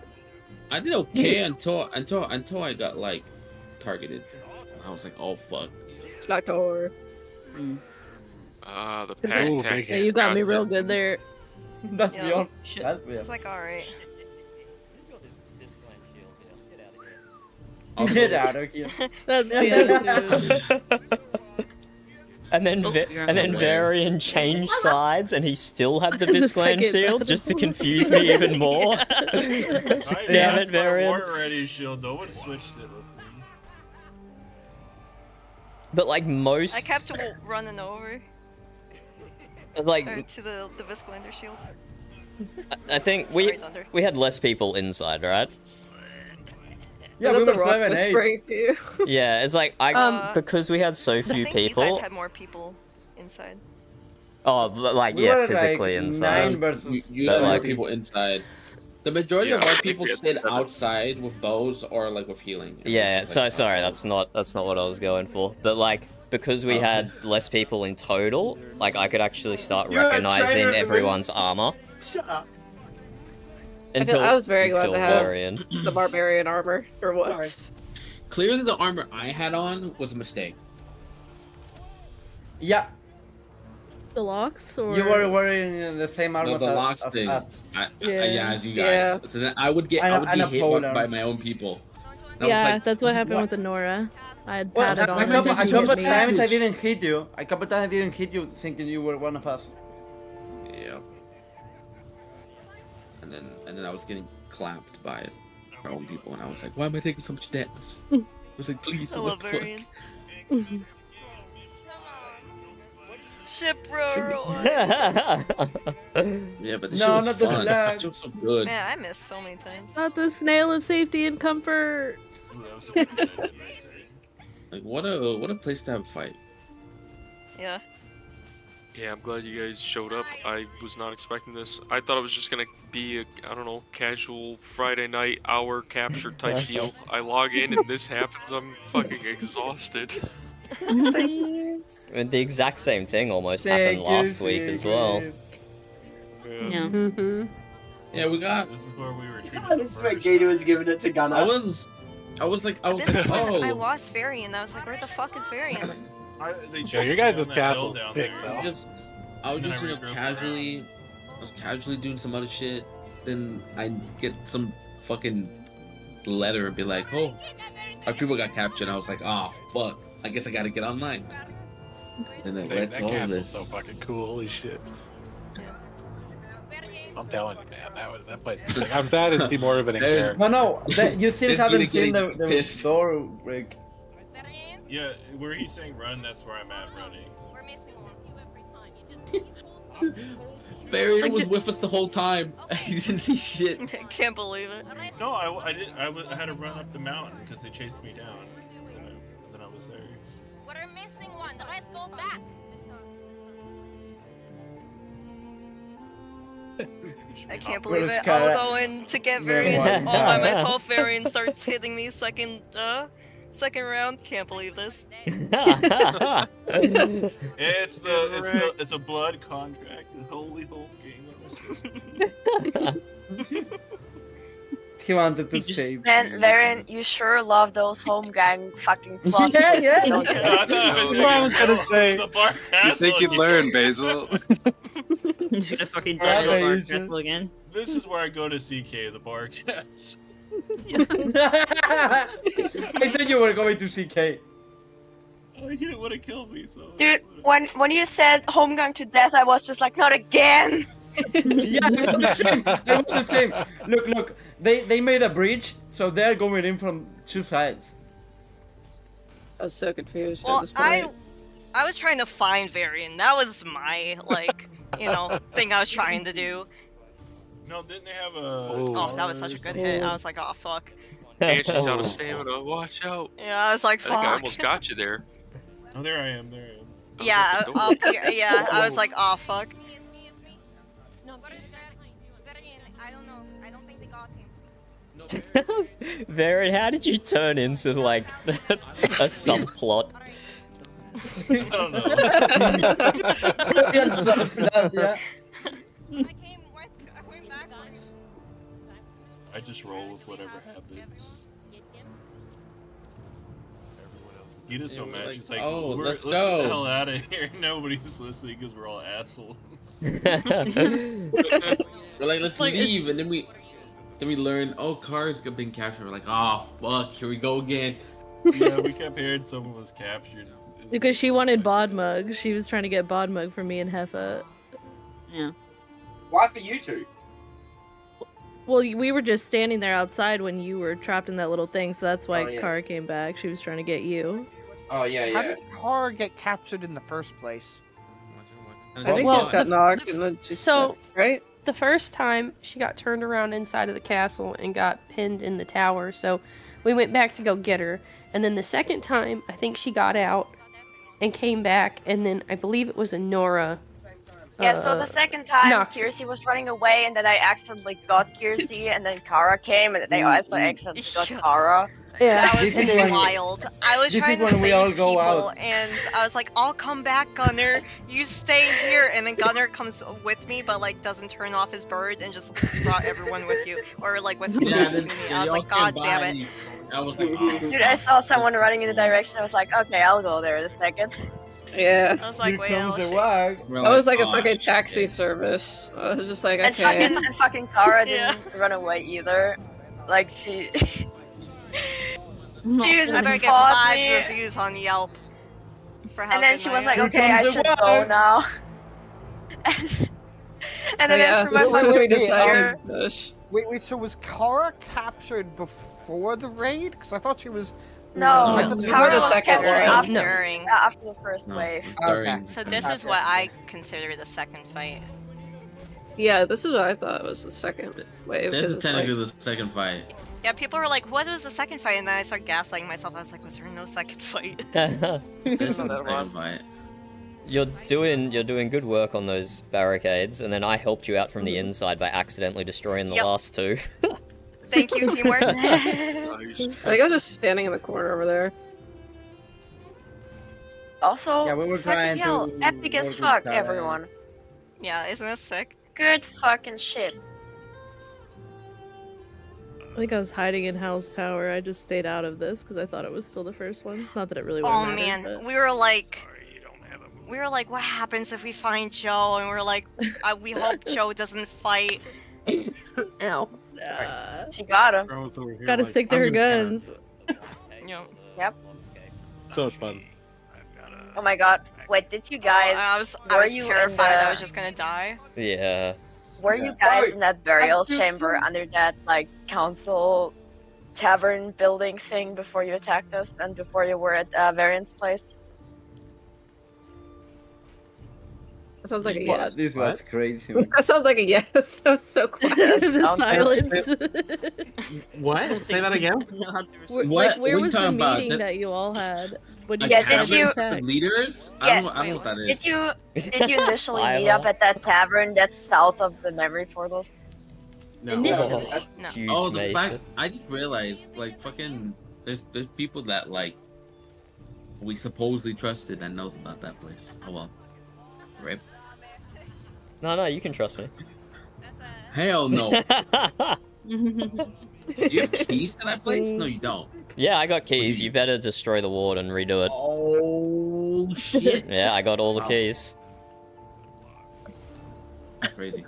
I did okay until I got like targeted. I was like, oh fuck. It's not Tor. The Is pack it- tech. Yeah, you got me real good there. That's Yeah. Bjorn. Shit. That's Bjorn. It's like, alright. Get out of here. That's the attitude. And then, you're and then aware. Varian changed sides, and he still had the The Viscland second shield just to battle. confuse me even more. Damn it, Varian. Ready shield. No one switched it with me. But like most, I kept running over like to the Viscalander shield. I think Sorry, Thunder. we had less people inside, right? Yeah, I we thought the were rock 7, was 8. spraying you. Yeah, it's like because we had so I few think you people. guys had more people inside. Oh, like We yeah, were, like, physically 9 inside. versus You But, had more like- people inside. The majority of Yeah, I our think people we had stayed 7. outside with bows or like with healing. And Yeah, just, so like, sorry, that's not what I was going for. But like because we had less people in total, like I could actually start You're a traitor recognizing in the everyone's armor. Shut up. I was very glad until to have Varian. the barbarian armor for once. Clearly, the armor I had on was a mistake. Yeah, The locks, or you were wearing the same armor No, the locks as thing. us. Yeah, as you guys. Yeah. So then I would get And I would a get hit polar. by my own people. And I was yeah, like, that's what happened what? with the Nora. I had Well, patted a on him. couple, and a he couple hit me. times I didn't hit you. A couple times I didn't hit you thinking you were one of us. Yeah. And then I was getting clapped by our own people, and I was like, why am I taking so much damage? I was like, please, I what love the Varian. fuck? Ship bro. Yeah, but the No, shit not was the fun. slag. That shit was so good. Man, I missed so many times. Not the snail of safety and comfort. Like what a place to have a fight. Yeah. Yeah, I'm glad you guys showed up. I was not expecting this. I thought it was just gonna be a, I don't know, casual Friday night hour capture type deal. I log in and this happens. I'm fucking exhausted. And the exact same thing almost happened last week as well. Yeah. Mm-hmm. Yeah, we got. This is where we were treated. This is where Gator was giving it to Gunnar. I was like, This is oh. when I lost Varian. I was like, where the fuck is Varian? Yeah, your guys' castle down pick, there. though. I was Then just I regrouped. casually, doing some other shit. Then I get some fucking letter and be like, oh, our people got captured. I was like, oh fuck, I guess I gotta get online. And it led That to all castle's this. so fucking cool. Holy shit. I'm telling you, man, that place. Like, I'm sad to see more of it in character. No, you still It's haven't really seen the getting pissed. door break. Yeah, where he's saying run, that's where I'm at running. Varian was with us the whole time. He didn't see shit. Can't believe it. No, I didn't. I had to run up the mountain because they chased me down. Then I was there. We're missing one. The rest go back. I can't believe it. I'll go in to get Varian all by myself. Varian starts hitting me second round. Can't believe this. It's a blood contract. The holy whole game. He wanted to save. Man, Varian, you sure love those home gang fucking plots. Yeah. That's what I was gonna say. You think you'd learn, Basil? You should have fucking done the bar castle again. This is where I go to CK, the bar cast. I said you were going to CK. Oh, he didn't want to kill me, so. Dude, when you said home gang to death, I was just like, not again! Yeah, I was the same. I was the same. Look. They made a bridge, so they're going in from two sides. I was so confused Well, at this point. I was trying to find Varian. That was my thing I was trying to do. No, didn't they have a? Oh, that was such a good hit. I was like, oh fuck. And she's out of stamina. Watch out. Yeah, I was like, I think I fuck. almost got you there. Oh, there I am. Yeah, up here. Yeah, I was like, oh fuck. No, Varian, I don't know. I don't think they got him. Varian, how did you turn into like a subplot? I don't know. Yeah. I just roll with whatever happens. He is so mad. She's like, oh, let's let's get the go." hell out of here. Nobody's listening because we're all assholes. We're like, let's Like, leave, and then we learn, oh, cars got been captured. We're like, oh fuck, here we go again. Yeah, we kept hearing someone was captured. Because she wanted Bodmug. She was trying to get Bodmug for me and Heffa. Yeah. Why for you two? Well, we were just standing there outside when you were trapped in that little thing, so that's why Oh, yeah. Kara came back. She was trying to get you. Oh yeah, How did Kara get captured in the first place? I think she just got knocked and then she right? The first time she got turned around inside of the castle and got pinned in the tower, so we went back to go get her. And then the second time, I think she got out and came back, and then I believe it was a Nora. Yeah, so the second time, knocked. Kiersey was running away, and then I accidentally got Kiersey, and then Kara came, and then I also accidentally got Kara. Yeah, That was This is when- wild. I was this is trying to when we all save go people, out. and I was like, I'll come back, Gunner. You stay here. And then Gunner comes with me, but like doesn't turn off his bird and just brought everyone with you. Or like with Yeah, to me. I was like, God damn it. I was like, oh, Dude, I saw someone running in the direction, I was like, okay, I'll go there in a second. Yeah. I was like, well, shit. That was like a fucking taxi service. I was just like, And okay. fucking Kara Yeah. didn't run away either. Like, she... she I just better get fought 5 me. reviews on Yelp. For how And then good she my was like, am. okay, I should go now. And then Yeah, after this is my what we here, decided. Wait, so was Kara captured before the raid? Because I thought she was... No, I thought she Kara was was captured after, During. after the first wave. Okay. So this is what I consider the second fight. Yeah, this is what I thought was the second wave. this 'cause is it's technically like, the second fight. Yeah, people were like, what was the second fight? And then I started gaslighting myself. I was like, was there no second fight? This is the second fight. You're doing good work on those barricades, and then I helped you out from the inside by accidentally destroying the last two. Thank you, teamwork. I think I was just standing in the corner over there. Also, Yeah, we were fucking trying hell, to epic as work with fuck, that. everyone. Yeah, isn't this sick? Good fucking shit. I think I was hiding in House Tower. I just stayed out of this because I thought it was still the first one. Not that it really would Oh have man, mattered, but... we were like, what happens if we find Joe? And we're like, we hope Joe doesn't fight. Ow. She got him. Gotta stick to her guns. Yep. So much fun. Oh my god. Wait, did you guys? I was were you in terrified the- I was just gonna die. Yeah. Were you guys Bro, in that burial I'm still chamber so- under that like council tavern building thing before you attacked us and before you were at Varian's place? That sounds like a yes. This was crazy. That sounds like a yes. That was so quiet. The silence. What? Say that again? What? Like, where What was you the talking about? meeting that you all had? When you Yeah, did decided to you- attack? Leaders? I Yeah. don't know what that is. Did you initially meet up at that tavern that's south of the memory portal? No. Huge Oh, the mace. fact I just realized, like, fucking, there's people that like we supposedly trusted that knows about that place. Oh well, rip. No, you can trust me. Hell no. Do you have keys to that place? No, you don't. Yeah, I got keys. You better destroy the ward and redo it. Oh shit. Yeah, I got all the Wow. keys. That's crazy.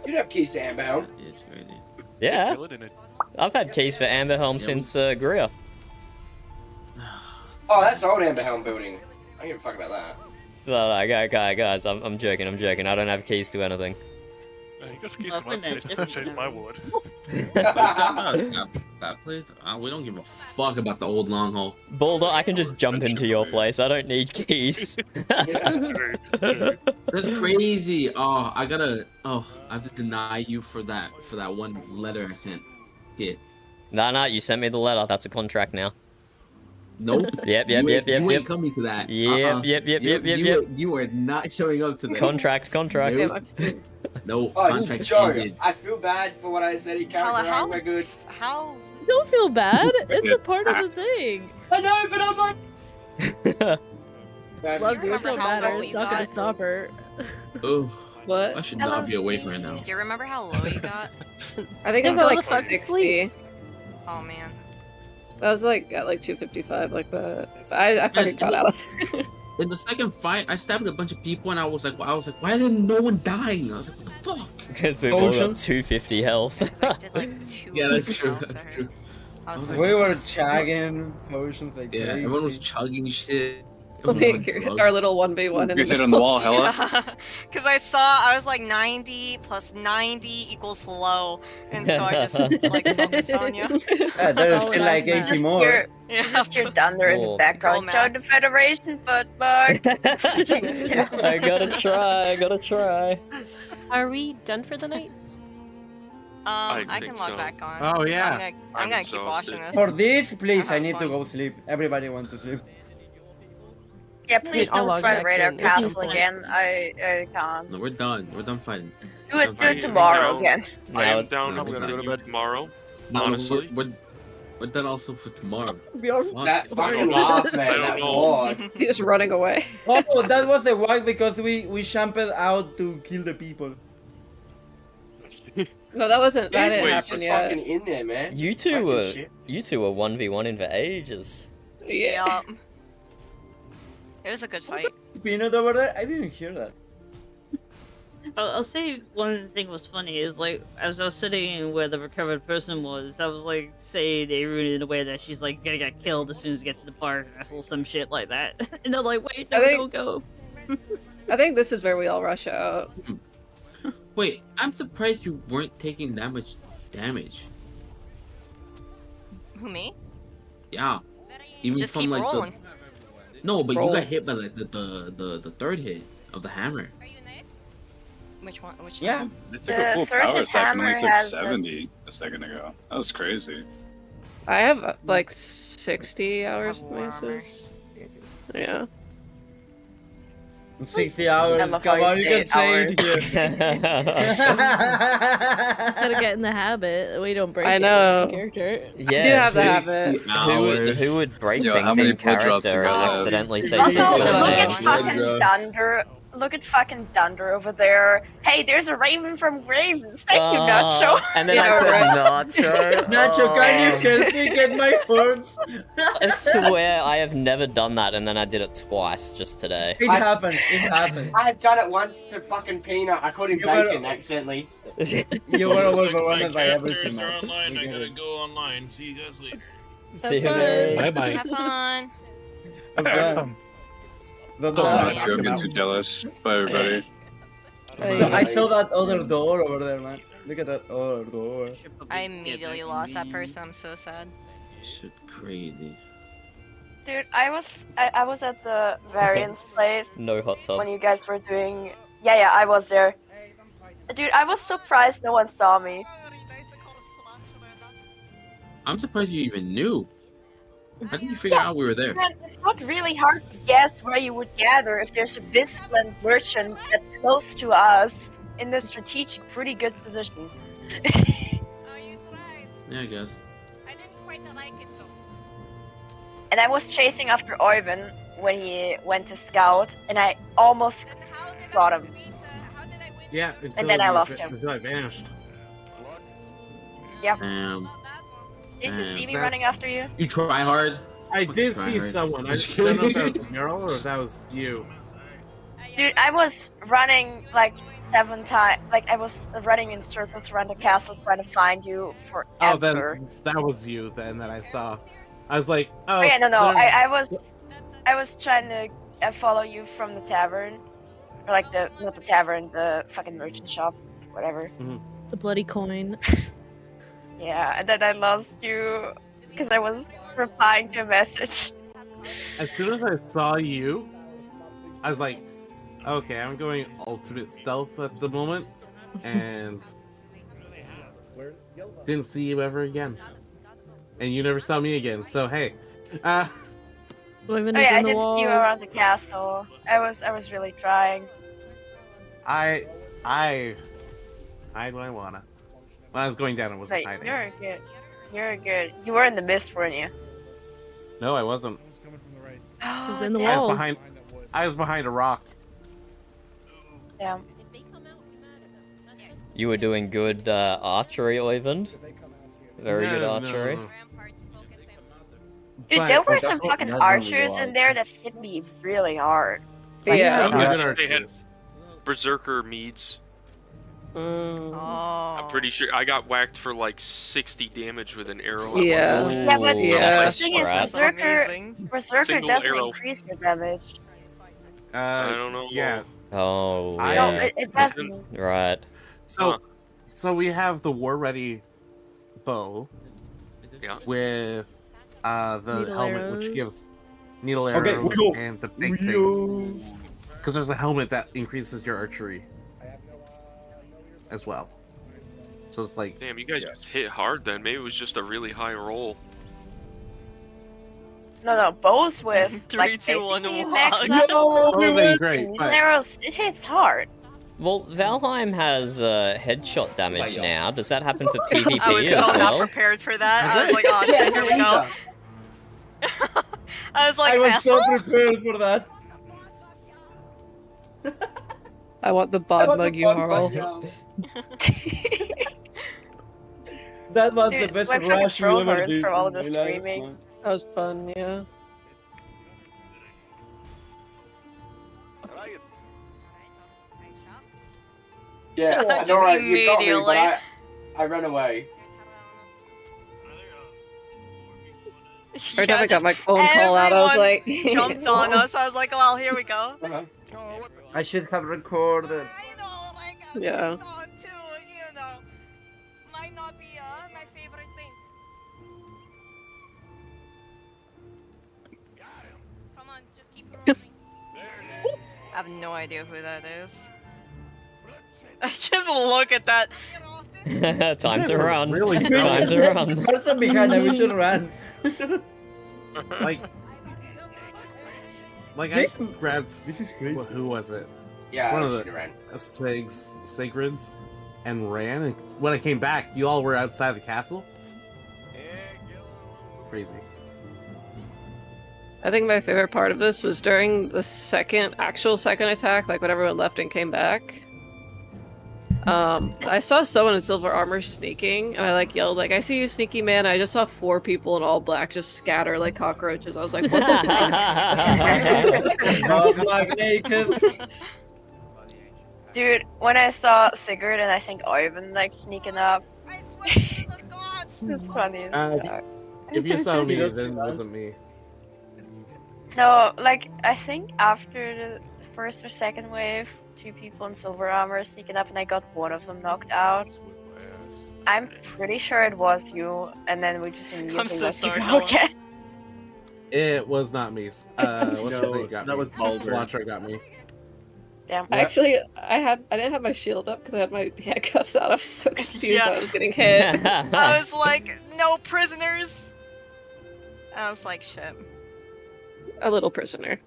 You'd have keys to Amberhelm. It's crazy. Yeah. I've had keys for Amberhelm since Greer. Oh, that's old Amberhelm building. I don't give a fuck about that. No, guys, I'm joking. I don't have keys to anything. He got keys to my place. I changed my ward. that place? We don't give a fuck about the old long haul. Boulder, I can just jump into your place. I don't need keys. That's crazy. Oh, I have to deny you for that one letter I sent. Shit. Nah, you sent me the letter. That's a contract now. Nope. Yep. You ain't coming to that. Yep. You are not showing up to that. Contract. No, Oh, contract Joe, ended. I feel bad for what I said. He can't around. We're good. How? Don't feel bad. It's a part of the thing. I know, but I'm like. Loves you. It remember don't how matter. low It's we not gonna got? stop her. Ugh. What? I should not be awake right now. Do you remember how low you got? I think it was Then at go like the fuck to 60. Oh man. That was like at like 255, like that. I fucking got out of there. In the second fight, I stabbed a bunch of people, and I was like, why didn't no one dying? I was like, what the fuck? Because we've all got 250 health. Yeah, that's true. That's true. We were chugging potions like Yeah, crazy. everyone was chugging shit. Our little 1v1 in Good hit on the wall, Hella. Because I was like 90 plus 90 equals low, and so I just like focused on you. Yeah, there's still like 80 more. Just your thunder in the Cool. background. Join the Federation, but I gotta try. Are we done for the night? I can think log so. back on. Oh, yeah. I'm gonna keep watching this. For this, please, I I have need to fun. go sleep. Everybody want to sleep. Yeah, please I'll don't log try back Radar in. Castle again. I can't. No, we're done. We're done fighting. Do it I'm tomorrow down. again. I Now am down I'm to gonna go to continue bed. tomorrow. No, Honestly. we're done also for tomorrow. That fucking laugh, man. I don't That know. ward. He's just running away. Oh, that was a walk because we jumped out to kill the people. No, that wasn't. That This didn't is happen just yet. fucking in there, man. You Just two fucking were shit. 1v1 in for ages. Yeah. It was a good fight. Peanut over there? I didn't hear that. I'll say one thing was funny is like as I was sitting where the recovered person was, I was like, say they ruined it in a way that she's like gonna get killed as soon as it gets to the park or some shit like that. And they're like, wait, no, don't go. I think this is where we all rush out. Wait, I'm surprised you weren't taking that much damage. Who, me? Yeah. Even Just from keep like rolling. No, but Roll. you got hit by like the third hit of the hammer. Which one? Which Yeah. time? They took a full third power hit attack and only hammer took has 70 a second ago. That was crazy. I have like 60 hours I have war armor. maces. Yeah. 60 hours. I'm a Come on, you can 48 say hours. it here. Just gotta get in the habit. We don't break I it know. in character. Yeah. I do have the habit. Who would break Yo, how things many in blood drops character did and I have? accidentally say Also, Discord look at names? fucking Dunder. Look at fucking Dunder over there. Hey, there's a raven from Ravens. Thank you, Nacho. And then I said Nacho. Nacho, can you help me get my horse? I swear I have never done that, and then I did it twice just today. It happens. It happens. I had done it once to fucking Peanut. I called him You better- Bacon accidentally. You were Looks like my overrun by characters everything. are man. online. We I get gotta it. go online. See you guys later. See you later. Bye bye. Have fun. I'm done. Oh, Nacho, I'm getting too jealous. Bye, everybody. I saw that other door over there, man. Look at that other door. I immediately lost that person. I'm so sad. Shit, crazy. Dude, I was at the Variance place No hot tub. when you guys were doing. Yeah, I was there. Dude, I was surprised no one saw me. I'm surprised you even knew. How did you figure out we were there? Man, it's not really hard to guess where you would gather if there's a Visplend merchant that's close to us in the strategic, pretty good position. Yeah, I guess. And I was chasing after Oyvind when he went to scout, and I almost got him. Yeah, And then I lost him. Until I vanished. Yep. Damn. Did you see me That- running after you? You try hard. I did try see hard. someone. I don't know if that was a girl or if that was you. Dude, I was running like 7 times. Like, I was running in circles around the castle trying to find you forever. Oh, then that was you then that I saw. I was like, oh, Oh yeah, no. they're- I was trying to follow you from the tavern, or like not the tavern, the fucking merchant shop, whatever. The bloody coin. Yeah, and then I lost you because I was replying to a message. As soon as I saw you, I was like, okay, I'm going alternate stealth at the moment, and didn't see you ever again. And you never saw me again, so hey. Oh yeah, I did see you around the castle. I was really trying. I when I wanna. When I was going down, I wasn't Like, hiding. you're good. You're good. You were in the mist, weren't you? No, I wasn't. Oh, was in the damn. walls. I was behind a rock. Yeah. You were doing good archery, Oyvind. Very good No, archery. no. Dude, But- there were That's some what fucking Nedman archers was in there that hit me really hard. Like, Yeah. They had berserker meads. I'm pretty sure I got whacked for like 60 damage with an arrow. at Yeah. once. Yeah, but Yeah. the thing is, Berserker Single doesn't arrow. increase your damage. I don't know. Yeah. Oh, I- yeah. No, it doesn't. Right. So we have the war ready bow. Yeah. With the Needle helmet, which arrows. gives needle Okay, arrows we go. and the big thing. Because there's a helmet that increases your archery as well. So it's like, Damn, you guys just hit hard then. Maybe it was just a really high roll. No, bows with 3, like 2, 1, basically walk. max Yo, level we win. Great, needle but- arrows. It hits hard. Well, Valheim has headshot damage now. Does that happen for PvP I was as so not well? prepared for that. I was like, oh shit, here we go. I was like, I was so Ethel? prepared for that. I want the bod mug you, Harl. That was the Dude, best my fucking rush you throat ever hurts did. from all the in my life, screaming. man. That was fun, yeah. Yeah, I Just know, right, you got me, but immediately. I ran away. Every time I got my phone call out, I was like, jumped on us. I was like, well, here we go. I should have recorded. yeah. Might not be my favorite thing. Come on, just keep rolling. I have no idea who that is. I just look at that. Time to guys are run. really Time to dumb. run. Person behind us, we should run. like, Like I grabbed. This is crazy. Who was it? Yeah, one I of should've the ran. sacreds, and ran. And when I came back, you all were outside the castle. Crazy. I think my favorite part of this was during the actual second attack, like when everyone left and came back. I saw someone in silver armor sneaking, and I like yelled like, "I see you, sneaky man!" I just saw 4 people in all black just scatter like cockroaches. I was like, "What the Black naked. Dude, when I saw Sigurd and I think Oyvind like sneaking up, it's funny. as fuck. If you saw me, then it wasn't me. No, like I think after the first or second wave, 2 people in silver armor sneaking up, and I got one of them knocked out. I'm pretty sure it was you, and then we just immediately so let sorry, you go Noah. again. It was not me. What's his No, name got that me? was Baldur. Cilantro got me. Damn. Actually, I didn't have my shield up because I had my handcuffs out. I was so confused when I was getting hit. I was like, no prisoners. I was like, shit. A little prisoner.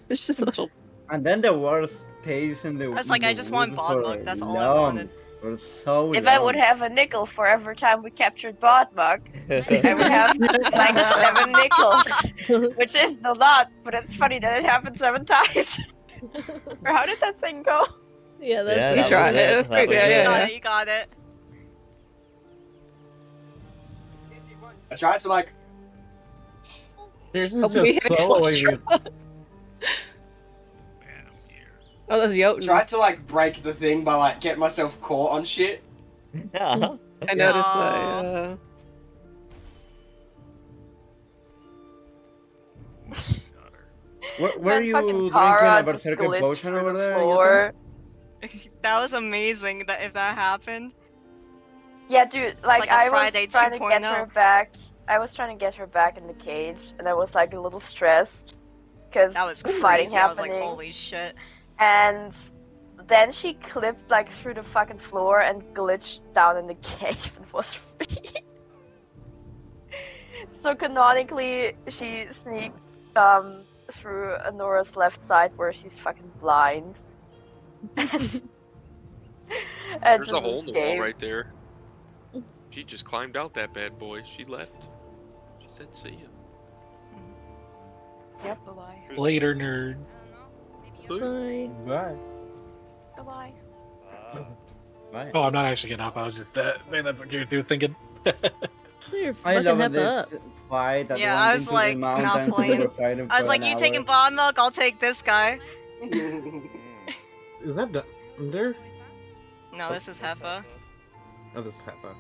Just a little. And then the worst days in the. I was like, I just want bot mug. That's all I long. wanted. For so If long. I would have a nickel for every time we captured Bodmug, I would have like 7 nickels, which is a lot, but it's funny that it happened 7 times. Or how did that thing go? Yeah, that's Yeah, You that tried was it. It was pretty good. You Yeah, got yeah. it. You got it. I tried to like. Here's Oh, we just had soloing it. Oh, that's I Jotun. tried to like break the thing by like getting myself caught on shit. I noticed that. Yeah. Were That you fucking drinking Kara a just berserker glitched potion through over the there? floor. That was amazing. That if that happened. Yeah, dude, like like a I was Friday trying to get 2.0. her back. I was trying to get her back in the cage, and I was like a little stressed because That was fighting crazy. I was like, happening. holy shit. And then she clipped like through the fucking floor and glitched down in the cave and was free. So canonically, she sneaked through Anora's left side where she's fucking blind. And There's just a hole in the wall escaped. right there. She just climbed out that bad boy. She left. She said, "See ya." Yep. Later, nerd. Bye. Bye. Goodbye. Bye. Oh, I'm not actually getting up. I was just saying that's what you're thinking. You're I fucking love half this up. fight. That Yeah, went I was into like, the not mountains and playing. they were fighting I was for like, an you hour. taking bot milk? I'll take this guy. Is that Dunder? No, this is Heffa. Oh, this is Heffa.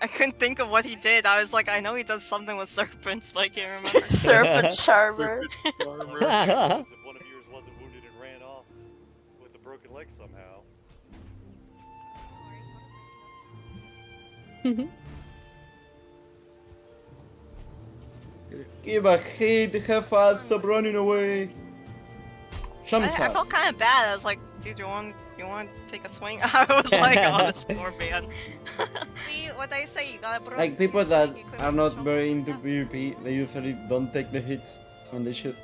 I couldn't think of what he did. I was like, I know he does something with serpents, but I can't remember. Serpent charmer. If one of yours wasn't wounded and ran off with a broken leg somehow. Give a hit, Heffa, stop running away. I felt kind of bad. I was like, dude, you want to take a swing? I was like, oh, this poor man. See what I say? You gotta. Like people that are not very into VRP, they usually don't take the hits when they should.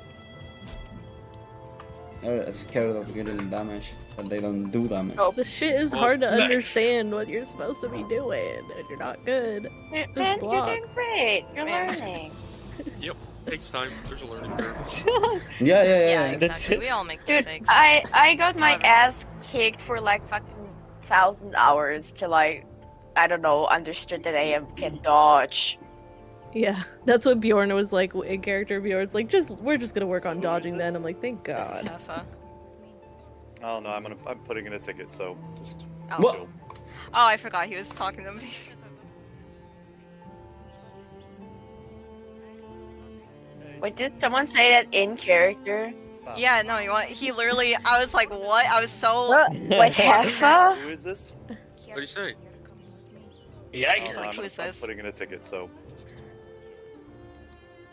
They're scared of getting damage, but they don't do damage. The shit is hard to understand what you're supposed to be doing, and you're not good. Man, Just you're block. doing great. You're learning. Yep. Takes time. There's a learning curve. Yeah. Exactly. We all make Dude, mistakes. I got my ass kicked for like fucking 1,000 hours till I don't know, understood that I can dodge. Yeah, that's what Bjorn was like in character. Bjorn's like, we're just gonna work on dodging then. I'm like, thank God. Oh no, I'm putting in a ticket, so just Oh. chill. Oh, I forgot he was talking to me. Wait, did someone say that in character? Yeah, no, he literally, I was like, what? I was so... Wait, Heffa? Who is this? What do you say? I was like, who is I'm this? putting in a ticket, so.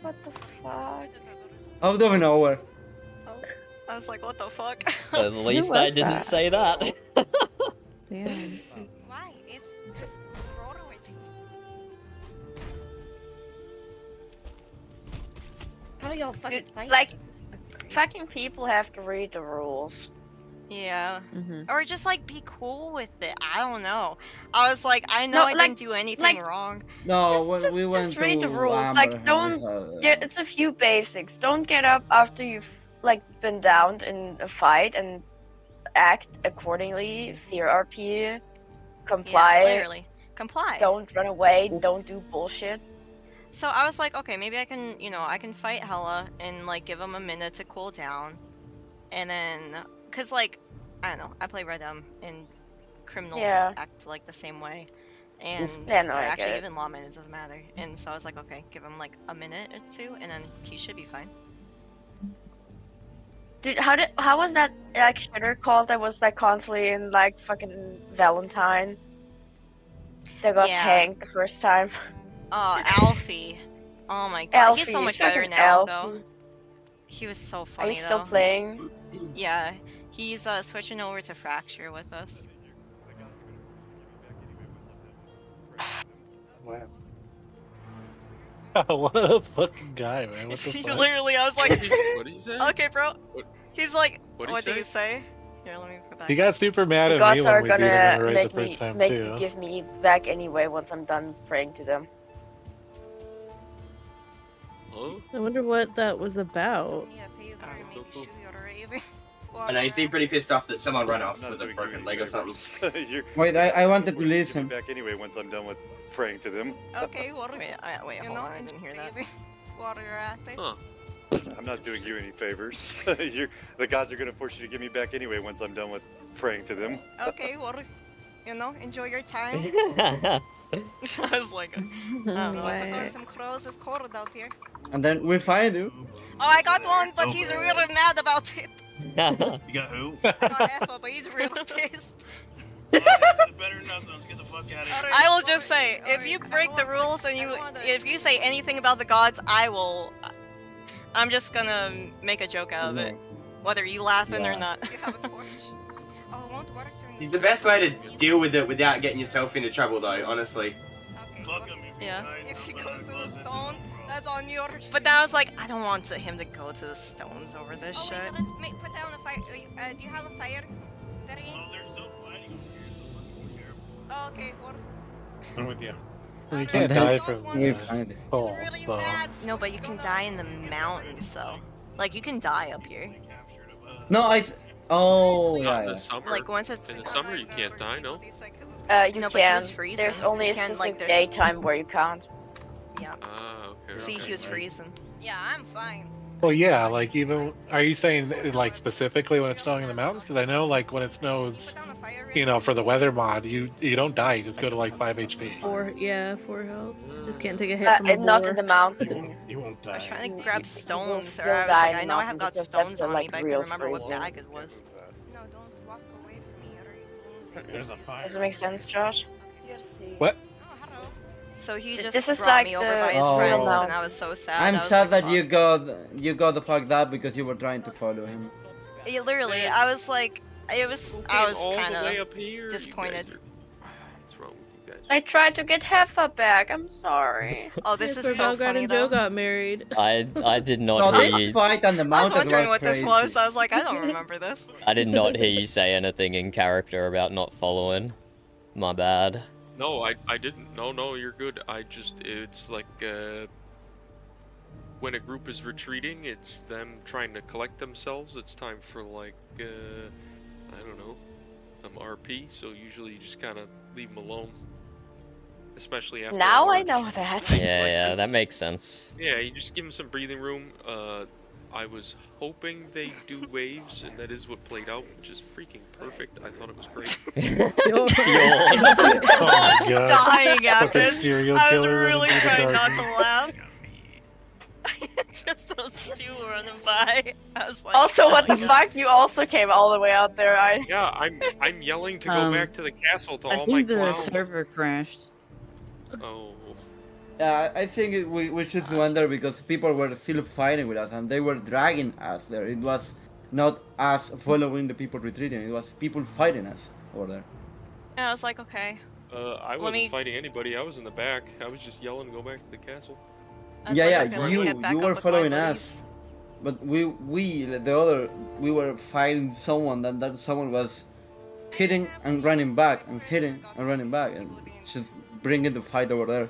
What the fuck? Out of nowhere. I was like, what the fuck? At least I didn't say that. Damn. Why? It's just How do y'all fucking fight? Like, fucking people have to read the rules. Yeah. Or just like be cool with it. I don't know. I was like, I know No, I didn't do anything wrong. No, when we went Just read to the rules. Amber, Like, don't. It's a few basics. Don't get up after you've like been downed in a fight and act accordingly. VRP. Comply. Yeah, literally. Comply. Don't run away. Don't do bullshit. So I was like, okay, maybe I can, I can fight Hella and like give him a minute to cool down, and then, cause like, I don't know, I play Redem and criminals act like the same way, and I actually get it. even lawmen, it doesn't matter. And so I was like, okay, give him like a minute or two, and then he should be fine. Dude, how was that like shitter called that was like constantly in like fucking Valentine? That got hanged the first time. Oh, Alfie. Oh my god, Alfie, he's so much fucking better now, Alfie. though. He was so funny, Are you still though. playing? Yeah, he's switching over to Fracture with us. Wow. What a fucking guy, man. What the fuck? Literally, I was like, What did he say? okay, bro. He's like, What'd he what did say? he say? Here, let me go back. He got super mad The at gods me are when we beat him in gonna the raid make the first time, make too. you give me back anyway once I'm done praying to them. I wonder what that was about. I know you seem pretty pissed off that someone ran off with a broken leg or something. Wait, I wanted to Give listen. me back anyway once I'm done with praying to them. Okay, wait, hold on, I didn't hear that. Huh. I'm not doing you any favors. The gods are gonna force you to give me back anyway once I'm done with praying to them. Okay, well, enjoy your time. I was like, I don't know, I put on some crows, it's cold out here. And then we find you. Oh, I got one, but he's really mad about it. You got who? I got Effa, but he's really pissed. Better than nothing. Let's get the fuck out of here. I will just say, if you break the rules and if you say anything about the gods, I'm just gonna make a joke out of it, whether you laughing or not. You have a torch. Oh, it won't work during It's the best way to deal with it without getting yourself into trouble, though. Honestly. Yeah. If he goes to the stone, that's on your. But then I was like, I don't want him to go to the stones over this shit. Let's put down a fire. Do you have a fire? Oh, okay. What? I'm with you. You can't die from We find it. fall, so. No, but you can die in the mountains, so. Like, you can die up here. No, oh, Not yeah, in yeah. the summer. Like, once it's. In the summer, you can't die, no? You No, but he can. was freezing. There's only You a can, specific like, there's- daytime where you can't. Yeah. Ah, okay. See, okay. he was freezing. Yeah, I'm fine. Well, yeah, like even, are you saying like specifically when it's snowing in the mountains? Because I know like when it snows, for the weather mod, you don't die, you just go to like 5 HP. 4 health. Just can't take a hit from a Not boar. in the mountain. You won't die. I was trying to grab stones, still or I was die like, in I the know I have mountains got because stones that's the, on me, like, but I real couldn't remember what freezing. bag it was. No, don't walk away from me. There's a fire. Does it make sense, Josh? What? So he just This is brought like me over the by his Oh. friends, real and I was so sad. I'm I was sad like, that you got the fucked up because you were trying to follow him. Yeah, literally, I was like, I was all the kind way of up here, you disappointed. guys What's wrong with you guys? I tried to get Heffa back. I'm sorry. Oh, this Yes, is where so Belgrad funny and though. Joe got married. I did No, not hear this you. fight on the I was mountain wondering what crazy. this was. I was like, I don't remember this. I did not hear you say anything in character about not following. My bad. No, I didn't. No, you're good. It's like, when a group is retreating, it's them trying to collect themselves. It's time for, like, I don't know, some RP, so usually you just kind of leave them alone. Especially after Now a I march. know that. Yeah, that makes sense. Yeah, you just give them some breathing room. I was hoping they do waves, and that is what played out, which is freaking perfect. I thought it was great. I was God. dying at Fucking this. serial I was killer running really through the trying not dark. to laugh. Just those two running by. I was like, Also, oh what my the God. fuck? You also came all the way out there. Yeah, I'm yelling to go back to the castle to I all my think the clowns. server crashed. Oh. Yeah, I think we should wonder because people were still fighting with us and they were dragging us there. It was not us following the people retreating, it was people fighting us over there. And I was like, okay. I Let wasn't me- fighting anybody. I was in the back. I was just yelling to go back to the castle. was Yeah, like, yeah, okay, let me get back you up were with my following buddies. us, but we were fighting someone, and that someone was hitting and running back, and hitting and running back, and just bringing the fight over there.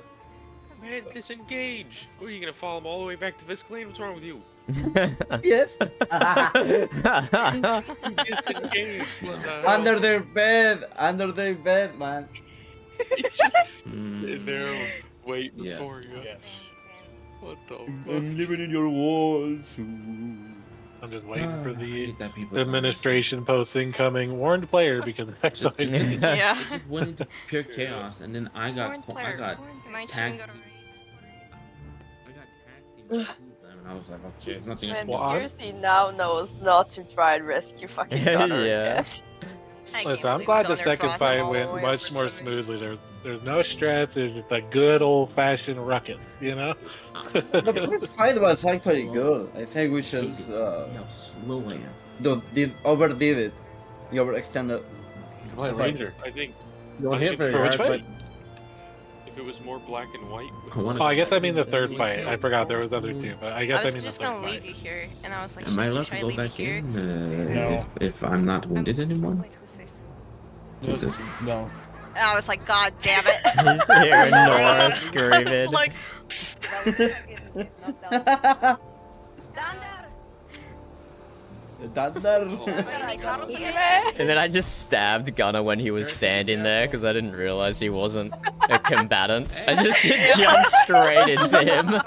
Man, disengage! What, are you gonna follow him all the way back to Visclane? What's wrong with you? Yes. Disengage! What the hell? Under their bed, man. He's just in there waiting Yes. for you. What the fuck? I'm living in your walls. I'm just waiting for I the hate that people administration posting coming. Warned player because next time. Yeah. It just went into pure chaos, and then I got Am I shooting tagged. at I got tagged team with them, and I was like, okay, nothing. Well, When Piercy now knows not to try and rescue fucking Gunner Yeah. again. Listen, I'm glad the second fight went much more smoothly. There's no stress. It's just a good old fashioned ruckus, you know. The first fight was actually good. I think we should How slow I am. overdid it. You overextended. Play Ranger. I think You don't hit very For which hard, fight? if it was more black and white. Oh, I guess I mean the third fight. I forgot there was other two, but I guess I I was mean the just third gonna fight. leave you here, and I was like, Am I should allowed I to go leave you back here? in No. if I'm not wounded anymore? Wait, who's this? Who's this? No. And I was like, God damn it! He's hearing Nora I was screaming. like, And then I just stabbed Gunner when he was standing there because I didn't realize he wasn't a combatant. I just jumped straight into him.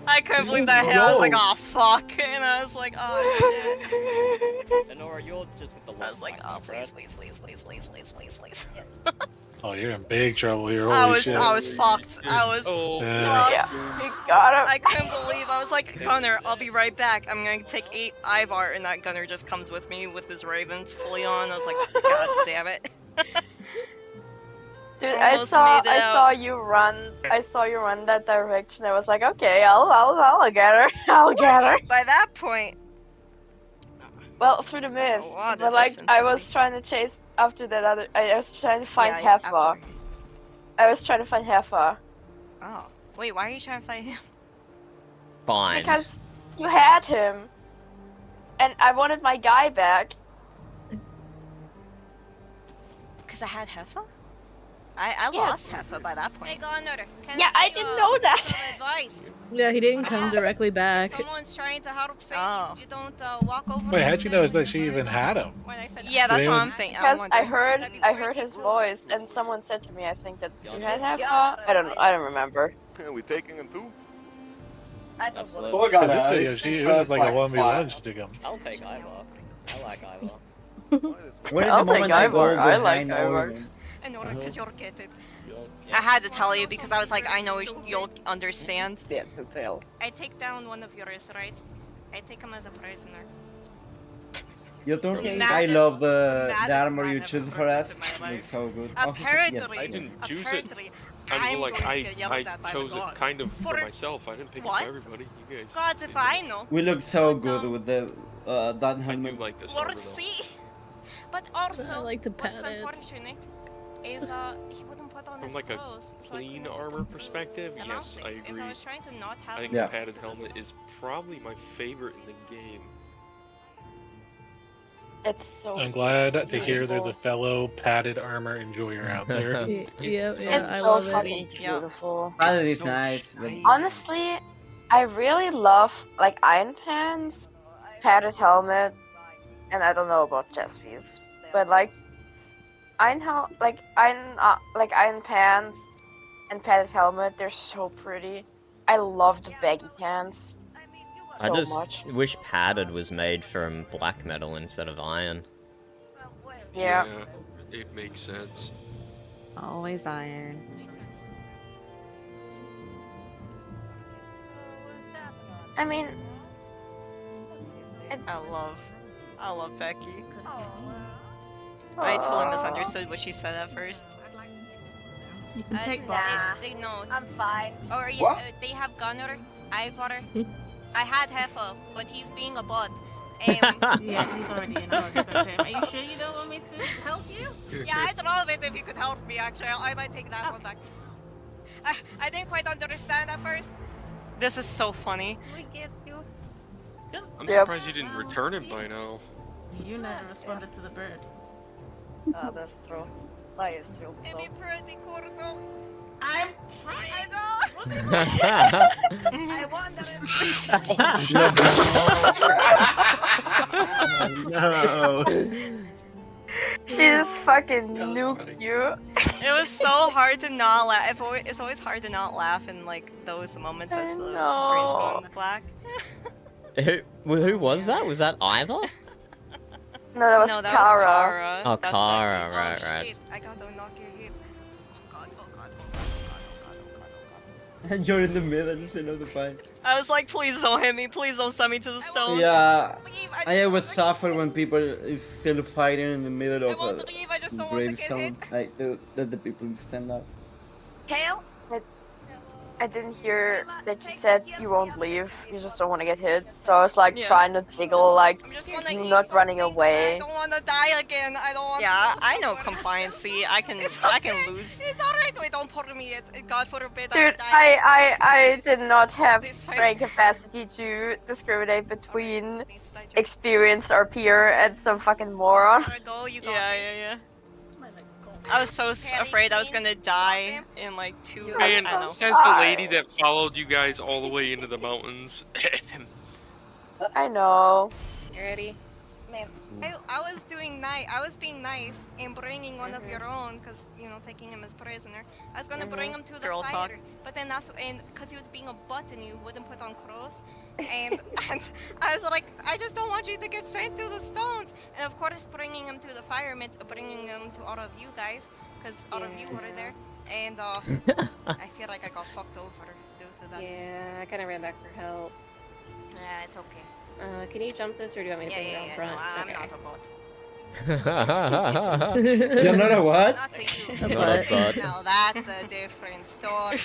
I couldn't believe that hit. I was like, oh fuck, and I was like, oh shit. Nora, you're just with the I was like, oh please, please, please, please, please, please, please, please. Oh, you're in big trouble here. I Holy was, shit. I was fucked. I was Yeah. fucked. You got him. I couldn't believe. I was like, Gunner, I'll be right back. I'm gonna take 8 Ivar, and that Gunner just comes with me with his ravens fully on. I was like, God damn it. Dude, I Almost saw made it out. saw you run. I saw you run that direction. I was like, okay, I'll get her. I'll get her. By that point, Well, through the mist. lot of But like, distance, I isn't was trying to chase after that other. I was trying to find Yeah, Heifer. I was trying to find Heifer oh, wait, why are you trying to fight him? Fine. because you had him, and I wanted my guy back. Because I had Heifer? I lost Heifer by that point. Hey, Gunner, Yeah, I didn't know that. Some advice. Yeah, he didn't come directly back. Someone's trying to help save you. You don't walk over. Wait, how'd you know that she even had him? Yeah, that's what I'm thinking. Because I heard his voice, and someone said to me, I think that you had Heifer. I don't remember. Are we taking him too? Absolutely. Poor guy, Yeah, this she is was first, like a like, 1v1 she took him. I'll take Ivar. I like Ivar. When is I'll the take moment I go Ivar. I like behind Ivar. Orlin? In order, because you're getting. I had to tell you because I was like, I know you'll understand. Yeah, to tell. I take down one of yours, right? I take him as a prisoner. You don't think Matt I is- love the Matt armor is you not choose ever for us? in my life. Looks so good. Apparently, I didn't choose it. apparently, I I'm like going to get yelled I at by the chose it gods. kind of for For- myself. I didn't pick it What? for everybody. You guys. Gods, if I know. We look so good with the that I do helmet. like this Or armor though. see. But also, I like to what's pat it. unfortunate is he wouldn't put on From his like a clothes, so I clean couldn't armor perspective, allow yes, I things. And agree. so I was trying to not have I think him Yeah. the padded helmet is probably my favorite in the game. It's so. I'm glad to hear there's beautiful. a fellow padded armor enjoyer out there. Yeah, It's I so love it. fucking beautiful. Padded is nice. But Honestly, I really love like Iron Pants, padded helmet, and I don't know about chest piece, but like Iron Pants and padded helmet, they're so pretty. I love the baggy pants I so just much. wish padded was made from black metal instead of iron. Yeah. It makes sense. Always iron. I mean, I love Becky. I totally misunderstood what she said at first. You can take They know. I'm fine. Or What? they have Gunner, Ivar. I had Heifer, but he's being a bot. Yeah, he's already in our perspective. Are you sure you don't want me to help you? Yeah, I'd love it if you could help me. Actually, I might take that one back. I didn't quite understand at first. This is so funny. We get you. I'm surprised you didn't return it by now. You never responded to the bird. Ah, that's true. I assume so. Pretty corto. I'm trying. I know. I wonder. No. She just fucking nuked you. It was so hard to not laugh. It's always hard to not laugh in like those moments as the screen's going black. Who was that? Was that Ivor? No, that was Kara. Kara. Oh, That's Kara, right. right, Oh, right. shit. I got to knock your head. And you're in the middle, you know the fight. I was like, please don't hit me. Please don't send me to the stones. Yeah, I always suffer when people is still fighting in the middle of a gravestone. Like, let the people stand up. Kale? I didn't hear that you said you won't leave. You just don't want to get hit. So I was like trying to jiggle, like, you not running away. I don't want to die again. I don't want. Yeah, I know compliancy. I can lose. It's alright. Wait, don't put me. God forbid. Dude, I did not have brain capacity to discriminate between experienced RPer and some fucking moron. Yeah. I was so afraid I was gonna die in like 2. Man, I don't know. says the lady that followed you guys all the way into the mountains. I know. You ready? I was being nice and bringing one of your own, cause you know, taking him as prisoner. I was gonna bring him to the fire, but then cause he was being a butt and you wouldn't put on cross, and I was like, I just don't want you to get sent to the stones. And of course, bringing him to the fire meant bringing him to all of you guys, cause all of you were there, and I feel like I got fucked over due to that. Yeah, I kind of ran back for help. Yeah, it's okay. Can you jump this, or do you want me to bring it around front? No, I'm Okay. not a bot. You're not a what? Not to you. Not a bot. Now that's a different story.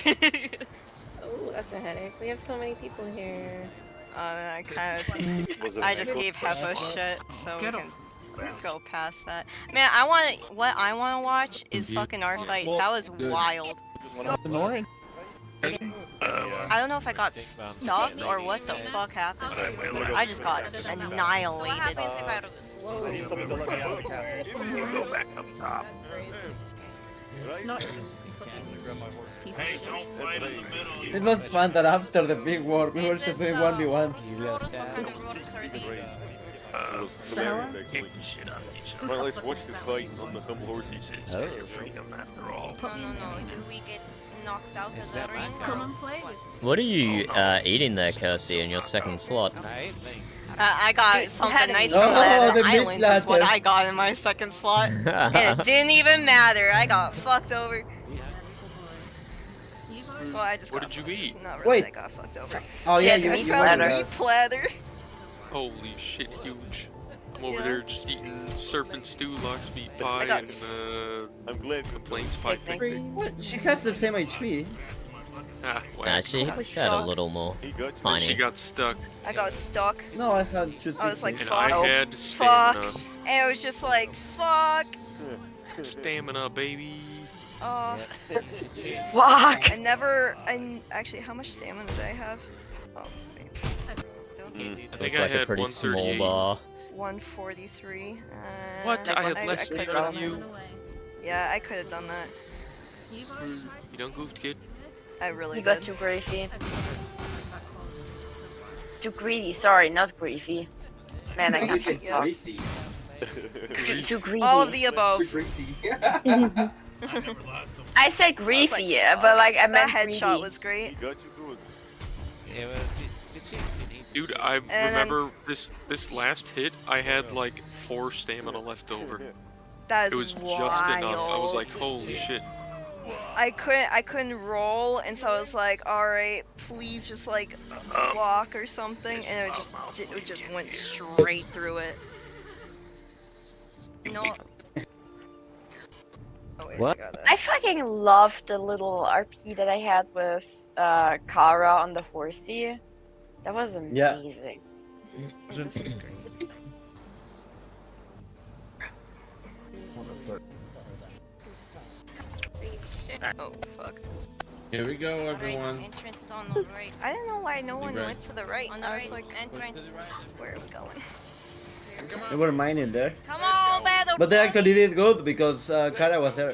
Oh, that's a headache. We have so many people here. I just gave Hef a shit, so we can go past that. Man, what I want to watch is fucking our fight. That was wild. I don't know if I got stuck or what the fuck happened. I just got annihilated. It was fun that after the big war, we were just doing 1v1s. What kind of ropes are these? Well, let's watch the fight on the humble horses. It's for your freedom after all. No. Do we get knocked out of the ring? Come and play. What are you eating there, Kirsty, in your second slot? I got something nice Oh, from the the islands meat is what platter. I got in my second slot. And it didn't even matter. I got fucked over. Well, I just What got did you fucked. eat? It's not really Wait. I got fucked over. Oh, yeah, I you found a platter. meat platter. Holy shit, huge. I'm over there just eating serpent stew, lox meat pie, got and I'm glad the plains pie thing. What? She has the same HP. Ah, Nah, she had a little more. Tiny. She got stuck. I got stuck. No, I had just. I was like, And fuck. I had Fuck. stamina. And it was just like, fuck. Stamina, baby. Oh. Fuck. Actually, how much stamina did I have? Oh, wait. I think Looks I like a had pretty small 138. bar. 143. What? I had less could've stamina done than you. that. Yeah, I could have done that. You done goofed, kid? I really You did. got too greasy. Too greedy, sorry, not greasy. Man, I can't think talk. Greasy. Too greedy. All of the above. Too greasy. I said greasy, yeah, but like I That meant headshot greedy. was great. Dude, I then- remember this last hit, I had like 4 stamina left over. That is It was wild. just enough. I was like, holy shit. I couldn't roll, and so I was like, all right, please just like block or something, and it just went straight through it. No. Oh, wait, What? I got that. I fucking loved the little RP that I had with Kara on the horsey. That was amazing. This is great. Oh, fuck. Here we go, Alright, everyone. entrance is on the right. I don't know why no one right. went to the right. I was like, entrance. Where are we going? They were mining there. Come on, battle. But they actually did good because Kara was there.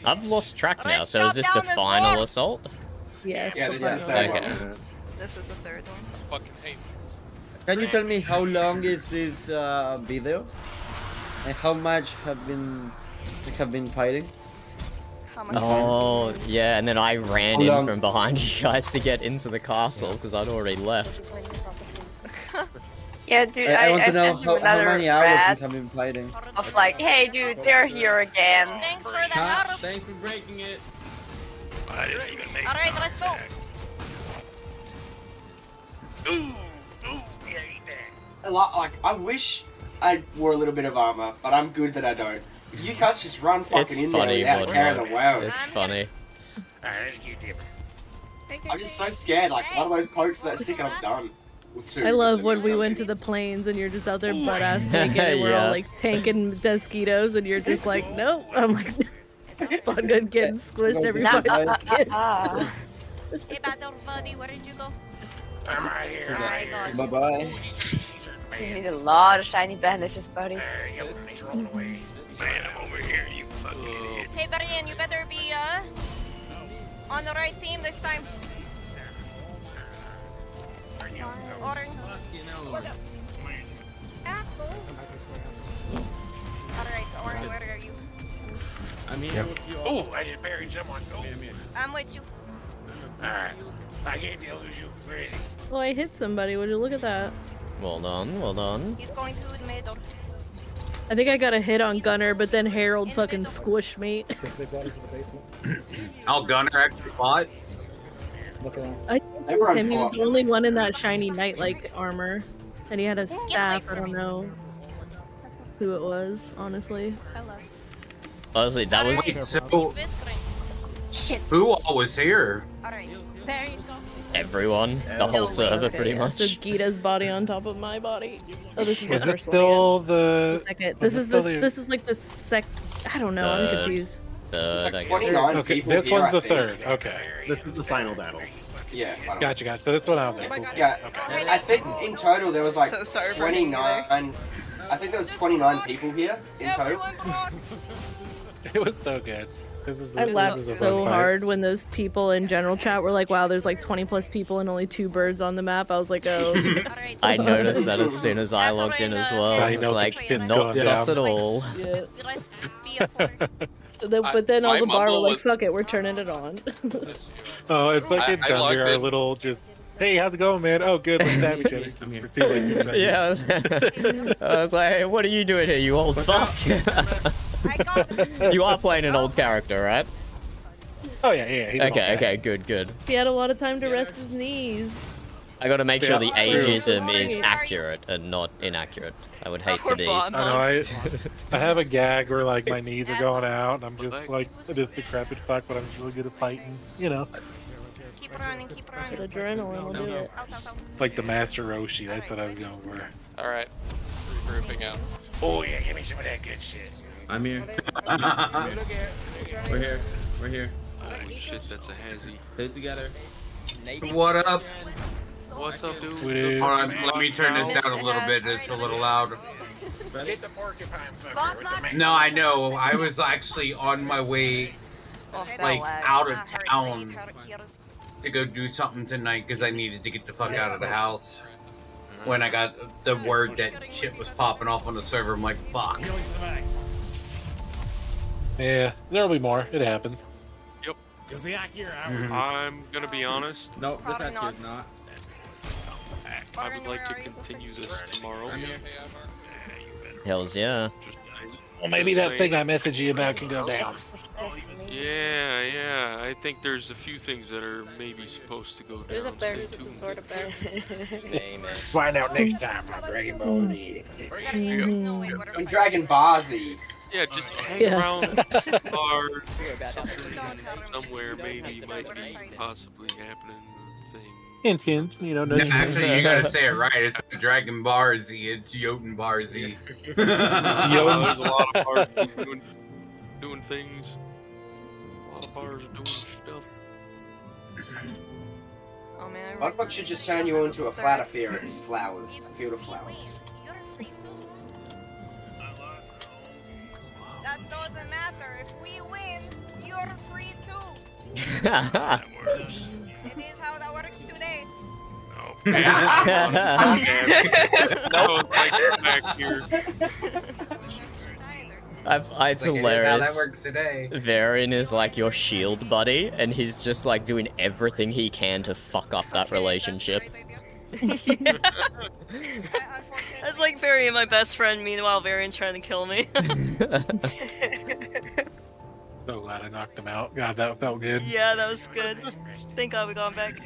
I've lost track now, Let's so is chop this the down this final wall. assault? Yes. Yeah, the this is the final third one. Okay. one. This is the third one. I fucking hate Can you tell me how long is this video? And how much they have been fighting? How much? Oh, yeah, and then I ran How in long? from behind you guys to get into the castle because I'd already left. Yeah, dude, I want I to know sent you how another many hours thread you have been fighting. of like, hey, dude, they're here again. Thanks for the help. Thanks for breaking it. I didn't even make Alright, let's go. A lot, like, I wish I wore a little bit of armor, but I'm good that I don't. You can't just run fucking It's in there funny, without but caring the world. it's funny. I'm just so scared, like, one of those pokes that stick and I'm done. Or two, I love but when then we you're went to the plains and you're just out there butt ass naked and we're Yeah. all like tanking mosquitoes and you're just like, nope. I'm like, fucking getting squished every Nah, fucking Hey, battle buddy, where did you go? I'm right here. I got you. Bye bye. You need a lot of shiny bandages, buddy. Man, I'm over here, you fucking idiot. Hey, Varian, you better be on the right team this time. Orange. Alright, Orange, where are you? I'm here with you. Oh, I just buried someone. Oh, I'm with you. alright. I can't deal with you. Where is he? Oh, I hit somebody. Would you look at that? Well done, well done. He's going to the middle. I think I got a hit on Gunner, but then Harold fucking squished me. Oh, Gunner actually fought? I think it was him. He was the only one in that shiny knight-like armor. And he had a staff. I don't know who it was, honestly. Honestly, that was... Wait, so who all was here? Alright. There you go. Everyone, the whole server, pretty much. So Gita's body on top of my body. Oh, this is the Is it first one. still again. the? The second. was This it is still this. the- This is like the sec. I don't know. I'm Third. confused. Third, like I 29 guess. Okay, people this here, one's I the think. third. Okay. This is the final battle. Yeah. I don't- Gotcha. So this one out there. Cool. Yeah, Okay. I think in total there was like So sorry for being 29. I think there was 29 people here in total. It was so good. This is I this laughed is a so fun fight. hard when those people in general chat were like, "Wow, there's like 20 plus people and only 2 birds on the map." I was like, "Oh." I noticed that as soon as I logged in as well. I It's know like, this kid's not going sus down. at all. Yeah. But then all my the bar were mumble like, was- "Fuck it, we're turning it on." Oh, it's like in I logged Gunner, our in. little just. Hey, how's it going, man? Oh, good. Let's stab each other. I'm here. For 2 weeks. Yeah, I was like, hey, what are you doing here, you old fuck? You are playing an old character, right? Oh yeah, yeah. he's an old Okay, guy. okay, good, good. He had a lot of time to rest his knees. I gotta make sure the Yeah. ageism is accurate and not inaccurate. I would hate to be. I know. I have a gag where like my knees are going out, and I'm just like this decrepit fuck, but I'm just really good at fighting. You know, Keep running, keep running. But adrenaline will do it. like the Master Roshi. That's what I was going for. Alright. Regrouping out. Oh yeah, give me some of that good shit. I'm here. We're here. We're here. Holy shit, that's a hazy. Stay together. What up? What's up, dude? With- Hold on, let me turn this down a little bit. It's a little loud. Get the porcupine fucker with the man. No, I know. I was actually on my way, like, out of town to go do something tonight because I needed to get the fuck out of the house. When I got the word that shit was popping off on the server, I'm like, fuck. Yeah, there'll be more. It happens. Yep. Is the accurate I'm gonna be honest. No, this Probably actor's not. I would like to continue this tomorrow. I'm here. Hells yeah. Well, maybe that thing I messaged you about can go down. Yeah, yeah. I think there's a few things that are maybe supposed to go down. There's a bear. Stay There's a tuned. sort of bear. Find out next time on Dragon Ball Z. On Dragon Ball Z. Yeah, just hang Yeah. around or somewhere maybe might be possibly happening thing. Hint, hint. You know, No, nudge, nudge. actually, you gotta say it right. It's not Dragon Bar Z, it's Jotun Bar Z. There's a lot of bars doing things. A lot of bars are doing stuff. Buttbox should just turn you into a flat affair in flowers. A field of flowers. That doesn't matter. If we win, you're free too. That works. It is how that works today. Oh, man. That was like back here. It's Like, it is how hilarious. that works today. Varian is like your shield buddy, and he's just like doing everything he can to fuck up that relationship. That's like Varian, my best friend. Meanwhile, Varian's trying to kill me. So glad I knocked him out. God, that felt good. Yeah, that was good. Thank God we got him back.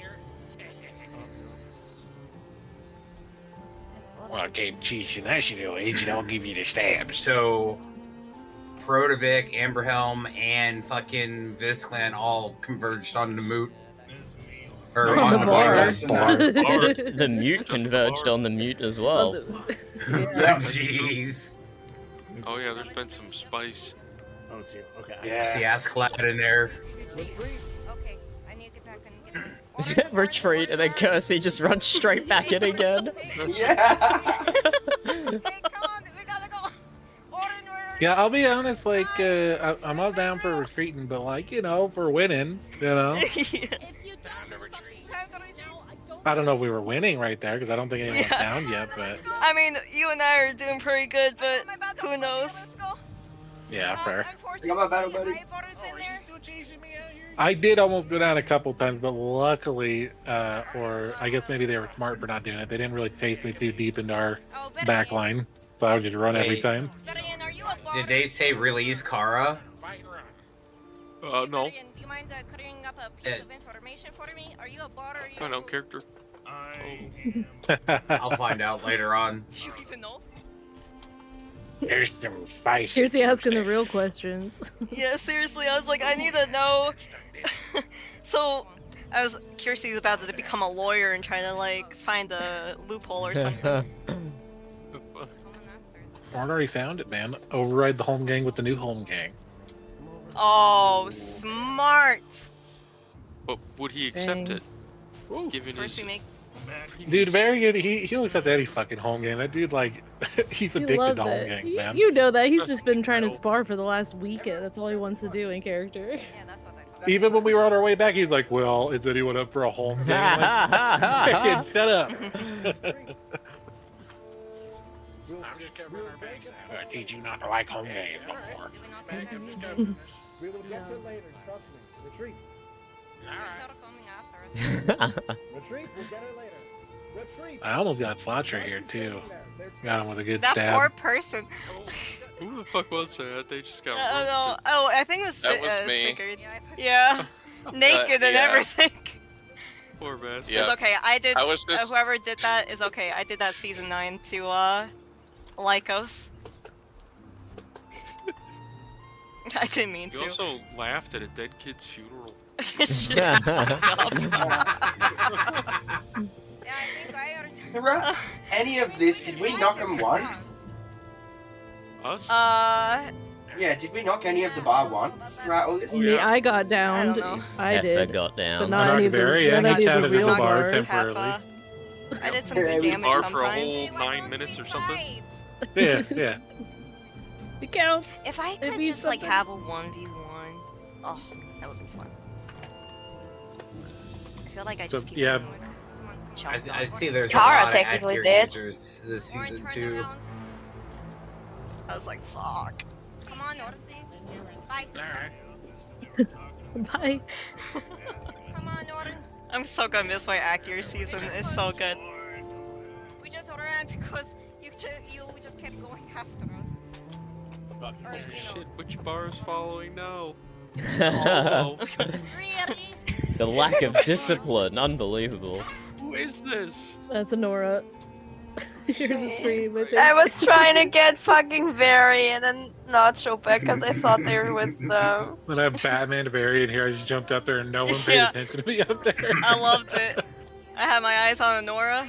Well, Game Cheese National Agent, I'll give you the stabs. So, Frodovic, Amberhelm, and fucking Visclan all converged on the Mjut. Or Oh, on the the bar. bar. The Mjut converged on the Mjut as well. Jeez. Oh yeah, there's been some spice. Oh, it's you. Okay. Yeah. See Ascalad in there. Retreat, and then Kersey just runs straight back in again. Yeah, I'll be honest, like, I'm all down for retreating, but, like, you know, for winning, you know? I don't know if we were winning right there, because I don't think anyone's down yet, but... I mean, you and I are doing pretty good, but who knows? Yeah, fair. Got my battle buddy. I did almost go down a couple times, but luckily, or I guess maybe they were smart for not doing it, they didn't really chase me too deep into our back line, so I would just run every Wait. time. Did they say release Kara? No. Do you mind clearing up a piece of information for me? Are you a bot or are you Find out character. I'll find out later on. Do you even know? There's some spice. Here's he asking the real questions. Yeah, seriously, I was like, I need to know. So, as Kiersey's about to become a lawyer and trying to like find a loophole or something. I already found it, man. Override the home gang with the new home gang. Oh, smart. But would he accept Dang. it? Given First his... we make. Dude, very good. He'll accept any fucking home gang. That dude, like, he's He addicted loves to home it. gangs, man. You know that. He's just been trying to spar for the last weekend. That's all he wants to do in character. Even when we were on our way back, he's like, well, is anyone up for a home game? I'm like, shut up. I'm just covering our backs. I teach you not to like home games no more. We will get to it later, trust me. Retreat. Retreat, we'll get it later. Retreat. I almost got Fletcher here, too. Got him with a good That stab. poor person. Who the fuck was that? They just got No. Oh, I think it was, That was me. Sigurd. Yeah. Naked and yeah. everything. Poor bastard. It's okay. I did. I was just- Whoever did that is okay. I did that season 9 to Lycos. I didn't mean You to. also laughed at a dead kid's funeral. Shit. Fuck up. Right. Any of this, did we knock him once? Us? Yeah, did we knock any of the bar once throughout all this? Me, I got downed. I did. got down. But not any of the, not any of the real bars. I did some good damage Bar sometimes. for a whole 9 minutes or something. Yeah, yeah. It counts. If I It could means just like something. have a 1v1, oh, that would be fun. I feel like I just keep yeah. I see there's Kara a lot technically of did. users this season too. I was like, fuck. Come on, Norton. Bye. Bye. Come on, Norton. I'm so gonna miss my accuracy season. It's so good. We just ran because you just kept going after us. Oh shit, which bar is following now? The lack of discipline, unbelievable. Who is this? That's Nora. Hear the scream. I was trying to get fucking Varian and not show back because I thought they were with them. When I have Batman variant here, I just jumped up there and no one paid Yeah. attention to me up there. I loved it. I had my eyes on Nora.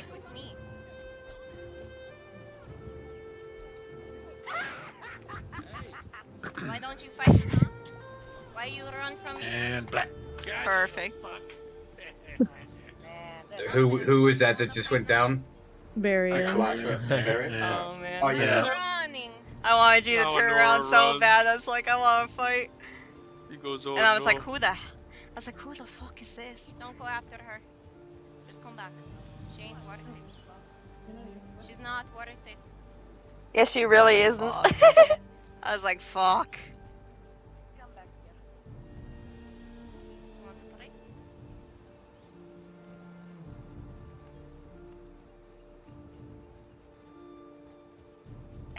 Why don't you fight, huh? Why you run from me? And black. Perfect. Who was that just went down? Barry. Oh man. Oh, yeah. Running. I wanted you to Now turn Nora around so runs. bad. I was like, I want to fight. He goes, oh And I was no. like, who the fuck is this? Don't go after her. Just come back. She ain't worth it. She's not worth it. Yeah, she really isn't. I was like, fuck. You want to play?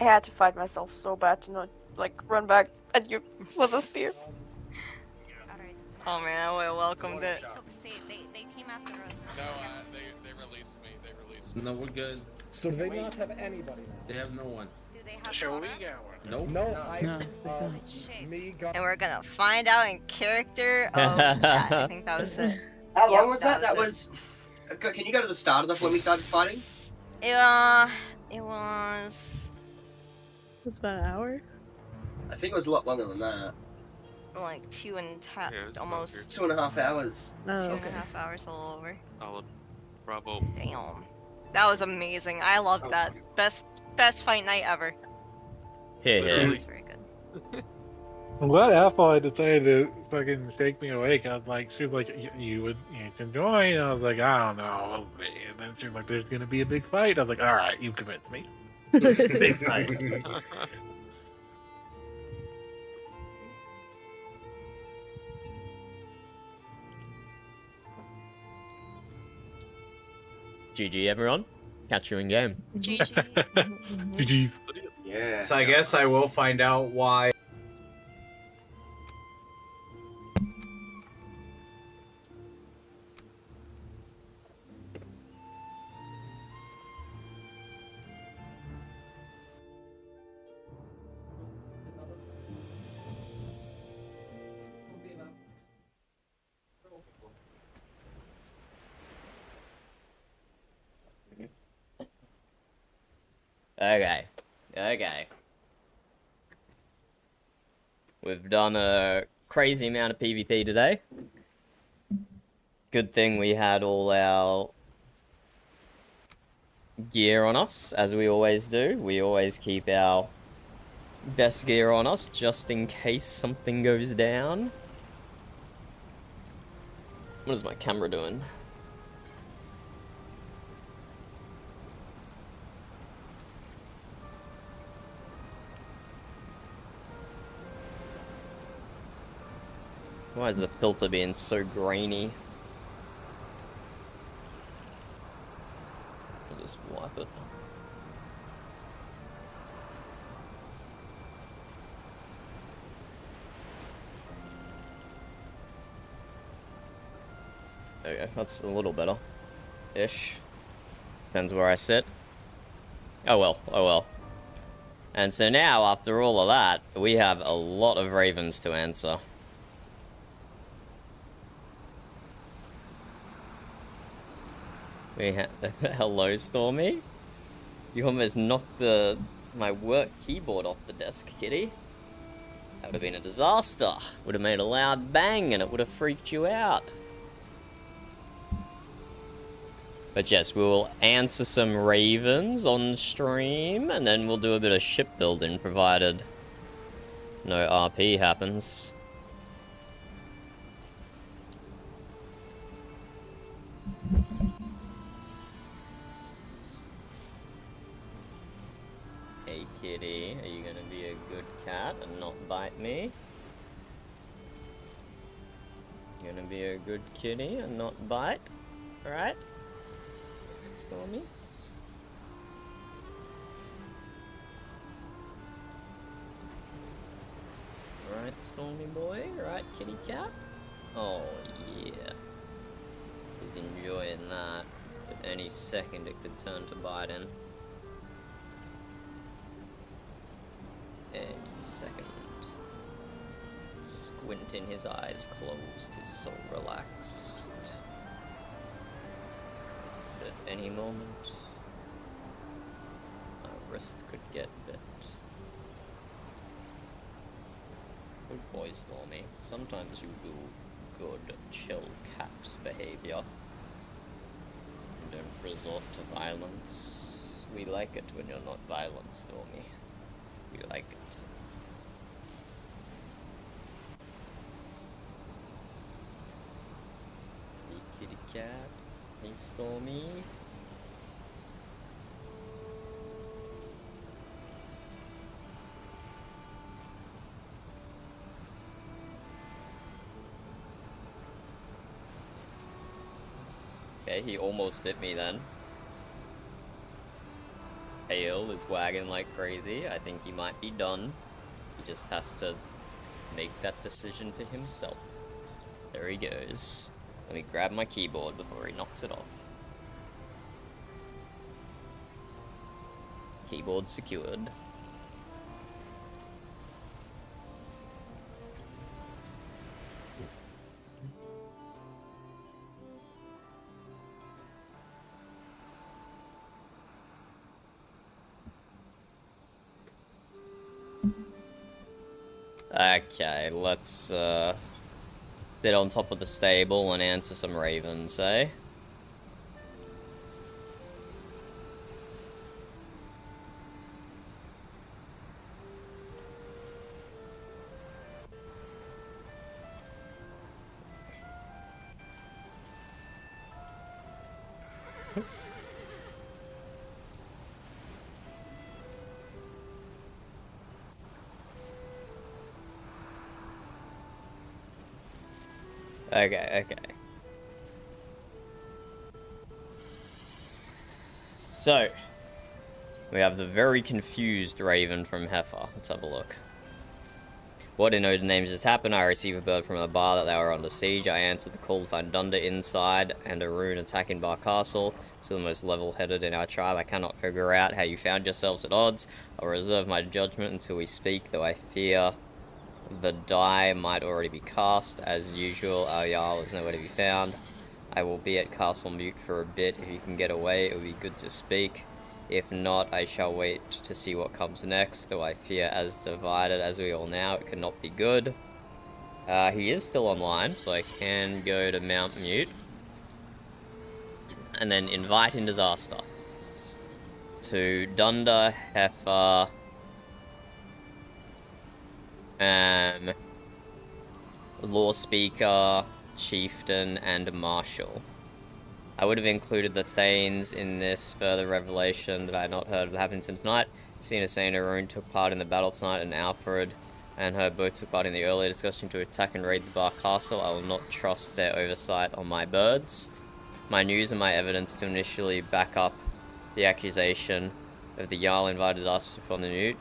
I had to fight myself so bad to not like run back at you with a spear. Oh man, I would have welcomed it. They came after us. No, they released me. They released me. No, we're good. So do they not have anybody now? They have no one. Do they have Shall we Laura? get one? Nope. No, I. Me got. And we're gonna find out in character of that. I think that was it. How Yep, long was that? That it. was. Can you go to the start of when we started fighting? It was It's about an hour. I think it was a lot longer than that. like almost 2.5 hours. two and a half hours, a little over. Solid. Bravo. Damn, that was amazing. I loved that. Best fight night ever. Yeah. That was very good. I'm glad Alpha decided to fucking shake me awake. I was like, she was like, you can join. I was like, I don't know. And then she was like, there's gonna be a big fight. I was like, all right, you've convinced me. Big fight. GG everyone. Catch you in game. GG. Yeah. So I guess I will find out why. Okay. We've done a crazy amount of PvP today. Good thing we had all our gear on us, as we always do. We always keep our best gear on us, just in case something goes down. What is my camera doing? Why is the filter being so grainy? I'll just wipe it. There we go, that's a little better. Ish. Depends where I sit. Oh well. And so now, after all of that, we have a lot of ravens to answer. We had hello, Stormy. You almost knocked my work keyboard off the desk, kitty. That would have been a disaster. Would have made a loud bang, and it would have freaked you out. But yes, we will answer some ravens on stream, and then we'll do a bit of shipbuilding, provided no RP happens. Hey kitty, are you gonna be a good cat and not bite me? You gonna be a good kitty and not bite? Alright? Stormy? Right, Stormy boy? Right, kitty cat? Oh, yeah. He's enjoying that. But any second it could turn to biting. Any second. Squinting, his eyes closed, he's so relaxed. But at any moment, my wrist could get bit. Good boy, Stormy. Sometimes you do good, chill cat behavior. Don't resort to violence. We like it when you're not violent, Stormy. We like it. Hey, kitty cat. Hey, Stormy. Okay, he almost bit me then. Tail is wagging like crazy. I think he might be done. He just has to make that decision for himself. There he goes. Let me grab my keyboard before he knocks it off. Keyboard secured. Okay, let's sit on top of the stable and answer some ravens, eh? Okay. So, we have the very confused Raven from Heifer. Let's have a look. What in Odin names just happened? I received a bird from a bar that they were under siege. I answered the call to find Dunder inside and a rune attacking Bar Castle. So the most level-headed in our tribe. I cannot figure out how you found yourselves at odds. I'll reserve my judgment until we speak, though I fear the die might already be cast. As usual, our Jarl is nowhere to be found. I will be at Castle Mjut for a bit. If you can get away, it will be good to speak. If not, I shall wait to see what comes next, though I fear as divided as we all now, it cannot be good. He is still online, so I can go to Mount Mjut. And then invite in disaster. To Dunder, Heifer, Law Speaker, Chieftain, and Marshal. I would have included the Thanes in this further revelation that I had not heard of happening since tonight. Cena saying Arun took part in the battle tonight, and Alfred and her both took part in the earlier discussion to attack and raid the Bar Castle. I will not trust their oversight on my birds. My news and my evidence to initially back up the accusation of the Jarl invited us from the Mjut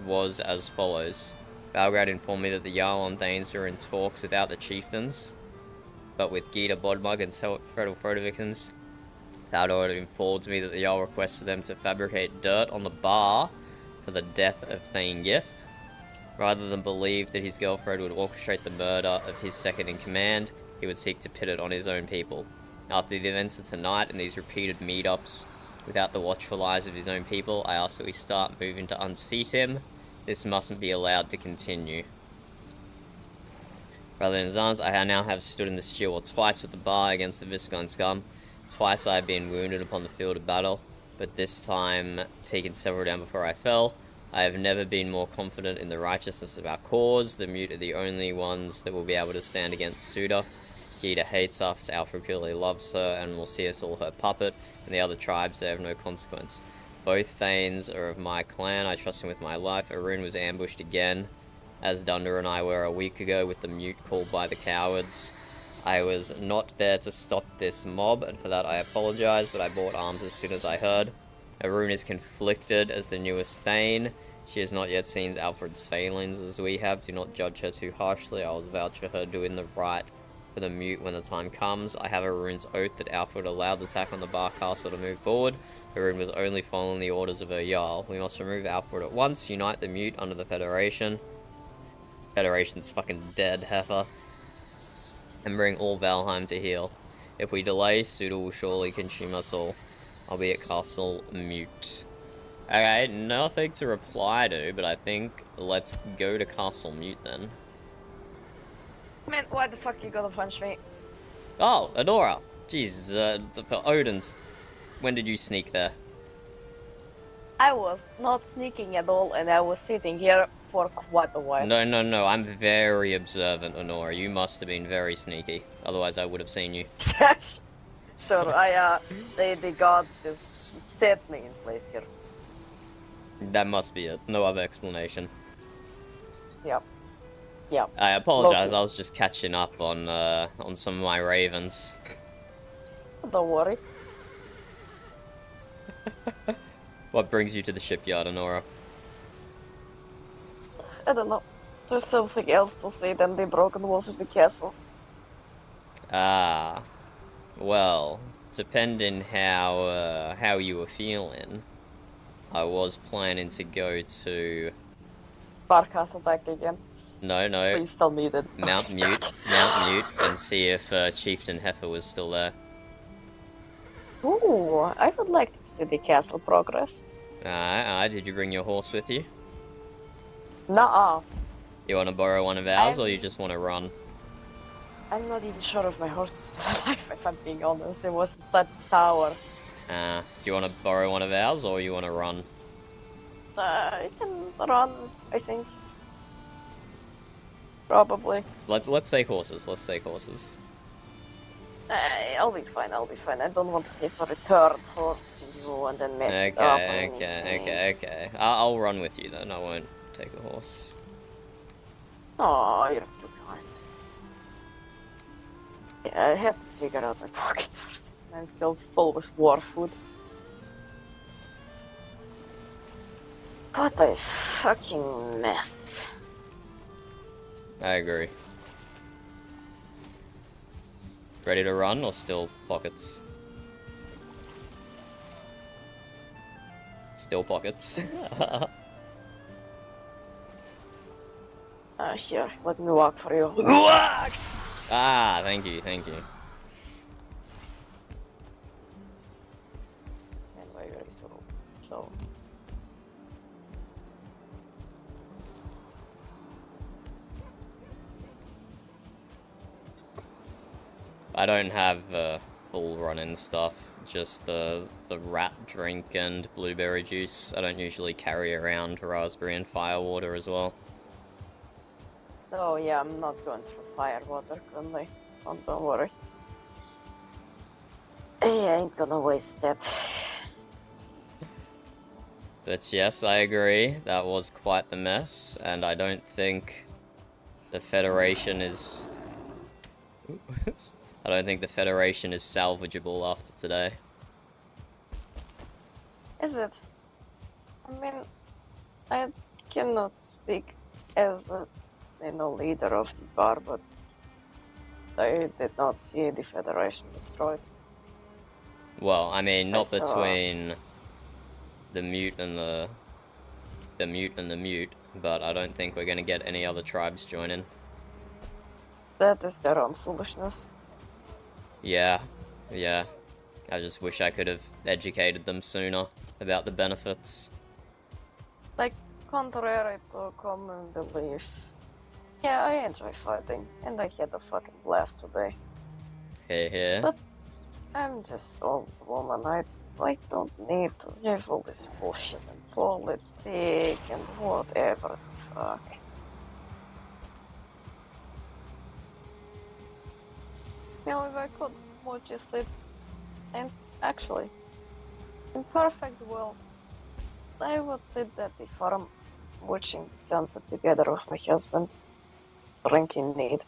was as follows. Valgrad informed me that the Jarl and Thanes are in talks without the chieftains, but with Gita Bodmug and Fredel Protovikins. Thaldor informed me that the Jarl requested them to fabricate dirt on the bar for the death of Thane Gith. Rather than believe that his girlfriend would orchestrate the murder of his second-in-command, he would seek to pit it on his own people. After the events of tonight and these repeated meetups without the watchful eyes of his own people, I ask that we start moving to unseat him. This mustn't be allowed to continue. Rather than Zans, I now have stood in the steel twice with the bar against the Viscount scum. Twice I have been wounded upon the field of battle, but this time taken several down before I fell. I have never been more confident in the righteousness of our cause. The Mjut are the only ones that will be able to stand against Suda. Gita hates us, Alfred clearly loves her, and will see us all her puppet, and the other tribes, they have no consequence. Both Thanes are of my clan, I trust him with my life. Arun was ambushed again, as Dunder and I were a week ago with the Mjut called by the cowards. I was not there to stop this mob, and for that I apologize, but I bought arms as soon as I heard. Arun is conflicted as the newest Thane. She has not yet seen Alfred's failings as we have. Do not judge her too harshly. I will vouch for her doing the right for the Mjut when the time comes. I have Arun's oath that Alfred allowed the attack on the Bar Castle to move forward. Arun was only following the orders of her Jarl. We must remove Alfred at once, unite the Mjut under the Federation. Federation's fucking dead, Heifer. And bring all Valheim to heel. If we delay, Suda will surely consume us all. I'll be at Castle Mjut. Okay, nothing to reply to, but I think let's go to Castle Mjut then. Man, why the fuck you gonna punch me? Oh, Adora. Jesus, Odin's. When did you sneak there? I was not sneaking at all, and I was sitting here for quite a while. No, no, no. I'm very observant, Honora. You must have been very sneaky. Otherwise, I would have seen you. Sure, the gods just set me in place here. That must be it. No other explanation. Yep. Yep. I apologize. Loki. I was just catching up on some of my ravens. Don't worry. What brings you to the shipyard, Honora? I don't know. There's something else to see than the broken walls of the castle. Ah, well, depending how you were feeling, I was planning to go to Bar Castle back again. no, Please still needed. Mount Mute, and see if Chieftain Heifer was still there. Ooh, I would like to see the castle progress. Did you bring your horse with you? Nuh-uh. You want to borrow one of ours, or you just want to run? I'm not even sure if my horse is still alive, if I'm being honest. It was inside the tower. Do you want to borrow one of ours, or you want to run? I can run, I think. Probably. Let's take horses. Let's take horses. I'll be fine, I'll be fine. I don't want to pay for a third horse to you and then mess it up. Okay. I'll run with you then. I won't take a horse. Oh, you're too kind. Yeah, I have to figure out my pockets for a second. I'm still full with war food. What a fucking mess. I agree. Ready to run, or still pockets? Still pockets. Here, let me walk for you. Walk! Ah, thank you. And why are you so slow? I don't have full run-in stuff, just the rat drink and blueberry juice. I don't usually carry around raspberry and firewater as well. Oh yeah, I'm not going for firewater currently. Don't worry. I ain't gonna waste that. But yes, I agree, that was quite the mess, and I don't think the Federation is... I don't think the Federation is salvageable after today. Is it? I mean, I cannot speak as a leader of the bar, but I did not see the Federation destroyed. Well, I mean, not I saw... between the Mute and the Mute, but I don't think we're gonna get any other tribes joining. That is their own foolishness. Yeah. I just wish I could have educated them sooner about the benefits. Like, contrary to common belief. Yeah, I enjoy fighting, and I had a fucking blast today. Here. But I'm just old woman. I don't need to have all this bullshit and politics and whatever the fuck. Now, if I could watch you sleep, and actually, in perfect world, I would sit at the farm watching the sunset together with my husband, drinking mead.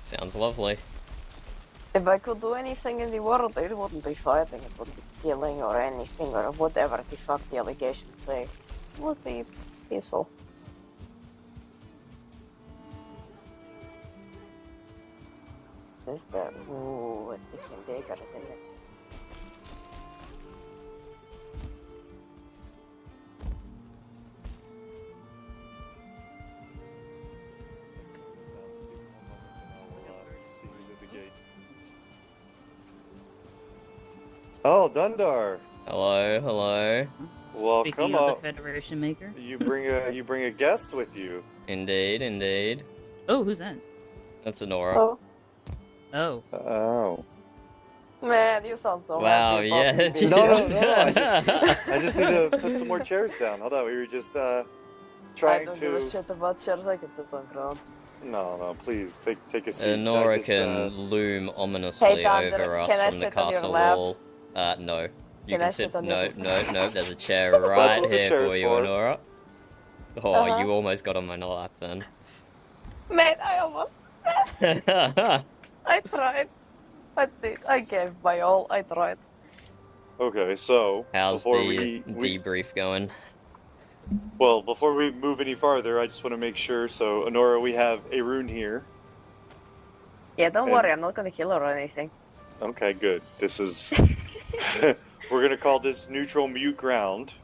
Sounds lovely. If I could do anything in the world, it wouldn't be fighting, it wouldn't be killing or anything, or whatever the fuck the allegations say. It would be peaceful. Ooh, it became bigger, didn't it? Oh, Dundar. Hello. Well, Speaking come of up. the Federation Maker. You bring a guest with you. Indeed. Oh, who's that? That's Anora. Oh. Oh. Oh. Man, you sound so Wow, happy. yeah. about being No. I just need to put some more chairs down. Hold on, we were just I trying don't give a to. shit about chairs. I can sit on ground. No, please take a seat. Nora can loom ominously over us from the castle wall. No. You can sit. No. There's a chair right here for you, Nora. Oh, you almost got on my lap then. Man, I almost. I tried. I gave my all. I tried. Okay, so how's before the debrief going? Well, before we move any farther, I just want to make sure. So, Honora, we have a rune here. Yeah, don't worry. I'm not gonna kill her or anything. Okay, good. This is. We're gonna call this neutral mute ground.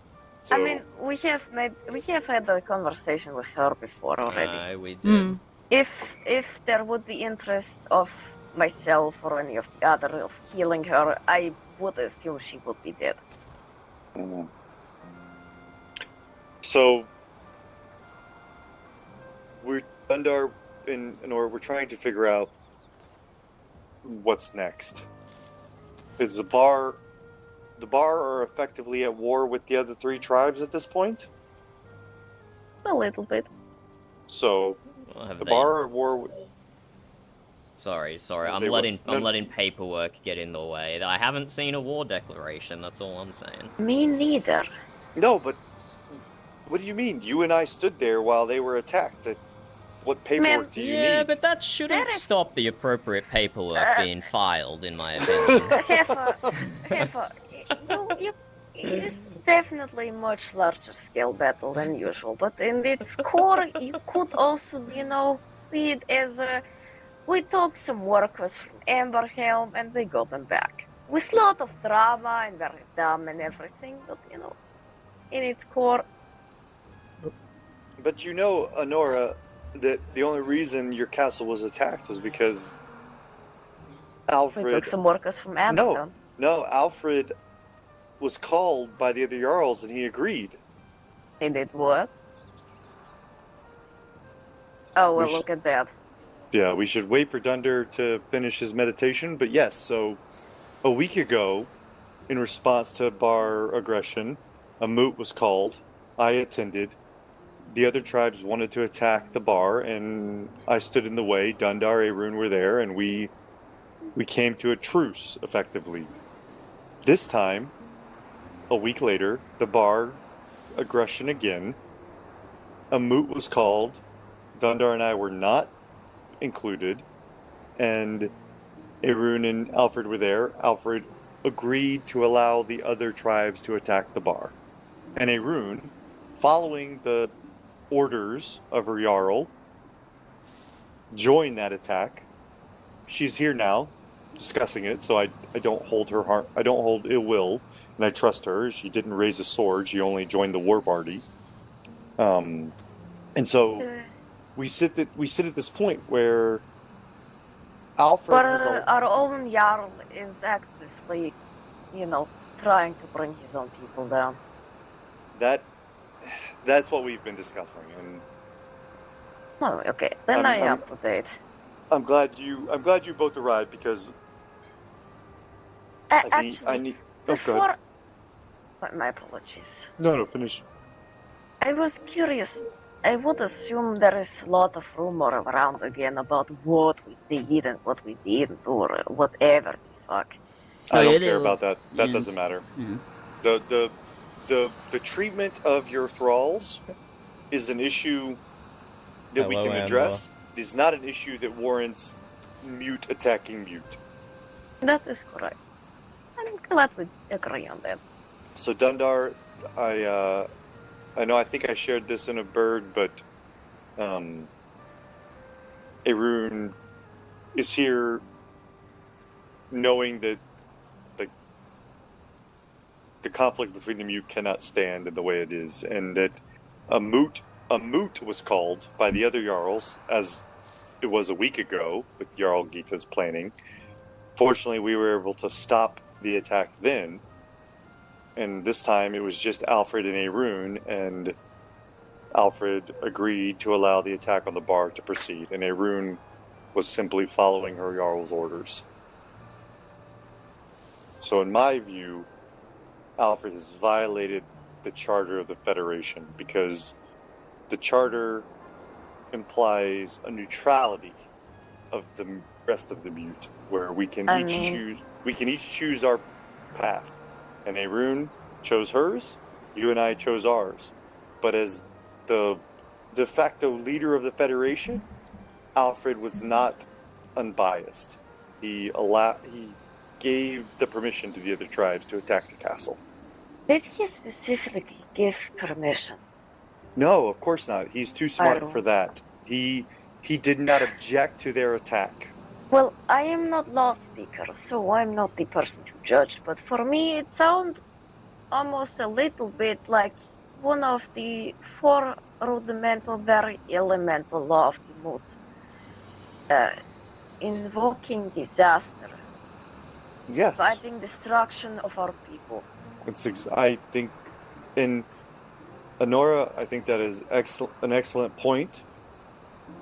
So... I mean, we have had a conversation with her before already. We did. If there would be interest of myself or any of the other of killing her, I would assume she would be dead. Mm. So we're Dundar and we're trying to figure out what's next. Is the bar are effectively at war with the other three tribes at this point? A little bit. So the bar are at war with... Sorry. I'm letting paperwork get in the way. I haven't seen a war declaration, that's all I'm saying. Me neither. No, but what do you mean? You and I stood there while they were attacked. What paperwork do you need? Yeah, but that shouldn't stop the appropriate paperwork being filed, in my opinion. Heifer, it's definitely much larger scale battle than usual, but in its core, you could also, see it as we took some workers from Amberhelm and we got them back. With a lot of drama and very dumb and everything, but in its core. But Honora, that the only reason your castle was attacked was because Alfred... We took some workers from Amberhelm. No, Alfred was called by the other Jarls and he agreed. He did what? Oh, well, look at that. Yeah, we should wait for Dunder to finish his meditation, but yes, so a week ago, in response to bar aggression, a moot was called. I attended. The other tribes wanted to attack the bar, and I stood in the way. Dundar, Arun were there, and we came to a truce, effectively. This time, a week later, the bar aggression again. A moot was called. Dundar and I were not included, and Arun and Alfred were there. Alfred agreed to allow the other tribes to attack the bar. And Arun, following the orders of her Jarl, joined that attack. She's here now, discussing it, so I don't hold her heart. I don't hold ill will, and I trust her. She didn't raise a sword. She only joined the war party. And so we sit at this point where Alfred But has our own Jarl is actively, trying to bring his own people down. That's what we've been discussing, and Oh, okay. Then I'm up to date. I'm glad you both arrived because I need. Oh, go ahead. My apologies. No, finish. I was curious. I would assume there is a lot of rumor around again about what we did and what we didn't, or whatever the fuck. I don't care about that. That doesn't matter. The treatment of your thralls is an issue that we can address. It is not an issue that warrants Mjut attacking Mjut. That is correct. I'm glad we agree on that. So Dundar, I know I think I shared this in a bird, but Arun is here knowing that the conflict between the Mjut cannot stand in the way it is, and that a moot was called by the other Jarls, as it was a week ago with Jarl Gita's planning. Fortunately, we were able to stop the attack then, and this time it was just Alfred and Arun, and Alfred agreed to allow the attack on the bar to proceed, and Arun was simply following her Jarl's orders. So in my view, Alfred has violated the charter of the Federation because the charter implies a neutrality of the rest of the Mjut, where we can each choose our path. And Arun chose hers, you and I chose ours. But as the de facto leader of the Federation, Alfred was not unbiased. He gave the permission to the other tribes to attack the castle. Did he specifically give permission? No, of course not. He's too smart for that. He did not object to their attack. Well, I am not law speaker, so I'm not the person to judge, but for me it sounds almost a little bit like one of the 4 rudimental, very elemental law of the Mjut. Invoking disaster. Yes. Fighting destruction of our people. I think, in Honora, I think that is an excellent point.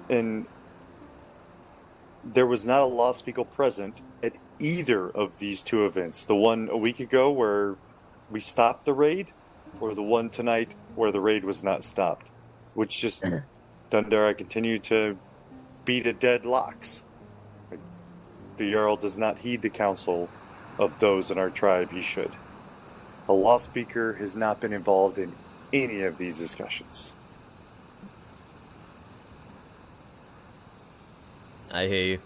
And there was not a law speaker present at either of these 2 events. The one a week ago where we stopped the raid, or the one tonight where the raid was not stopped. Which just, Dundar, I continue to beat a dead locks. The Jarl does not heed the counsel of those in our tribe. He should. A law speaker has not been involved in any of these discussions. I hear you.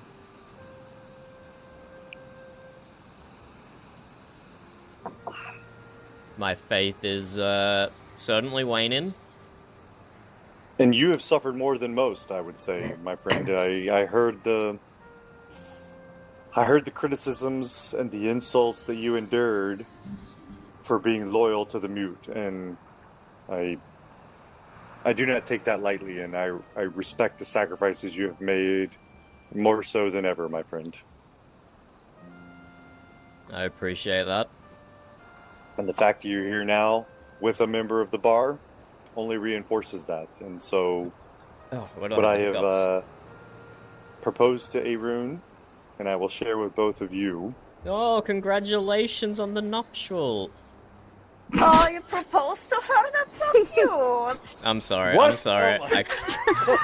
My faith is certainly waning. And you have suffered more than most, I would say, my friend. I heard the criticisms and the insults that you endured for being loyal to the Mjut, and I do not take that lightly, and I respect the sacrifices you have made more so than ever, my friend. I appreciate that. And the fact that you're here now with a member of the bar only reinforces that. And so, what I have proposed to Arun, and I will share with both of you. Oh, congratulations on the nuptial. Oh, you proposed to her? That's so cute. I'm sorry. What? I'm sorry. Oh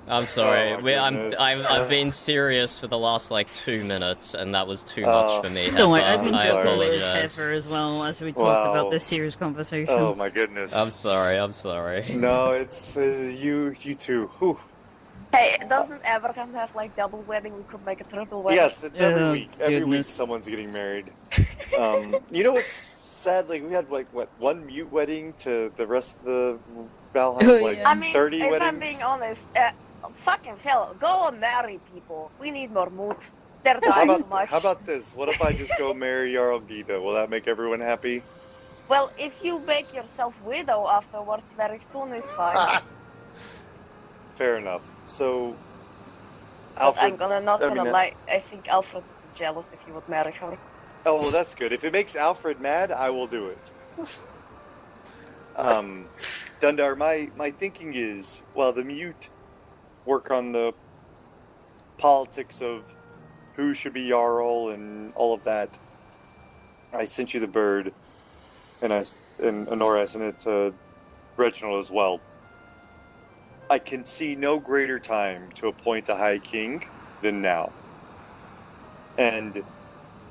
I'm sorry. Oh, I've been serious for the last like 2 minutes, and that was too much for me. Don't worry, I've been I joking with apologize. Heifer as well as we talked about this serious conversation. Oh my goodness. I'm sorry. I'm sorry. No, it's you two. Whew. Hey, doesn't Abraham have like double wedding? We could make a triple wedding. Yes, it's every week. Every week someone's getting married. You know what's sad? Like we had like one Mjut wedding to the rest of the Valheim's like 30 if weddings. I'm being honest, fucking hell, go and marry people. We need more Mjut. They're dying too much. How about this? What if I just go marry Jarl Gita? Will that make everyone happy? Well, if you make yourself widow afterwards, very soon is fine. Fair enough. So, But Alfred, I'm not gonna lie. I think Alfred would be jealous if you would marry her. Oh well, that's good. If it makes Alfred mad, I will do it. Dundar, my thinking is, while the Mjut work on the politics of who should be Jarl and all of that, I sent you the bird, and Honora, I sent it to Reginald as well. I can see no greater time to appoint a High King than now. And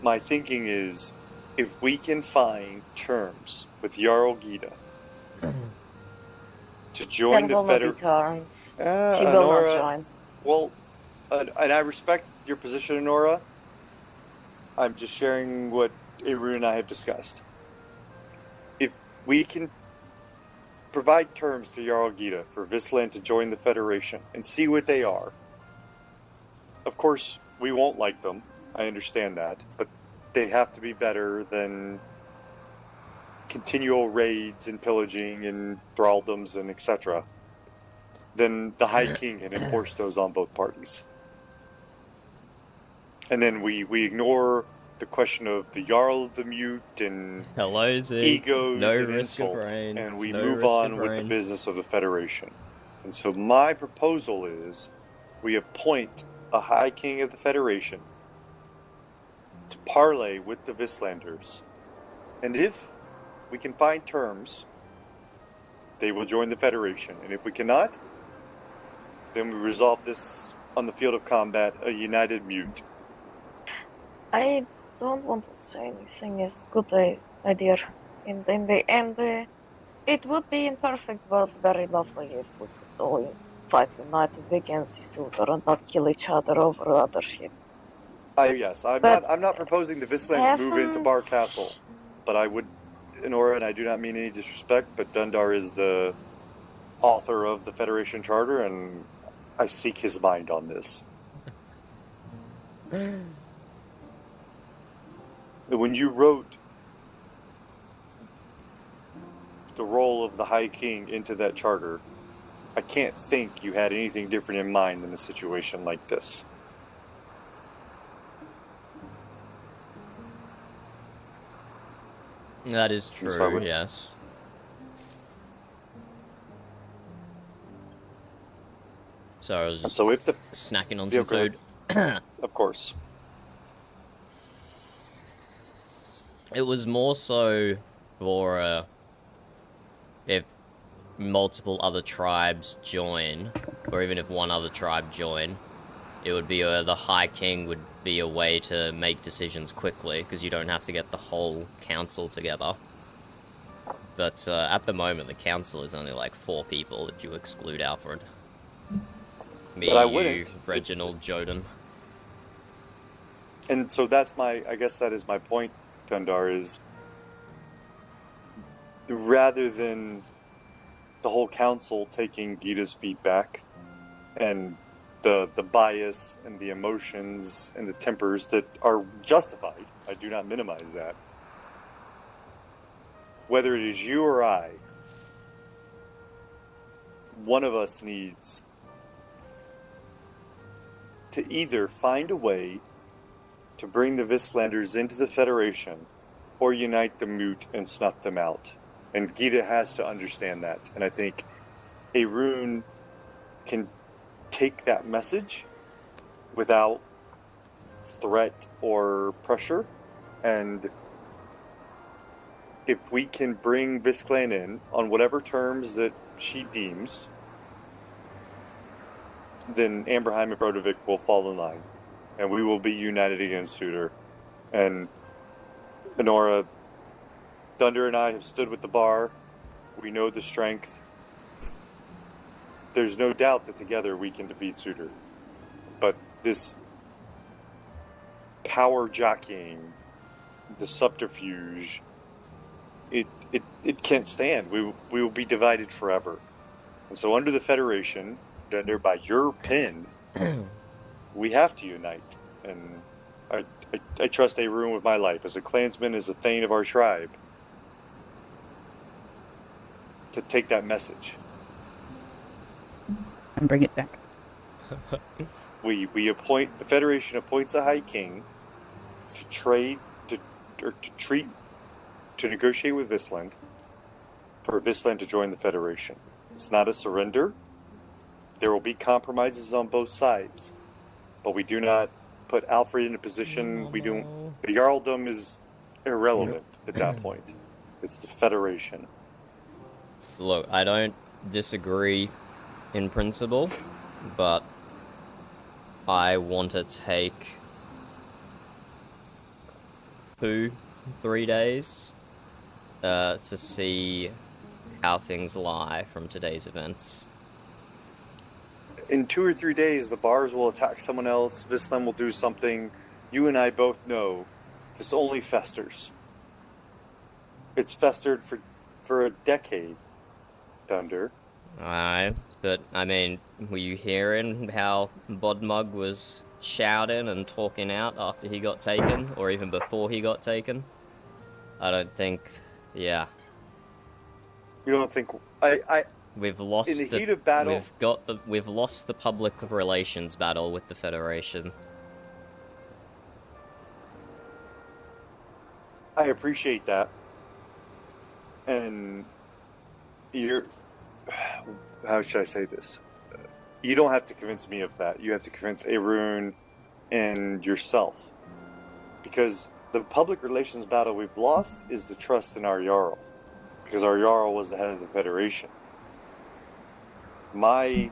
my thinking is, if we can find terms with Jarl Gita to join the Federation. She will not join. Well, and I respect your position, Honora. I'm just sharing what Arun and I have discussed. If we can provide terms to Jarl Gita for Visland to join the Federation and see what they are. Of course, we won't like them. I understand that. But they have to be better than continual raids and pillaging and thraldoms and etc. Then the High King can enforce those on both parties. And then we ignore the question of the Jarl of the Mjut and egos and insult, and we move on with the business of the Federation. And so my proposal is, we appoint a High King of the Federation to parley with the Vislanders. And if we can find terms, they will join the Federation. And if we cannot, then we resolve this on the field of combat, a united Mjut. I don't want to say anything is good idea. In the end, it would be in perfect world very lovely if we could all fight united against each other and not kill each other over other shit. I'm not proposing the Vislands move into Bar Castle, but I would, Enora, and I do not mean any disrespect, but Dundar is the author of the Federation Charter, and I seek his mind on this. When you wrote the role of the High King into that charter, I can't think you had anything different in mind than a situation like this. That is true, yes. So I was just snacking on some food. Of course. It was more so for if multiple other tribes join, or even if one other tribe join, it would be the High King would be a way to make decisions quickly, because you don't have to get the whole council together. But at the moment, the council is only like 4 people if you exclude Alfred. Me, you, Reginald, Joden. And so that's I guess that is my point, Dundar, is rather than the whole council taking Gita's feedback and the bias and the emotions and the tempers that are justified, I do not minimize that. Whether it is you or I, one of us needs to either find a way to bring the Vislanders into the Federation or unite the Mjut and snuff them out. And Gita has to understand that. And I think Arun can take that message without threat or pressure. And if we can bring Visclan in on whatever terms that she deems, then Amberheim and Brodovik will fall in line. And we will be united against Suitor. And Honora, Thunder and I have stood with the bar. We know the strength. There's no doubt that together we can defeat Suitor. But this power jockeying, the subterfuge, it can't stand. We will be divided forever. And so under the Federation, under by your pen, we have to unite. And I trust Arun with my life as a clansman, as a thane of our tribe, to take that message and bring it back. We appoint, the Federation appoints a High King to trade, to negotiate with Visland for Visland to join the Federation. It's not a surrender. There will be compromises on both sides, but we do not put Alfred in a position. We don't. The Jarldom is irrelevant at that point. It's the Federation. Look, I don't disagree in principle, but I want to take 2-3 days to see how things lie from today's events. In 2 or 3 days, the bars will attack someone else. Visland will do something. You and I both know this only festers. It's festered for a decade, Thunder. Alright, but I mean, were you hearing how Bodmug was shouting and talking out after he got taken, or even before he got taken? I don't think, yeah. You don't think We've lost in the heat of battle. We've lost the public relations battle with the Federation. I appreciate that. And how should I say this? You don't have to convince me of that. You have to convince Arun and yourself. Because the public relations battle we've lost is the trust in our Jarl. Because our Jarl was the head of the Federation. My...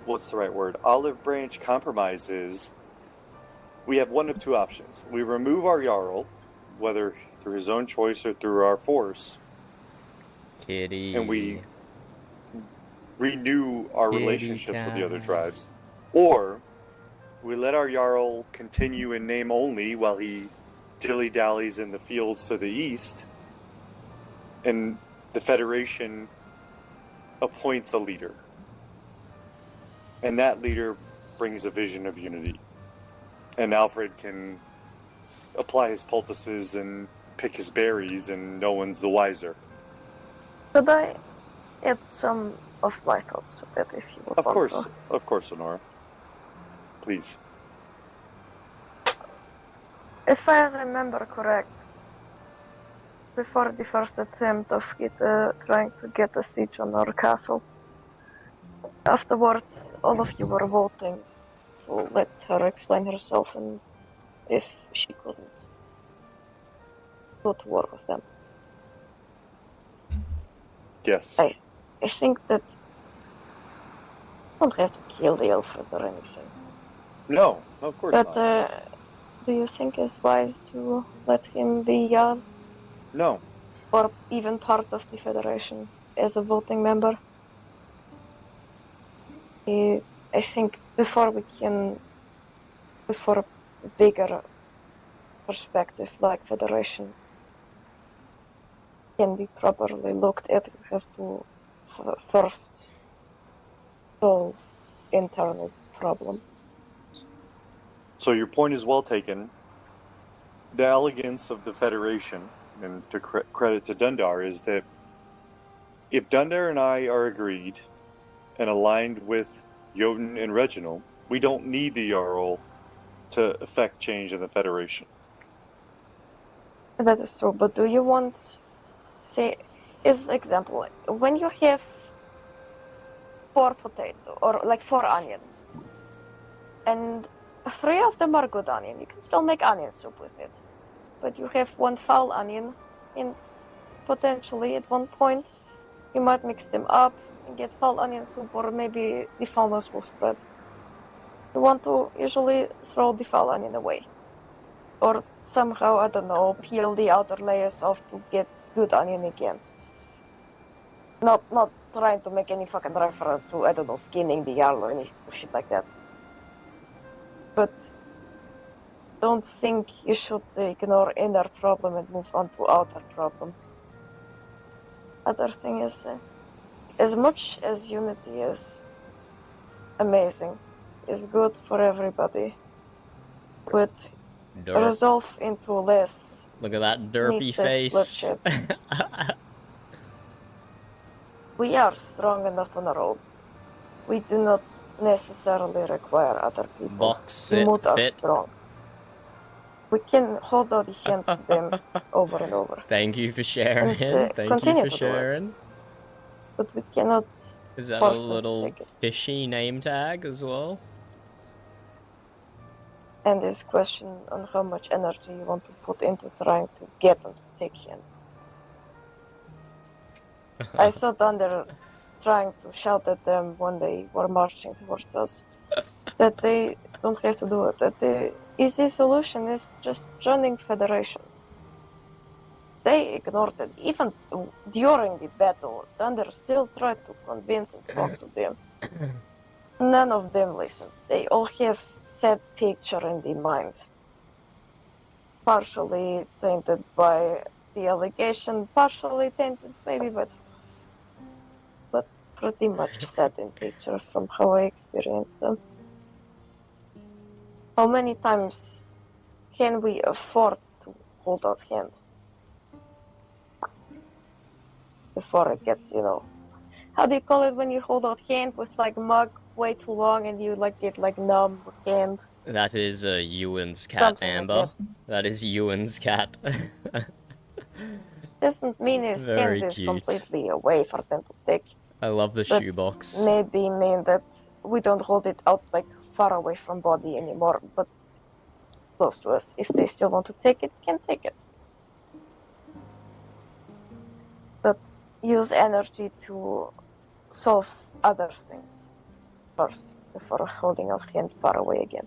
what's the right word? Olive branch compromise is... we have one of two options. We remove our Jarl, whether through his own choice or through our force. Kitty. And we renew our Kitty relationships with the other cat. tribes. Or we let our Jarl continue in name only while he dilly-dallies in the fields to the east, and the Federation appoints a leader. And that leader brings a vision of unity. And Alfred can apply his poultices and pick his berries, and no one's the wiser. Could I add some of my thoughts to that if you would Of want course, to? of course, Honora. Please. If I remember correct, before the first attempt of trying to get a siege on our castle, afterwards all of you were voting to let her explain herself and if she couldn't go to war with them. Yes. I think that don't have to kill the Alfred or anything. No, of course But not. do you think it's wise to let him be Jarl No. or even part of the Federation as a voting member? I think before a bigger perspective like Federation can be properly looked at, you have to first solve internal problem. So your point is well taken. The elegance of the Federation, and to credit to Dundar, is that if Dundar and I are agreed and aligned with Jotun and Reginald, we don't need the Jarl to effect change in the Federation. That is true, but do you want, say, as example, when you have 4 potato or like 4 onion, and 3 of them are good onion, you can still make onion soup with it. But you have 1 foul onion, and potentially at one point you might mix them up and get foul onion soup, or maybe the foulness will spread. You want to usually throw the foul onion away, or somehow, I don't know, peel the outer layers off to get good onion again. Not trying to make any fucking reference to, I don't know, skinning the Jarl or any shit like that. But don't think you should ignore inner problem and move on to outer problem. Other thing is, as much as unity is amazing, is good for everybody, would Derp. resolve into less. Look at that derpy needless face. bloodshed. We are strong enough on our own. We do not necessarily require other people. Box The it mood are fit. strong. We can hold out the hand to them over and over. Thank you for sharing. And, Thank you continue for to do it. sharing. But we cannot Is that a force them to little take it. fishy name tag as well? And this question on how much energy you want to put into trying to get them to take hand. I saw Thunder trying to shout at them when they were marching towards us that they don't have to do it, that the easy solution is just joining Federation. They ignored it. Even during the battle, Thunder still tried to convince and talk to them. None of them listened. They all have set picture in the mind. Partially tainted by the allegation, partially tainted maybe but pretty much set in picture from how I experienced them. How many times can we afford to hold out hand before it gets, how do you call it when you hold out hand with like mug way too long and you like get like numb hand? That is Ewan's cat, Something like Amber. That is Ewan's cat. Doesn't mean his Very hand is cute. completely away for them to take. I love the That shoebox. maybe mean that we don't hold it out like far away from body anymore, but close to us. If they still want to take it, can take it. But use energy to solve other things first before holding our hand far away again.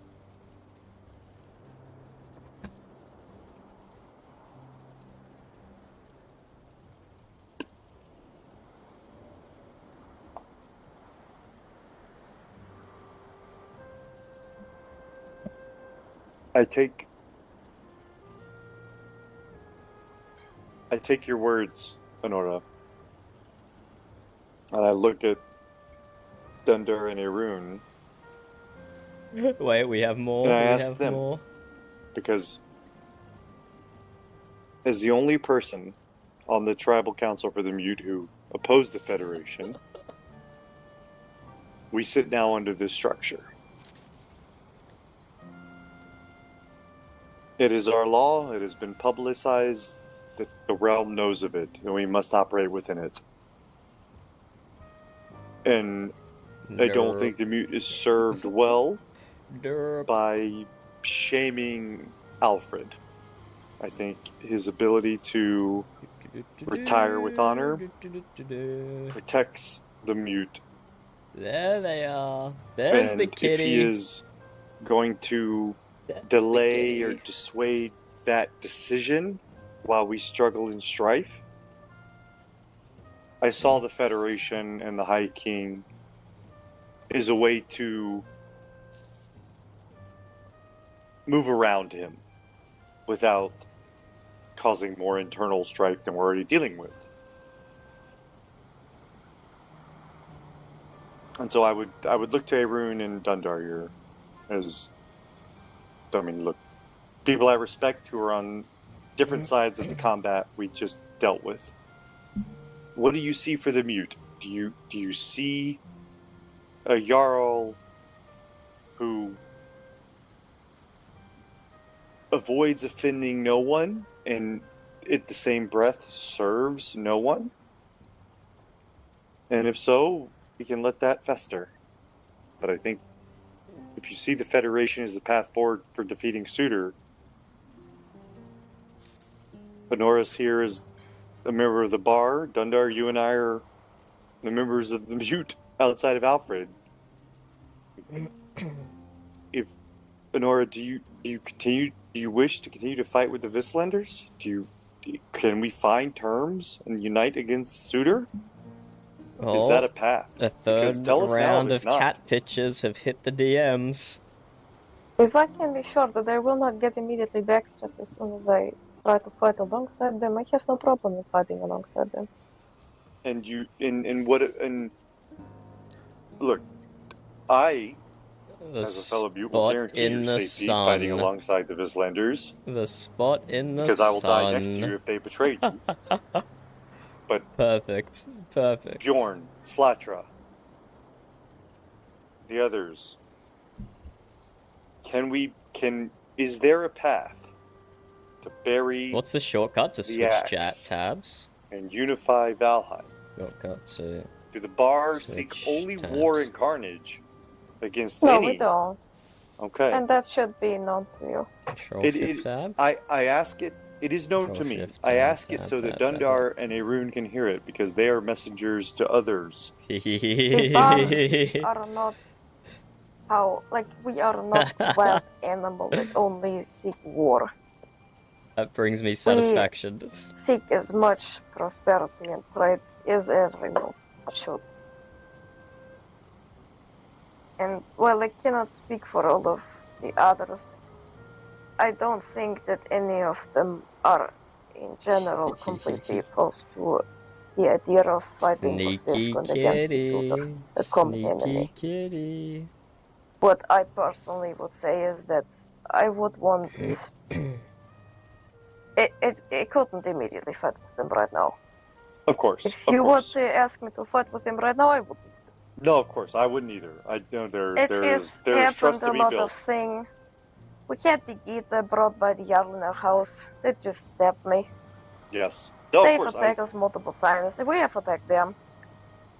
I take your words, Honora, and I look at Dunder and Irun, Wait, we have more. and I We ask have them, more. because as the only person on the tribal council for the Mjut who opposed the Federation, we sit now under this structure. It is our law, it has been publicized, that the realm knows of it, and we must operate within it. And I don't think the Mjut is served well by shaming Alfred. I think his ability to retire with honor protects the Mjut. There they are. There's the kitty. If he is going to delay or dissuade that decision while we struggle in strife, I saw the Federation and the High King is a way to move around him without causing more internal strife than we're already dealing with. And so I would look to Arun and Dundar here as, I mean, look, people I respect who are on different sides of the combat we just dealt with. What do you see for the Mjut? Do you see a Jarl who avoids offending no one and at the same breath serves no one? And if so, we can let that fester. But I think if you see the Federation as the path forward for defeating Suitor, Honora's here as a member of the bar. Dundar, you and I are the members of the Mjut outside of Alfred. If Honora, do you wish to continue to fight with the Vislanders? Can we find terms and unite against Suitor? Is that a path? A third tell us now round if of it's not. cat pictures have hit the DMs. If I can be sure that they will not get immediately backstabbed as soon as I try to fight alongside them, I have no problem with fighting alongside them. And look, I, as a fellow Mjut, will guarantee in your the safety sun. fighting alongside the Vislanders. The spot in the Because sun. I will die next to you if they betrayed you. But perfect. Bjorn, Slatra, the others. Is there a path to bury? What's the shortcut to the switch axe chat tabs? and unify Valheim? Shortcut to. Do the bar Switch seek only tabs. war and carnage against No, any? we don't. Okay. And that should be known to you. I ask it. It is known to me. I ask it so that Dundar and Arun can hear it because they are messengers to others. The bars are not we are not a wild animal that only seek war. That brings me satisfaction. We seek as much prosperity and trade as everyone should. And while I cannot speak for all of the others, I don't think that any of them are, in general, completely opposed to the idea of fighting with this one against the Suitor, the common enemy. Kitty. What I personally would say is that I would want... I couldn't immediately fight with them right now. Of course. If you would ask me to fight with them right now, I wouldn't. No, of course, I wouldn't either. I know there is trust to a be lot built. of things. We had the Gita brought by the Jarl in our house. They just stabbed me. Yes. No, They've of course. attacked us multiple times. We have attacked them.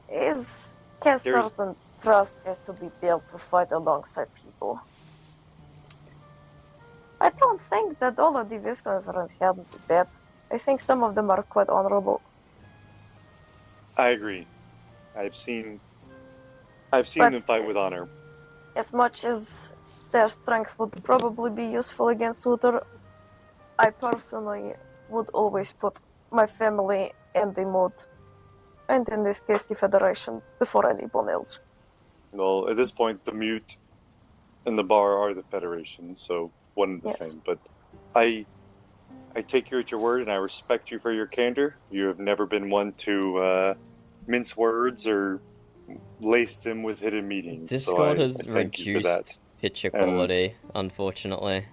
There's There's- certain trust has to be built to fight alongside people. I don't think that all of the Viscons are inherently bad. I think some of them are quite honorable. I agree. I've seen But- them fight with honor. As much as their strength would probably be useful against Uther, I personally would always put my family and the Mjut, and in this case the Federation, before anyone else. Well, at this point, the Mjut and the Bar are the Federation, so one and the Yes. same. But I take you at your word, and I respect you for your candor. You have never been one to mince words or lace them with hidden meanings. Discord so has I thank you for that. reduced picture And- quality, unfortunately.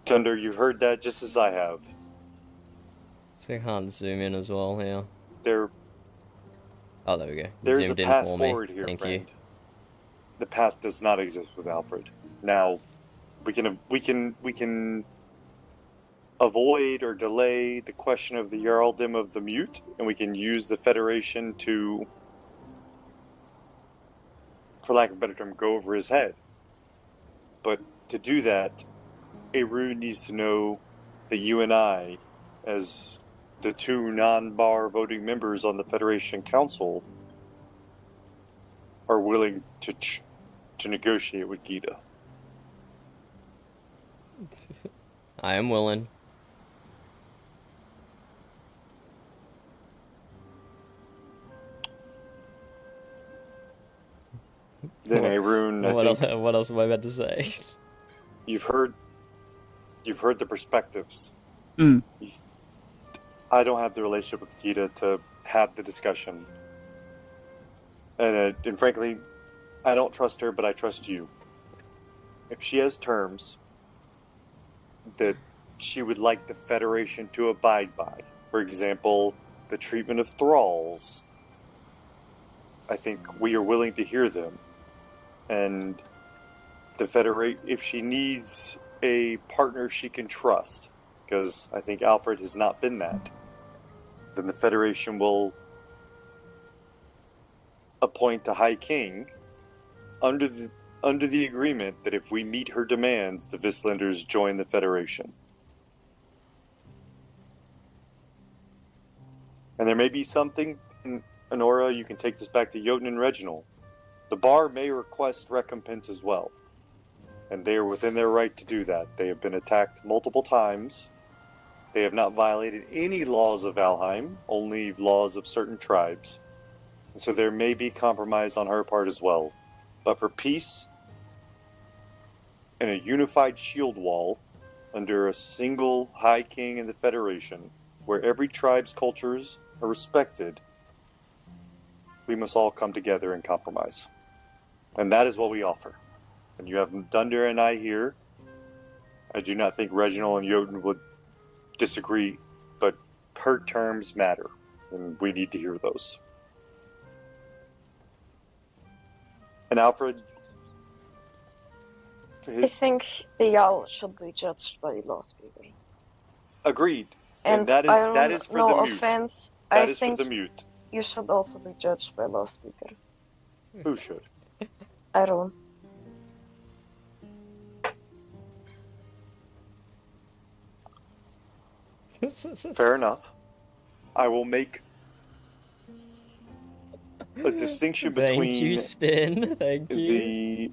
Thunder, you've heard that just as I have. So I can't zoom in as well here. There, Oh, there we go. there's Zoomed a in path for forward me. here, Thank friend. The path does not exist with Alfred. Now, we can avoid or delay the question of the Jarldom of the Mjut, and we can use the Federation to, for lack of a better term, go over his head. But to do that, Eru needs to know that you and I, as the two non-bar voting members on the Federation Council, are willing to negotiate with Gita. you. I am willing. Then Arun, I What think else? What else am I about to say? you've heard the perspectives. Mm. I don't have the relationship with Gita to have the discussion, and frankly, I don't trust her, but I trust you. If she has terms that she would like the Federation to abide by, for example, the treatment of thralls, I think we are willing to hear them. And the Federation, if she needs a partner she can trust, because I think Alfred has not been that, then the Federation will appoint the High King under the agreement that if we meet her demands, the Vislanders join the Federation. And there may be something, Honora, you can take this back to Jotun and Reginald. The Bar may request recompense as well. And they are within their right to do that. They have been attacked multiple times. They have not violated any laws of Valheim, only laws of certain tribes. And so there may be compromise on her part as well. But for peace and a unified shield wall under a single High King in the Federation, where every tribe's cultures are respected, we must all come together and compromise. And that is what we offer. And you have Dunder and I here. I do not think Reginald and Jotun would disagree, but her terms matter, and we need to hear those. And Alfred, I think the Jarl should be judged by the lawspeaker. agreed. And that Iron, is for no the Mjut. offense, That I is think for the Mjut. you should also be judged by lawspeaker. Who should? Iron. Fair enough. I will make a distinction between Thank you, Spin. Thank you. the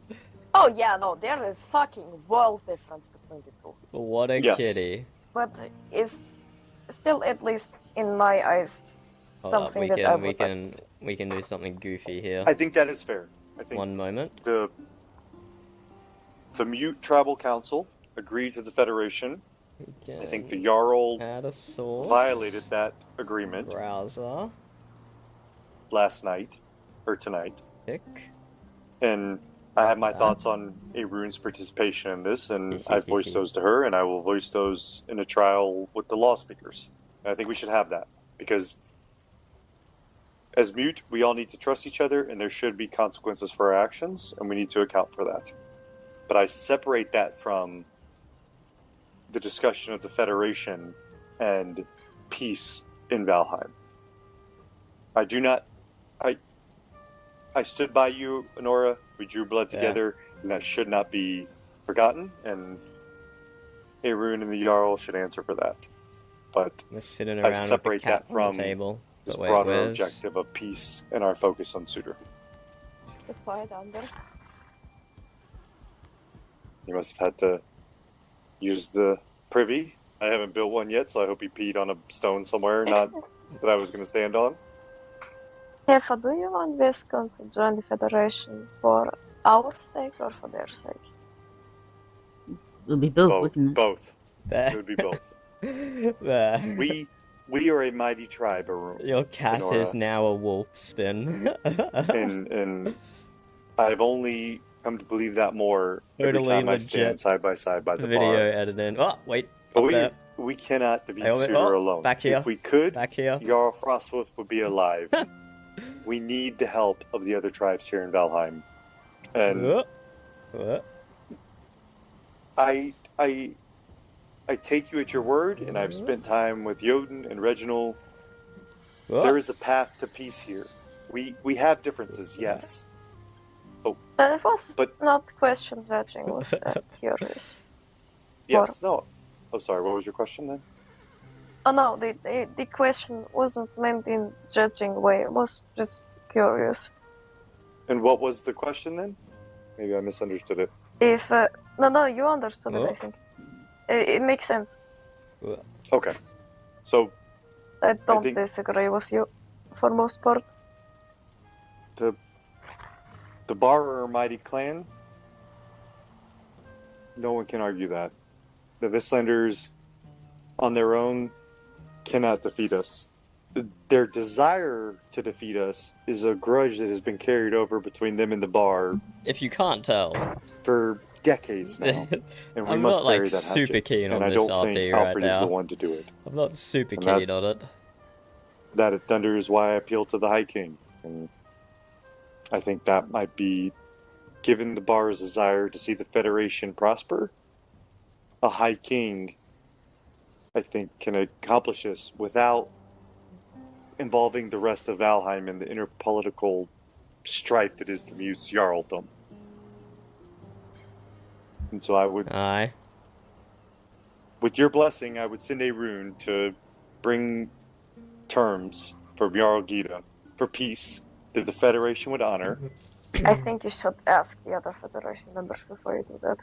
Oh yeah, no, there is fucking world difference between the two. What a Yes. kitty. But it's still, at least in my eyes, Hold up, something we that I can would like to see. we can do something goofy here. I think that is fair. I think One moment. the Mjut Tribal Council agrees with the Federation. I think the Jarl Add a source. violated that agreement Browser. last night or tonight. Pick. And I have my thoughts on Arun's participation in this, and I've voiced those to her, and I will voice those in a trial with the law speakers. And I think we should have that, because as Mjut, we all need to trust each other, and there should be consequences for our actions, and we need to account for that. But I separate that from the discussion of the Federation and peace in Valheim. I I stood by you, Honora. We drew blood together, and that should not be forgotten. And Arun and the Jarl should answer for that. But We're sitting I around separate with the cat that from on the table. this But wait, broader where's... objective of peace and our focus on Suitor. The quiet under. You must have had to use the privy. I haven't built one yet, so I hope he peed on a stone somewhere, not that I was going to stand on. Hefa, do you want Viscount to join the Federation for our sake or for their sake? It'll be both, wouldn't it? Both. There. It would be both. There. We are a mighty tribe, Arun. Your cat Honora. is now a wolf spin. and I've only come to believe that more every Totally time I legit stand side by side by the video bar. editing. Oh, wait. But up there. we cannot defeat Hey, wait, Suitor oh, alone. back here. If we could, Back here. Jarl Frostwolf would be alive. We need the help of the other tribes here in Valheim. And I take you at your word, and I've spent time with Jotun and Reginald. There is a path to peace here. We have differences, yes. But it was not question judging, was curious. Yes, no. Oh, sorry, what was your question then? Oh no, the question wasn't meant in judging way, it was just curious. And what was the question then? Maybe I misunderstood it. If, no, you understood it, I think. It makes sense. Okay. So, I don't disagree with you, for most part. The Bar are a mighty clan. No one can argue that. The Vislanders, on their own, cannot defeat us. Their desire to defeat us is a grudge that has been carried over between them and the Bar. If you can't tell. For decades now. And we I'm must not like bury that super hatchet. keen on and this I don't RP think right Alfred is now. the one to do it. I'm not super And keen on it. That at Thunder is why I appeal to the High King. And I think that might be, given the Bar's desire to see the Federation prosper, a High King, I think, can accomplish this without involving the rest of Valheim in the inner political strife that is the Mjut's Jarldom. And so I would... With your blessing, I would send a rune to bring terms for Jarl Gita, for peace, that the Federation would honor. I think you should ask the other Federation members before you do that.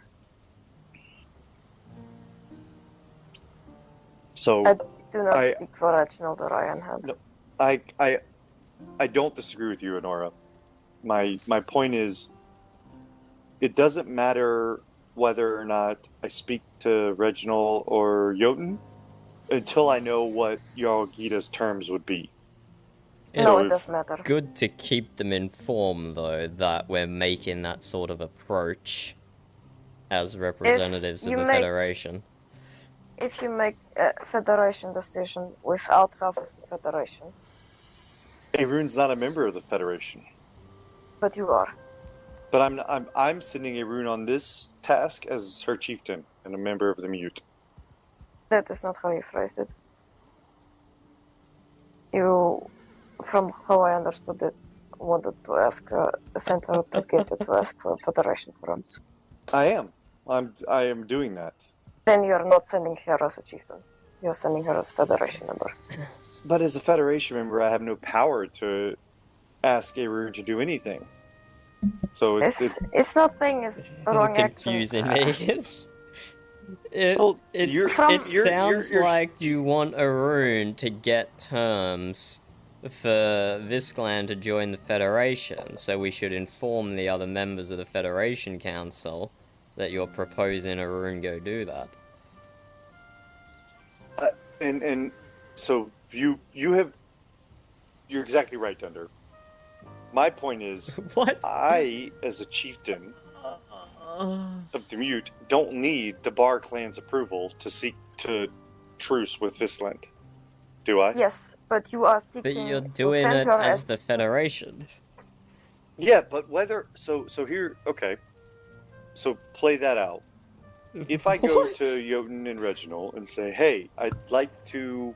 So I do not speak for Reginald or Ironhand. No, I don't disagree with you, Honora. My point is, it doesn't matter whether or not I speak to Reginald or Jotun until I know what Jarl Gita's terms would be. No, it does matter. Good to keep them informed, though, that we're making that sort of approach as representatives of the Federation. If you make a Federation decision without half of the Federation. Arun's not a member of the Federation. But you are. But I'm sending Arun on this task as her chieftain and a member of the Mjut. That is not how you phrased it. You, from how I understood it, wanted to ask Central to get it to ask for Federation terms. I am doing that. Then you're not sending her as a chieftain. You're sending her as a Federation member. But as a Federation member, I have no power to ask Arun to do anything. So it's not saying it's the wrong confusing action. me. It sounds like you want Arun to get terms for Visclan to join the Federation, so we should inform the other members of the Federation Council that you're proposing Arun go do that. And so you're exactly right, Dunder. My point is, I, as a chieftain of the Mjut, don't need the Bar clan's approval to seek to truce with Visland. Do I? Yes, but you are seeking. But you're doing it as the Federation. Yeah, but whether so here, okay. So play that out. If I go to Jotun and Reginald and say, "Hey, I'd like to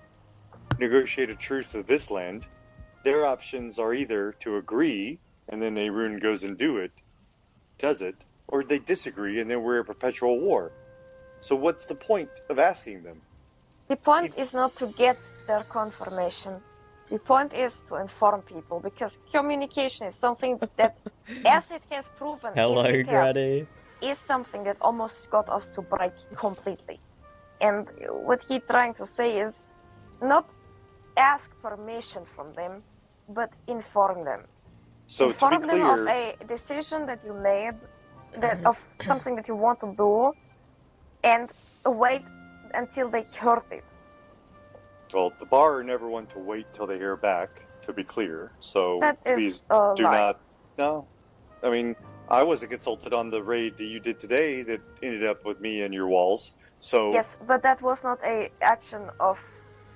negotiate a truce with Visland," their options are either to agree and then Arun goes and does it, or they disagree and then we're in perpetual war. So what's the point of asking them? The point is not to get their confirmation. The point is to inform people, because communication is something that, as it has proven Hello, in the past, Granny. is something that almost got us to break completely. And what he's trying to say is not ask permission from them, but inform them. So inform to be them of clear, a decision that you made, that of something that you want to do, and wait until they heard it. well, the bar never want to wait till they hear back, to be clear. So That is please a do lie. not. No. I mean, I wasn't consulted on the raid that you did today that ended up with me and your walls. So Yes, but that was not a action of,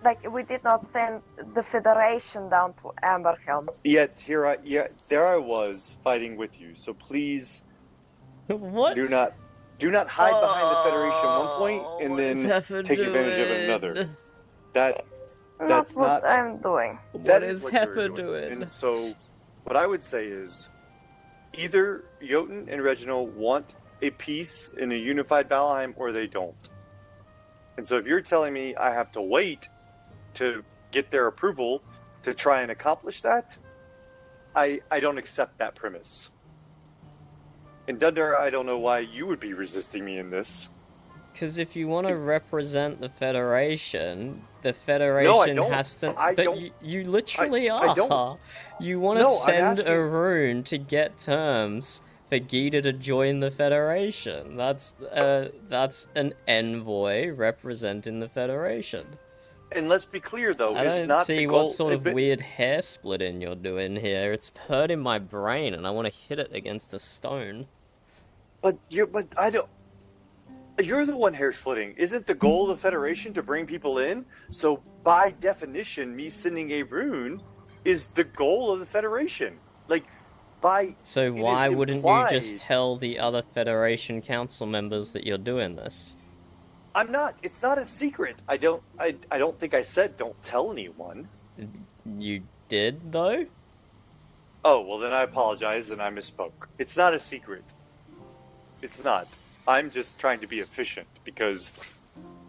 like, we did not send the Federation down to Amberhelm. yet there I was fighting with you. So please what? do not hide behind the Federation at one point and what is then Heifer take advantage of doing? another. That's Not what I'm doing. That What is is what you're Heifer doing? And so, what I would say is, either Jotun and Reginald want a peace in a unified Valheim, or they don't. And so, if you're telling me I have to wait to get their approval to try and accomplish that, I don't accept that premise. And Dunder, I don't know why you would be resisting me in this. Because if you want to represent the Federation don't. has to. I but don't. you literally I are. don't. You want to No, I'm send asking- Arun to get terms for Gita to join the Federation. That's an envoy representing the Federation. And let's be clear, though, I it's don't not see the goal. what sort of weird hair splitting you're doing here. It's hurting my brain, and I want to hit it against a stone. But I don't. You're the one hair splitting. Isn't the goal of the Federation to bring people in? So by definition, me sending a rune is the goal of the Federation. Like, by So it is why wouldn't you just implied- tell the other Federation council members that you're doing this? I'm not. It's not a secret. I don't think I said don't tell anyone. You did, though? Oh, well then I apologize and I misspoke. It's not a secret. It's not. I'm just trying to be efficient, because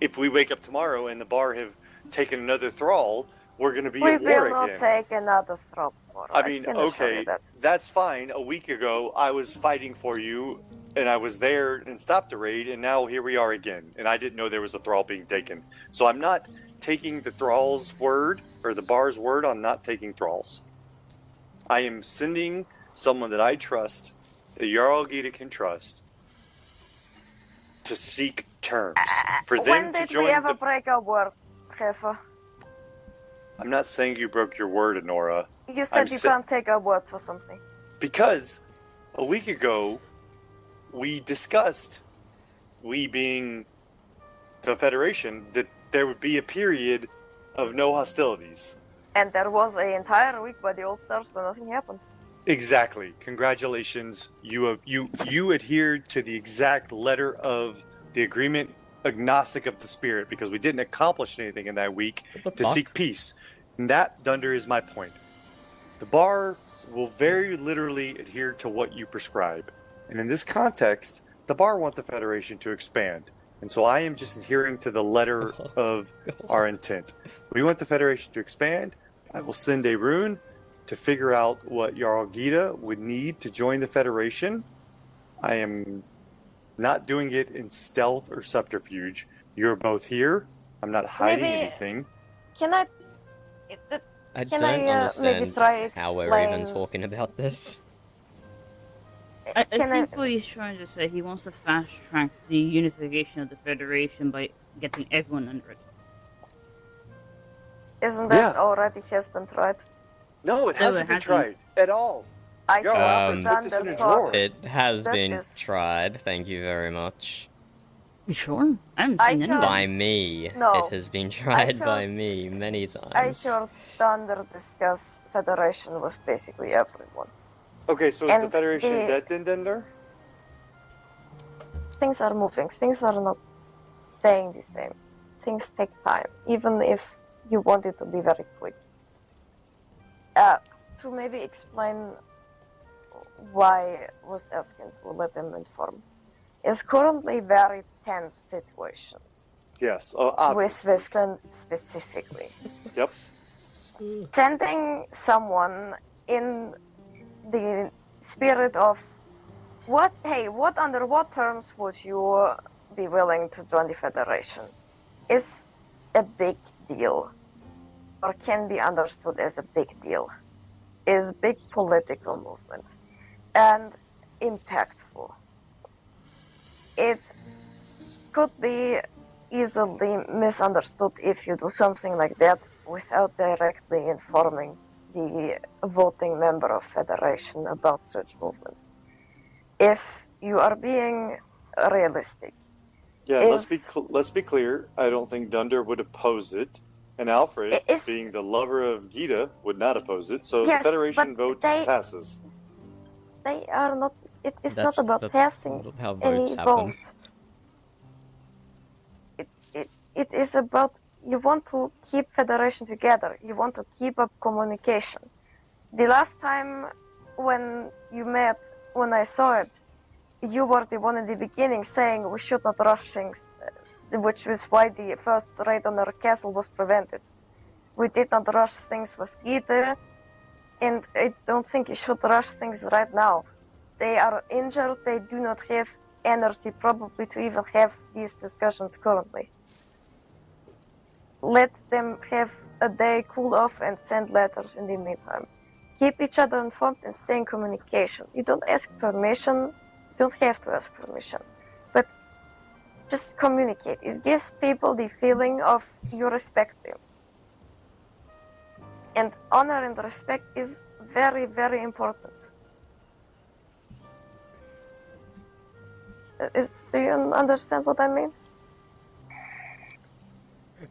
if we wake up tomorrow and the bar have taken another thrall, we're going to be We at war will not again. take another thrall tomorrow. I mean, can assure you okay, that. that's fine. A week ago, I was fighting for you, and I was there and stopped the raid, and now here we are again. And I didn't know there was a thrall being taken. So I'm not taking the thrall's word, or the bar's word on not taking thralls. I am sending someone that I trust, that Jarl Gita can trust, to seek terms. For them When to did join we ever the... break our word, Heifer? I'm not saying you broke your word, Honora. You said you can't take our word for something. Because a week ago, we discussed, we being the Federation, that there would be a period of no hostilities. And there was an entire week by the Old Stars where nothing happened. Exactly. Congratulations. You adhered to the exact letter of the agreement, agnostic of the spirit, because we didn't accomplish anything in that week to fuck? seek peace. And that, Dunder, is my point. The bar will very literally adhere to what you prescribe. And in this context, the bar wants the Federation to expand. And so I am just adhering to the letter of our intent. We want the Federation to expand. I will send a rune to figure out what Jarl Gita would need to join the Federation. I am not doing it in stealth or subterfuge. You're both here. I'm not hiding Maybe- anything. Can I? I Can don't I, maybe understand try how we're even explain- talking about this. I Can think what he's trying to say, he wants to fast track the unification of the Federation by getting everyone under it. Isn't that already has been tried? No, it No, hasn't it been hasn't. tried at all. I Jarl Alfred put this in a drawer. It has That been is- tried, thank you very much. You sure? I haven't I seen any. heard- By me. No. It has been tried heard- by me many I times. heard Thunder discuss Federation with basically everyone. Okay, so is the And Federation the- dead then, Dunder? Things are moving. Things are not staying the same. Things take time, even if you want it to be very quick. To maybe explain why I was asking to let them inform. It's currently very tense situation. Yes, With obviously. Westland specifically. Yep. Sending someone in the spirit of what under what terms would you be willing to join the Federation is a big deal, or can be understood as a big deal, is a big political movement and impactful. It could be easily misunderstood if you do something like that without directly informing the voting member of Federation about such movement. If you are being realistic. Yeah, let's be clear. I don't think Dunder would oppose it, and Alfred, being the lover of Gita, would not oppose it. So Yes, the Federation but vote passes. They are not. It's That's- not about that's passing how any votes happen. vote. It is about you want to keep Federation together. You want to keep up communication. The last time when you met, when I saw it, you were the one in the beginning saying we should not rush things, which was why the first raid on our castle was prevented. We did not rush things with Gita, and I don't think you should rush things right now. They are injured, they do not have energy probably to even have these discussions currently. Let them have a day cool off and send letters in the meantime. Keep each other informed and stay in communication. You don't ask permission, you don't have to ask permission, but just communicate. It gives people the feeling of you respect them. And honor and respect is very, very important. Do you understand what I mean?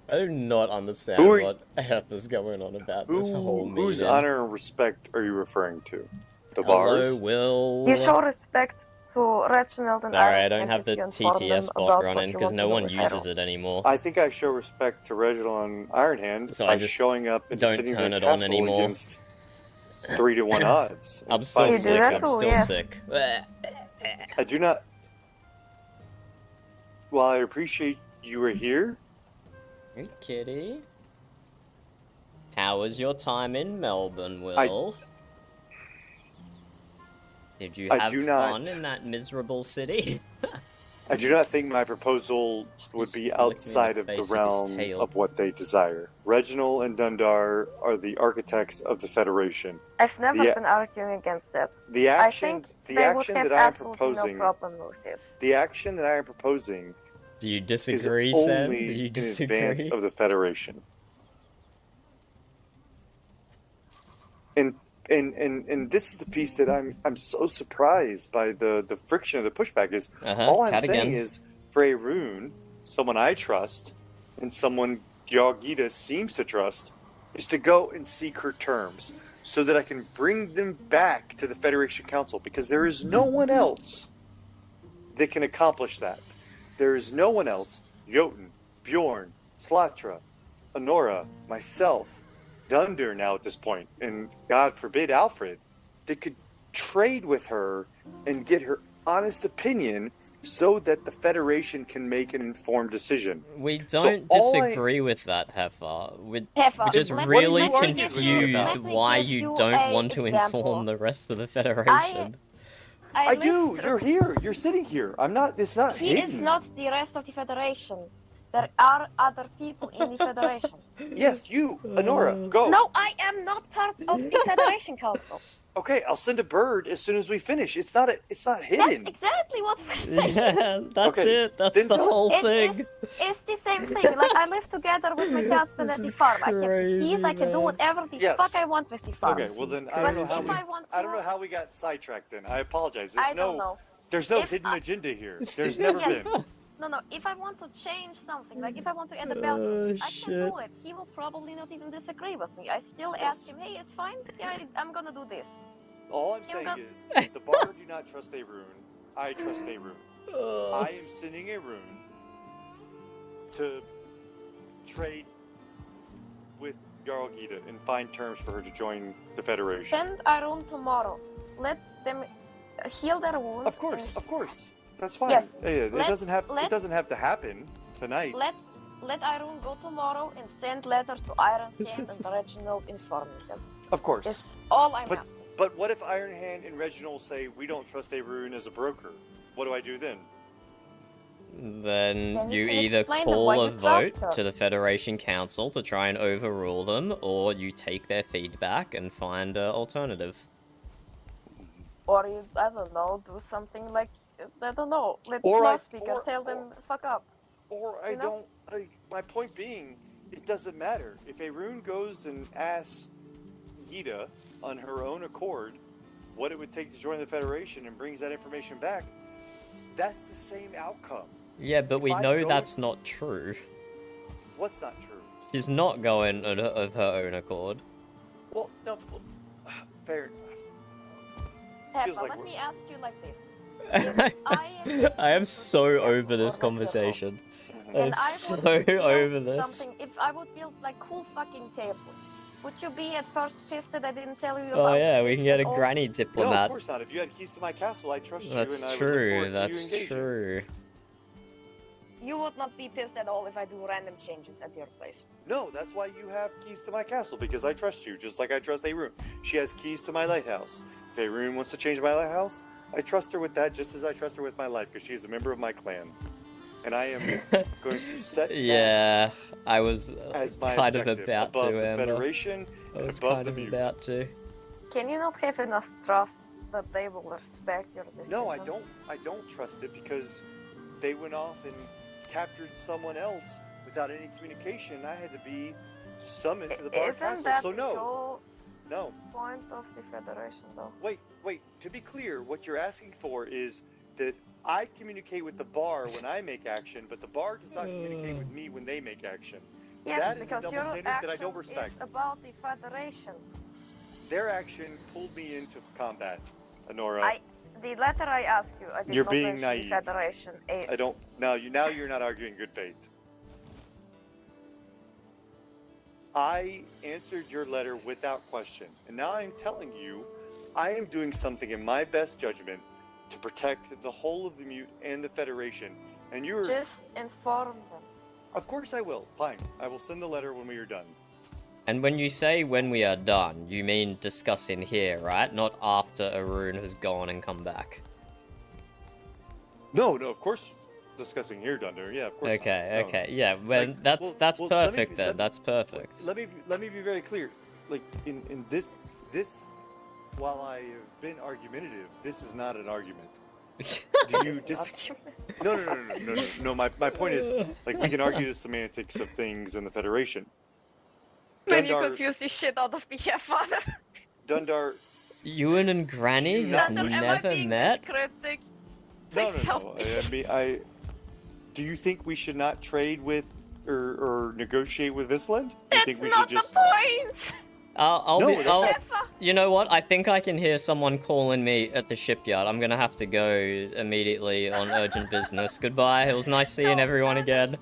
I do not understand Who are- what F is going on about this whole meeting. Whose honor and respect are you referring to? The Hello, bars? Will. You show respect to Reginald and Sorry, I Iron don't Hand have if the you inform them TTS bot about what running you because want no to do one with uses Hyrule. it anymore. I think I show respect to Reginald and Ironhand So by I just showing up and don't defending turn the it on castle anymore. against 3-1 odds. I'm still By- sick. I'm still sick. I do not. While I appreciate you were here, Hey, kitty. How was your time in Melbourne, Will? Did you I have do fun not- in that miserable city? I do not think my proposal would be outside of the face with his realm tail. of what they desire. Reginald and Dundar are the architects of the Federation. I've never The- been arguing against that. The I action, think the they would action have that I am absolutely proposing, no problem with it. the action that I am proposing, Do you is disagree, Sam? only Do you in disagree? advance of the Federation. And this is the piece that I'm so surprised by the friction of the pushback is all I'm cat saying again. is for a rune, someone I trust, and someone Gyalgita seems to trust, is to go and seek her terms so that I can bring them back to the Federation Council because there is no one else that can accomplish that. There is no one else, Jotun, Bjorn, Slatra, Honora, myself, Dunder now at this point, and God forbid Alfred, that could trade with her and get her honest opinion so that the Federation can make an informed decision. We So don't all I- disagree with that, Heifer. We're Heifer, just let me- really what are you confused Let me why give you you don't a want to example. inform the rest of the Federation. I do. You're here. You're sitting here. I'm not. It's not He hidden. is not the rest of the Federation. There are other people in the Federation. Yes, you, Honora, go. No, I am not part of the Federation Council. Okay, I'll send a bird as soon as we finish. It's not hidden. That's exactly what we're saying. Yeah, that's Okay, it. That's then the don't- whole It thing. is- It's the same thing. Like I live together with my husband at the farm. I have the keys. I can do whatever the Yes. fuck I want with the farm. Okay, well then I don't know But how if we. I want I don't know how we got sidetracked. Then I apologize. I don't know. There's no If hidden I- agenda here. There's never Yes. been. No. If I want to change something, like if I want to add a value, I can do it. He will probably not even disagree with me. I still ask him, hey, it's fine. Yeah, I'm gonna do this. All I'm You saying got- is the bar do not trust a rune. I trust a rune. I am sending a rune to trade with Jarl Gita and find terms for her to join the Federation. Send Arun tomorrow. Let them heal their wounds. Of course. That's fine. Yes. Yeah, it doesn't have to happen tonight. Let Iron go tomorrow and send letter to Iron Hand and Reginald informing them. Of course. That's all I'm asking. But what if Iron Hand and Reginald say we don't trust Averune as a broker? What do I do then? Then you can either explain them why call a you trust vote her. to the Federation Council to try and overrule them, or you take their feedback and find an alternative. Or you, I don't know, do something like, I don't know, let Or I- loudspeaker or- tell them fuck up. Or I You know? don't. My point being, it doesn't matter. If Averune goes and asks Gita on her own accord what it would take to join the Federation and brings that information back, that's the same outcome. Yeah, but If we I know go- that's not true. What's not true? She's not going of her own accord. Well, no. Fair. Peppa, like let we're- me ask you like this. If I am so over this conversation. I'm and I so would build over this. something, if I would build like cool fucking table, would you be at first pissed that I didn't tell you Oh about yeah, we can get a at all? granny No, diplomat. of course not. If you had keys to my castle, I trust you, That's and I would look forward true. to That's you engaging. true. You would not be pissed at all if I do random changes at your place. No, that's why you have keys to my castle, because I trust you, just like I trust Averune. She has keys to my lighthouse. If Averune wants to change my lighthouse, I trust her with that just as I trust her with my life, because she is a member of my clan. And I am going to set that Yeah, I was as my kind of objective, about above to, the Amber. Federation I and was above kind the of Mjut. about to. Can you not have enough trust that they will respect your decision? No, I don't trust it because they went off and captured someone else without any communication. I had to be summoned to the bar Isn't castle, that so the no. whole No. point of the Federation, though? Wait. To be clear, what you're asking for is that I communicate with the bar when I make action, but the bar does not communicate with me when they make action. Yes, that is a because double your standard action that I don't respect. is about the Federation. Their action pulled me into combat, Honora. The letter I asked you, I did You're not being mention naive. the Federation. I don't. Now you're not arguing good faith. I answered your letter without question, and now I'm telling you, I am doing something in my best judgment to protect the whole of the Mjut and the Federation. And you're Just inform them. Of course I will. Fine. I will send the letter when we are done. And when you say when we are done, you mean discussing here, right? Not after Arun has gone and come back. No, of course. Discussing here, Dunder. Yeah, of course. Okay, not. No. okay, yeah. When that's well, perfect then. That's perfect. Let me be very clear. Like in this, while I have been argumentative, this is not an argument. Do you No. My point is, like, we can argue the semantics of things in the Federation. Man, you Dundar- confuse the shit out of me, yeah, father. Dundar. Ewan and Granny have Am I never being met? cryptic? No. Please help me. I mean, do you think we should not trade with or negotiate with Visland? That's think we not should just... the point! You know what? I think I can hear someone calling me at the shipyard. I'm gonna have to go immediately on urgent business. Goodbye. It was nice seeing everyone again.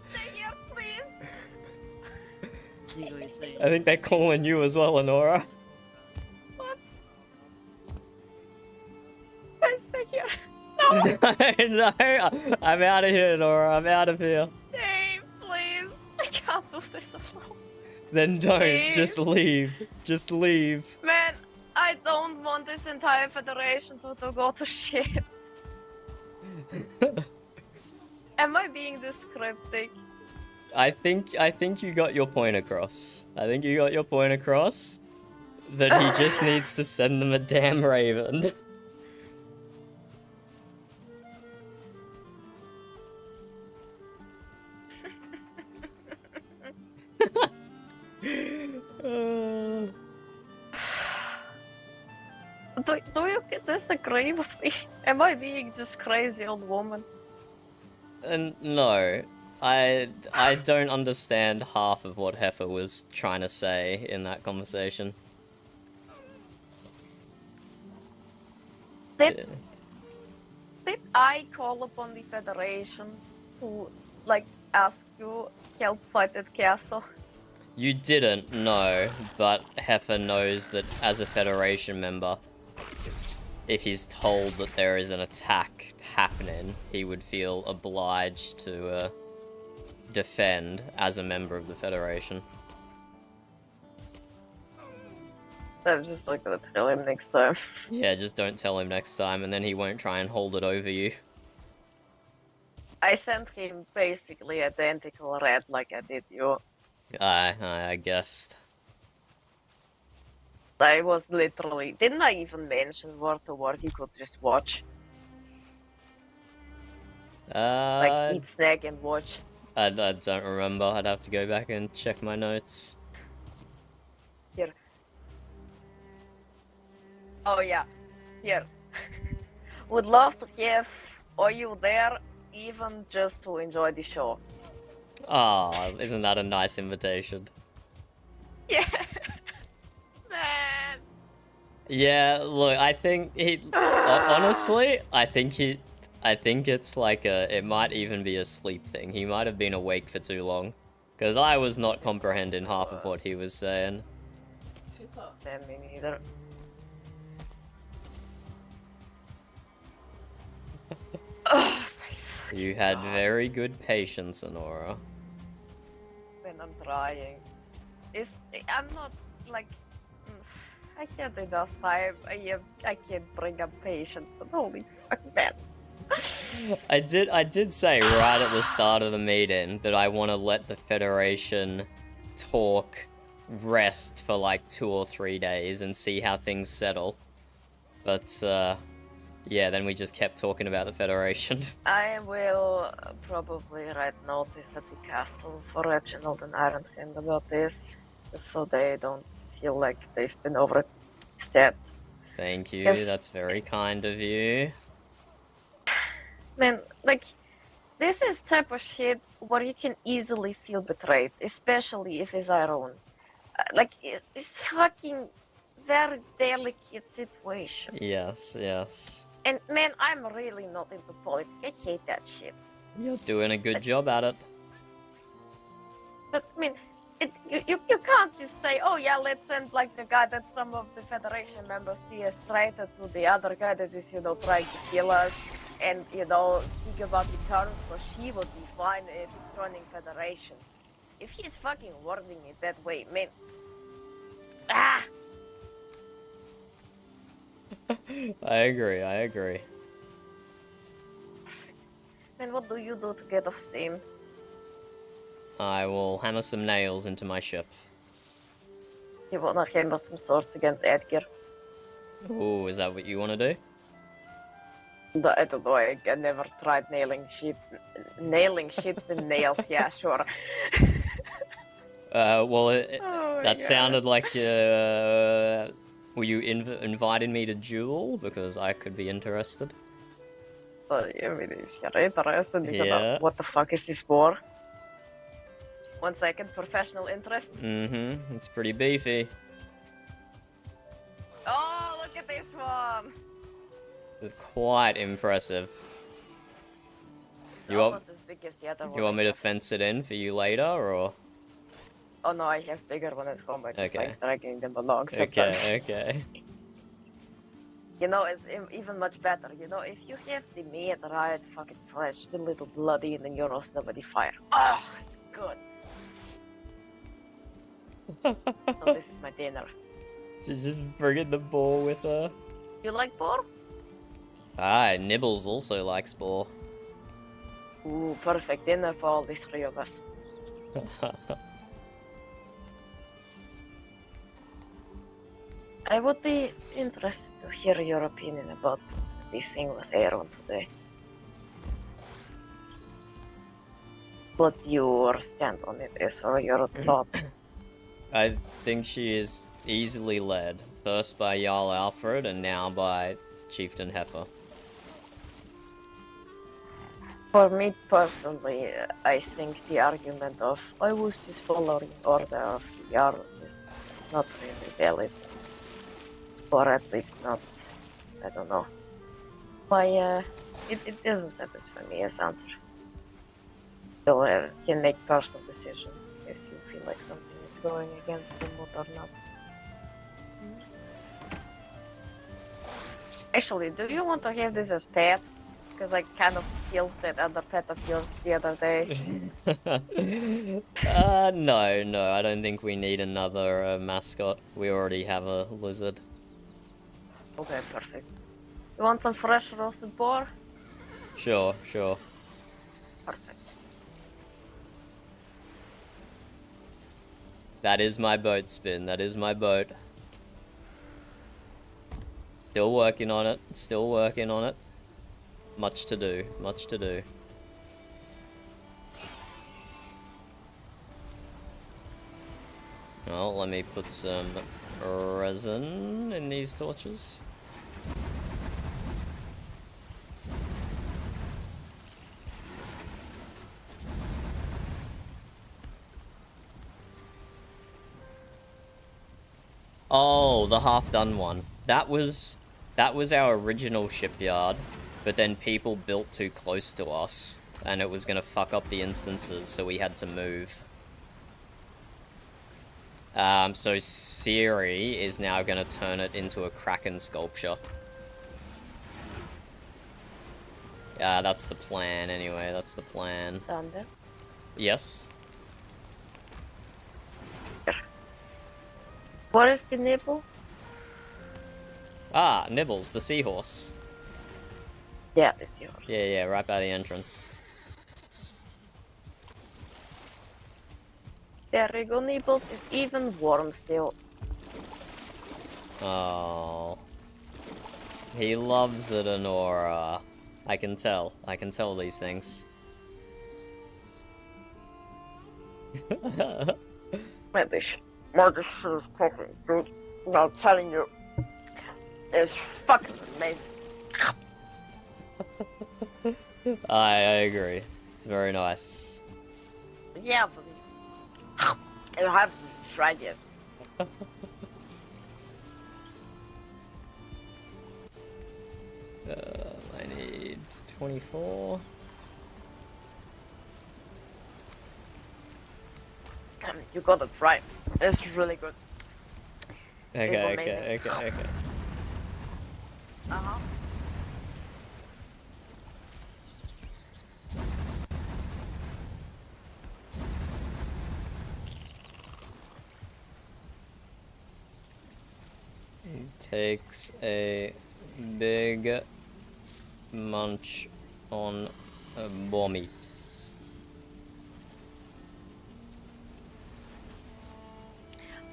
I think they're calling you as well, Honora. Guys, stay here. No, I'm out of here, Honora. I'm out of here. Stay, please. I can't do this alone. Then don't. Please. Just leave. Just leave. Man, I don't want this entire Federation to go to shit. Am I being this cryptic? I think you got your point across. I think you got your point across. That he just needs to send them a damn raven. Do you disagree with me? Am I being this crazy old woman? And no, I don't understand half of what Heifer was trying to say in that conversation. Did I call upon the Federation to, like, ask you help fight that castle? You didn't, no, but Heifer knows that as a Federation member, if he's told that there is an attack happening, he would feel obliged to defend as a member of the Federation. I'm just not gonna tell him next time. Yeah, just don't tell him next time, and then he won't try and hold it over you. I sent him basically identical red like I did you. I guessed. I was literally... Didn't I even mention word to word you could just watch? Like, eat, snack, and watch. I don't remember. I'd have to go back and check my notes. Here. Oh, yeah. Here. Would love to have all you there, even just to enjoy the show. Ah, isn't that a nice invitation? Yeah. Man. Yeah, look, I think he... honestly, I think it's like it might even be a sleep thing. He might have been awake for too long. Because I was not comprehending half of what he was saying. Yeah, me neither. You had very good patience, Honora. When I'm trying. I'm not, like... I can't enough time. I can't bring up patience, but holy fuck, man. I did say right at the start of the meeting that I want to let the Federation talk, rest for like 2 or 3 days and see how things settle. But, yeah, then we just kept talking about the Federation. I will probably write notice at the castle for Reginald and Ironhand about this, just so they don't feel like they've been overstepped. Thank you, Yes. that's very kind of you. Man, like, this is type of shit where you can easily feel betrayed, especially if it's our own. Like, it's fucking very delicate situation. Yes, yes. And man, I'm really not into politics. I hate that shit. You're doing a good job at it. But I mean, you can't just say, oh yeah, let's send like the guy that some of the Federation members see as traitor to the other guy that is, trying to kill us, and speak about the terms for she would be fine if he's joining Federation. If he's fucking wording it that way, man. Ah! I agree. Man, what do you do to get off steam? I will hammer some nails into my ship. You wanna hammer some swords against Edgar? Ooh, is that what you want to do? I don't know, I never tried nailing ships and nails, yeah, sure. Well, Oh my that God. sounded like, were you inviting me to duel? Because I could be interested. I mean, if you're interested, you Yeah. gotta, what the fuck is this for? 1 second, professional interest. Mm-hmm, it's pretty beefy. Oh, look at this one! It's quite impressive. It's almost as big as the other one. You want me to fence it in for you later, or? Oh no, I have bigger one at home. I just Okay. like dragging them along sometimes. Okay. It's even much better. If you have the meat right fucking fresh, the little bloody, and then you roast them with the fire. Oh, it's good. So this is my dinner. She's just bringing the boar with her. You like boar? Ah, Nibbles also likes boar. Ooh, perfect dinner for all the 3 of us. I would be interested to hear your opinion about this thing with Aaron today. What your stand on it is, or your thoughts. I think she is easily led, first by Jarl Alfred and now by Chieftain Heifer. For me personally, I think the argument of I was just following order of the Jarl is not really valid. Or at least not, I don't know. It doesn't satisfy me as answer. You can make personal decisions if you feel like something is going against the mood or not. Actually, do you want to have this as pet? Because I kind of killed that other pet of yours the other day. No, I don't think we need another mascot. We already have a lizard. Okay, perfect. You want some fresh roasted boar? Sure. Perfect. That is my boat, Spin. That is my boat. Still working on it. Much to do. Well, let me put some resin in these torches. Oh, the half-done one. That was our original shipyard, but then people built too close to us, and it was gonna fuck up the instances, so we had to move. So Siri is now gonna turn it into a Kraken sculpture. Yeah, that's the plan anyway, that's the plan. Thunder? Yes? What is the nibble? Ah, Nibbles, the seahorse. Yeah, it's yours. Yeah, right by the entrance. There we go, Nibbles is even warm still. Oh. He loves it, Honora. I can tell these things. My dish is cooking good. I'm telling you, it's fucking amazing. I agree. It's very nice. Yeah, but I haven't tried yet. I need 24. You got it right. It's really good. Okay. Uh-huh. Takes a big munch on boar meat.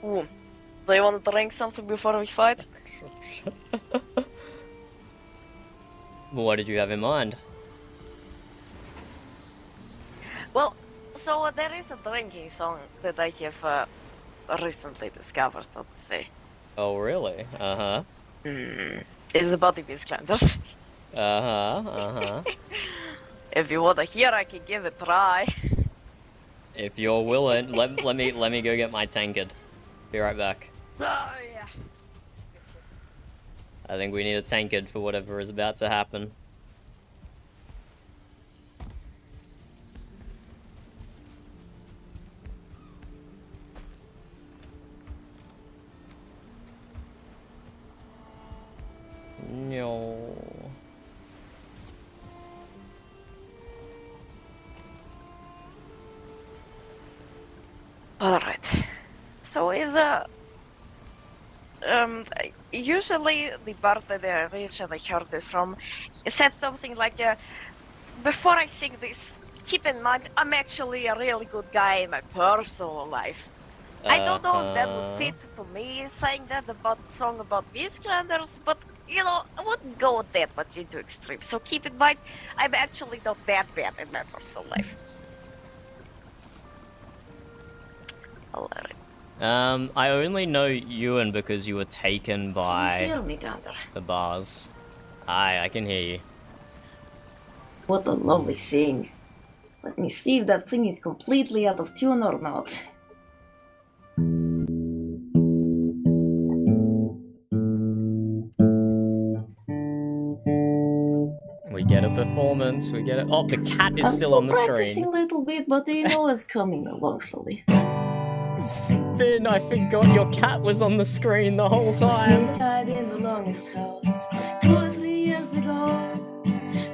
Ooh. Do you want to drink something before we fight? What did you have in mind? Well, so there is a drinking song that I have recently discovered, so to say. Oh, really? Uh-huh. It's about the Beastlanders. Uh-huh. If you want to hear, I can give it a try. If you're willing, let me go get my tankard. Be right back. Oh, yeah. I think we need a tankard for whatever is about to happen. No. Alright. So usually the bar that I originally heard it from, it said something like, before I sing this, keep in mind, I'm actually a really good guy in my personal life. I don't know if that would fit to me saying that about song about Beastlanders, but you know, I wouldn't go that much into extreme. So keep in mind, I'm actually not that bad in my personal life. Alright. I only know Ewan because you were taken by Hear me, Gander. the bars. Aye, I can hear you. What a lovely thing. Let me see if that thing is completely out of tune or not. We get a performance, we get it. Oh, the cat is I'm still on the practicing screen. a little bit, but you know it's coming along slowly. Spin, I forgot your cat was on the screen the whole time. We tied in the longest house. Through years ago.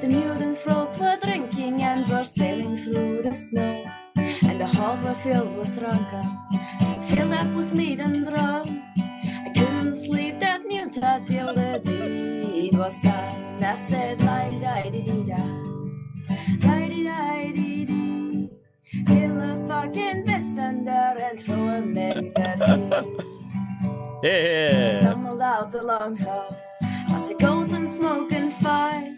The mutant frogs were drinking and were sailing through the snow. And the halls were filled with drunkards, filled up with meat and rum. I couldn't sleep that muta till the deed was done. I said, lie-di-di-di-da, lie-di-di-di-di. Kill a fucking Westlander and throw him in the sea. So I stumbled out the longhouse, past the goats and smoke and fire.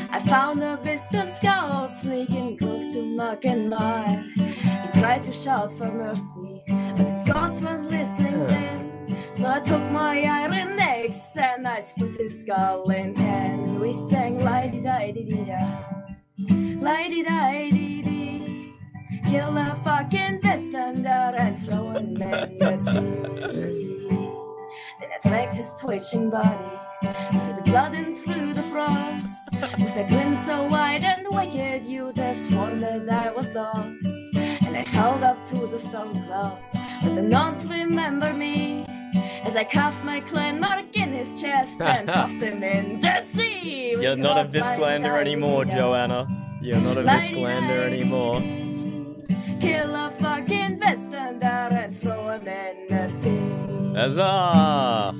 I found a Viscount scout sneaking close to muck and mire. He tried to shout for mercy, but his gods weren't listening then. So I took my iron axe and I split his skull in 10. We sang lie-di-di-di-di-da, lie-di-di-di-di. Kill a fucking Westlander and throw him in the sea. Then I dragged his twitching body through the blood and through the frogs. With a grin so wide and wicked, you'd have sworn that I was lost. And I held up to the storm clouds, but the nuns remember me as I cuffed my clan mark in his chest and tossed him in the sea. You're not a Visclander anymore, Joanna. You're not a Visclander anymore. Kill a fucking Westlander and throw him in the sea. Huzzah!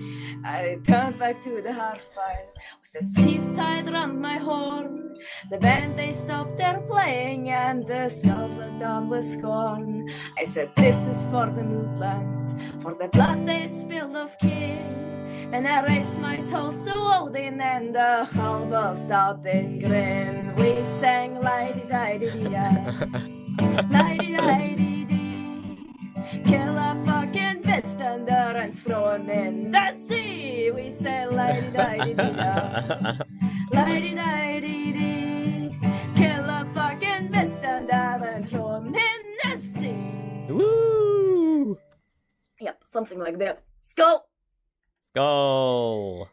I turned back to the hearthfire with his teeth tied round my horn. The band, they stopped their playing and the skulls are down with scorn. I said, this is for the Mootlands, for the blood they spilled of kin. Then I raised my toast to Odin and the hall burst out in grin. We sang lie-di-di-di-di-da, lie-di-di-di-di. Kill a fucking Westlander and throw him in the sea. We say lie-di-di-di-di-da, lie-di-di-di-di. Kill a fucking Westlander and throw him in the sea. Woo! Yep, something like that. Skull! Go!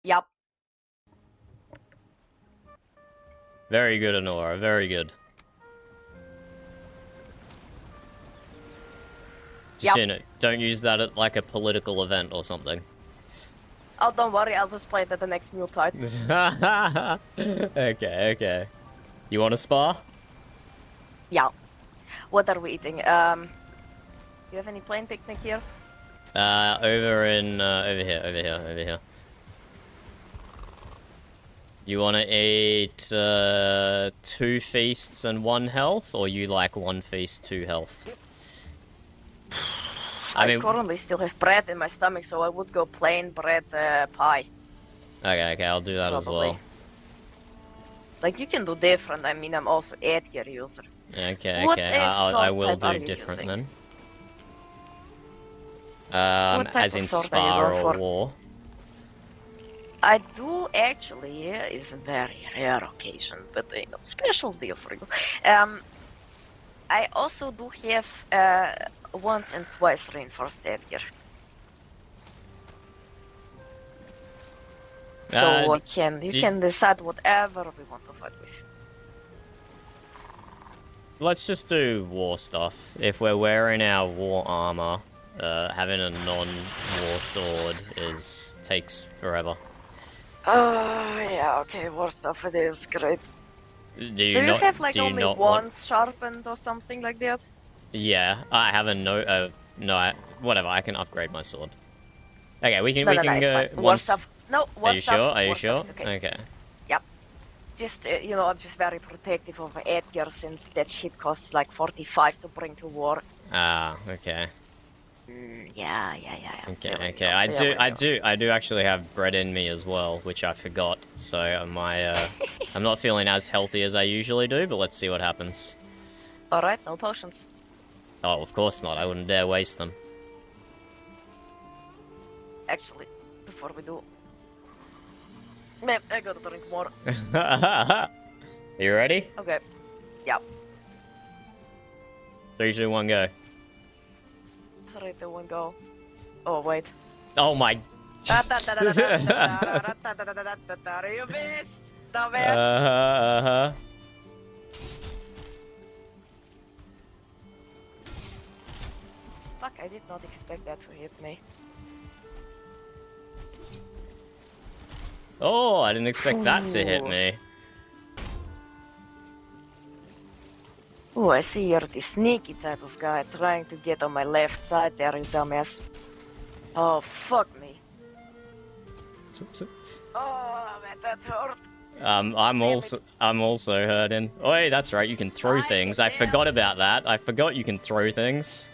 Yep. Very good, Honora. Very good. Just, you know, don't use that at like a political event or something. Oh, don't worry, I'll just play it at the next Mjut fight. Okay, okay. You want to spar? Yeah. What are we eating? You have any plain picnic here? Over here. You want to eat 2 feasts and 1 health, or you like 1 feast, 2 health? I currently still have bread in my stomach, so I would go plain bread pie. Okay, I'll do that as well. Like, you can do different. I mean, I'm also Edgar user. Okay, What I will sword type do are you different using? then. What type As of in sword are you spar going or for? war. I do actually, it's a very rare occasion, but special deal for you. I also do have once and twice reinforced Edgar. So you can decide whatever we want to fight with. Let's just do war stuff. If we're wearing our war armor, having a non-war sword takes forever. Yeah, okay, war stuff it is, great. Do you have like only not one sharpened or something like that? Yeah, I have a whatever, I can upgrade my sword. Okay, we can No, go war once. stuff. No, Are you sure? Are you war sure? stuff is okay. Okay. Yep. Just, I'm just very protective of Edgar since that shit costs like 45 to bring to war. Ah, okay. Yeah. Okay. I do actually have bread in me as well, which I forgot. So I'm not feeling as healthy as I usually do, but let's see what happens. Alright, no potions. Oh, of course not. I wouldn't dare waste them. Actually, before we do... Man, I gotta drink more. You ready? Okay. Yep. 3, 2, 1, go. 3, 2, 1, go. Oh, wait. Oh my... You bitch! Dumbass! Fuck, I did not expect that to hit me. Oh, I didn't expect that to hit Ooh. me. Oh, I see you're the sneaky type of guy trying to get on my left side there, you dumbass. Oh, fuck me. Oh, man, that hurt. I'm also hurting. Oh, hey, that's right. You can throw things. I forgot about that. I forgot you can throw things.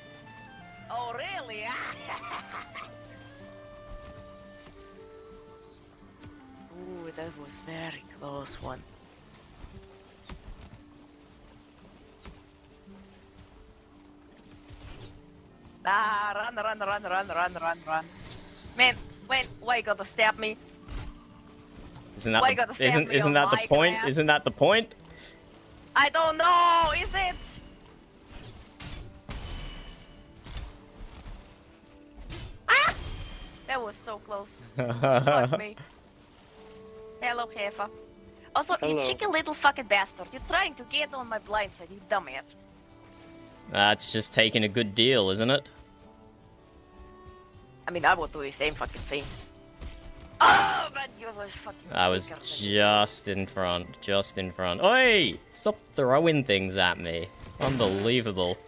Oh, really? Ooh, that was very close one. Ah, run. Man, why you gotta stab me? Isn't that Why you gotta stab me isn't on that the my point? glass? Isn't that the point? I don't know, is it? Ah! That was so close. Fuck me. Hello, Heifer. Also, you Hello. cheeky little fucking bastard. You're trying to get on my blind side, you dumbass. That's just taking a good deal, isn't it? I mean, I would do the same fucking thing. Oh, but you was fucking. I was just in front. Just in front. Oi! Stop throwing things at me. Unbelievable.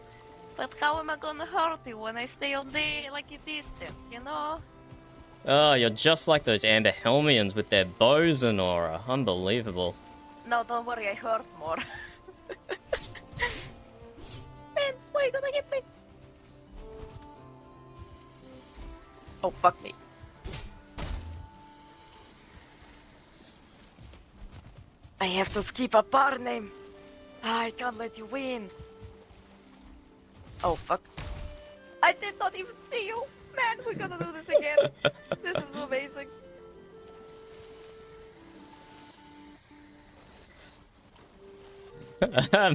But how am I gonna hurt you when I stay on the, like, a distance, you know? Oh, you're just like those Amber Helmians with their bows and aura. Unbelievable. No, don't worry, I hurt more. Man, why you gonna get me? Oh, fuck me. I have to keep a bar name. I can't let you win. Oh, fuck. I did not even see you. Man, we're gonna do this again. This is amazing.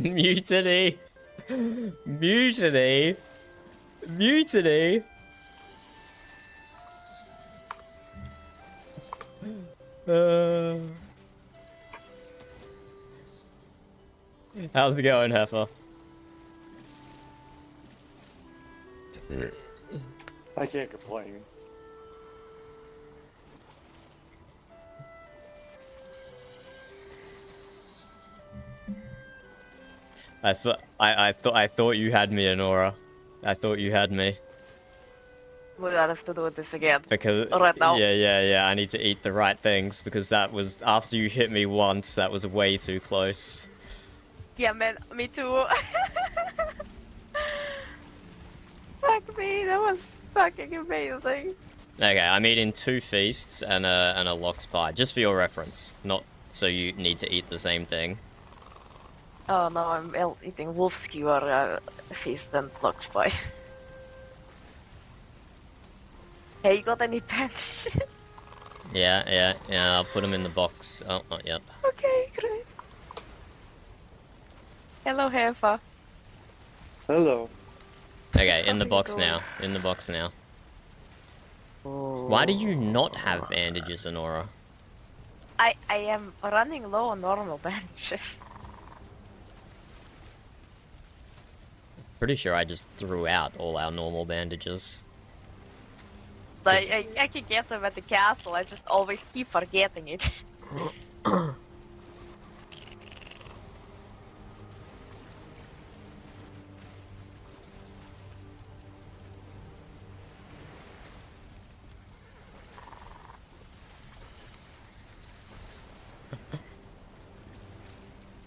Mutiny. Mutiny. Mutiny. How's it going, Heifer? I can't complain. I thought you had me, Honora. I thought you had me. We gotta have to do this again. Because Right now. yeah, I need to eat the right things because that was after you hit me once, that was way too close. Yeah, man, me too. Fuck me, that was fucking amazing. Okay, I'm eating 2 feasts and a lox pie, just for your reference, not so you need to eat the same thing. Oh no, I'm eating wolf skewer feast and lox pie. Hey, you got any bandages? Yeah, I'll put them in the box. Oh, not yet. Okay, great. Hello, Heifer. Hello. Okay, in the box now. In the box now. Why do you not have bandages, Honora? I am running low on normal bandages. Pretty sure I just threw out all our normal bandages. Like, I can get them at the castle, I just always keep forgetting it.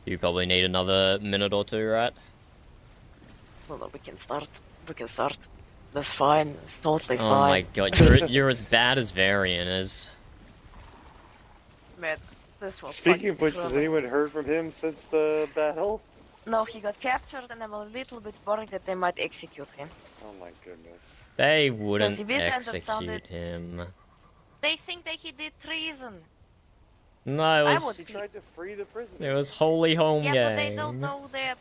You probably need another minute or 2, right? Well, no, we can start. That's fine, it's totally fine. Oh my god, you're as bad as Varian is. Man, this was Speaking of fucking which, has trouble. anyone heard from him since the battle? No, he got captured and I'm a little bit worried that they might execute him. Oh my goodness. They wouldn't Because he execute misunderstood him. They think that he did treason. No, it was, He tried to free the prisoner. it was holy home Yeah, game. but they don't know that.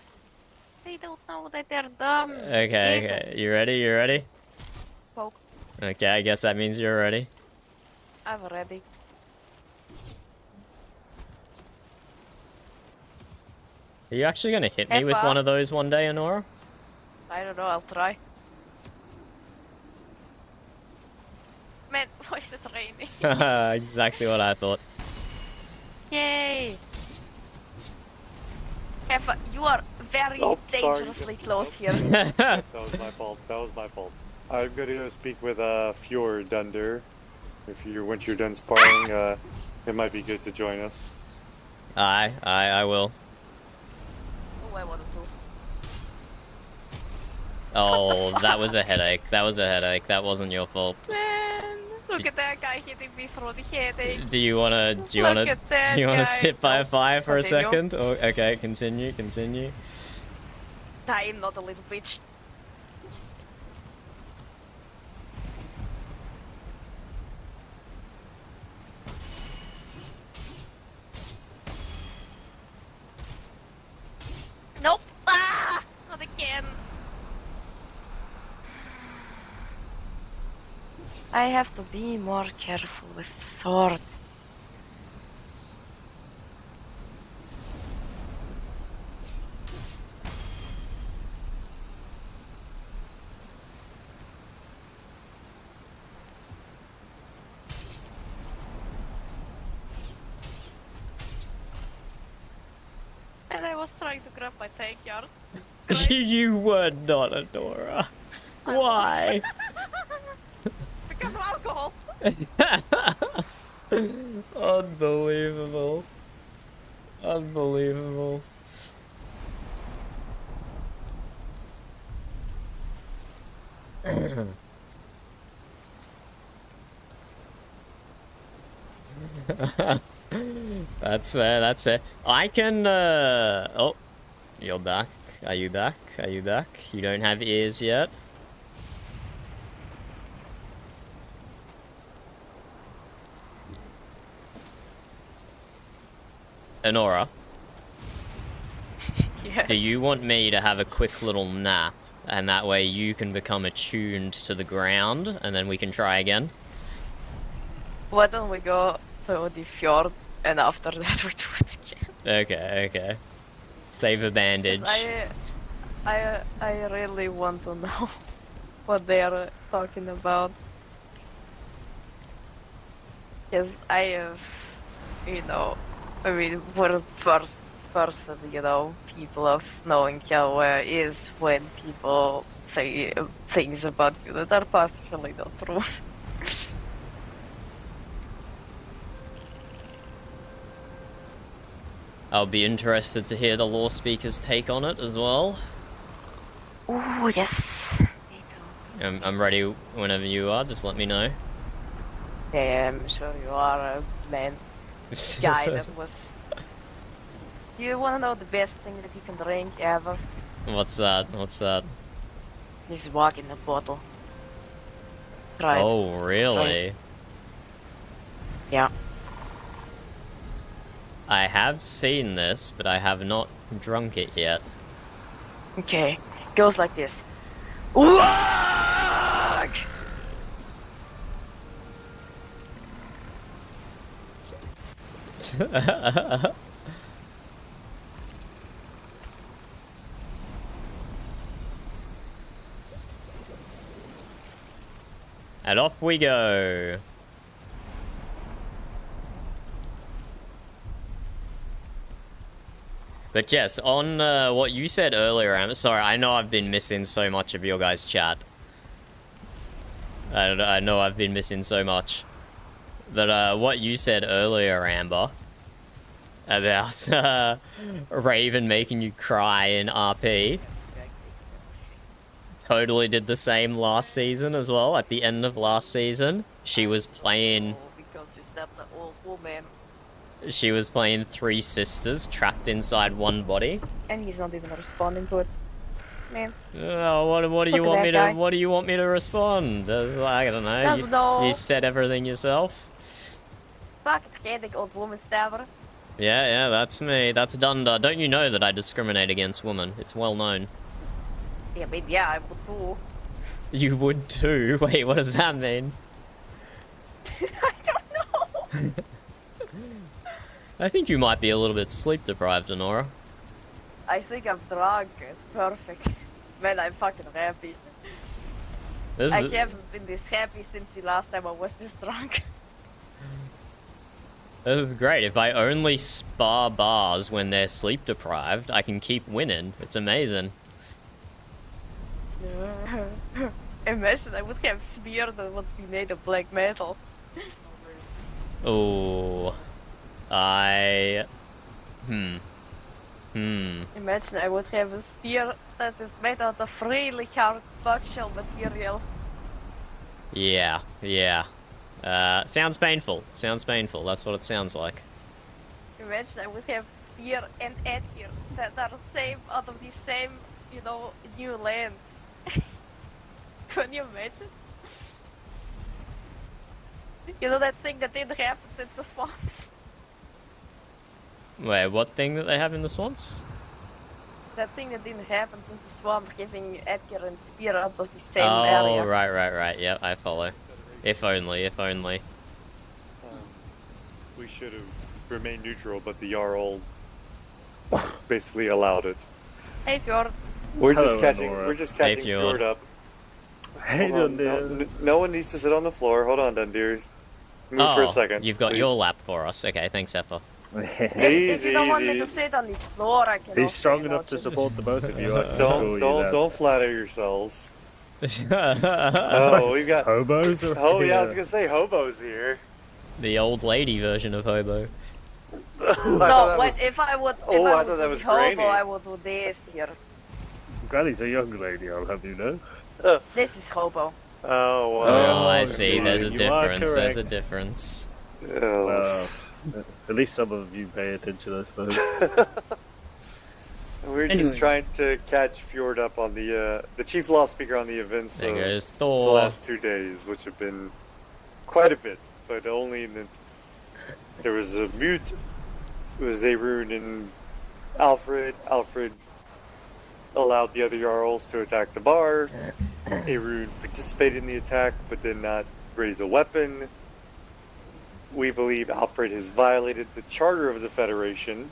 They don't know that they're dumb. Okay, you ready? You ready? Poke. Okay, I guess that means you're ready. I'm ready. Are you actually gonna hit me with Heifer. one of those one day, Honora? I don't know, I'll try. Man, why is it raining? Exactly what I thought. Yay! You are very Sorry. dangerously close here. That was my fault. That was my fault. I'm going to speak with Fjord Dunder. Once you're done sparring, it might be good to join us. I will. Oh, I wanted to. Oh, that was a headache. That was a headache. That wasn't your fault. Man, look at that guy hitting me through the headache. Do you wanna sit by a fire for a second? Oh, okay, continue. I am not a little bitch. Nope. Ah, not again. I have to be more careful with the sword. And I was trying to grab my tank yard. You were not, Adora. Why? Because of alcohol. Unbelievable. Unbelievable. That's fair, that's fair. I can, oh, you're back. Are you back? Are you back? You don't have ears yet? Enora? Yeah. Do you want me to have a quick little nap, and that way you can become attuned to the ground, and then we can try again? Why don't we go to the fjord, and after that we do it again? Okay. Save a bandage. I really want to know what they are talking about. Because I have, we're people of knowing how is when people say things about you that are partially not true. I'll be interested to hear the law speaker's take on it as well. Oh, yes. I'm ready whenever you are, just let me know. Yeah, I'm sure you are a man. Guy that was... Do you want to know the best thing that you can drink ever? What's that? This walk in a bottle. Try it. Oh, really? Try it. Yeah. I have seen this, but I have not drunk it yet. Okay, goes like this. Walk! And off we go. But yes, on what you said earlier, I'm sorry, I know I've been missing so much of your guys' chat. I know I've been missing so much. But what you said earlier, Amber, about Raven making you cry in RP, totally did the same last season as well. At the end of last season, she was playing... Because you stabbed the old woman. She was playing three sisters trapped inside one body. And he's not even responding to it. Man. Oh, what do you want me to? What do you want me to respond? I don't know. You said everything yourself. Fuck it, old woman stabber. Yeah, that's me. That's Dunder. Don't you know that I discriminate against women? It's well known. Yeah, maybe yeah, I would too. You would too? Wait, what does that mean? I don't know. I think you might be a little bit sleep deprived, Honora. I think I'm drunk. It's perfect. Man, I'm fucking happy. I haven't been this happy since the last time I was this drunk. This is great. If I only spar bars when they're sleep deprived, I can keep winning. It's amazing. Imagine I would have spear that would be made of black metal. Oh, Imagine I would have a spear that is made out of really hard buckshell material. Yeah. Sounds painful. Sounds painful. That's what it sounds like. Imagine I would have spear and adhere that are same out of the same, new lands. Can you imagine? You know that thing that didn't happen in the swamps? Wait, what thing that they have in the swamps? That thing that didn't happen in the swamp, giving Edgar and Spear out of the same area. Oh, right. Yep, I follow. If only. We should have remained neutral, but the Jarl basically allowed it. Hey, Fjord. We're just catching Fjord up. Hey, Dundir. No one needs to sit on the floor. Hold on, Dundir. Move for a second. You've got please. your lap for us. Okay, thanks, Effa. If you don't want me to sit on the floor, I can. He's strong enough to support the both of you. Don't flatter yourselves. Oh, we've got hobos. Oh yeah, I was gonna say hobos here. The old lady version of hobo. No, but if I would, I thought that was hobo, Granny. I would do this here. Granny's a young lady, I'll have you know. This is hobo. Oh, wow. wow. I see. There's a You are difference. There's a correct. difference. Well, at least some of you pay attention, I suppose. We're just trying to catch Fjord up on the chief law speaker on the events There of goes the Thor. last 2 days, which have been quite a bit, but only in the, there was a Mjut, it was Arun and Alfred. Alfred allowed the other Jarls to attack the bar. Arun participated in the attack, but did not raise a weapon. We believe Alfred has violated the charter of the Federation.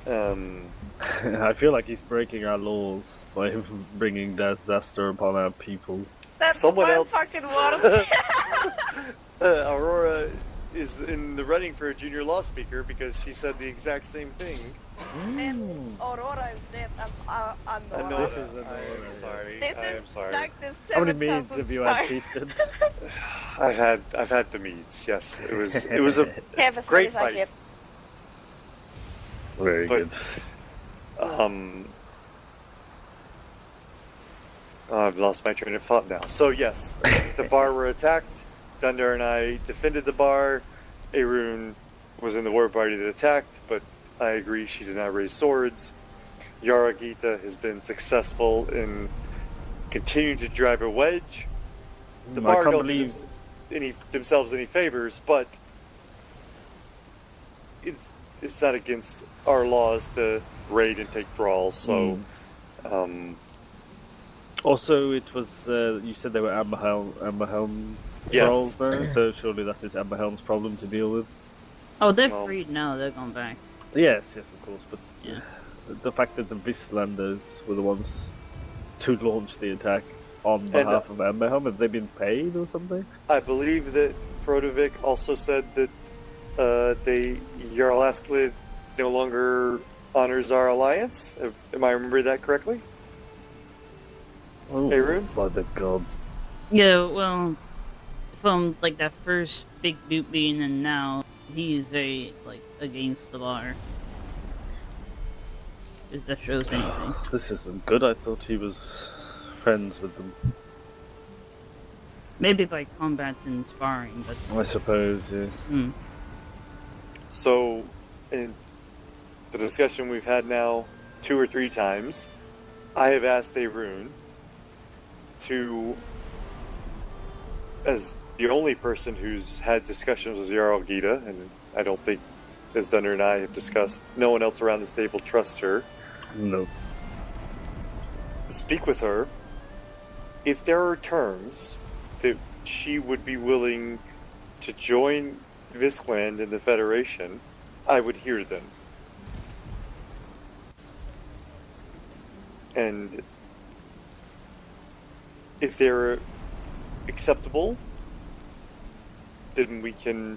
I feel like he's breaking our laws by bringing disaster upon our peoples. That's Someone one else- fucking word. Aurora is in the running for a junior law speaker because she said the exact same thing. And Aurora is dead. I'm Aurora. This is I am sorry. This I is am sorry. like the How many 7,000th meads have you had, time. Chieftain? I've had the meads. Yes, it was a Have as great many as I fight. get. Very But, good. I've lost my train of thought now. So yes, the bar were attacked. Dunder and I defended the bar. Arun was in the war party that attacked, but I agree she did not raise swords. Yara Gita has been successful in continuing to drive a wedge. The I bar can't don't believe- do themselves any favors, but it's not against our laws to raid and take thralls. So, Also, it was, you said they were Amberhelm Yes. trolls, though, so surely that is Amberhelm's problem to deal with. Oh, they're freed now. They're gone back. Yes, of course, but Yeah. the fact that the Vistlanders were the ones to launch the attack on behalf of Amberhelm, have they been paid or something? I believe that Frodovic also said that Jarl Asklid no longer honors our alliance. Am I remembering that correctly? Oh, Arun? by the gods. Yeah, well, from like that first big boot being and now, he's very against the bar. If that shows anything. This isn't good. I thought he was friends with them. Maybe by combat and sparring, but I suppose, yes. So, in the discussion we've had now 2 or 3 times, I have asked Arun to, as the only person who's had discussions with Jarl Gita, and I don't think, as Dunder and I have discussed, no one else around this table trusts her. No. Speak with her. If there are terms that she would be willing to join Vistland in the Federation, I would hear them. And if they're acceptable, then we can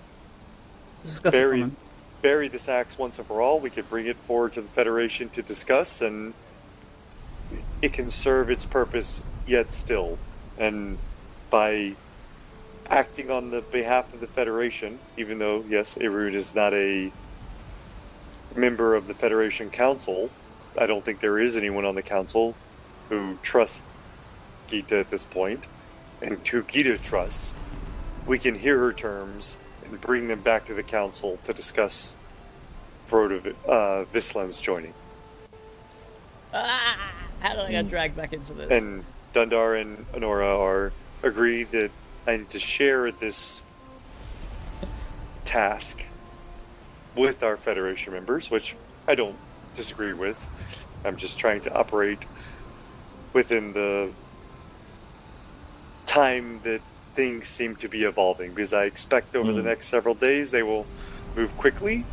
Discuss it, bury, Conan. bury this axe once and for all. We could bring it forward to the Federation to discuss, and it can serve its purpose yet still. And by acting on the behalf of the Federation, even though, yes, Irun is not a member of the Federation Council, I don't think there is anyone on the Council who trusts Gita at this point, and who Gita trusts. We can hear her terms and bring them back to the Council to discuss Vroda Visland's joining. How did I get dragged back into this? And Dundar and Honora are agreed that I need to share this task with our Federation members, which I don't disagree with. I'm just trying to operate within the time that things seem to be evolving, because I expect over the next several days they will move quickly,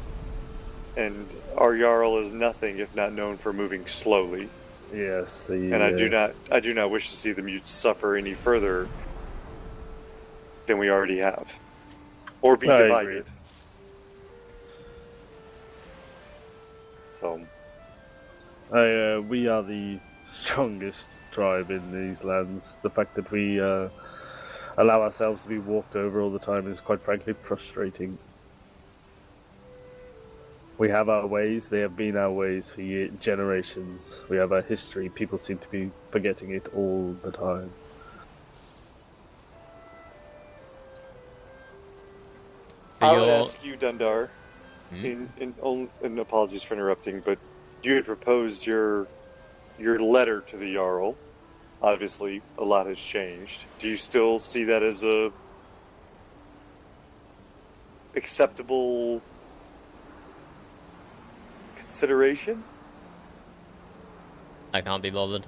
and our Jarl is nothing if not known for moving slowly. Yes, and I do not wish to see the Mutes suffer any further than we already have, or be divided. So, we are the strongest tribe in these lands. The fact that we allow ourselves to be walked over all the time is quite frankly frustrating. We have our ways, they have been our ways for generations. We have our history, people seem to be forgetting it all the time. I would ask you, Dundar, and apologies for interrupting, but you had proposed your letter to the Jarl. Obviously, a lot has changed. Do you still see that as a acceptable consideration? I can't be bothered.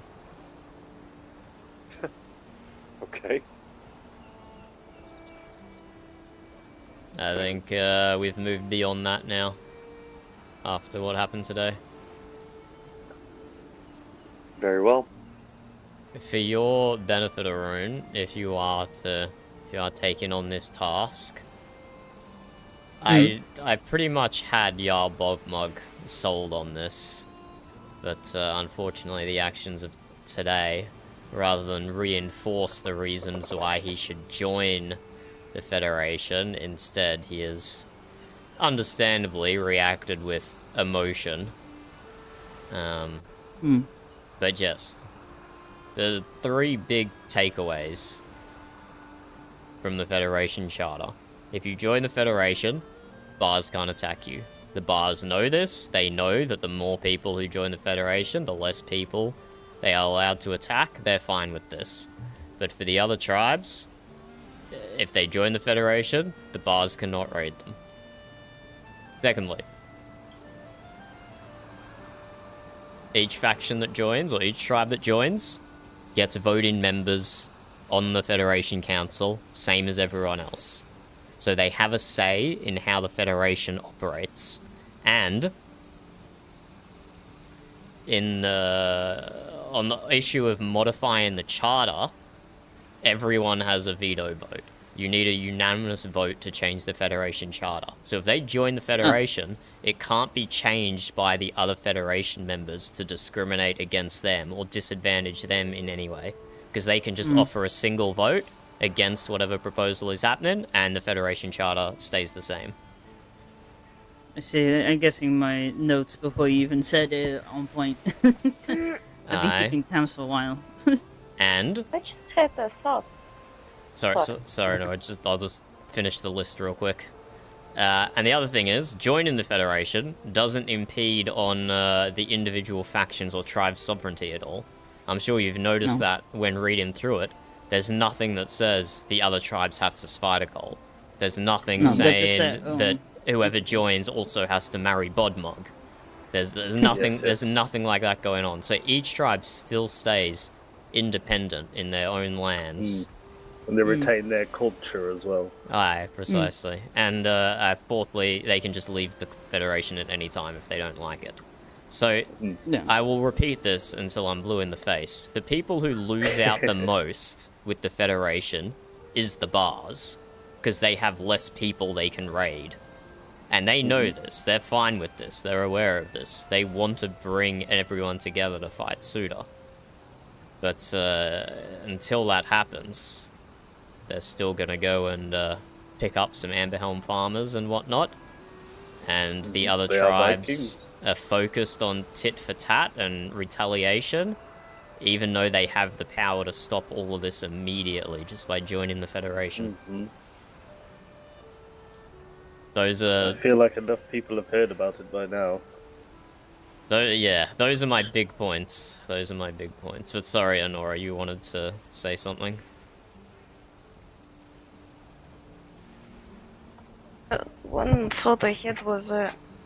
Okay. I think we've moved beyond that now, after what happened today. Very well. For your benefit, Arun, if you are taking on this task, I pretty much had Jarl Bogmug sold on this, but unfortunately the actions of today, rather than reinforce the reasons why he should join the Federation, instead he has understandably reacted with emotion. But yes, the three big takeaways from the Federation Charter. If you join the Federation, bars can't attack you. The bars know this. They know that the more people who join the Federation, the less people they are allowed to attack. They're fine with this. But for the other tribes, if they join the Federation, the bars cannot raid them. Secondly, each faction that joins, or each tribe that joins, gets voting members on the Federation Council, same as everyone else. So they have a say in how the Federation operates. And on the issue of modifying the charter, everyone has a veto vote. You need a unanimous vote to change the Federation Charter. So if they join the Federation, it can't be changed by the other Federation members to discriminate against them or disadvantage them in any way. Because they can just offer a single vote against whatever proposal is happening, and the Federation Charter stays the same. I see. I'm guessing my notes before you even said it on point. I've been keeping tabs for a while. And I just had a thought. Sorry, no, I'll just finish the list real quick. And the other thing is, joining the Federation doesn't impede on the individual factions or tribe sovereignty at all. I'm sure you've noticed that when reading through it. There's nothing that says the other tribes have to spider goal. There's nothing saying that whoever joins also has to marry Bodmog. There's nothing there's nothing like that going on. So each tribe still stays independent in their own lands. And they retain their culture as well. Aye, precisely. And fourthly, they can just leave the Federation at any time if they don't like it. So, I will repeat this until I'm blue in the face. The people who lose out the most with the Federation is the bars, because they have less people they can raid. And they know this. They're fine with this. They're aware of this. They want to bring everyone together to fight Suda. But until that happens, they're still going to go and pick up some Amberhelm farmers and whatnot. And the other tribes are focused on tit for tat and retaliation, even though they have the power to stop all of this immediately just by joining the Federation. Those are... I feel like enough people have heard about it by now. Yeah, those are my big points. Those are my big points. But sorry, Honora, you wanted to say something? One thought I had was,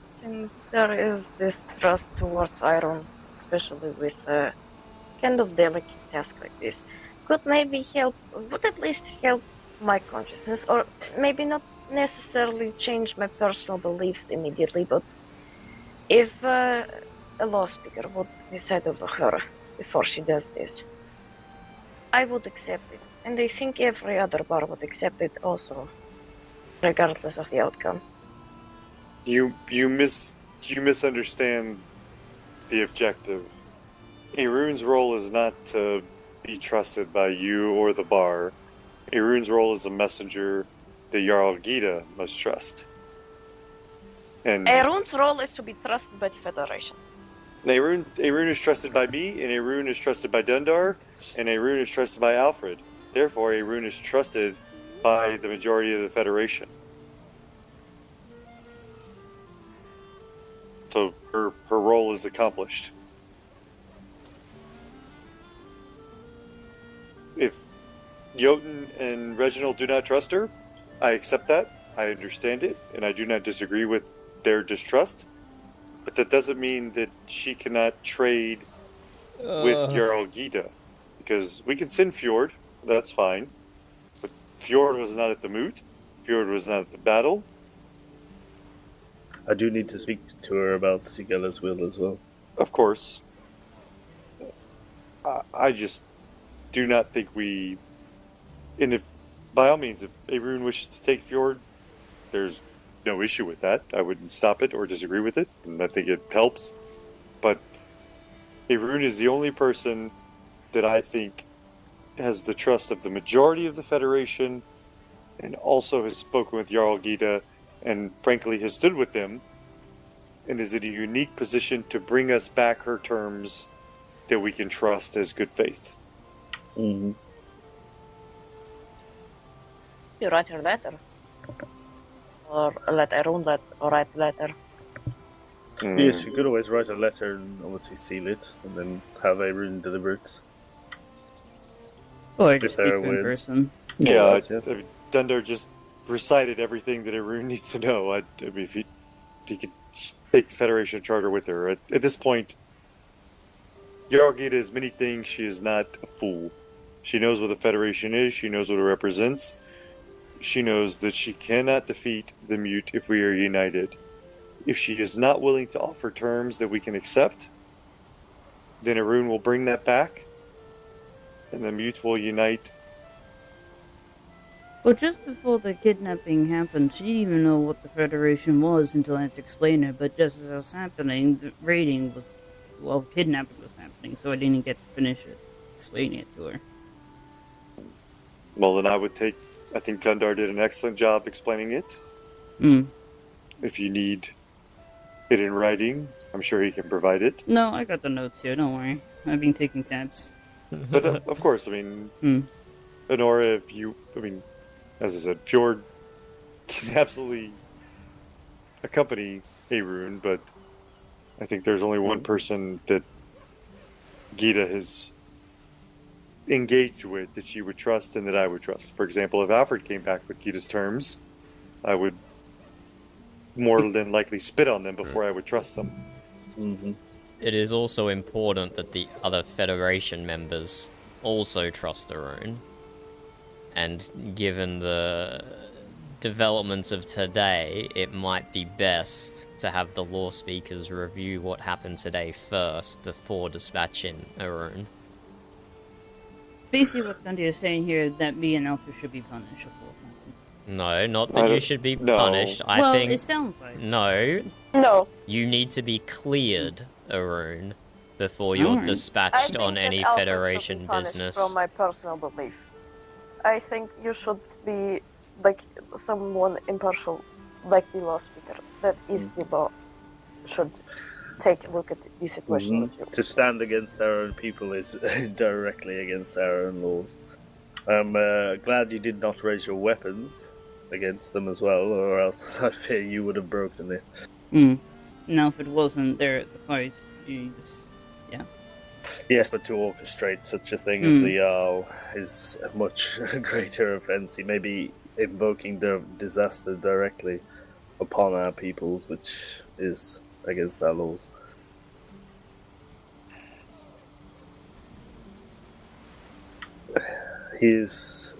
since there is this trust towards Iron, especially with a kind of delicate task like this, would at least help my consciousness, or maybe not necessarily change my personal beliefs immediately, but if a law speaker would decide over her before she does this, I would accept it, and I think every other bar would accept it also, regardless of the outcome. You misunderstand the objective. Arune's role is not to be trusted by you or the bar. Arune's role is a messenger that Jarl Gita must trust. And Arune's role is to be trusted by the Federation. Arune is trusted by me, and Arune is trusted by Dundar, and Arune is trusted by Alfred. Therefore, Arune is trusted by the majority of the Federation. So her role is accomplished. If Jotun and Reginald do not trust her, I accept that. I understand it, and I do not disagree with their distrust. But that doesn't mean that she cannot trade with Jarl Gita. Because we can send Fjord, that's fine. But Fjord was not at the moot. Fjord was not at the battle. I do need to speak to her about Sigella's will as well. Of course. I just do not think we... And if, by all means, if Arune wishes to take Fjord, there's no issue with that. I wouldn't stop it or disagree with it, and I think it helps. But Arune is the only person that I think has the trust of the majority of the Federation, and also has spoken with Jarl Gita, and frankly has stood with them, and is in a unique position to bring us back her terms that we can trust as good faith. Mm-hmm. You write her letter. Or let Arune write letter. Yes, you could always write a letter and obviously seal it, and then have Arune deliver it. Or just speak in person. Yeah, I mean, Dundar just recited everything that Arune needs to know. I mean, if he could take the Federation Charter with her. At this point, Jarl Gita is many things. She is not a fool. She knows what the Federation is. She knows what it represents. She knows that she cannot defeat the Mjut if we are united. If she is not willing to offer terms that we can accept, then Arune will bring that back, and the Mjut will unite. Well, just before the kidnapping happened, she didn't even know what the Federation was until I had to explain it, but just as it was happening, the raiding was... Well, kidnapping was happening, so I didn't get to finish it, explaining it to her. Well, then I think Gundar did an excellent job explaining it. If you need it in writing, I'm sure he can provide it. No, I got the notes here, don't worry. I've been taking tabs. But of course, I mean, Honora, as I said, Fjord can absolutely accompany Arune, but I think there's only one person that Gita has engaged with that she would trust and that I would trust. For example, if Alfred came back with Gita's terms, I would more than likely spit on them before I would trust them. Mm-hmm. It is also important that the other Federation members also trust Arune. And given the developments of today, it might be best to have the law speakers review what happened today first before dispatching Arune. Basically what Dundee is saying here is that me and Alpha should be punished for something. No, not that you should be punished. I Well, think it sounds like no. No. You need to be cleared, Arun, before you're Alright. dispatched I on think any that Alfred should Federation be punished business. From my personal belief, I think you should be like someone impartial, like the law speaker. That is the law. Should take a look at the situation with you. To stand against our own people is directly against our own laws. I'm glad you did not raise your weapons against them as well, or else I fear you would have broken it. Now, if it wasn't there at the fight, you just... yeah. Yes, but to orchestrate such a thing as the Jarl is a much greater offence. He may be invoking the disaster directly upon our peoples, which is against our laws. He is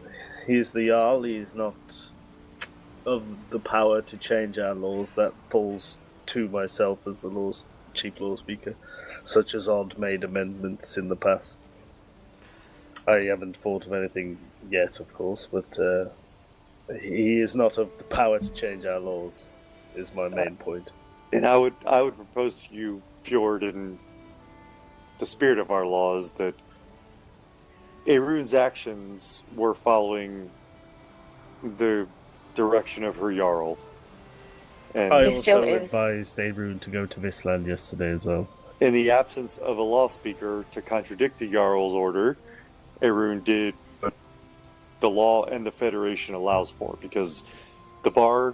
the Jarl. He is not of the power to change our laws. That falls to myself as the chief law speaker, such as Odd made amendments in the past. I haven't thought of anything yet, of course, but he is not of the power to change our laws, is my main point. And I would propose to you, Fjord, in the spirit of our laws, that Arun's actions were following the direction of her Jarl. And I also advised Arun to go to this land yesterday as well. In the absence of a law speaker to contradict the Jarl's order, Arun did what the law and the Federation allows for, because the bar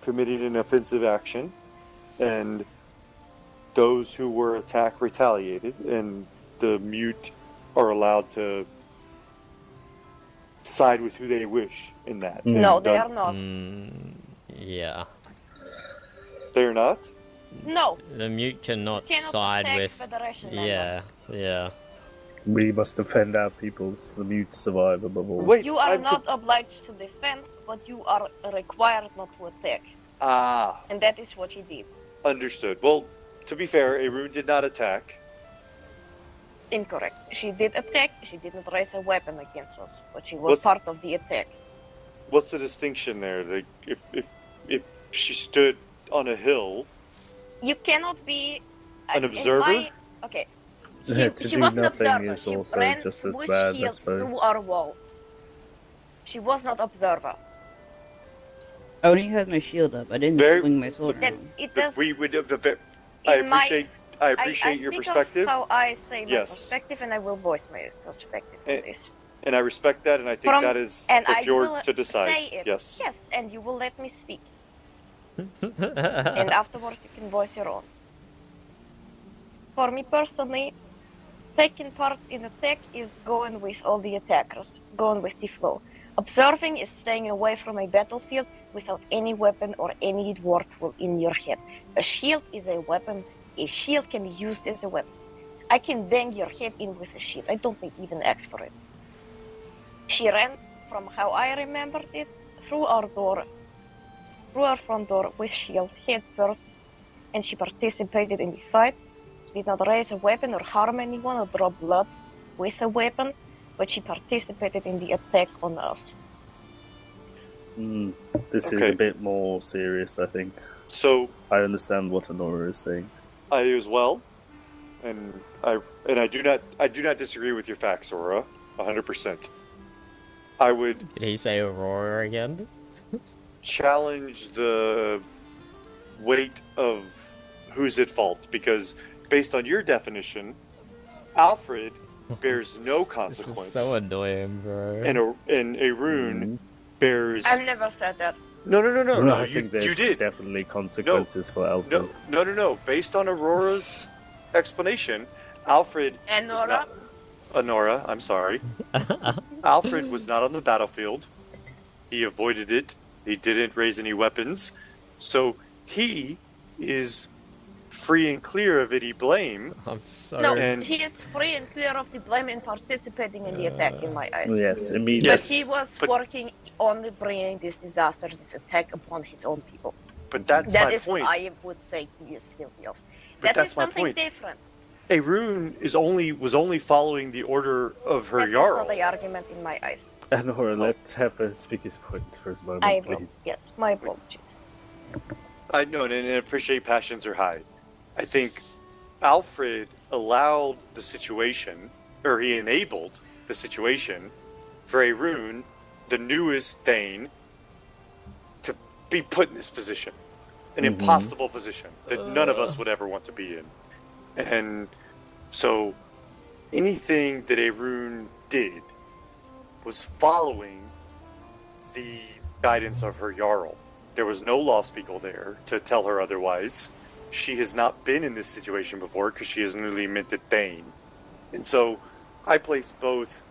committed an offensive action, and those who were attacked retaliated, and the Mjut are allowed to side with who they wish in that. No, they are not. Yeah. They're not? No. The Mjut cannot side attack with... Federation Yeah. We must defend our peoples. The Mute survive above all. Wait, you are not obliged to defend, but you are required not to attack. Ah. And that is what he did. Understood. Well, to be fair, Arun did not attack. Incorrect. She did attack, she didn't raise a weapon against us, but she was part of the attack. What's the distinction there? Like, if she stood on a hill... You cannot be... An observer? Okay. To She do was an nothing observer. is She also ran just as with bad, I shield suppose. through our wall. She was not observer. I only had my shield up. I didn't swing my sword. It does... We would... I appreciate your perspective. How I say my Yes. perspective, and I will voice my perspective on this. And I respect that, and I think that is for Fjord to decide. Say it. Yes. Yes, and you will let me speak. And afterwards you can voice your own. For me personally, taking part in attack is going with all the attackers, going with the flow. Observing is staying away from a battlefield without any weapon or any word tool in your head. A shield is a weapon. A shield can be used as a weapon. I can bang your head in with a shield. I don't need even axe for it. She ran, from how I remembered it, through our door, through our front door with shield head first, and she participated in the fight. She did not raise a weapon or harm anyone or draw blood with a weapon, but she participated in the attack on us. This is a bit more serious, I think. So I understand what Honora is saying. I as well, and I do not disagree with your facts, Aurora, 100%. I would. Did he say Aurora again? Challenge the weight of who's at fault, because based on your definition, Alfred bears no consequence. This is so annoying, bro. And Arun bears. I've never said that. No. I think there's you did. definitely consequences for Alfred. No. Based on Aurora's explanation, Alfred. And was Nora? not. Honora, I'm sorry. Alfred was not on the battlefield. He avoided it. He didn't raise any weapons. So he is free and clear of any blame. I'm sorry. No, he is free and clear of the blame in participating in the attack, in my eyes. Yes, immediately. But he was working on bringing this disaster, this attack upon his own people. But that's That my is point. what I would say he is guilty of. But That is that's my something point. different. Arun was only following the order of her That's Jarl. also the argument in my eyes. Nora, let's have a speak his point for a moment, I will. please. Yes, my apologies. I know, and I appreciate passions are high. I think Alfred allowed the situation, or he enabled the situation, for Arun, the newest Thane, to be put in this position. An impossible position that none of us would ever want to be in. And so, anything that Arun did was following the guidance of her Jarl. There was no law speaker there to tell her otherwise. She has not been in this situation before because she is newly minted Thane. And so I place both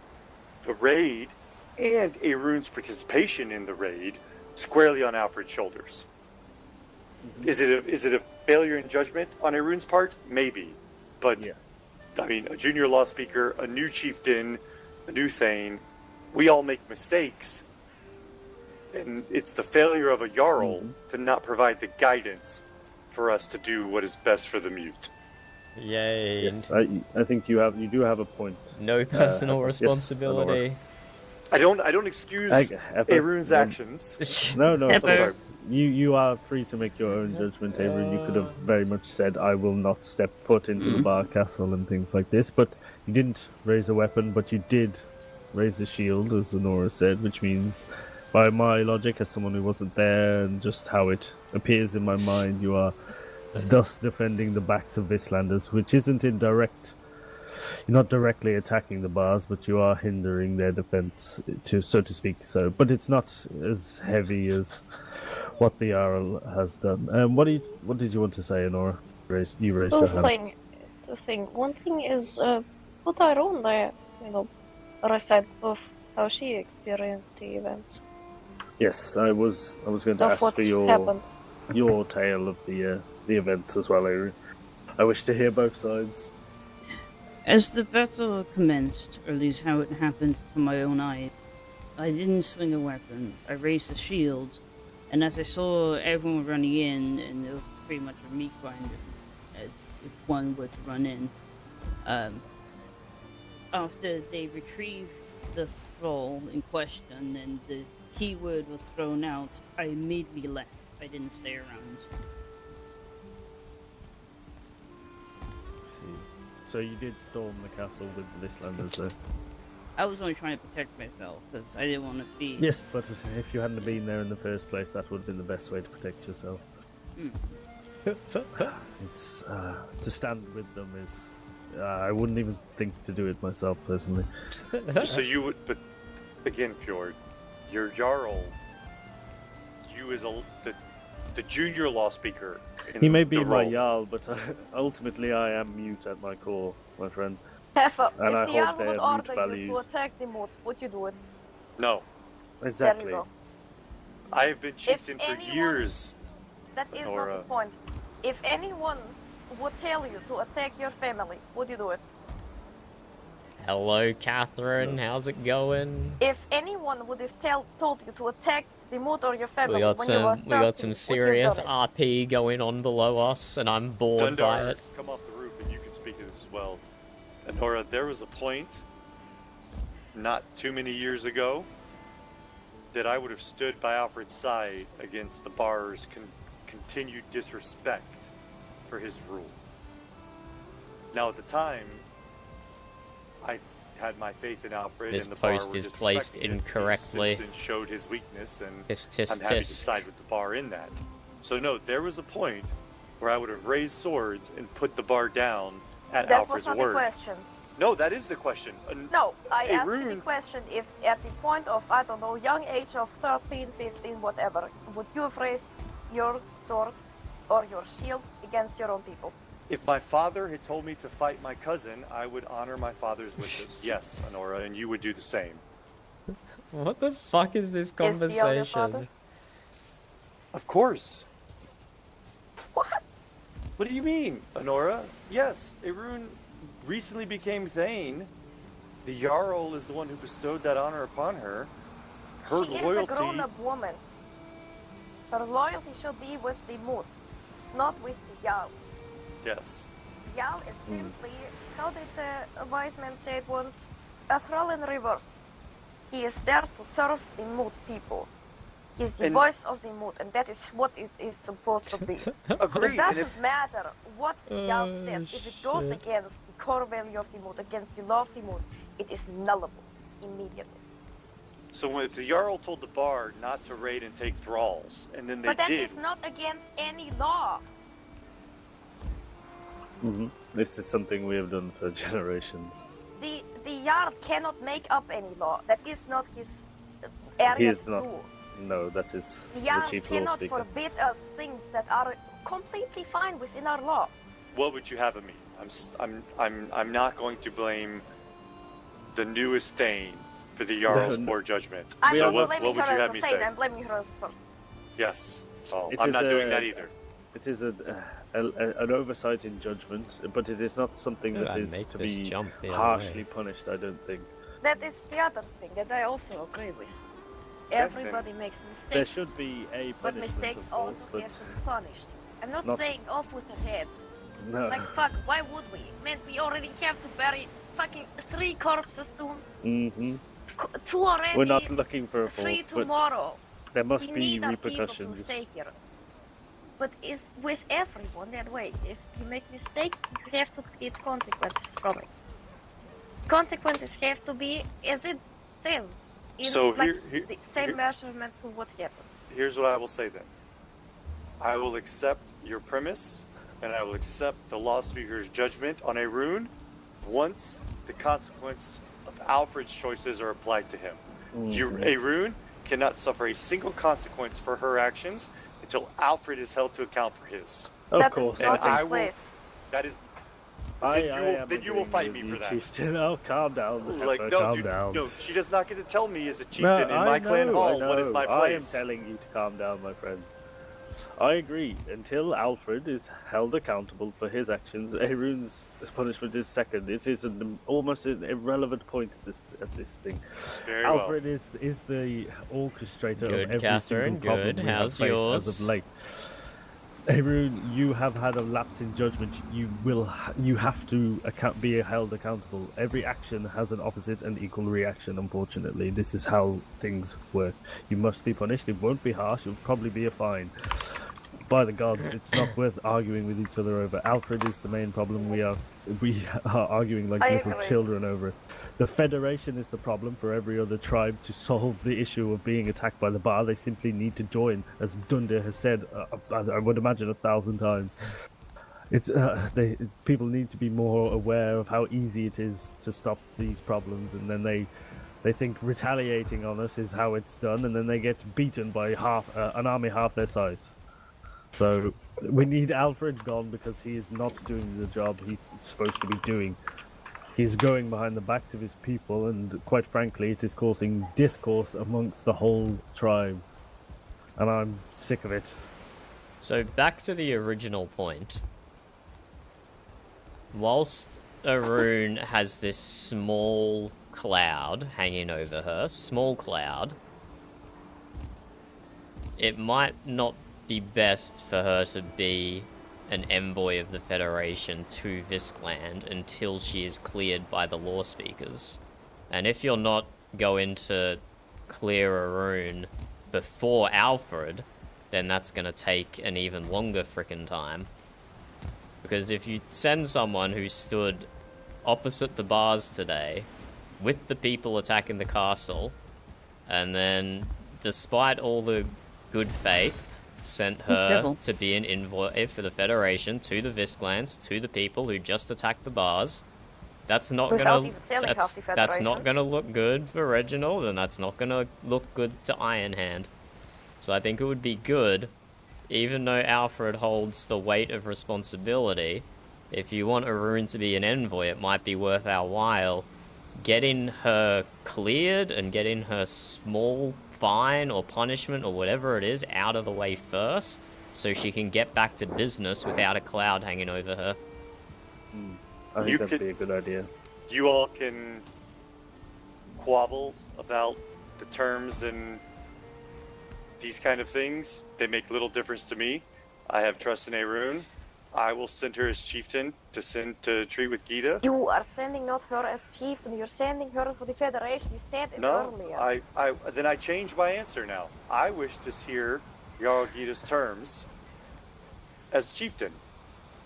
the raid and Arun's participation in the raid squarely on Alfred's shoulders. Is it a failure in judgment on Arun's part? Maybe. But, I mean, a junior law speaker, a new chieftain, a new Thane, we all make mistakes. And it's the failure of a Jarl to not provide the guidance for us to do what is best for the Mute. Yay. Yes, I think you do have a point. No personal responsibility. I don't excuse Arun's actions. No, I'm sorry. You are free to make your own judgment, Arun. You could have very much said, I will not step foot into the bar castle and things like this, but you didn't raise a weapon, but you did raise a shield, as Honora said, which means, by my logic, as someone who wasn't there, and just how it appears in my mind, you are thus defending the backs of Vislanders, which isn't in direct... You're not directly attacking the bars, but you are hindering their defense, so to speak. But it's not as heavy as what the Jarl has done. What did you want to say, Honora? You raised your hand. Two things. One thing is, put our own, recite of how she experienced the events. Yes, I was going to ask for your tale of the events as well, Arun. I wish to hear both sides. As the battle commenced, or at least how it happened from my own eyes, I didn't swing a weapon. I raised a shield, and as I saw everyone running in, and it was pretty much a meat grinder, as if one were to run in, after they retrieved the thrall in question and the keyword was thrown out, I immediately left. I didn't stay around. So you did storm the castle with the Vislanders, though? I was only trying to protect myself, because I didn't want to be... Yes, but if you hadn't been there in the first place, that would have been the best way to protect yourself. To stand with them is... I wouldn't even think to do it myself, personally. So you would... But, again, Fjord, your Jarl, you as the junior law speaker... He may be my Jarl, but ultimately I am Mute at my core, my friend. And if I the Jarl hold would their order Mute you values. to attack the Mut, would you do it? No. Exactly. There you go. I have been chieftain for years. That is not Honora. the point. If anyone would tell you to attack your family, would you do it? Hello, Catherine. How's it going? If anyone would have told you to attack the Mut or your family, We got when you were some 13, serious would you have done RP going on below us, and I'm bored by Dundar, it. come off the roof and you can speak to this as well. Honora, there was a point, not too many years ago, that I would have stood by Alfred's side against the bar's continued disrespect for his rule. Now, at the time, I had my faith in Alfred, This and the bar post were is placed disrespecting it. incorrectly. He since then showed his weakness, and Tisk, I'm happy to tisk. side with the bar in that. So no, there was a point where I would have raised swords and put the bar down at that Alfred's was not word. the question. No, that is the question. No, I asked you the Arun... question if at the point of, I don't know, young age of 13, 15, whatever, would you have raised your sword or your shield against your own people? If my father had told me to fight my cousin, I would honor my father's wishes. Yes, Honora, and you would do the same. What the fuck is this conversation? Of course. What do you mean, Honora? Yes, Arun recently became Thane. The Jarl is the one who bestowed that honor upon her. Her She loyalty... is a grown-up woman. Her loyalty should be with the Mut, not with the Jarl. Yes. Jarl is simply, how did a wise man say it once, a thrall in reverse. He is there to serve the Mjut people. He's the And- voice of the Mjut, and that is what it is supposed to be. Agreed. It doesn't matter what the Jarl Oh, says. If it goes shit. against the core value of the Mjut, against the law of the Mjut, it is nullable immediately. So when the Jarl told the Bard not to raid and take thralls, and then they But that did. is not against any law. This is something we have done for generations. The Jarl cannot make up any law. That is not his area He is to not. do. No, that is The the Jarl chief law cannot speaker. forbid us things that are completely fine within our law. What would you have of me? I'm not going to blame the newest Thane for the Jarl's No, no. poor judgment. I'm So not what blaming would her you as have a me Thane, say? I'm blaming her as a person. Yes. Oh, It I'm is not doing a- that either. It is an oversight in judgment, but it is not something Yeah, that I is make to this be jump the other harshly way. punished. I don't think. That is the other thing that I also agree with. Everybody makes mistakes. There should be a But punishment, mistakes of course, also but get to be punished. I'm not, not- saying off with her head. no. Like, fuck, why would we? Man, we already have to bury fucking 3 corpses soon. Mm-hmm. 2 already. We're not looking for a 3 fourth, but tomorrow. there must We be need our people to repercussions. stay here. But it's with everyone that way. If you make mistake, you have to get consequences from it. Consequences have to be as it says. In So like here- the same here- measurement to what happened. Here's what I will say then. I will accept your premise, and I will accept the law speaker's judgment on a rune once the consequence of Alfred's choices are applied to him. A rune cannot suffer a single consequence for her actions until Alfred is held to account for his. Of course, And I think- I will. That is. Then you will fight me for that. Chieftain. Oh, calm down. Like Pepper, no, calm dude, down. no, she does not get to tell me as a No, chieftain in I my clan know, hall I what is my know. I am place. telling you to calm down, my friend. I agree. Until Alfred is held accountable for his actions, Arune's punishment is second. It is almost an irrelevant point at this thing. Very well. Alfred is the orchestrator Good, of every Catherine, single problem good. we have How's faced yours? as of late. Arune, you have had a lapse in judgment. You have to be held accountable. Every action has an opposite and equal reaction. Unfortunately, this is how things work. You must be punished. It won't be harsh. It'll probably be a fine. By the gods, it's not worth arguing with each other over. Alfred is the main problem. We are arguing like I little agree. children over it. The Federation is the problem for every other tribe to solve the issue of being attacked by the Bar. They simply need to join, as Dunder has said. I would imagine 1,000 times. It's people need to be more aware of how easy it is to stop these problems, and then they think retaliating on us is how it's done, and then they get beaten by an army half their size. So we need Alfred gone because he is not doing the job he's supposed to be doing. He's going behind the backs of his people, and quite frankly, it is causing discourse amongst the whole tribe. And I'm sick of it. So back to the original point. Whilst Arune has this small cloud hanging over her, small cloud, it might not be best for her to be an envoy of the Federation to Viskland until she is cleared by the law speakers. And if you're not going to clear Arune before Alfred, then that's going to take an even longer frickin' time. Because if you send someone who stood opposite the bars today, with the people attacking the castle, and then, despite all the good faith, sent her Careful. to be an envoy for the Federation to the Visklands, to the people who just attacked the bars, that's not Without gonna even telling half the that's not Federation. gonna look good for Reginald, and that's not gonna look good to Ironhand. So I think it would be good, even though Alfred holds the weight of responsibility, if you want Arune to be an envoy, it might be worth our while getting her cleared and getting her small fine or punishment or whatever it is out of the way first, so she can get back to business without a cloud hanging over her. I think that'd be a good idea. You all can quabble about the terms and these kind of things. They make little difference to me. I have trust in Arune. I will send her as chieftain to treat with Gita. You are sending not her as chieftain, you're sending her for the Federation. You said it No, earlier. then I change my answer now. I wish to hear Jarl Gita's terms as chieftain.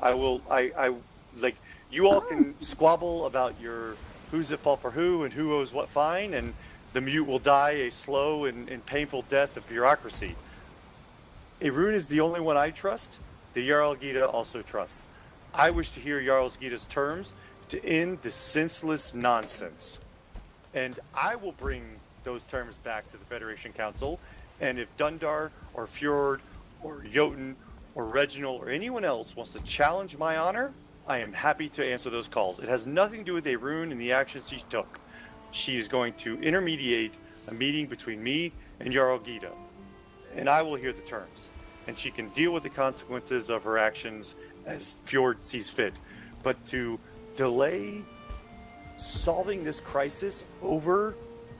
Like, you all can squabble about your who's at fault for who and who owes what fine, and the Mjut will die a slow and painful death of bureaucracy. Arun is the only one I trust. The Jarl Gita also trusts. I wish to hear Jarl Gita's terms to end this senseless nonsense. And I will bring those terms back to the Federation Council, and if Dundar or Fjord or Jotun or Reginald or anyone else wants to challenge my honor, I am happy to answer those calls. It has nothing to do with Arun and the actions she took. She is going to intermediate a meeting between me and Jarl Gita, and I will hear the terms. And she can deal with the consequences of her actions as Fjord sees fit. But to delay solving this crisis over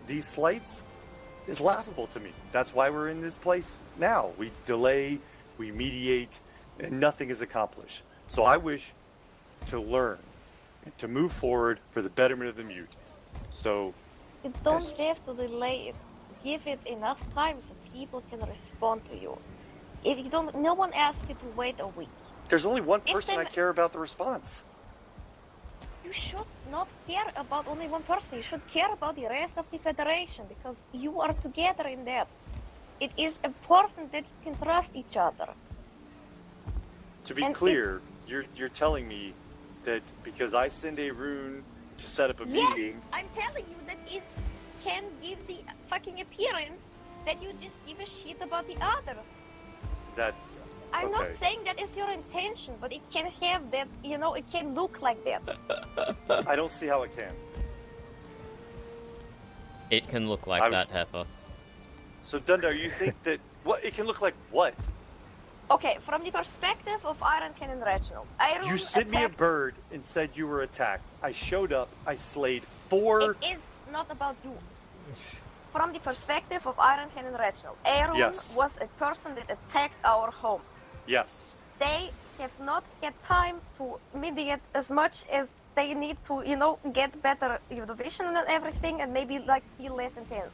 these slights is laughable to me. That's why we're in this place now. We delay, we mediate, and nothing is accomplished. So I wish to learn and to move forward for the betterment of the Mjut. So You don't have to delay it. Give it enough time so people can respond to you. If you don't, no one asks you to wait a week. there's only one person I care about the response. You should not care about only one person. You should care about the rest of the Federation because you are together in that. It is important that you can trust each other. To be clear, you're telling me that because I send a rune to set up a meeting, I'm telling you that it can give the fucking appearance that you just give a shit about the others. that I'm okay. not saying that is your intention, but it can have that, it can look like that. I don't see how it can. It can look like that, Heifer. So Dundar, you think that it can look like what? Okay, from the perspective of Iron Cannon Reginald, You sent me a bird and said you were attacked. I showed up. I slayed 4. It is not about you. From the perspective of Iron Cannon Reginald, Aaron was a person that attacked our home. Yes. They have not had time to mediate as much as they need to, get better vision and everything, and maybe feel less intense.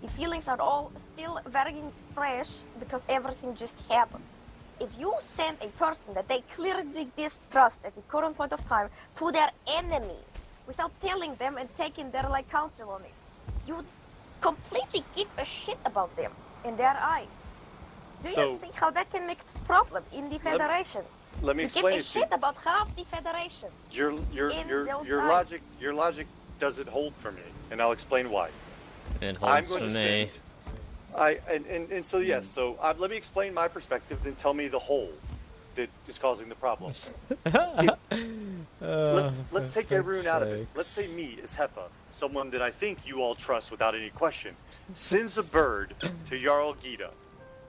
The feelings are all still very fresh because everything just happened. If you send a person that they clearly distrust at the current point of time to their enemy without telling them and taking their counsel on it, you completely give a shit about them in their eyes. Do you see how that can make a problem in the Federation? Let me explain it to you. You give a shit about half the Federation. Your logic doesn't hold for me, and I'll explain why. It holds for me. So let me explain my perspective, then tell me the hole that is causing the problem. Let's take Arun out of it. Let's say me as Heffa, someone that I think you all trust without any question, sends a bird to Jarl Gita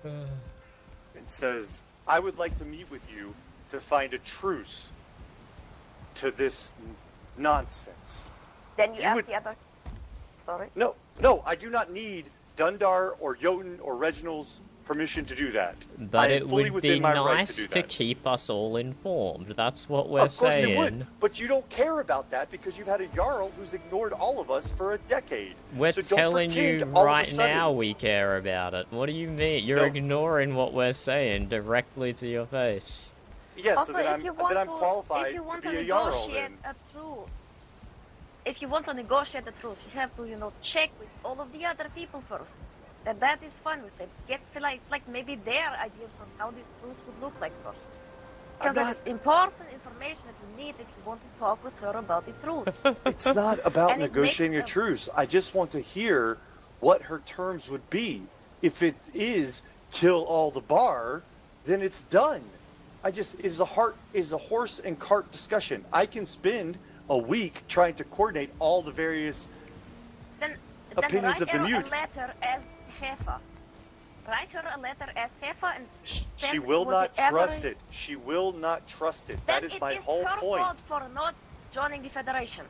and says, I would like to meet with you to find a truce to this nonsense. Then you ask the other... Sorry? No, I do not need Dundar or Jotun or Reginald's permission to do that. But it would be nice to keep us all informed. That's what we're saying. Of course it would, but you don't care about that because you've had a Jarl who's ignored all of us for a decade. We're so telling you right now we care about it. What do you mean? You're ignoring what we're saying directly to your face. Yes, also, so then I'm qualified to be a Jarl then. If you want to negotiate the truce, you have to, check with all of the other people first. That is fine with them. Get maybe their ideas on how this truce would look like first. Because it's important information that you need if you want to talk with her about the truce. It's not about negotiating a truce. I just want to hear what her terms would be. If it is kill all the bar, then it's done. It is a horse and cart discussion. I can spend a week trying to coordinate all the various opinions of the Mjut. Write her a letter as Heifer. Write her a letter as Heifer and she will not trust it. She will not trust it. That is my whole point. It is her fault for not joining the Federation.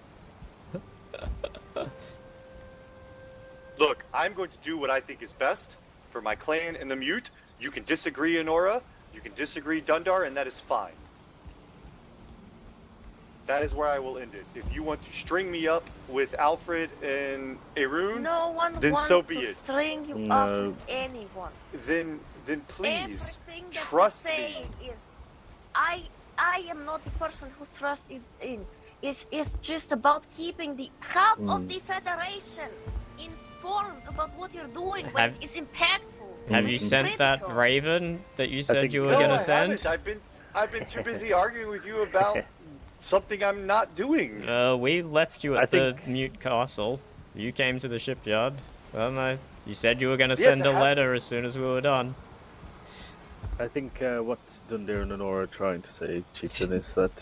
Look, I'm going to do what I think is best for my clan and the Mjut. You can disagree, Honora. You can disagree, Dundar, and that is fine. That is where I will end it. If you want to string me up with Alfred and Arun, No one then wants so be to it. string you No. up with anyone. Then please Everything that trust you're me. saying is, I am not the person whose trust is in. It's just about keeping the half of the Federation informed about what you're doing when it's impactful. Have you sent that critical. Raven that you said think- you were No, gonna I send? haven't. I've been too busy arguing with you about something I'm not doing. We left you I at the think- Mute Castle. You came to the shipyard. I don't know. You said you were gonna Yeah, send to a have- letter as soon as we were done. I think what Dundee and Honora are trying to say, Chieftain, is that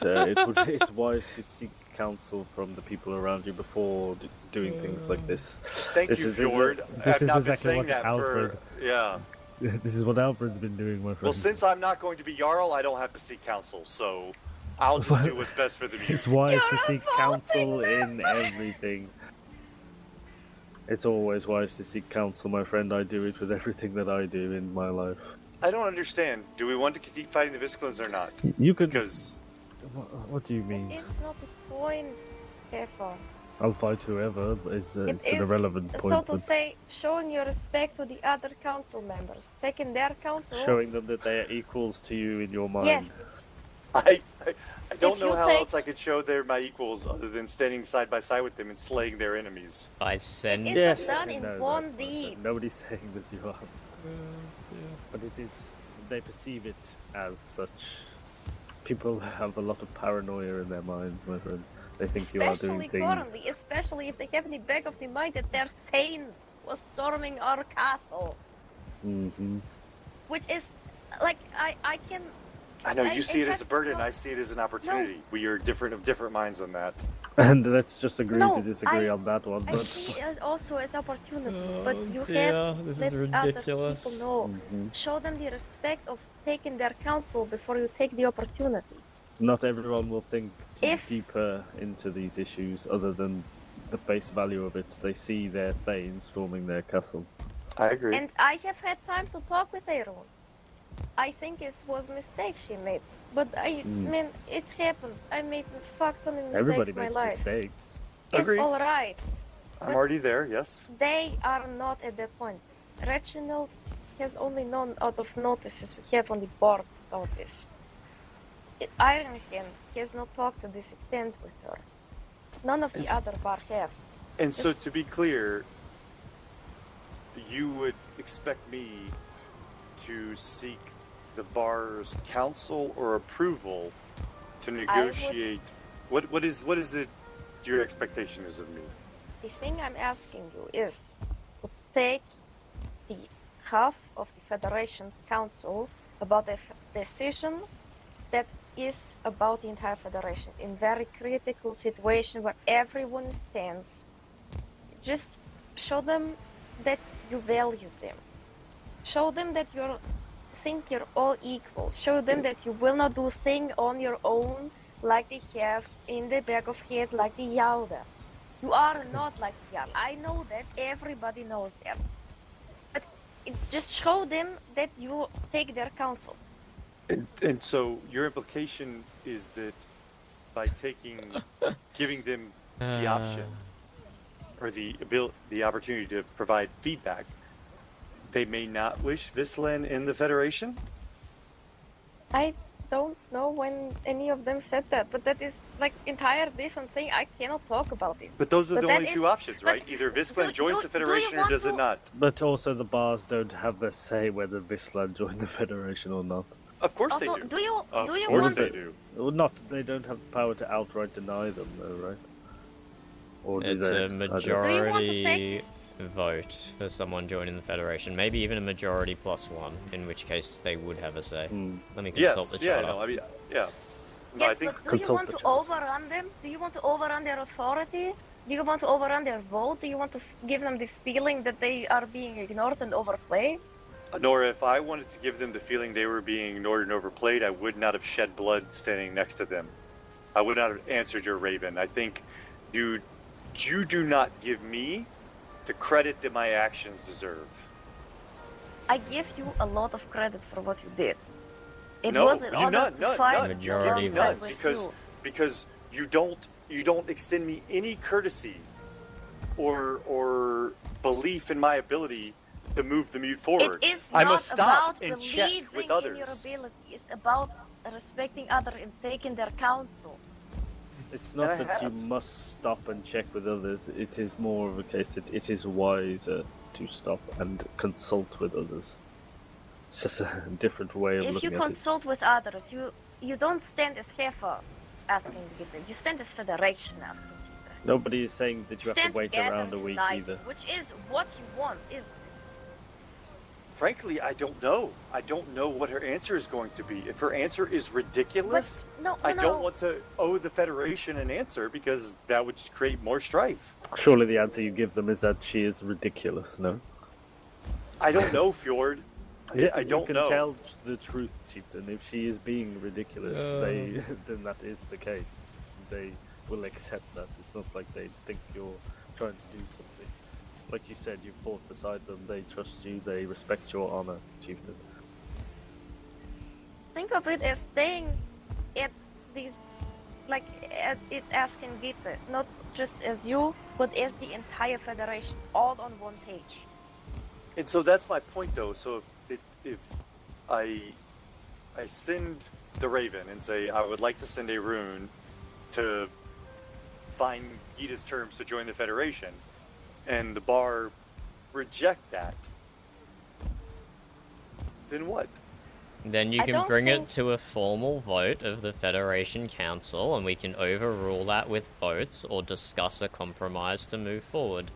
it's wise to seek counsel from the people around you before doing things like this. Thank This you, is- Fjord. this I've is not been exactly saying what that Alfred- for... Yeah. This is what Alfred's been doing, my friend. Well, since I'm not going to be Jarl, I don't have to seek counsel, so I'll just do what's best for the Mute. It's wise to seek counsel in everything. It's always wise to seek counsel, my friend. I do it with everything that I do in my life. I don't understand. Do we want to keep fighting the Visclans or not? You could. Because What do you mean? It's not the point, Eva. I'll fight whoever, but it's an irrelevant point. So to but say, showing your respect to the other council members, taking their counsel. showing them that they are equals to you in your mind. Yes. I don't If know you how take- else I could show they're my equals other than standing side by side with them and slaying their enemies. I send. It's Yes, done I in know one that, my deed. friend. Nobody's saying that you are. But it is. They perceive it as such. People have a lot of paranoia in their minds, my friend. They think you are doing Especially things. currently, especially if they have in the back of the mind that their Thane was storming our castle. Mm-hmm. Which is, like, I can... I know you see it as a have burden, no- I see it as an opportunity. We are different minds on that. And let's just agree No, to disagree I- on that one. I But see it also as opportunity, but you dear, have this to is let other ridiculous. people know. Mhm. Show them the respect of taking their counsel before you take the opportunity. not everyone will think too If- deeper into these issues other than the face value of it. They see their Thane storming their castle. I agree. And I have had time to talk with Aaron. I think it was a mistake she made. But I mean, it happens. I made a fuck ton of mistakes Everybody in my makes life. mistakes. It's Agreed. alright. I'm already there, yes. They are not at that point. Reginald has only known out of notices we have on the board about this. Ironhand has not talked to this extent with her. None of the It's- other bar have. And so to be clear, you would expect me to seek the bar's counsel or approval to negotiate. What is it your expectation is of me? The thing I'm asking you is to take the half of the Federation's council about a decision that is about the entire Federation in very critical situation where everyone stands. Just show them that you value them. Show them that you think you're all equal. Show them that you will not do things on your own like they have in the back of head like the Jarl does. You are not like the Jarl. I know that. Everybody knows that. But just show them that you take their counsel. And so your implication is that by giving them the option or the opportunity to provide feedback, they may not wish Vislan in the Federation? I don't know when any of them said that, but that is like entire different thing. I cannot talk about this. But those are the that only is- two options, but right? Either Vislan do- joins do- the do you Federation or want does it to- not. But also the bars don't have a say whether Vislan join the Federation or not. Of course Also, they do. do you Of do you course want they do. Well, not. They don't have the power to outright deny them, though, right? Or do It's they? a I don't- majority vote for someone joining the Federation. Maybe even a majority plus one, in which case they would have a say. Let me Yes, consult the yeah, charter. no, I mean, yeah. No, I Yes, think but do you want to overrun them? Do you want to overrun their authority? Do you want to overrun their vote? Do you want to give them the feeling that they are being ignored and overplayed? Nora, if I wanted to give them the feeling they were being ignored and overplayed, I would not have shed blood standing next to them. I would not have answered your Raven. I think you do not give me the credit that my actions deserve. I give you a lot of credit for what you did. It No, was an you honor none, to none, fight none. Majority alongside votes. with you. Because you don't extend me any courtesy or belief in my ability to move the Mjut forward. It is I not must stop about and check believing with in your others. ability. It's about respecting others and taking their counsel. It's not And I that you have. must stop and check with others. It is more of a case that it is wiser to stop and consult with others. It's just a different way of If you looking at it. consult with others, you don't stand as Hefer asking Gita. You stand as Federation asking Gita. Nobody is saying that you have Stand to wait together around a week united, either. which is what you want, is Frankly, I don't know. I don't know what her answer is going to be. If her answer is ridiculous, I don't want to owe the Federation an answer because that would just create more strife. Surely the answer you give them is that she is ridiculous, no? I don't know, Fjord. I don't you can know. tell the truth, Chieftain. If she is being ridiculous, then that is the case. They will accept that. It's not like they think you're trying to do something. Like you said, you fought beside them. They trust you. They respect your honor, Chieftain. think of it as staying at these, like at it asking Gita, not just as you, but as the entire Federation, all on one page. And so that's my point, though. So if I send the Raven and say I would like to send a rune to find Gita's terms to join the Federation, and the bar reject that, then what? Then you can bring it to a formal vote of the Federation Council, and we can overrule that with votes or discuss a compromise to move forward.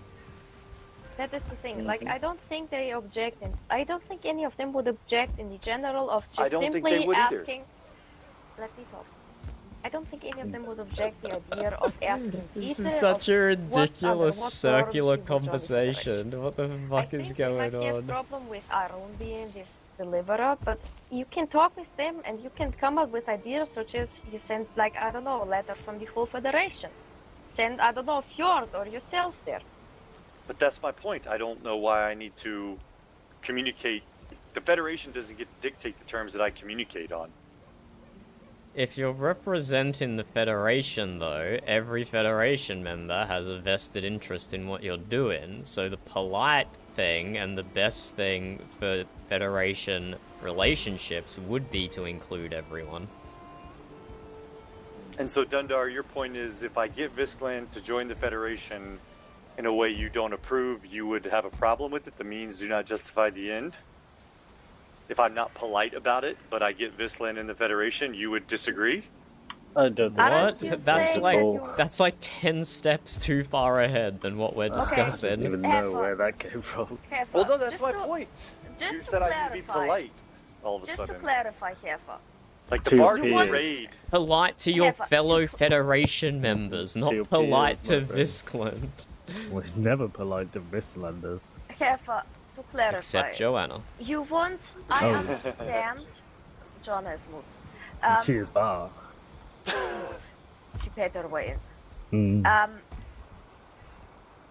That is the thing. Like, I don't think they object, and I don't think any of them would object in the general of I just don't think simply they would either. asking. Let me talk. I don't think any of them would object the idea of asking This Gita is such a of ridiculous what circular form she would join the conversation. What the fuck is going I have on? problem with Arun being this deliverer, but you can talk with them and you can come up with ideas such as you send, like, I don't know, a letter from the whole Federation. Send, I don't know, Fjord or yourself there. But that's my point. I don't know why I need to communicate. The Federation doesn't get to dictate the terms that I communicate on. If you're representing the Federation, though, every Federation member has a vested interest in what you're doing, so the polite thing and the best thing for Federation relationships would be to include everyone. And so, Dundar, your point is if I get Viskland to join the Federation in a way you don't approve, you would have a problem with it? The means do not justify the end? If I'm not polite about it, but I get Viskland in the Federation, you would disagree? I don't know. What? That's like 10 steps too far ahead than what we're discussing. I don't even know where that came from. Well, no, that's my point. Just You to said I need to be clarify. polite all of a Just sudden. to clarify, Hefa. Like the Two bar peers. raid. Polite to your Hefa. fellow Federation members, not To polite peers, to my friend. Viskland. We're never polite to Vislanders. Hefa, to clarify. Except Joanna. You want, I Oh. understand. Joanna is mood. She is bar. She paid her way Mm. in.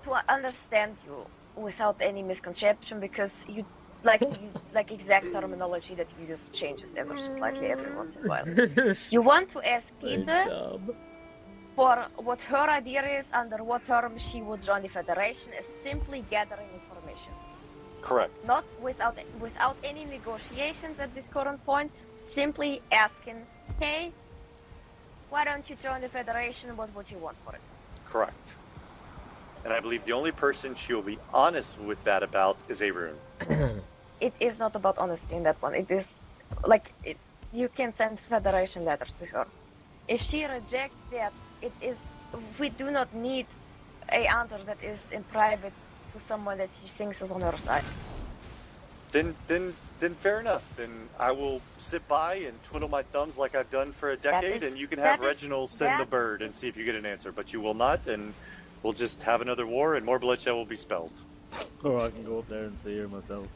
To understand you without any misconception, because you like exact terminology that you use changes ever so slightly every once in a while. You want to ask Gita for what her idea is, under what terms she would join the Federation, is simply gathering information. Correct. Not without any negotiations at this current point, simply asking, hey, why don't you join the Federation? What would you want for it? Correct. And I believe the only person she will be honest with that about is Arun. It is not about honesty in that one. It is like you can send Federation letters to her. If she rejects that, it is, we do not need a answer that is in private to someone that she thinks is on her side. Then fair enough. Then I will sit by and twiddle my thumbs like I've done for a decade, and you can have Reginald send the bird and see if you get an answer. But you will not, and we'll just have another war, and more bloodshed will be spelled. Or I can go up there and see her myself.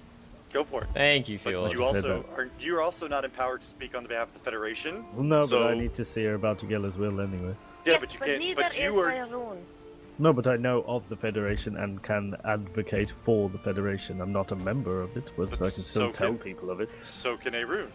Go for it. Thank you, But Fjord. you're also not empowered to speak on behalf of the Federation. Well, no, so, but I need to see her about Gilla's will anyway. Yeah, Yes, but you but can't. neither But you is are. Arun. No, but I know of the Federation and can advocate for the Federation. I'm not a member of it, but I can still so tell can- people of it. So can Arun.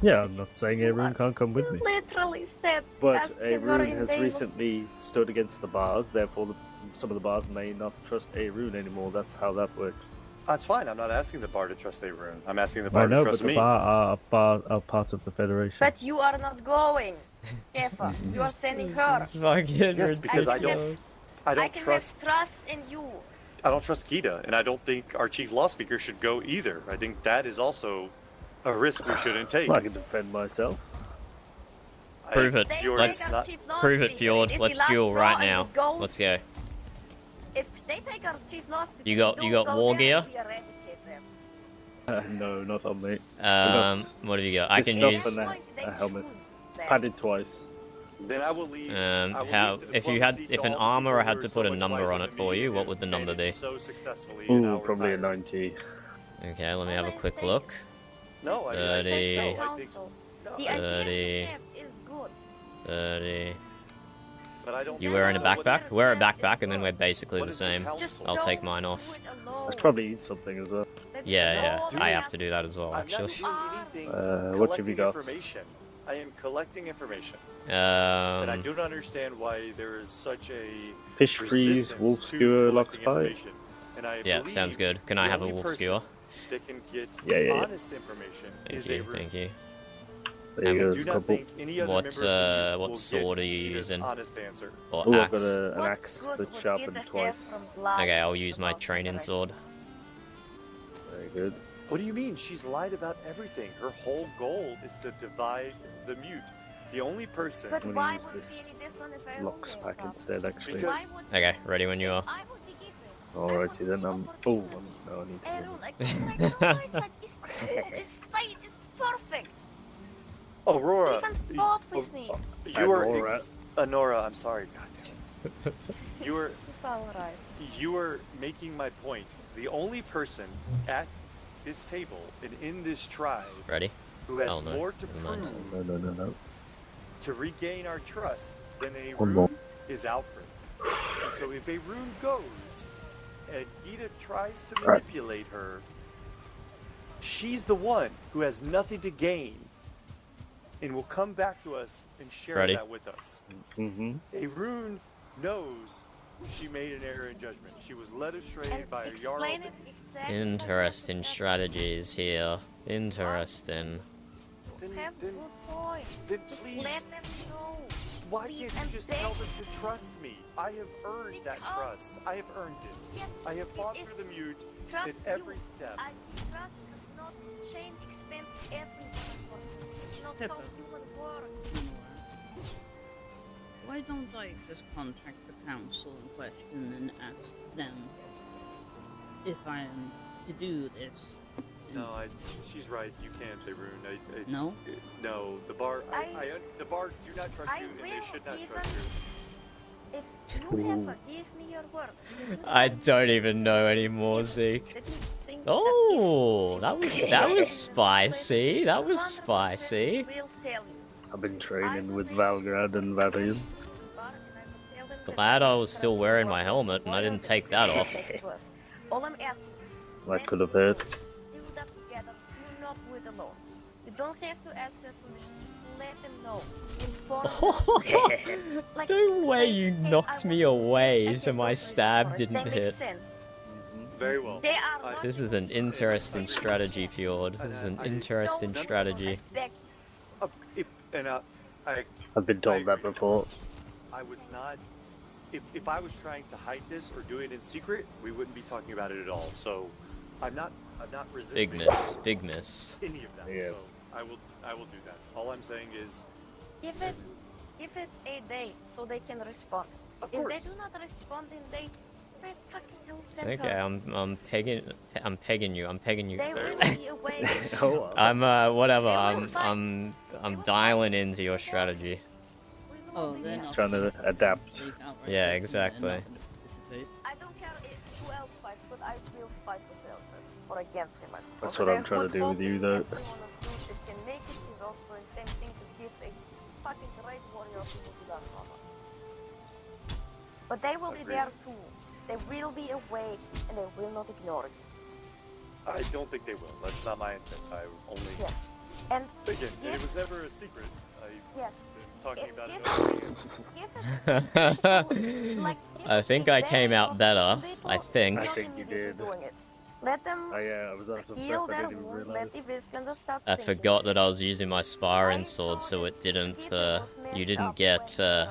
Yeah, I'm not saying Arun can't come with me. Literally said. But ask him for Arun his has name. recently stood against the bars, therefore some of the bars may not trust Arun anymore. That's how that works. That's fine. I'm not asking the bar to trust Arun. I'm asking the I bar know, to but trust the me. bar are part of the Federation. But you are not going. Kefa, you are sending her. This is fucking Yes, because I don't I can trust. have trust in you. I don't trust Gita, and I don't think our chief law speaker should go either. I think that is also a risk we shouldn't take. I can defend myself. Prove it. Fjord, Let's prove it, Fjord. Let's duel right now. Let's go. If they take our chief law speaker, You got war gear? No, not on me. What have you got? I can Stuff use. and a helmet. Padded twice. Then I will leave. How if an armor had to put a number on it for you, what would the number be? So successfly Ooh, probably a 90. Okay, let me have a quick look. No, 30. I think 30. is good. 30. But I don't You wearing a backpack? Wear a backpack and then we're basically the same. I'll take mine off. I should probably eat something as well. Yeah, I have to do that as well, actually. What have you got? I am collecting information. Um, But I do not understand why there is such a Fish freeze, resistance wolf to skewer, lock collecting spy. information. And I Yeah, believe sounds good. Can I the have a only wolf person skewer? that can get Yeah. honest information is Thank a you, root. thank you. There you I go, do it's a not couple. think any other What member of the youth what will sword are get you Gita's using? honest answer. Or Oh, I've got axe? an axe that's sharpened twice. Okay, I'll use my training sword. Very good. What do you mean? She's lied about everything. Her whole goal is to divide the Mute. The only person. But I'm why gonna would use it be any this different if I locks own pack it? instead, actually. Because Okay, ready when you are. I would be given. Alrighty then, Oh, no, I need to. Aaron, like, this fight is perfect. Aurora. Please don't fought with me. You are Aurora. Honora, I'm sorry. God damn it. You are It's alright. you are making my point. The only person at this table and in this tribe Ready? who has Oh, no. more to Never mind. prove No. to regain our trust than a One more. rune is Alfred. And so if a rune goes and Gita tries to manipulate her, she's the one who has nothing to gain and will come back to us and share Ready? that with us. Mm-hmm. A rune knows she made an error in judgment. She was led astray by a Jarl. Explain it exactly. Interesting strategies here. Interesting. Have good point. Then Just please, let them know. why Please, can't you and just beg tell them to trust me? I have earned that trust. I have earned it. Yes, I have fought it for the Mute trust at every you. step. I trust does not change expense everyone. It's not how human works. Why don't I just contact the council in question and ask them if I am to do this? No, she's right. You can't, Arun. No? No, the bar. The bar do not trust you, and they should not trust you. If you have give me your word. I don't even know anymore, Zeke. Let me think Oh, that was spicy. That was spicy. will tell you. I've been training with Valgrad and Varian. Glad I was still wearing my helmet and I didn't take that off. All I'm asking, That could have hurt. do that together. Do not do it alone. You don't have to ask their permission. Just let them know. Inform them. Like, No way say, you hey, knocked I me want- away I so can my go stab for it. didn't That makes hit. sense. Very well. They are not This is an interesting strategy, Fjord. This is an interesting strategy. I've been told that before. I was not. If I was trying to hide this or do it in secret, we wouldn't be talking about it at all. So, I'm not resisting. Big miss. Big miss. Any of that. Yeah. So I will do that. All I'm saying is, Give it a day so they can respond. Of If course. they do not respond in day, then fucking help It's them okay. I'm pegging you. I'm pegging you. They will be away. Oh, I'm whatever. I'm dialing into your strategy. Oh, they're not trying to adapt. Yeah, exactly. I don't care who else fights, but I will fight with Elfred or against him. I suppose. That's what I'm trying to do with you, though. Everyone of you that can make it is also the same thing to give a fucking great warrior people to that honor. But they will be there too. They will be awake and they will not ignore it. I don't think they will. That's not my intent. I only. Yes. And Again, give, it was never a secret. yes. Been talking about it. Like, I think I came out better. I think. I think you did. doing it. Let them I was on some heal prep, I their didn't even wound, realize. let the Visklander start I thinking. forgot that I was using my sparring sword, so it didn't. You didn't get. I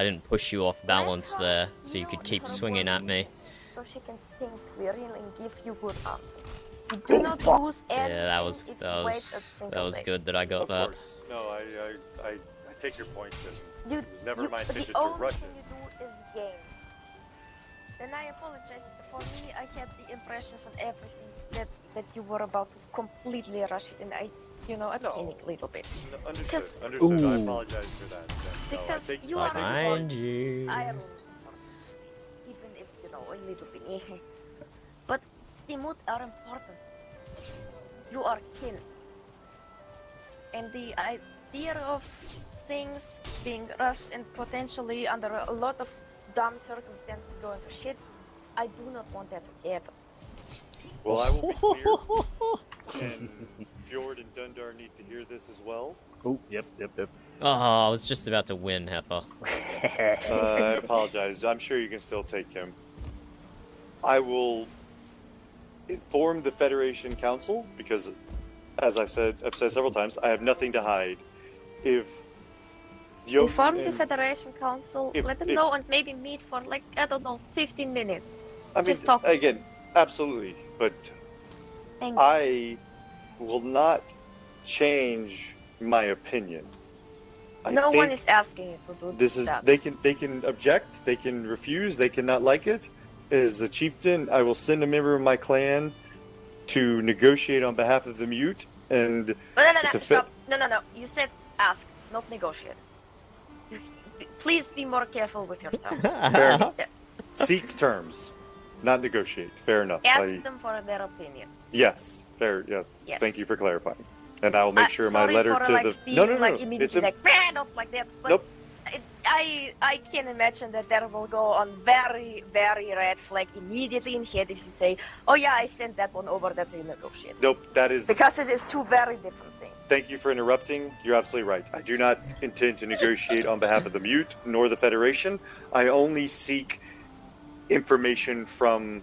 didn't push you off balance there, so you could keep swinging at me. So she can think clearly and give you good answers. You do not lose anything Yeah, that was if you wait a single day. good that I got Of that. course. No, I take your point, and You, it was never my intention the to only rush thing it. you do is game. And I apologize. For me, I had the impression from everything you said that you were about to completely rush it, and I panicked a little bit. No, understood. Because- Understood. I Ooh. apologize for that. No, Because I take you I are take your Mind point. you. I am losing for even if a little bit. But the mood are important. You are kin. And the idea of things being rushed and potentially under a lot of dumb circumstances going to shit, I do not want that to happen. Well, I will be clear, and Fjord and Dundar need to hear this as well. Oh, yep. Oh, I was just about to win, Heifer. I apologize. I'm sure you can still take him. I will inform the Federation Council because, as I've said several times, I have nothing to hide. If Jotun Inform the and- Federation Council, if- let them if- know, and maybe meet for 15 minutes. I mean, Just talk. again, absolutely, but Thank you. I will not change my opinion. No one is asking you to do This is that. they can object, they can refuse, they cannot like it. As a chieftain, I will send a member of my clan to negotiate on behalf of the Mjut and No, to stop. No. You said ask, not negotiate. Please be more careful with your terms. Fair enough. Seek terms, not negotiate. Fair enough. Ask them for their opinion. Yes, fair. Yeah. Yes. Thank you for clarifying, and I will make sure my Sorry letter for, to like, the being, no. It's immediately not like that. But Nope. I can imagine that there will go on very, very red flag immediately in head if you say, oh yeah, I sent that one over that we negotiate. Nope. That is Because it is two very different things. Thank you for interrupting. You're absolutely right. I do not intend to negotiate on behalf of the Mjut nor the Federation. I only seek information from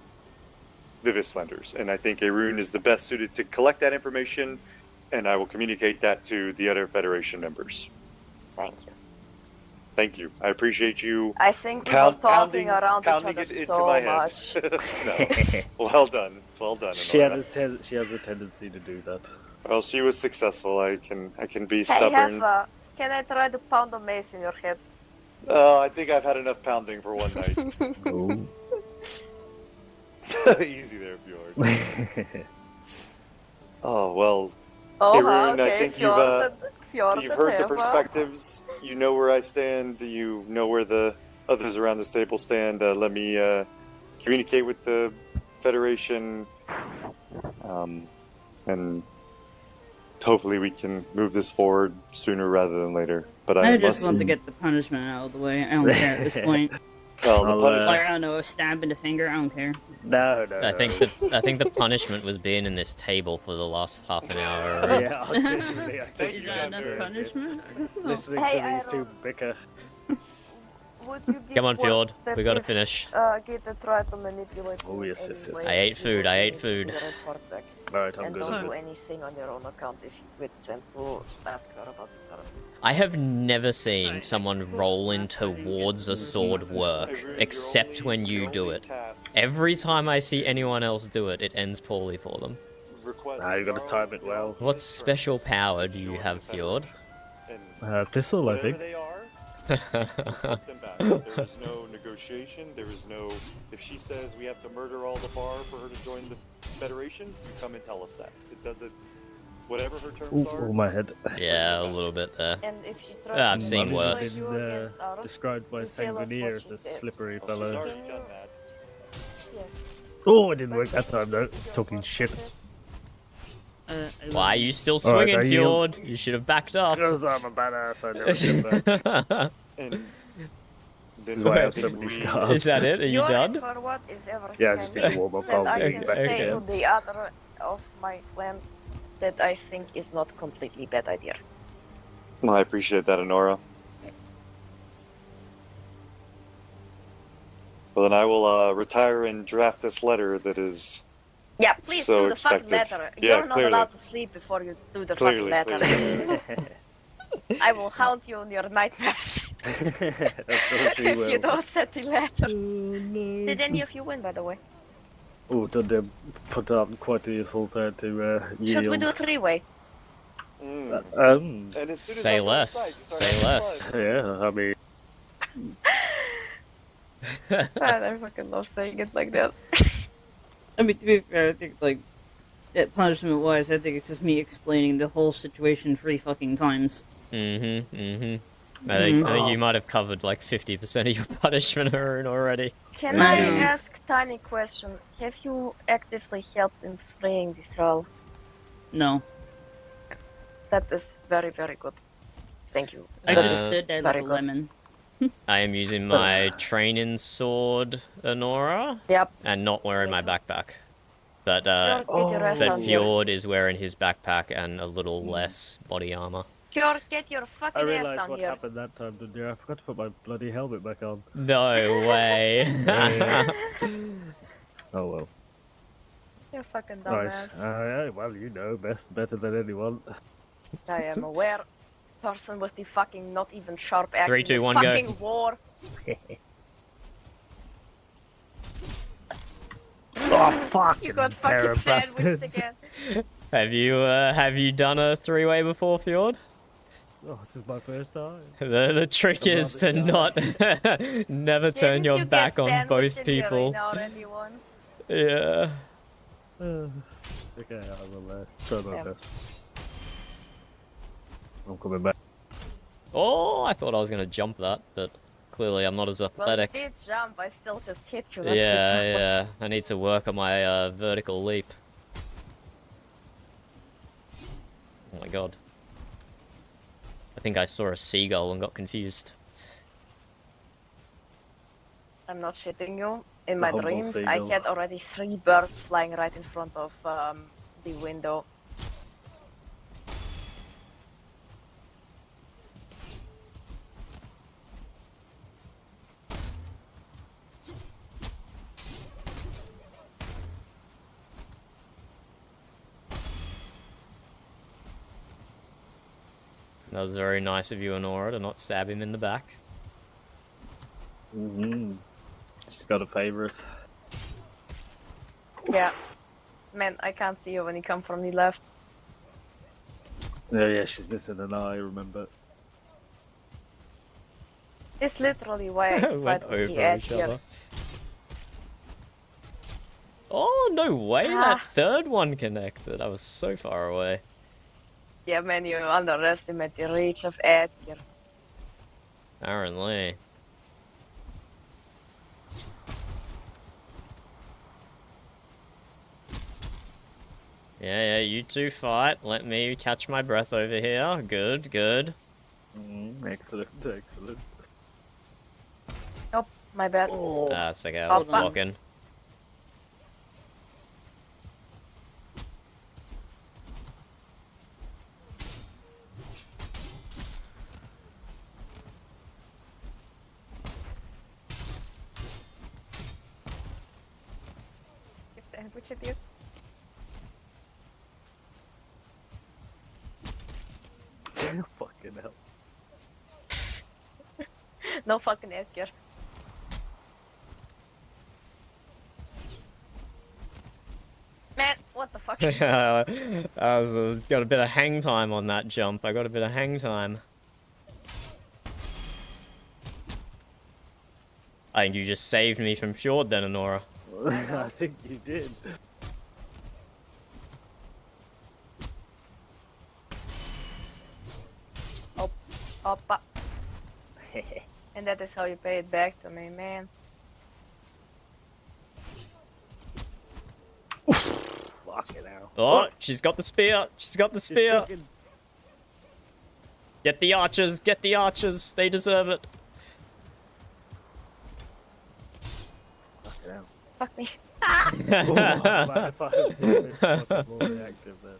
the Vislanders, and I think Arun is the best suited to collect that information, and I will communicate that to the other Federation members. Thank you. Thank you. I appreciate you. I think we were talking around pounding each other it into so my head. much. No. Well done. Well done. She has, Amara. she has a tendency to do that. Well, she was successful. I can be Hey, stubborn. Heffa, can I try to pound a mace in your head? I think I've had enough pounding for one night. Oh. Easy there, Fjord. Oh well. Oh, Arun, okay. I think Fjord you've heard the Heffa. perspectives. You know where I stand. You know where the others around this table stand. Let me communicate with the Federation, and hopefully we can move this forward sooner rather than later. But I just must. want to get the punishment out of the way. I don't care at this point. Well, the Like, I don't know, a stab in the finger, I don't care. No. I think the punishment was being in this table for the last half an hour. Right? Yeah, genuinely, I think Is that enough punishment? listening Hey, to these two bicker. Would you give Come on, Fjord. that We gotta if, finish. Gita tried to manipulate Oh, you yes, in yes, any yes. way, I ate food, you I will ate need food. to report back. Alright, I'm And good. don't do anything on your own account if you quit and to ask her about the therapy. I have never seen someone roll in towards a sword work, except when you do it. Every time I see anyone else do it, it ends poorly for them. Nah, you gotta time it well. What special power do you have, Fjord? Thistle, I think. They are, put them back. There is no negotiation. There is no. If she says we have to murder all the bar for her to join the Federation, you come and tell us that. It doesn't. Whatever her terms are. Oh, my head. Yeah, a little bit there. And if she tries I've to seen manipulate worse. you against ours, Described by you tell us Sanguinier what as she a said. slippery She's fellow. already done that. Yes. Oh, it didn't work that time though. Talking shit. Why are you still Alright, swinging, I yield. Fjord? You should have backed up. Because I'm a badass, I never get back. And This is why I have so many scars. Is that it? Are you Your done? for what is everything Yeah, I just did the warm-up. that I I'll can get back say again. to the other of my clan that I think is not completely bad idea. Well, I appreciate that, Honora. Well, then I will retire and draft this letter that is Yeah, please so do the expected. fucking letter. Yeah, You're not clearly. allowed to sleep before you do the Clearly, fucking letter. clearly. I will haunt you in your nightmares if you don't set the letter. Did any of you win, by the way? Oh, did put on quite the assault there to yield. Should we do a three-way? And as soon as Say I go less. inside, you start Say having less. fun. Yeah, I mean... I fucking love saying it like that. I mean, to be fair, I think, like, punishment-wise, I think it's just me explaining the whole situation 3 fucking times. I think you might have covered like 50% of your punishment, Harun, already. Can I ask tiny question? Have you actively helped in freeing the thrall? No. That is very, very good. Thank you. I That just is stood there very like a good. lemon. I am using my training sword, Honora. Yep. And not wearing my backpack. But Fjord, get your ass on here. Fjord is wearing his backpack and a little less body armor. Fjord, get your I fucking ass realised on what here. happened that time, didn't you? I forgot to put my bloody helmet back on. No way. Oh well. You fucking Right. dumbass. Yeah, well, you know, better than anyone. I am aware. Person with the fucking not even sharp axe 3, in 2, the 1, go. fucking war. Oh, fuck! You got fucking sandwiched again. Have you done a 3-way before, Fjord? Oh, this is my first time. The trick is to not never turn Didn't your you back get on sandwiched both in the people. arena already once? Yeah. Okay, I will try my Yeah. best. I'm coming back. Oh, I thought I was gonna jump that, but clearly I'm not as Well, you athletic. did jump, I still just hit you. That's Yeah, the problem. yeah. I need to work on my vertical leap. Oh my god. I think I saw a seagull and got confused. I'm not shitting you. In my humble dreams, I seagull. had already 3 birds flying right in front of the window. That was very nice of you, Honora, to not stab him in the back. She's got a favourite. Yeah. Man, I can't see you when you come from the left. Yeah, she's missing an eye, remember? It's literally why I Went tried to over the edge each here. other. Oh, no way, that third one connected. I was so far away. Yeah, man, you underestimate the reach of Ed here. Apparently. Yeah, you two fight. Let me catch my breath over here. Good, good. Excellent, excellent. Nope, my bad. That's okay, I was Oppa. blocking. Sandwich at you. Fucking hell. No fucking Edgar. Man, what the fuck? Yeah, I was, got a bit of hang time on that jump. I got a bit of hang time. I think you just saved me from Fjord then, Honora. I think you did. Oppa. And that is how you pay it back to me, man. Fucking hell. Oh, she's got the spear. She's got the spear. Get the archers. Get the archers. They deserve it. Fucking hell. Fuck me. Oh, man, if I had been fucking more reactive then.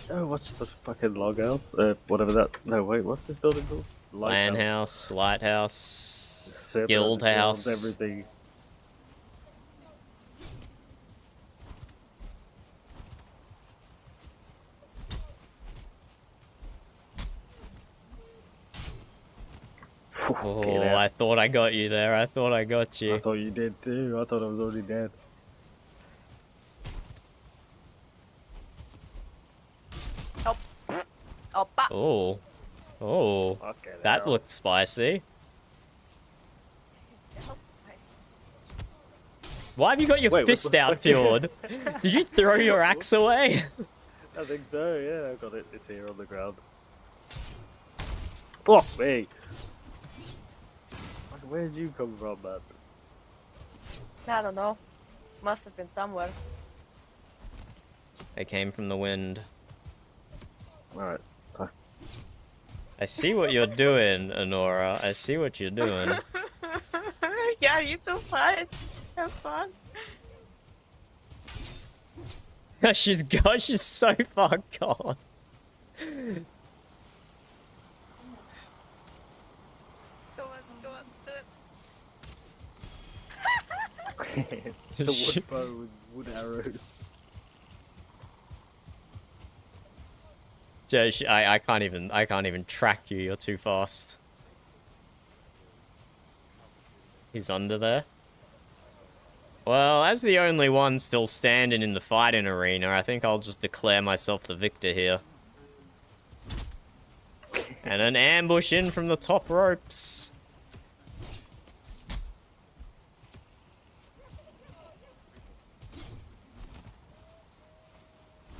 Oh, what's the fucking log house? Whatever that. No, wait, what's this building called? Land house, lighthouse, guild house. Everything. Oh, I thought I got you there. I thought I got you. I thought you did too. I thought I was already dead. Oh. Oh. That looked spicy. Why have you got your fist out, Fjord? Did you throw your axe away? I think so, yeah. I've got it. It's here on the ground. Fuck me! Where did you come from, man? I don't know. Must have been somewhere. They came from the wind. Alright. I see what you're doing, Honora. I see what you're doing. Yeah, you feel fine. Have fun. She's gone. She's so far gone. The wood bow with wood arrows. Josh, I can't even track you. You're too fast. He's under there. Well, as the only one still standing in the fighting arena, I think I'll just declare myself the victor here. And an ambush in from the top ropes.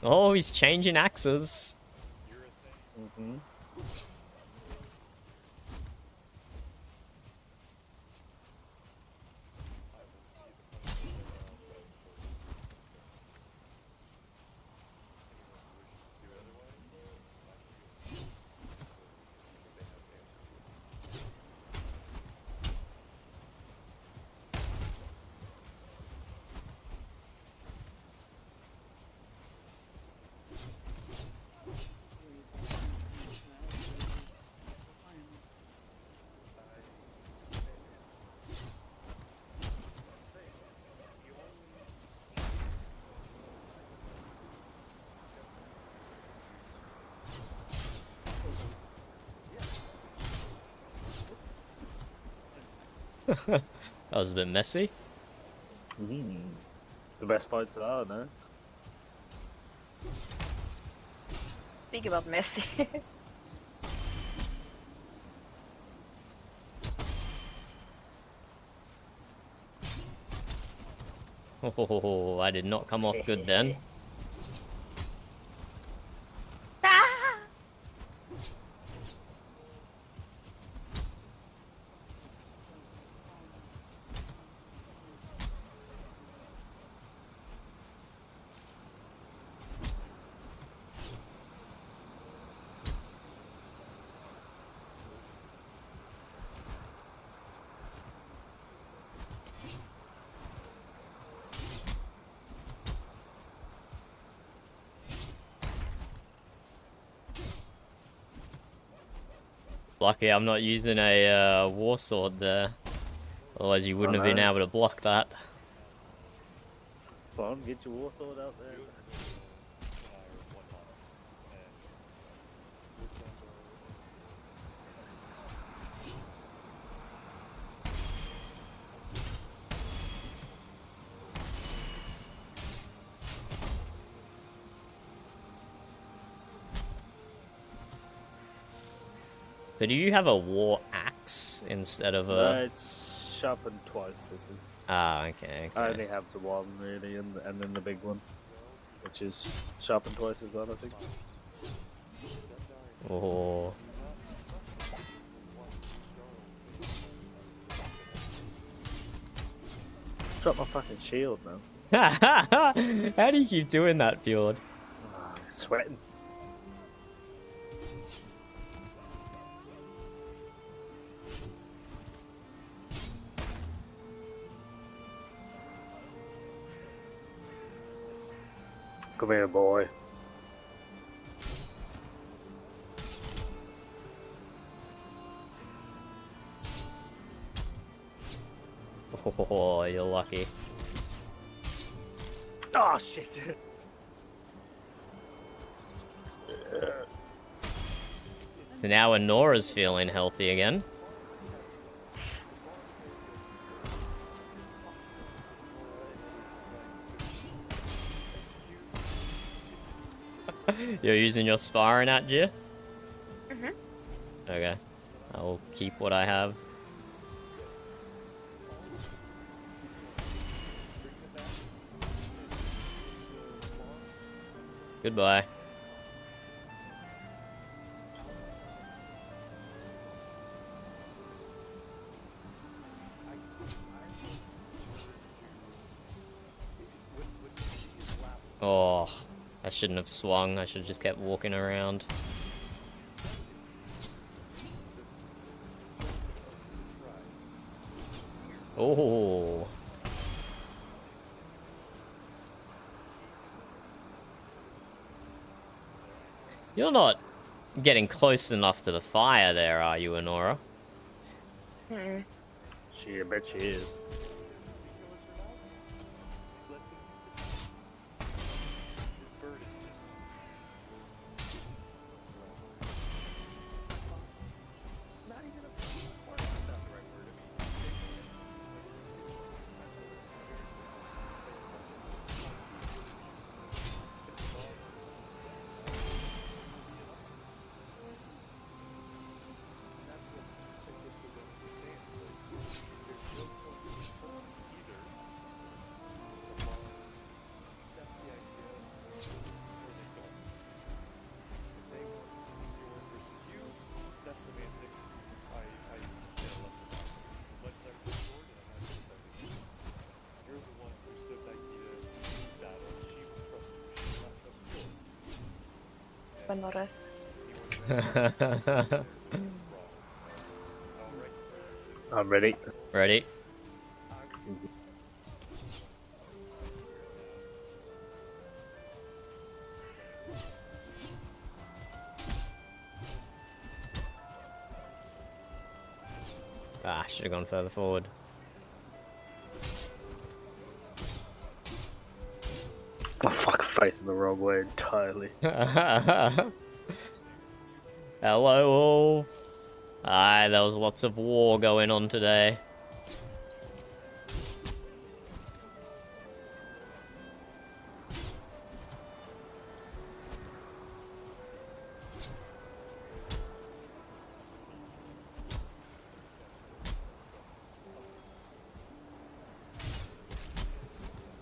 Oh, he's changing axes. Mm-hmm. That was a bit messy. The best fights are, no? Speak about Messi. Oh, I did not come off good then. Lucky I'm not using a war sword there. Otherwise you wouldn't have been able to block that. Fun, get your war sword out there. So do you have a war axe instead of a... No, it's sharpened twice, this is. Ah, okay. I only have the one, really, and then the big one. Which is sharpened twice as well, I think. Oh. Drop my fucking shield now. How do you keep doing that, Fjord? Sweating. Come here, boy. Oh, you're lucky. Oh shit. So now when Nora's feeling healthy again. You're using your sparring at you? Mhm. Okay. I'll keep what I have. Goodbye. Oh, I shouldn't have swung. I should have just kept walking around. Oh. You're not getting close enough to the fire there, are you, Honora? She, I bet she is. When the rest. I'm ready. Ready? Ah, should have gone further forward. I'm fucking facing the wrong way entirely. Hello all. Aye, there was lots of war going on today.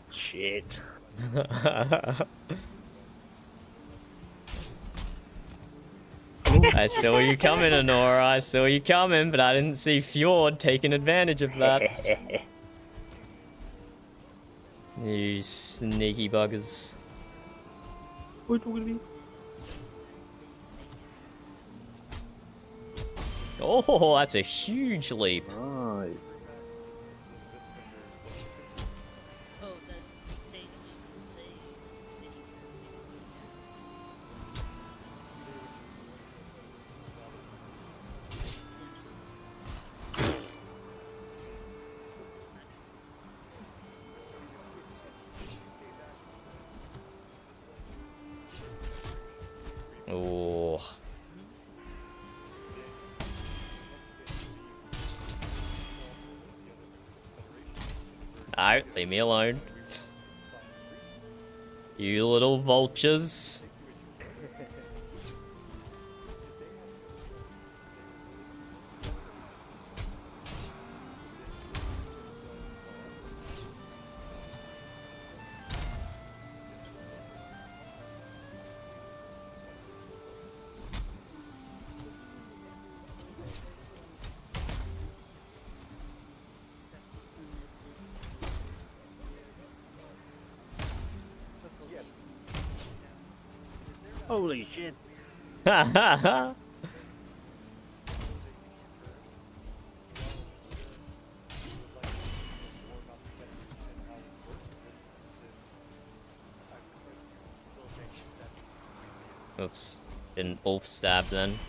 Shit. I saw you coming, Honora. I saw you coming, but I didn't see Fjord taking advantage of that. You sneaky buggers. Oh, that's a huge leap. Nice. Oh. No, leave me alone. You little vultures. Holy shit. Oops. Didn't both stab then.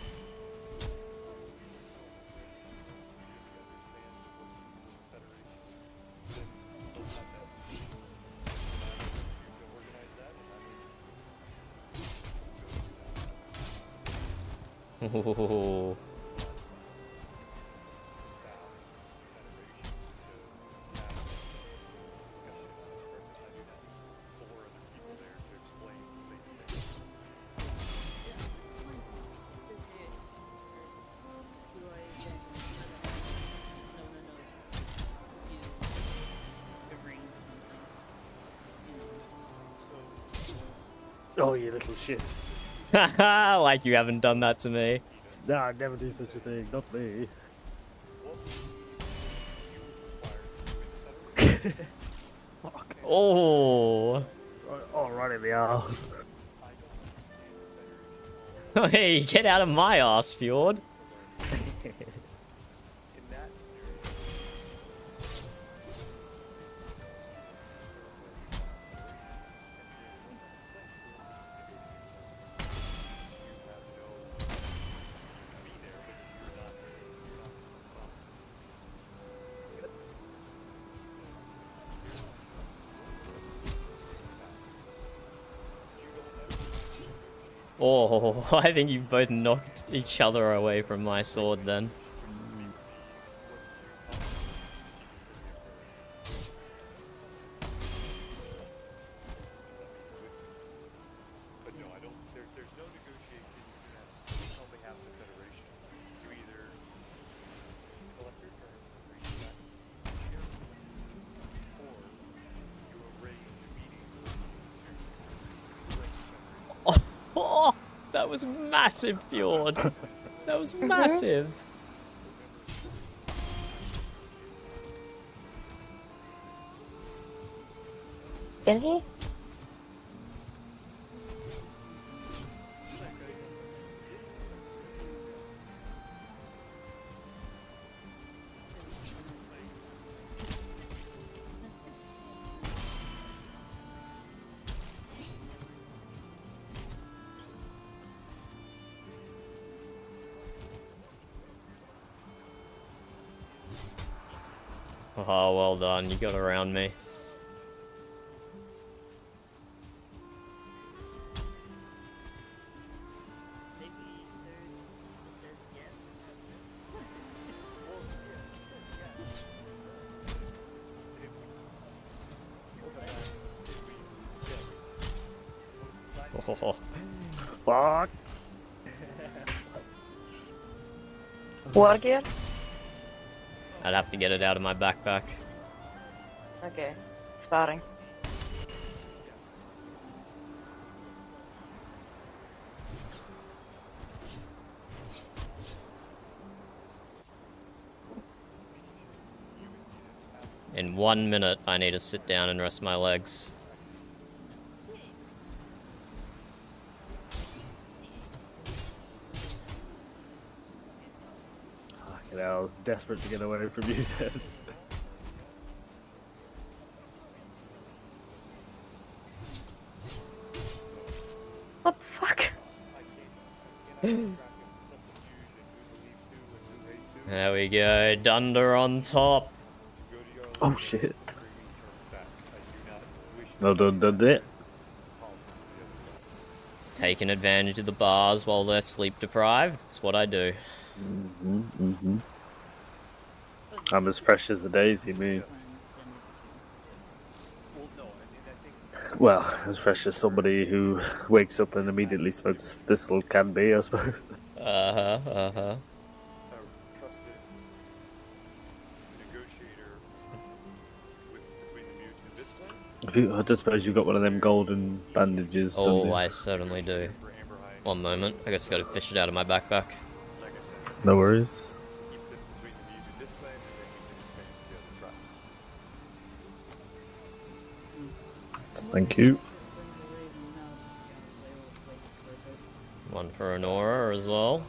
Ooh. Oh, you little shit. Like you haven't done that to me. Nah, I'd never do such a thing, not me. Oh. Oh, right in the arse. Hey, get out of my ass, Fjord. Oh, I think you both knocked each other away from my sword then. Oh, that was massive, Fjord. That was massive. Can he? Oh, well done. You got around me. Oh. Fuck. War gear? I'd have to get it out of my backpack. Okay. Sparring. In 1 minute, I need to sit down and rest my legs. Fucking hell, I was desperate to get away from you then. What the fuck? There we go, Dunder on top. Oh shit. No done it. Taking advantage of the bars while they're sleep deprived. It's what I do. I'm as fresh as a daisy, me. Well, as fresh as somebody who wakes up and immediately smokes thistle can be, I suppose. Uh-huh. I just suppose you've got one of them golden bandages. don't Oh, you? I certainly do. 1 moment. I just gotta fish it out of my backpack. No worries. Thank you. One for Honora as well.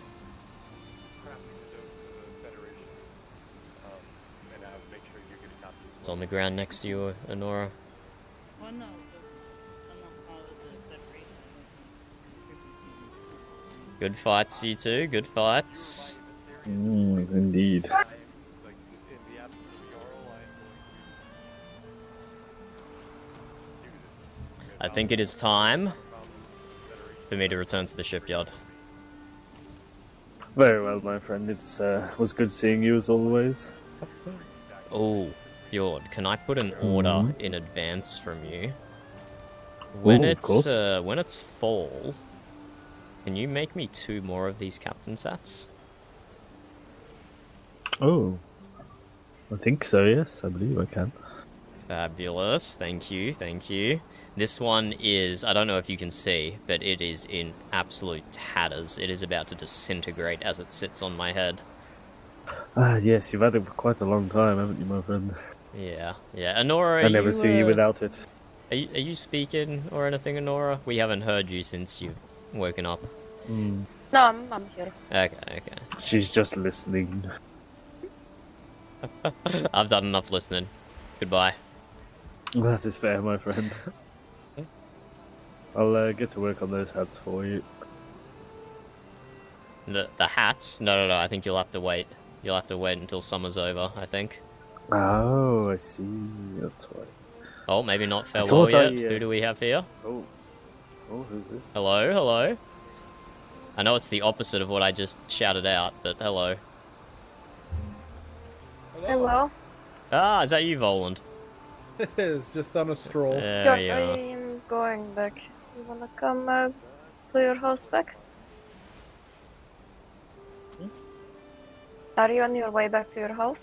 It's on the ground next to you, Honora. Good fights, you two. Good fights. Indeed. I think it is time for me to return to the shipyard. Very well, my friend. It was good seeing you as always. Oh, Fjord, can I put an order in advance from you? When Of course. when it's fall, can you make me 2 more of these captain sets? Oh, I think so. Yes, I believe I can. Fabulous, thank you, thank you. This one is, I don't know if you can see, but it is in absolute tatters. It is about to disintegrate as it sits on my head. Ah, yes, you've had it for quite a long time, haven't you, my friend? Yeah, yeah. Honora, I never see you without it. Are you speaking or anything, Honora? We haven't heard you since you've woken up. No, I'm here. Okay. She's just listening. I've done enough listening. Goodbye. That is fair, my friend. I'll get to work on those hats for you. The hats? No. I think you'll have to wait. You'll have to wait until summer's over, I think. Oh, I see. That's why. Oh, maybe not farewell yet. Who do we have here? Oh, who's this? Hello. I know it's the opposite of what I just shouted out, but hello. Hello. Ah, is that you, Voland? It is, just on a stroll. There you I are. am going back. You wanna come to your house back? Are you on your way back to your house?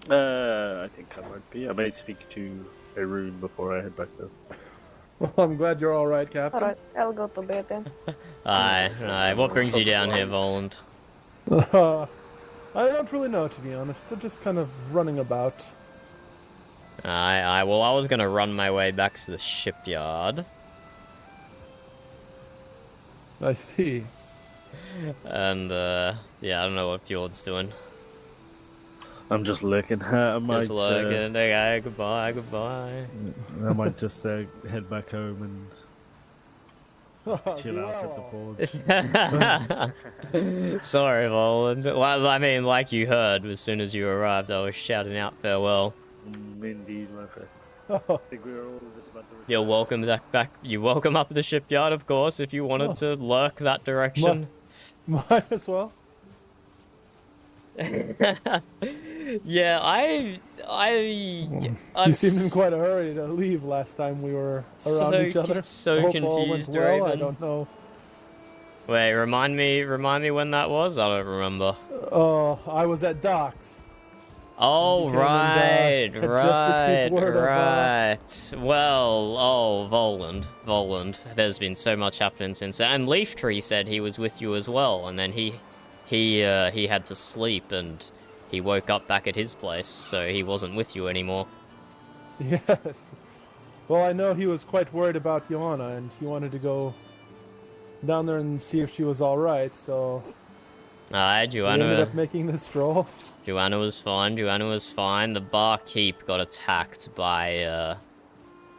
I think I might be. I may speak to Arun before I head back there. Well, I'm glad you're alright, Captain. Alright, I'll go to bed then. Aye. What brings you down here, Voland? I don't really know, to be honest. I'm just kind of running about. Aye. Well, I was gonna run my way back to the shipyard. I see. And, yeah, I don't know what Fjord's doing. I'm just looking. I might, Just looking. Okay, goodbye. I might just head back home and chill out at the port. Sorry, Voland. Well, I mean, like you heard, as soon as you arrived, I was shouting out farewell. Indeed, my friend. I think we were all just about to return. You're welcome back. You're welcome up at the shipyard, of course, if you wanted to lurk that direction. Might as well. Yeah, I'm You seemed in quite a hurry to leave last time we were around each other. So Hope all went confused, well. I Raven. don't know. Wait, remind me when that was? I don't remember. I was at docks. Oh, had just received word of, right. Well, Voland. There's been so much happening since then. And Leaftree said he was with you as well, and then he had to sleep, and he woke up back at his place, so he wasn't with you anymore. Yes. Well, I know he was quite worried about Joanna, and he wanted to go down there and see if she was all right. So. Aye, We ended up making the stroll. Joanna was fine. The barkeep got attacked by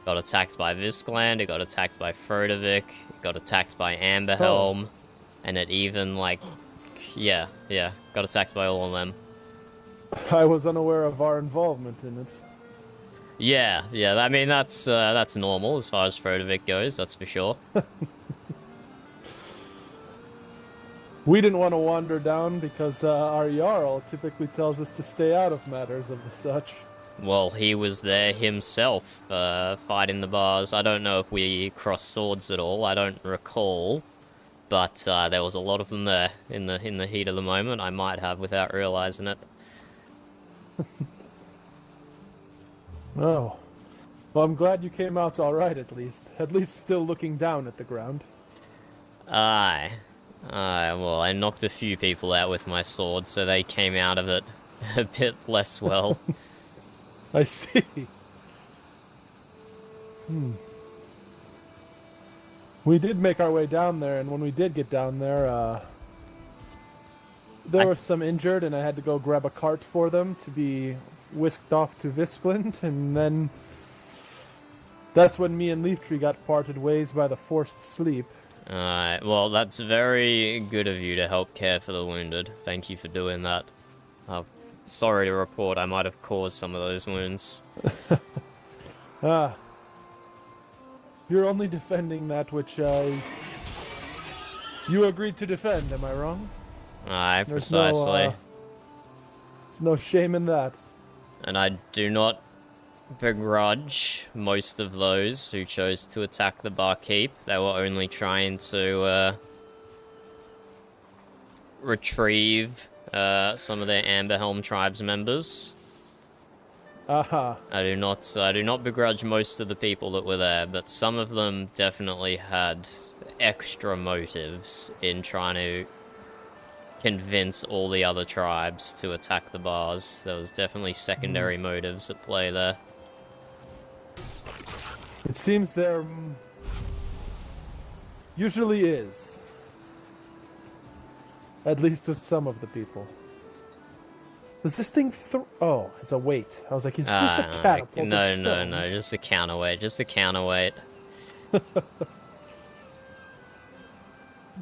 Viscland, it got attacked by Frodovic, it got attacked by Amberhelm, and it even, got attacked by all of them. I was unaware of our involvement in it. Yeah, I mean, that's normal as far as Frodovic goes, that's for sure. We didn't want to wander down because our Jarl typically tells us to stay out of matters of the such. Well, he was there himself, fighting the bars. I don't know if we crossed swords at all, I don't recall. But there was a lot of them there in the heat of the moment. I might have without realizing it. Oh. Well, I'm glad you came out all right, at least. At least still looking down at the ground. Aye. Well, I knocked a few people out with my sword, so they came out of it a bit less well. I see. We did make our way down there, and when we did get down there, there were some injured, and I had to go grab a cart for them to be whisked off to Viscland, and then that's when me and Leaftree got parted ways by the forced sleep. Alright, well, that's very good of you to help care for the wounded. Thank you for doing that. Sorry to report, I might have caused some of those wounds. You're only defending that which you agreed to defend, am I wrong? Aye, There's precisely. There's no shame in that. And I do not begrudge most of those who chose to attack the barkeep. They were only trying to retrieve some of their Amberhelm tribes members. Aha. I do not begrudge most of the people that were there, but some of them definitely had extra motives in trying to convince all the other tribes to attack the bars. There was definitely secondary motives at play there. It seems there usually is. At least with some of the people. Does this thing oh, it's a weight. I was like, is this a catapult? No, just a counterweight, just a counterweight.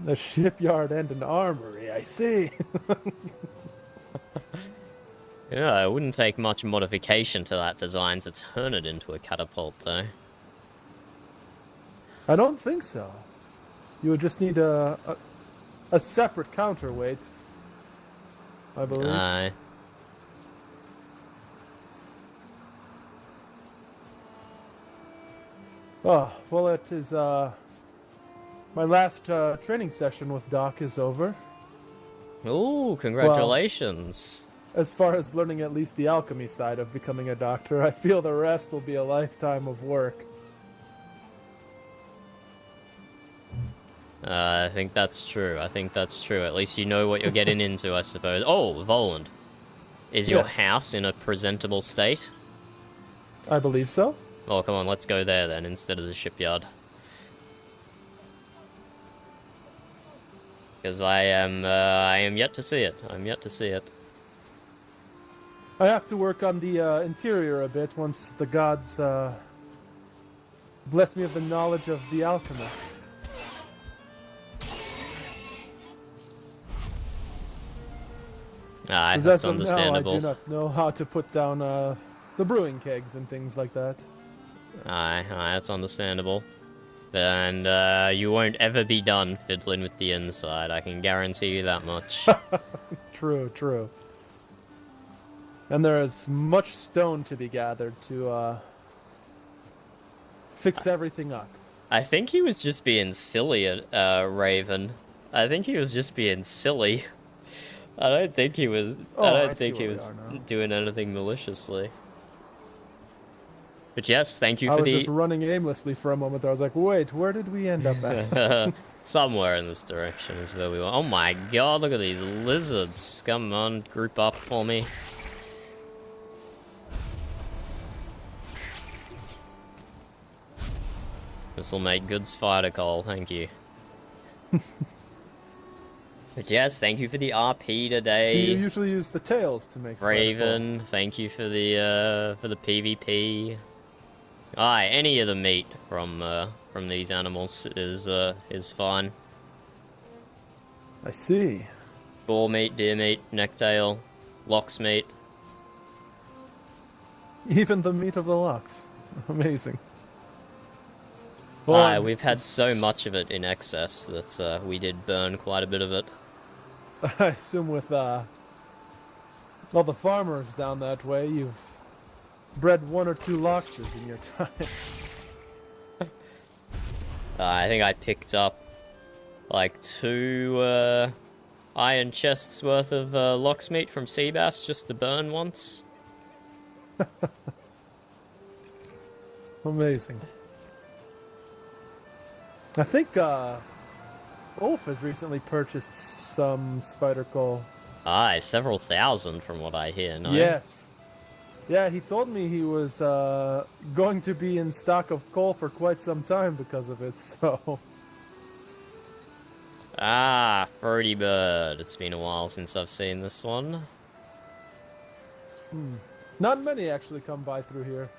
A shipyard and an armory, I see. Yeah, it wouldn't take much modification to that design to turn it into a catapult, though. I don't think so. You would just need a separate counterweight, I believe. Aye. Oh, well, it is, my last training session with Doc is over. Ooh, congratulations. Well, as far as learning at least the alchemy side of becoming a doctor, I feel the rest will be a lifetime of work. I think that's true. I think that's true. At least you know what you're getting into, I suppose. Oh, Voland. Is your house in a presentable state? I believe so. Oh, come on, let's go there then, instead of the shipyard. Because I am yet to see it. I'm yet to see it. I have to work on the interior a bit once the gods bless me with the knowledge of the alchemist. Ah, that's Now, understandable. I do not know how to put down the brewing kegs and things like that. Aye, that's understandable. And you won't ever be done fiddling with the inside, I can guarantee you that much. True, true. And there is much stone to be gathered to fix everything up. I think he was just being silly at Raven. I think he was just being silly. I don't think he was. I don't think he was doing anything maliciously. But yes, thank you for I was just running aimlessly for a moment there. I was like, wait, where did we end up at? Somewhere in this direction is where we were. Oh my god, look at these lizards. Come on, group up for me. This'll make good spider call, thank you. But yes, thank you for the RP today. Do you usually use the tails to make Raven, thank you for the PvP. Aye, any of the meat from these animals is fine. I see. Boar meat, deer meat, necktail, lox meat. Even the meat of the lox. Amazing. Aye, we've had so much of it in excess that we did burn quite a bit of it. I assume with all the farmers down that way, you've bred 1 or 2 loxes in your time. I think I picked up like 2 iron chests worth of lox meat from Seabass just to burn once. Amazing. I think Ulf has recently purchased some spider coal. Aye, several thousand from what I hear, no? Yes. Yeah, he told me he was going to be in stock of coal for quite some time because of it, so... Ah, Fruity Bird. It's been a while since I've seen this one. Not many actually come by through here.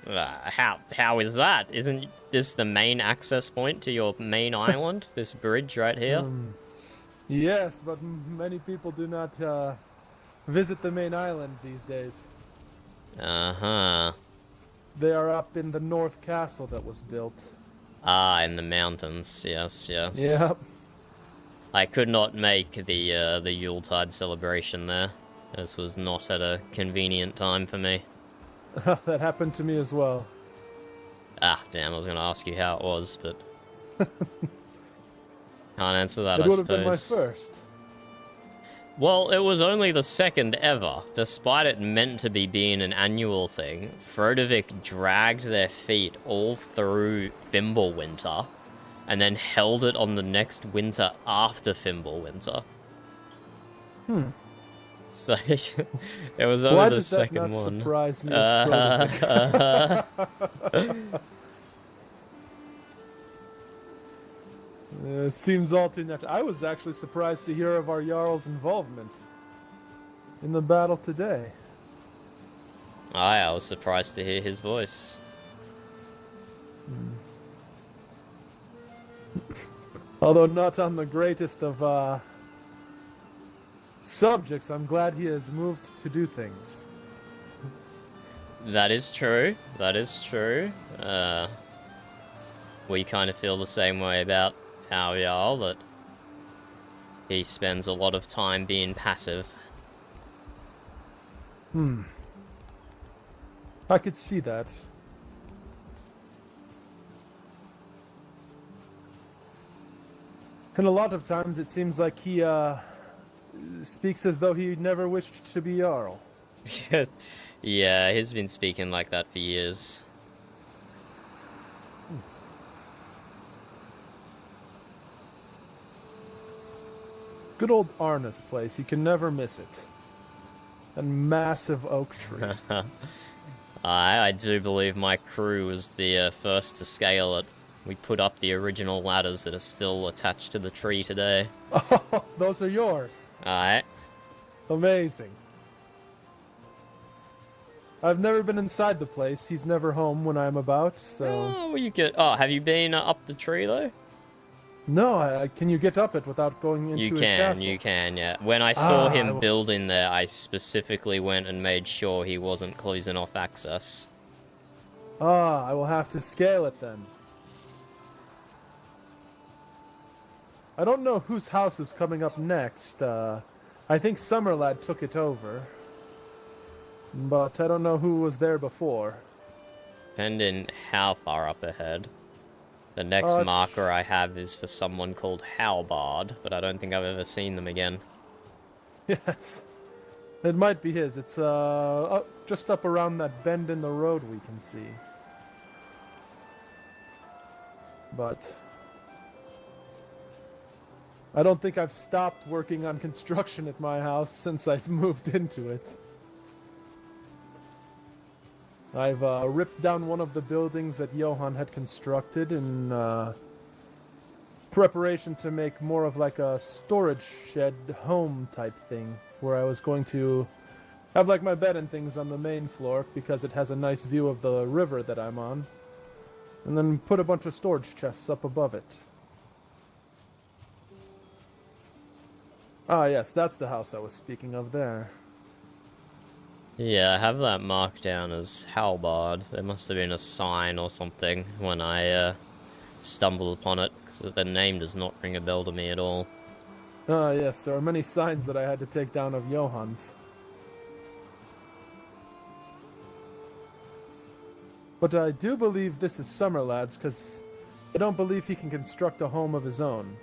How is that? Isn't this the main access point to your main island? This bridge right here? Yes, but many people do not visit the main island these days. Uh-huh. They are up in the North Castle that was built. Ah, in the mountains. Yes, yes. Yep. I could not make the Yuletide celebration there. This was not at a convenient time for me. That happened to me as well. Ah, damn, I was going to ask you how it was, but... Can't answer that, It I would have been my suppose. first. Well, it was only the second ever. Despite it meant to be being an annual thing, Frodovik dragged their feet all through Fimbulwinter, and then held it on the next winter after Fimbulwinter. So, it was only the second one. Why does that not surprise me of Frodovik? It seems all too natural. I was actually surprised to hear of our Jarl's involvement in the battle today. I was surprised to hear his voice. Although not on the greatest of subjects, I'm glad he has moved to do things. That is true. That is true. We kind of feel the same way about our Jarl, that he spends a lot of time being passive. I could see that. And a lot of times it seems like he speaks as though he never wished to be Jarl. Yeah, he's been speaking like that for years. Good old Arna's place, you can never miss it. A massive oak tree. I do believe my crew was the first to scale it. We put up the original ladders that are still attached to the tree today. Oh, those are yours. Alright. Amazing. I've never been inside the place. He's never home when I'm about, so... Oh, well, you get... Oh, have you been up the tree, though? No, can you get up it without going into his castle? You can, yeah. When I saw him building there, I specifically went and made sure he wasn't closing off access. I will have to scale it then. I don't know whose house is coming up next. I think Summerlad took it over. But I don't know who was there before. Depending how far up ahead. The next marker I have is for someone called Halbard, but I don't think I've ever seen them again. Yes. It might be his. It's just up around that bend in the road we can see. But I don't think I've stopped working on construction at my house since I've moved into it. I've ripped down one of the buildings that Johan had constructed in preparation to make more of like a storage shed home type thing, where I was going to have like my bed and things on the main floor because it has a nice view of the river that I'm on, and then put a bunch of storage chests up above it. Ah yes, that's the house I was speaking of there. Yeah, I have that marked down as Halbard. There must have been a sign or something when I stumbled upon it, because the name does not ring a bell to me at all. Ah yes, there are many signs that I had to take down of Johann's. But I do believe this is Summerlad's, because I don't believe he can construct a home of his own.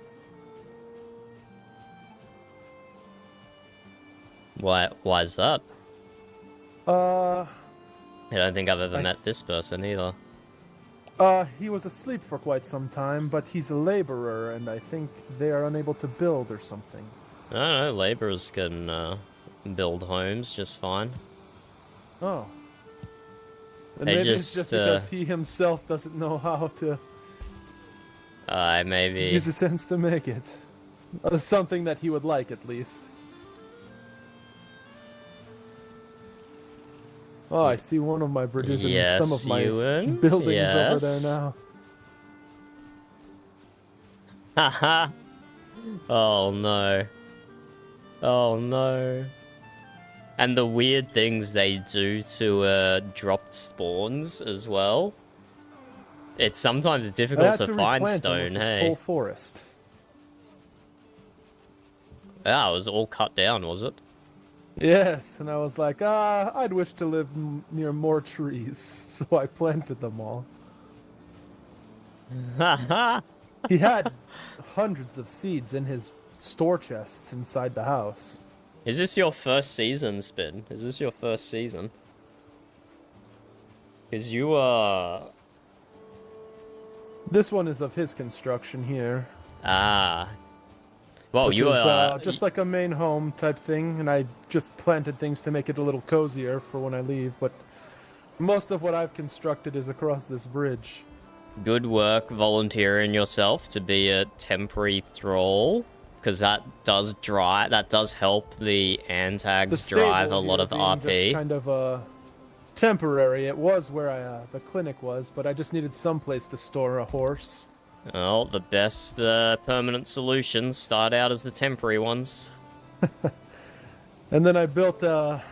Why's that? I don't think I've ever met this person either. He was asleep for quite some time, but he's a laborer, and I think they are unable to build or something. I don't know, laborers can build homes just fine. Oh. And They maybe just, it's just because he himself doesn't know how to maybe use the sense to make it. Something that he would like, at least. Oh, I see one of my bridges and some of my buildings over there now. Haha. Oh no. Oh no. And the weird things they do to dropped spawns as well. It's sometimes difficult to find stone, hey. Whole forest. Ah, it was all cut down, was it? Yes, and I was like, I'd wish to live near more trees, so I planted them all. He had hundreds of seeds in his store chests inside the house. Is this your first season, Spin? Is this your first season? Because you are... This one is of his construction here. Ah. Well, which you is, are... just like a main home type thing, and I just planted things to make it a little cozier for when I leave, but most of what I've constructed is across this bridge. Good work volunteering yourself to be a temporary thrall, because that does help the antags drive a lot of RP. Just kind of temporary. It was where the clinic was, but I just needed some place to store a horse. Well, the best permanent solutions start out as the temporary ones. And then I built a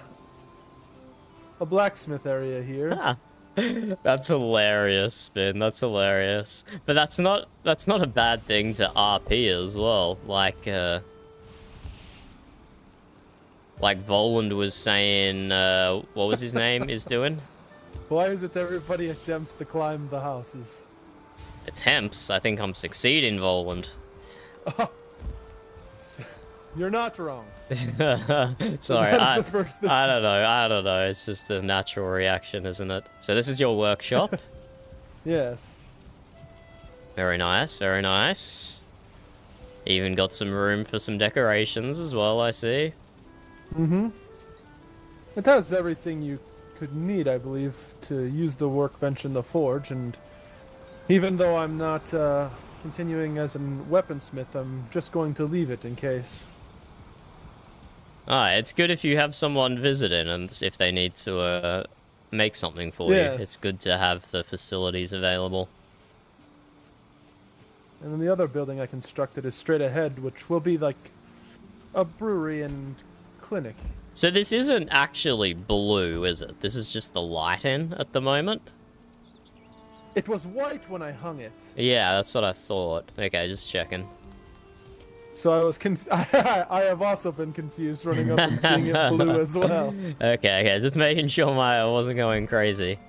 blacksmith area here. Ah. That's hilarious, Spin. That's hilarious. But that's not a bad thing to RP as well. Like Voland was saying, what was his name is doing? Why is it everybody attempts to climb the houses? Attempts? I think I'm succeeding, Voland. You're not wrong. Sorry, That's the first thing. I don't know. It's just a natural reaction, isn't it? So this is your workshop? Yes. Very nice, very nice. Even got some room for some decorations as well, I see. Mm-hmm. It has everything you could need, I believe, to use the workbench in the forge, and even though I'm not continuing as a weaponsmith, I'm just going to leave it in case. It's good if you have someone visiting and if they need to make something for you. It's good to have the facilities available. And then the other building I constructed is straight ahead, which will be like a brewery and clinic. So this isn't actually blue, is it? This is just the lighting at the moment? It was white when I hung it. Yeah, that's what I thought. Okay, just checking. So I was I have also been confused running up and seeing it blue as well. Okay, just making sure I wasn't going crazy.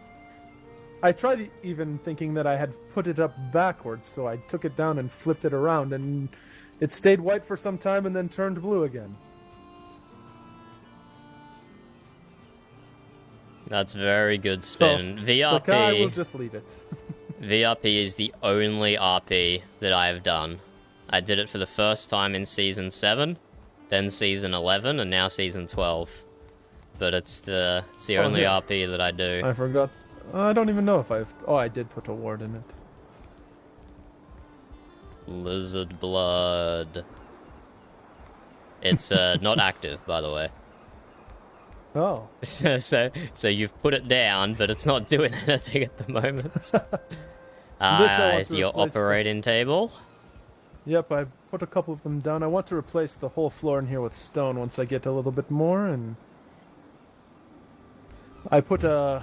I tried even thinking that I had put it up backwards, so I took it down and flipped it around, and it stayed white for some time and then turned blue again. That's very good, Spin. So, VRP. Like, I will just leave it. VRP is the only RP that I have done. I did it for the first time in Season 7, then Season 11, and now Season 12. But it's the only RP that I do. I forgot. I don't even know if I've... Oh, I did put a ward in it. Lizard blood. It's not active, by the way. Oh. So you've put it down, but it's not doing anything at the moment. It's your operating table. Yep, I put a couple of them down. I want to replace the whole floor in here with stone once I get a little bit more, and I put a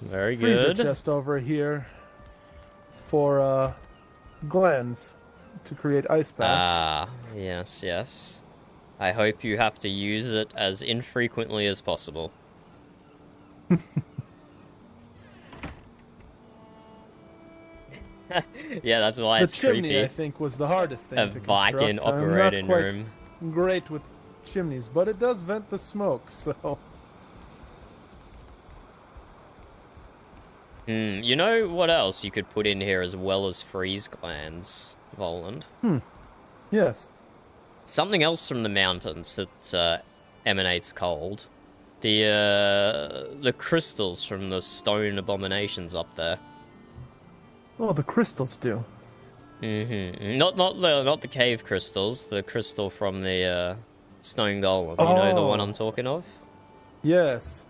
freezer chest over here for glands to create ice packs. Yes, yes. I hope you have to use it as infrequently as possible. Yeah, that's why it's creepy. The chimney, I think, was the hardest thing to construct. Viking operating room. I'm not quite great with chimneys, but it does vent the smoke, so... You know what else you could put in here as well as freeze glands, Voland? Yes. Something else from the mountains that emanates cold. The crystals from the stone abominations up there. Oh, the crystals do. Not the cave crystals. The crystal from the stone golem. You know the one I'm talking of? Yes.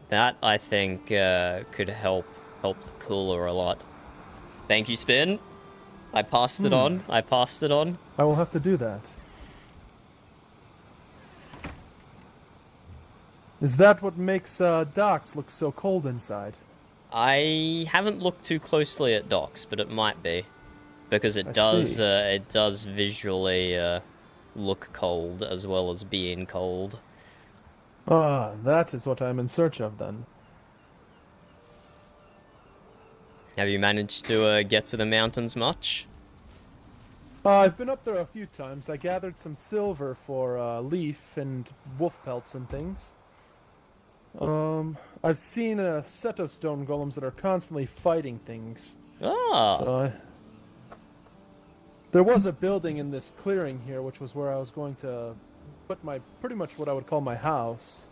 That I think could help the cooler a lot. Thank you, Spin. I passed it on. I passed it on. I will have to do that. Is that what makes docks look so cold inside? I haven't looked too closely at docks, but it might be, because it does visually look cold as well as being cold. Ah, that is what I'm in search of then. Have you managed to get to the mountains much? I've been up there a few times. I gathered some silver for leaf and wolf pelts and things. I've seen a set of stone golems that are constantly fighting things. Ah. So there was a building in this clearing here, which was where I was going to put pretty much what I would call my house,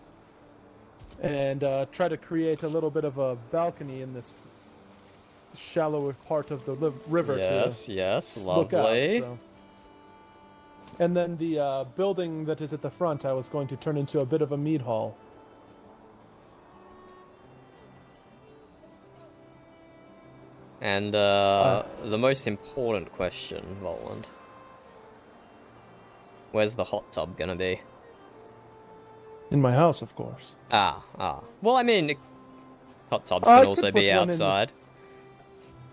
and try to create a little bit of a balcony in this shallow part of the river. Yes, look lovely. out, so. And then the building that is at the front, I was going to turn into a bit of a mead hall. And the most important question, Voland. Where's the hot tub gonna be? In my house, of course. Well, I mean, hot tubs can also be outside.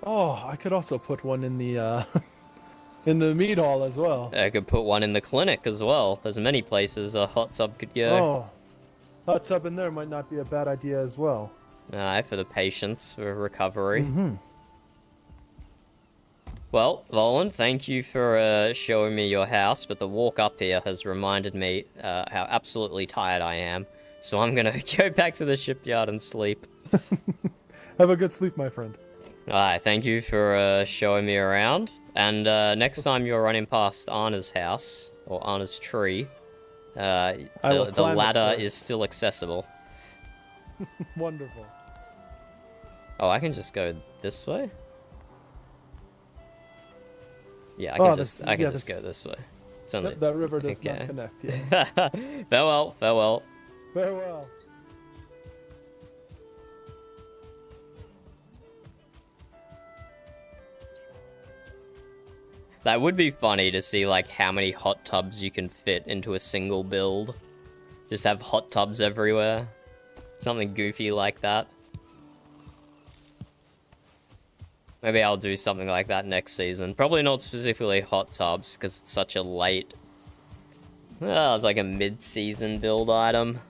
I could also put one in the in the mead hall as well. I could put one in the clinic as well. There's many places a hot tub could go. Oh, hot tub in there might not be a bad idea as well. Aye, for the patients, for recovery. Mm-hmm. Well, Voland, thank you for showing me your house, but the walk up here has reminded me how absolutely tired I am. So I'm gonna go back to the shipyard and sleep. Have a good sleep, my friend. Alright, thank you for showing me around. And next time you're running past Anna's house, or Anna's tree, the ladder is still accessible. Wonderful. Oh, I can just go this way? Yeah, I can just go this way. It's only... That river does not connect, yes. Farewell, farewell. Farewell. That would be funny to see, like, how many hot tubs you can fit into a single build. Just have hot tubs everywhere. Something goofy like that. Maybe I'll do something like that next season. Probably not specifically hot tubs, because it's such a late... it's like a mid-season build item.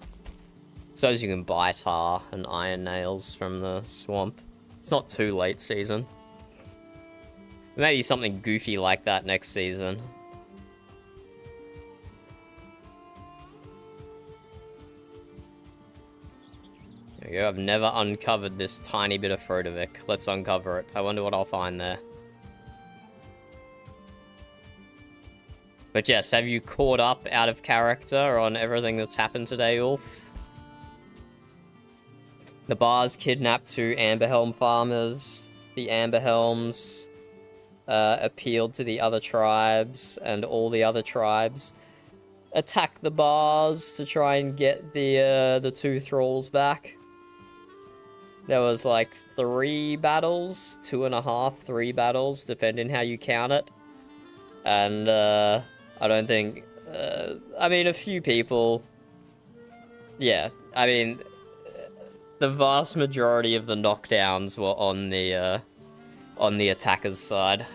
Suppose you can buy tar and iron nails from the swamp. It's not too late season. Maybe something goofy like that next season. There you go, I've never uncovered this tiny bit of Frodovic. Let's uncover it. I wonder what I'll find there. But yes, have you caught up out of character on everything that's happened today, Ulf? The bars kidnapped two Amberhelm farmers. The Amberhelms appealed to the other tribes, and all the other tribes attacked the bars to try and get the two thralls back. There was like 3 battles, 2.5, 3 battles, depending how you count it. And I don't think, I mean, a few people, yeah, I mean, the vast majority of the knockdowns were on the attackers' side.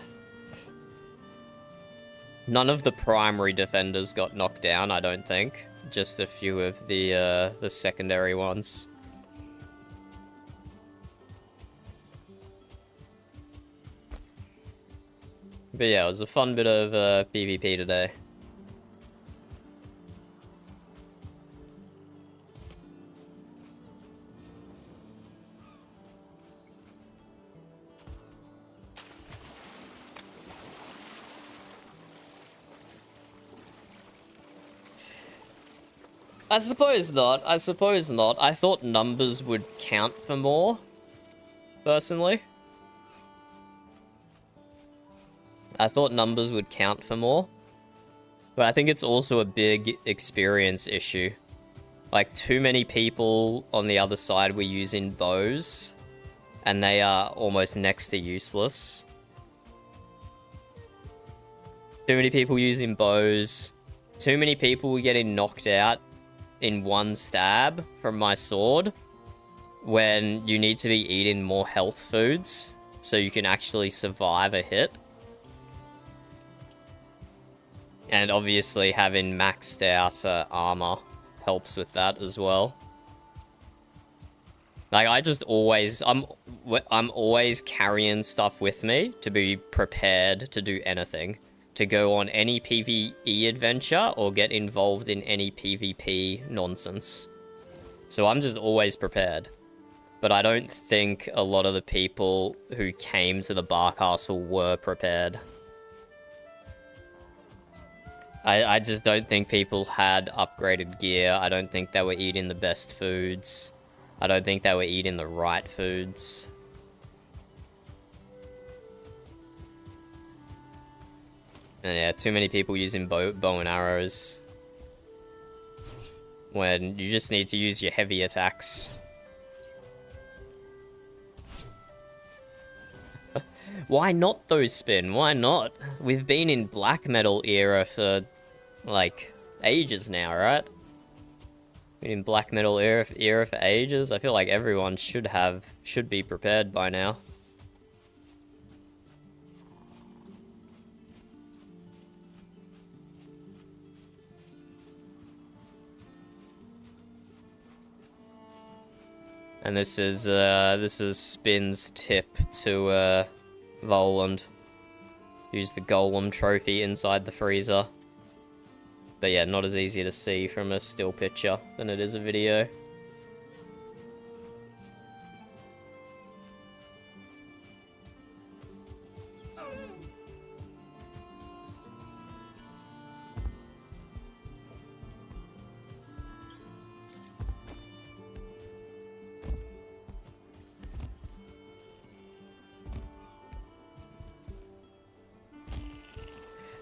None of the primary defenders got knocked down, I don't think. Just a few of the secondary ones. But yeah, it was a fun bit of PvP today. I suppose not. I suppose not. I thought numbers would count for more, personally. I thought numbers would count for more. But I think it's also a big experience issue. Like, too many people on the other side were using bows, and they are almost next to useless. Too many people using bows. Too many people were getting knocked out in one stab from my sword, when you need to be eating more health foods so you can actually survive a hit. And obviously having maxed out armor helps with that as well. Like, I just always... I'm always carrying stuff with me to be prepared to do anything. To go on any PvE adventure or get involved in any PvP nonsense. So I'm just always prepared. But I don't think a lot of the people who came to the Bar Castle were prepared. I just don't think people had upgraded gear. I don't think they were eating the best foods. I don't think they were eating the right foods. And yeah, too many people using bow and arrows. When you just need to use your heavy attacks. Why not though, Spin? Why not? We've been in black metal era for, like, ages now, right? Been in black metal era for ages. I feel like everyone should be prepared by now. And this is Spin's tip to Voland. Use the Golem trophy inside the freezer. But yeah, not as easy to see from a still picture than it is a video.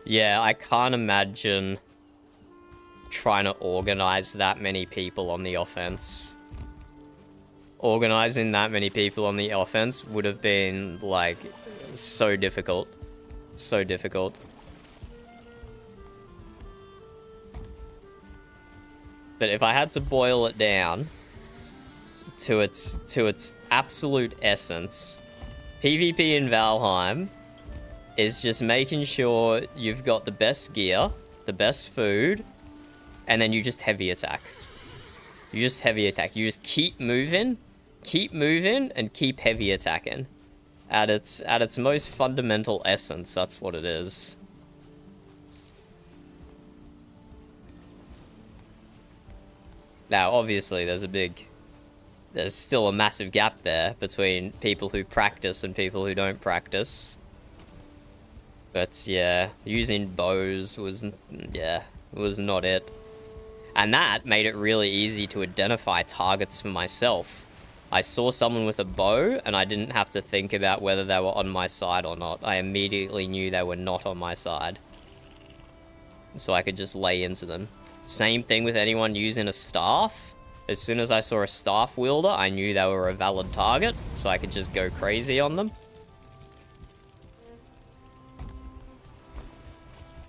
Yeah, I can't imagine trying to organize that many people on the offense. Organizing that many people on the offense would have been, like, so difficult. So difficult. But if I had to boil it down to its absolute essence, PvP in Valheim is just making sure you've got the best gear, the best food, and then you just heavy attack. You just heavy attack. You just keep moving, and keep heavy attacking. At its most fundamental essence, that's what it is. Now, obviously, there's still a massive gap there between people who practice and people who don't practice. But yeah, using bows was not it. And that made it really easy to identify targets for myself. I saw someone with a bow, and I didn't have to think about whether they were on my side or not. I immediately knew they were not on my side. So I could just lay into them. Same thing with anyone using a staff. As soon as I saw a staff wielder, I knew they were a valid target, so I could just go crazy on them.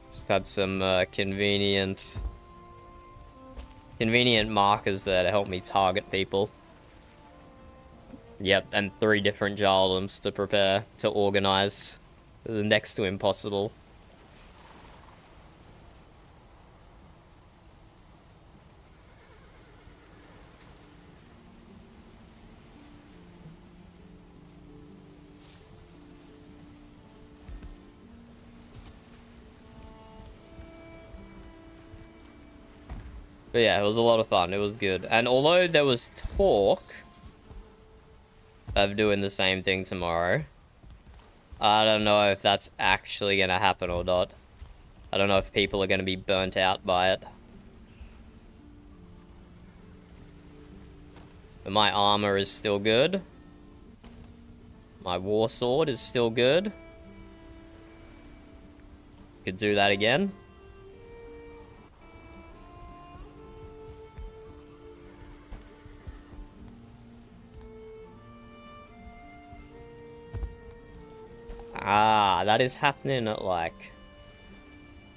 Just had some convenient markers there to help me target people. Yep, and 3 different Jarlums to prepare to organize. Next to impossible. But yeah, it was a lot of fun. It was good. And although there was talk of doing the same thing tomorrow, I don't know if that's actually going to happen or not. I don't know if people are going to be burnt out by it. But my armor is still good. My war sword is still good. Could do that again. Ah, that is happening at like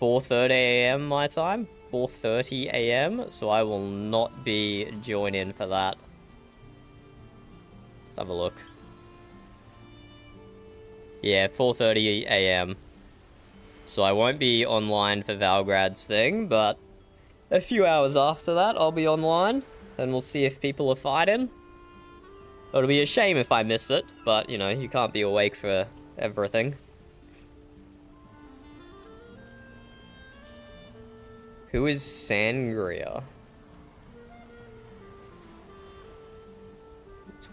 4:30 AM my time. 4:30 AM, so I will not be joining for that. Let's have a look. Yeah, 4:30 AM. So I won't be online for Valgrad's thing, but a few hours after that, I'll be online, and we'll see if people are fighting. It'll be a shame if I miss it, but, you know, you can't be awake for everything. Who is Sangria?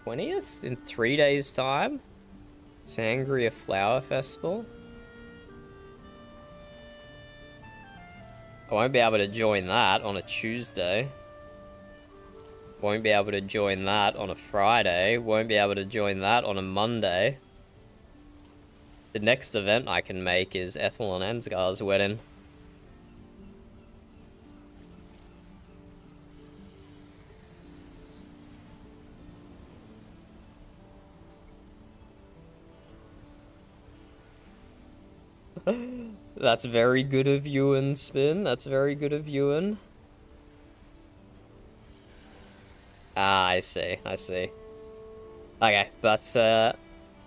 20th? In 3 days' time? Sangria Flower Festival? I won't be able to join that on a Tuesday. Won't be able to join that on a Friday. Won't be able to join that on a Monday. The next event I can make is Ethel and Ansgar's wedding. That's very good of you, and Spin. That's very good of you, and... Ah, I see. I see. Okay, but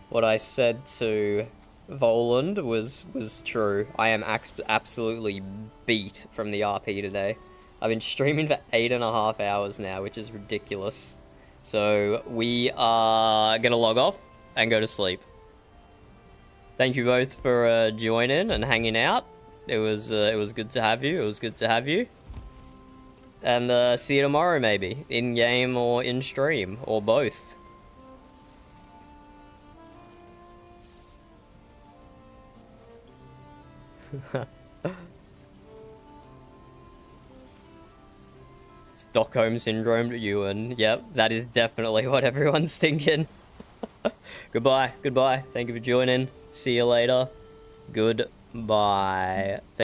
what I said to Voland was true. I am absolutely beat from the RP today. I've been streaming for 8.5 hours now, which is ridiculous. So we are gonna log off and go to sleep. Thank you both for joining and hanging out. It was good to have you. It was good to have you. And see you tomorrow, maybe in game or in stream or both. Stockholm syndrome to you, and yep, that is definitely what everyone's thinking. Goodbye, goodbye. Thank you for joining. See you later. Goodbye.